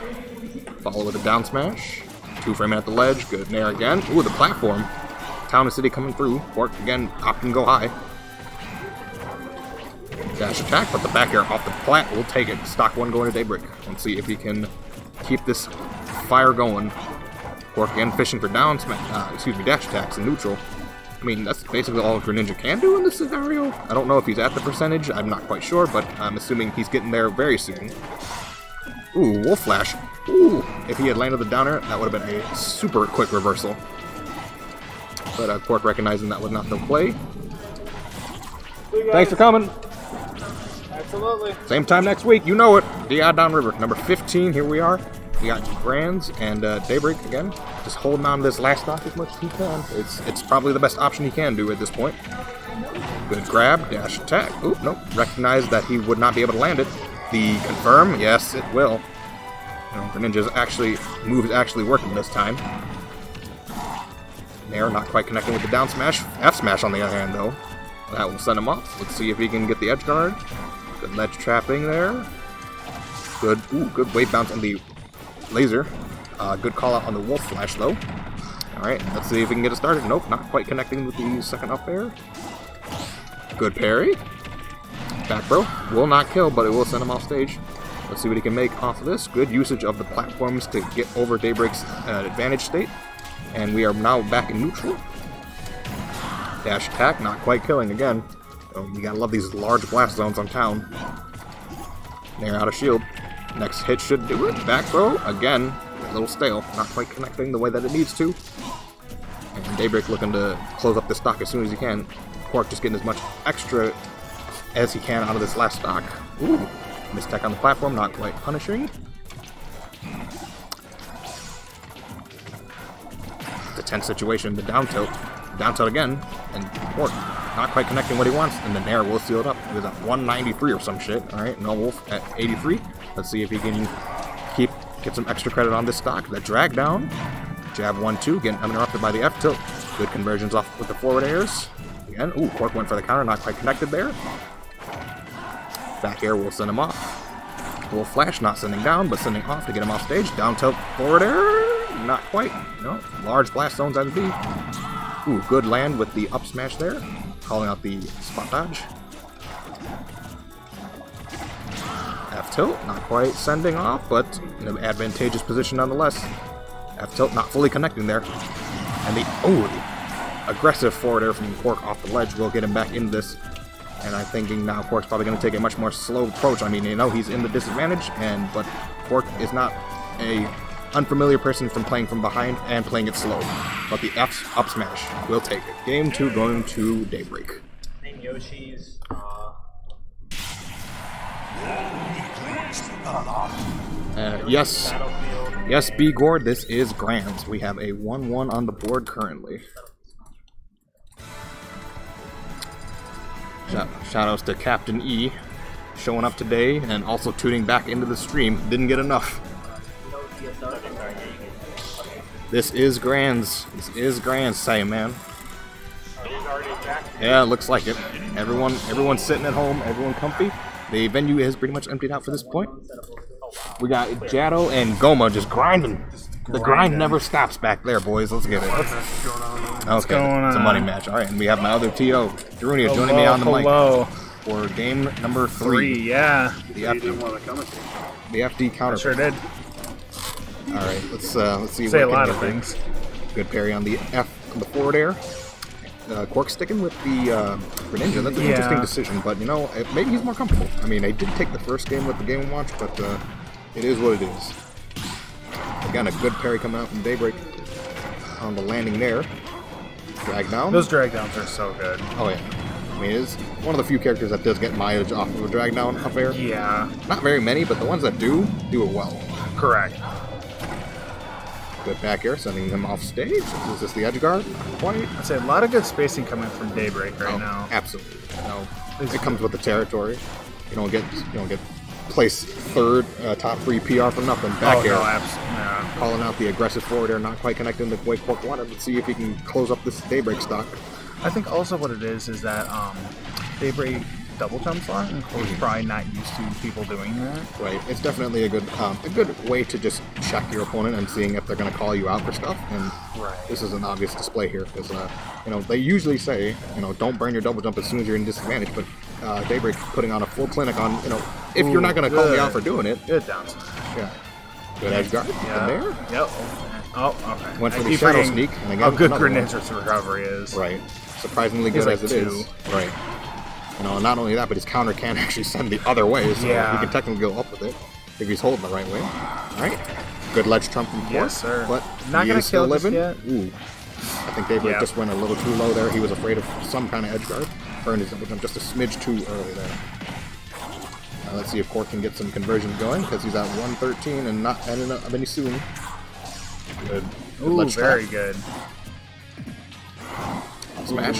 Follow with a down smash. 2-frame at the ledge. Good nair again. Ooh, the platform. Town and City coming through. Quark again, opt and go high. Dash attack, but the back air off the plat will take it. Stock 1 going to Daybreak. Let's see if he can keep this fire going. Quark again fishing for down dash attacks in neutral. I mean, that's basically all Greninja can do in this scenario. I don't know if he's at the percentage. I'm not quite sure, but I'm assuming he's getting there very soon. Ooh, Wolf Flash. Ooh, if he had landed the downer, that would have been a super quick reversal. But Quark recognizing that was not the play. Thanks for coming. Absolutely. Same time next week, you know it. DI Downriver, number 15, here we are. We got Grands and Daybreak again. Just holding on to this last stock as much as he can. It's probably the best option he can do at this point. Good grab, dash attack. Oop, nope. Recognized that he would not be able to land it. The confirm, yes, it will. You know, Greninja's move is actually working this time. Nair not quite connecting with the down smash. F smash on the other hand though. That will send him off. Let's see if he can get the edge guard. Good ledge trapping there. Good wave bounce on the laser. Good call out on the Wolf Flash though. Alright, let's see if we can get it started. Nope, not quite connecting with the second up air. Good parry. Back throw. Will not kill, but it will send him off stage. Let's see what he can make off of this. Good usage of the platforms to get over Daybreak's advantage state. And we are now back in neutral. Dash attack, not quite killing again. Oh, you gotta love these large blast zones on town. Nair out of shield. Next hit should do it. Back throw, again, a little stale. Not quite connecting the way that it needs to. And Daybreak looking to close up the stock as soon as he can. Quark just getting as much extra as he can out of this last stock. Ooh, missed tech on the platform, not quite punishing. It's a tense situation, the down tilt. Down tilt again, and Quark not quite connecting what he wants, and the Nair will seal it up. He was at 193 or some shit. Alright, no Wolf at 83. Let's see if he can get some extra credit on this stock. The drag down. Jab 1-2, getting uninterrupted by the F tilt. Good conversions off with the forward airs. Again, ooh, Quark went for the counter, not quite connected there. Back air will send him off. Wolf flash, not sending down, but sending off to get him off stage. Down tilt, forward air, not quite. No, large blast zones as B. Ooh, good land with the up smash there. Calling out the spot dodge. F tilt, not quite sending off, but in an advantageous position nonetheless. F tilt not fully connecting there. And the aggressive forward air from Quark off the ledge will get him back into this. And I'm thinking now Quark's probably going to take a much more slow approach. I mean, you know, he's in the disadvantage, but Quark is not a unfamiliar person from playing from behind and playing it slow. But the F's up smash will take it. Game 2 going to Daybreak. Name Yoshi's. Yes, B Gord, this is Grands. We have a 1-1 on the board currently. Shoutouts to Captain E showing up today and also tuning back into the stream. Didn't get enough. This is Grands. This is Grands, say man. Yeah, looks like it. Everyone's sitting at home, everyone comfy. The venue is pretty much emptied out for this point. We got Jado and Goma just grinding. The grind never stops back there, boys. Let's get it. Okay, it's a money match. All right, and we have my other TO, Darunia, joining me on the mic for game number 3. Yeah. The FD counter. Sure did. All right, let's see. Say a lot of things. Good parry on the F on the forward air. Quark sticking with the Greninja. That's an interesting decision, but you know, maybe he's more comfortable. I mean, I did take the first game with the Game & Watch, but it is what it is. Again, a good parry coming out from Daybreak on the landing there. Drag down. Those drag downs are so good. Oh yeah. I mean, it's one of the few characters that does get mileage off of a drag down up air. Yeah. Not very many, but the ones that do it well. Correct. Good back air, sending him off stage. Is this the edge guard? Quite. I'd say a lot of good spacing coming from Daybreak right now. Absolutely. No, it comes with the territory. You don't get place third, top 3 PR for nothing. Back air. No, absolutely. Yeah. Calling out the aggressive forward air, not quite connecting the way Quark wanted. Let's see if he can close up this Daybreak stock. I think also what it is that Daybreak double jumps on, and Quark's probably not used to people doing that. Right. It's definitely a good way to just check your opponent and seeing if they're going to call you out for stuff. And this is an obvious display here because you know, they usually say, you know, don't burn your double jump as soon as you're in disadvantage, but Daybreak putting on a full clinic on, you know, if you're not going to call me out for doing it. Good down smash. Yeah. Good edge guard. Yeah. There. Yep. Oh, okay. Went for the shadow sneak. And again, how good Greninja's recovery is. Right. Surprisingly good as it is. Right. You know, not only that, but his counter can actually send the other way, so he can technically go up with it if he's holding the right way. All right. Good ledge trump from Quark. Yes, sir. But not going to kill living. Yet. Ooh. I think Daybreak just went a little too low there. He was afraid of some kind of edge guard. Burned his double jump just a smidge too early there. Let's see if Quark can get some conversions going, because he's at 113 and not ending up any soon. Good. Ooh, very good. Smash.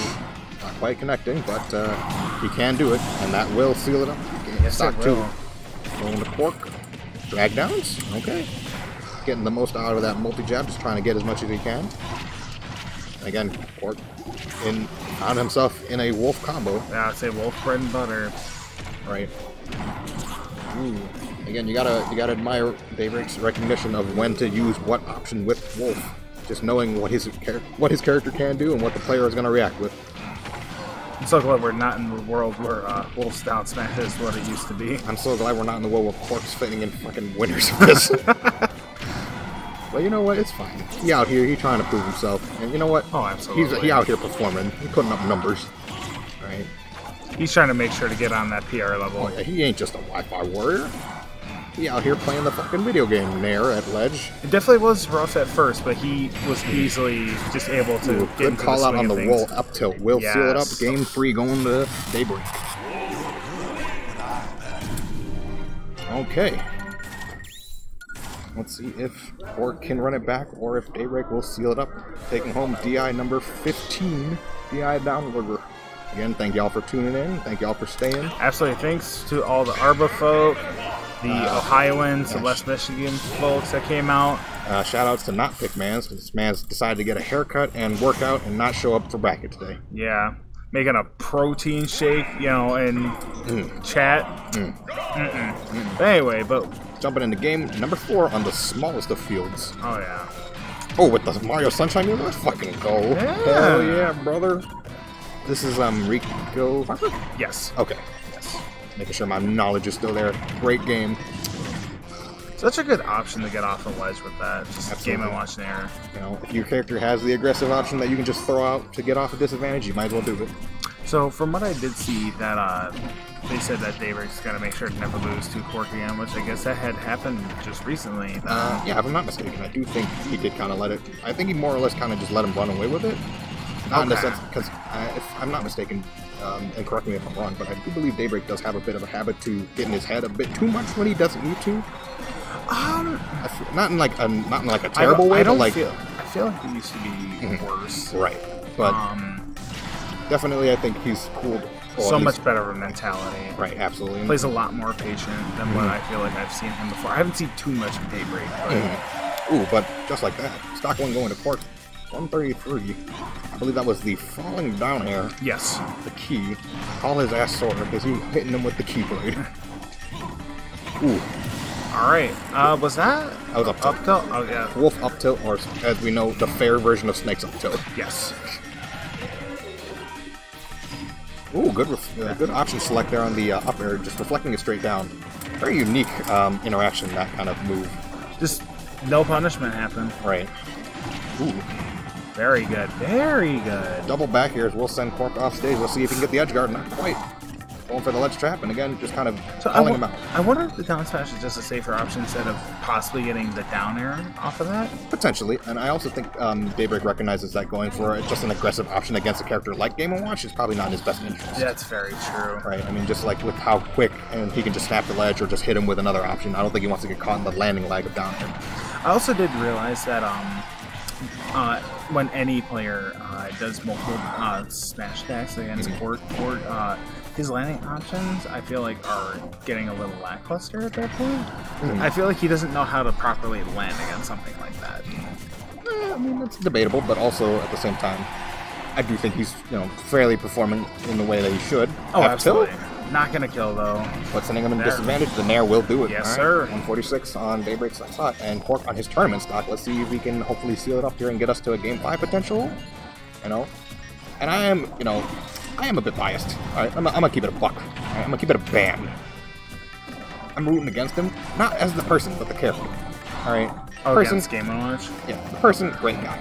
Not quite connecting, but he can do it, and that will seal it up. Yes, Stock it will. 2. Going to Quark. Drag downs. Okay. Getting the most out of that multi-jab, just trying to get as much as he can. Again, Quark found himself in a wolf combo. Yeah, I'd say wolf bread and butter. Right. Ooh. Again, you gotta admire Daybreak's recognition of when to use what option with Wolf. Just knowing what his character can do and what the player is gonna react with. I'm so glad we're not in the world where Wolf's down smash is what it used to be. I'm so glad we're not in the world where Quark's fitting in fucking winners for this. But you know what? It's fine. He out here. He trying to prove himself. And you know what? Oh, absolutely. He out here performing. He putting up numbers. Right? He's trying to make sure to get on that PR level. Oh, yeah, he ain't just a Wi-Fi warrior. He out here playing the fucking video game there at Ledge. It definitely was rough at first, but he was easily just able to get good into call the out on the swing roll of up tilt. Will seal it up. Game 3 going to Daybreak. Okay. Let's see if Orc can run it back or if Daybreak will seal it up. Taking home DI number 15, DI Downriver. Again, thank y'all for tuning in. Thank y'all for staying. Absolutely. Thanks to all the Arba folk, the Ohioans, the West Michigan folks that came out. Shout outs to Not Pick Mans. This man's decided to get a haircut and work out and not show up for bracket today. Yeah. Making a protein shake, you know, in chat. But anyway, jumping into game number 4 on the smallest of fields. Oh, yeah. Oh, with the Mario Sunshine music? Let's fucking go. Yeah. Hell yeah, brother. This is Rico. Yes. Okay. Yes. Making sure my knowledge is still there. Great game. Such a good option to get off the ledge with that. Just Game & Watch Nair. You know, if your character has the aggressive option that you can just throw out to get off a disadvantage, you might as well do it. So from what I did see, that they said that Daybreak's got to make sure to never lose to Cork again, which I guess that had happened just recently. Yeah, if I'm not mistaken, I do think he did kind of let it. I think he more or less kind of just let him run away with it. Not in the sense, because if I'm not mistaken, and correct me if I'm wrong, but I do believe Daybreak does have a bit of a habit to get in his head a bit too much when he doesn't need to. Not in like a terrible way, but like I feel like he used to be worse. Right, but definitely I think he's cooled. So much better of a mentality. Right, absolutely. He plays a lot more patient than what I feel like I've seen him before. I haven't seen too much of Daybreak. But Ooh, but just like that, stock one going to Cork. 133. I believe that was the falling down air. Yes. The key. Call his ass sore because he hitting him with the keyblade. Ooh. Alright. Was that? That was up tilt. Up tilt? Oh, yeah. Wolf up tilt, or as we know, the fair version of Snake's up tilt. Yes. Ooh, good option select there on the up air, just reflecting it straight down. Very unique interaction, that kind of move. Just no punishment happened. Right. Ooh. Very good. Very good. Double back airs will send Cork off stage. Let's see if he can get the edge guard. Not quite. Going for the ledge trap, and again, just kind of calling him out. I wonder if the down smash is just a safer option instead of possibly getting the down air off of that? Potentially, and I also think Daybreak recognizes that going for just an aggressive option against a character like Game & Watch is probably not in his best interest. That's very true. Right, I mean, just like with how quick and he can just snap the ledge or just hit him with another option, I don't think he wants to get caught in the landing lag of down air. I also did realize that when any player does multiple smash attacks against Cork, his landing options, I feel like, are getting a little lackluster at that point. I feel like he doesn't know how to properly land against something like that. I mean, that's debatable, but also at the same time, I do think he's fairly performing in the way that he should. Oh, absolutely. Not gonna kill though. But sending him in disadvantage, the Nair will do it. Yes, right. sir. 146 on Daybreak's slot, and Cork on his tournament stock. Let's see if we can hopefully seal it up here and get us to a Game 5 potential. And I am a bit biased. All right, I'm gonna keep it a buck. All right, I'm gonna keep it a band. I'm rooting against him, not as the person, but the character. All right. Against Game & Watch? Yeah, the person, great guy.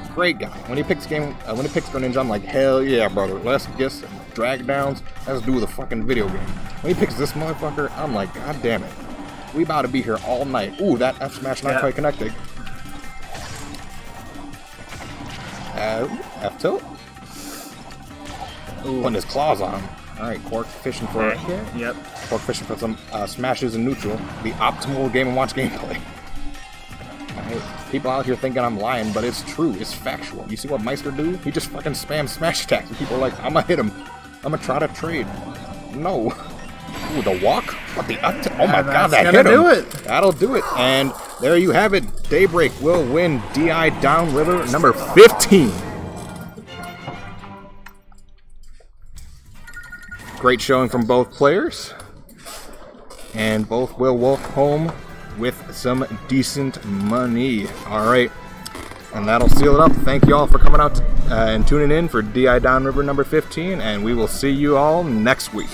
When he picks Greninja, I'm like, hell yeah, brother. Let's get some drag downs. Let's do the fucking video game. When he picks this motherfucker, I'm like, god damn it. We about to be here all night. Ooh, that F smash not quite connected. F tilt. Putting his claws on him. Alright, Cork fishing for Cork fishing for some smashes in neutral. The optimal Game & Watch gameplay. People out here thinking I'm lying, but it's true. It's factual. You see what Meister do? He just fucking spams smash attacks, and people are like, I'm gonna hit him. I'm gonna try to trade. No. Ooh, the walk? What the up? Oh my god, that hit him. That'll do it. And there you have it. Daybreak will win DI Downriver number 15. Great showing from both players. And both will walk home with some decent money. Alright, and that'll seal it up. Thank you all for coming out and tuning in for DI Downriver number 15, and we will see you all next week.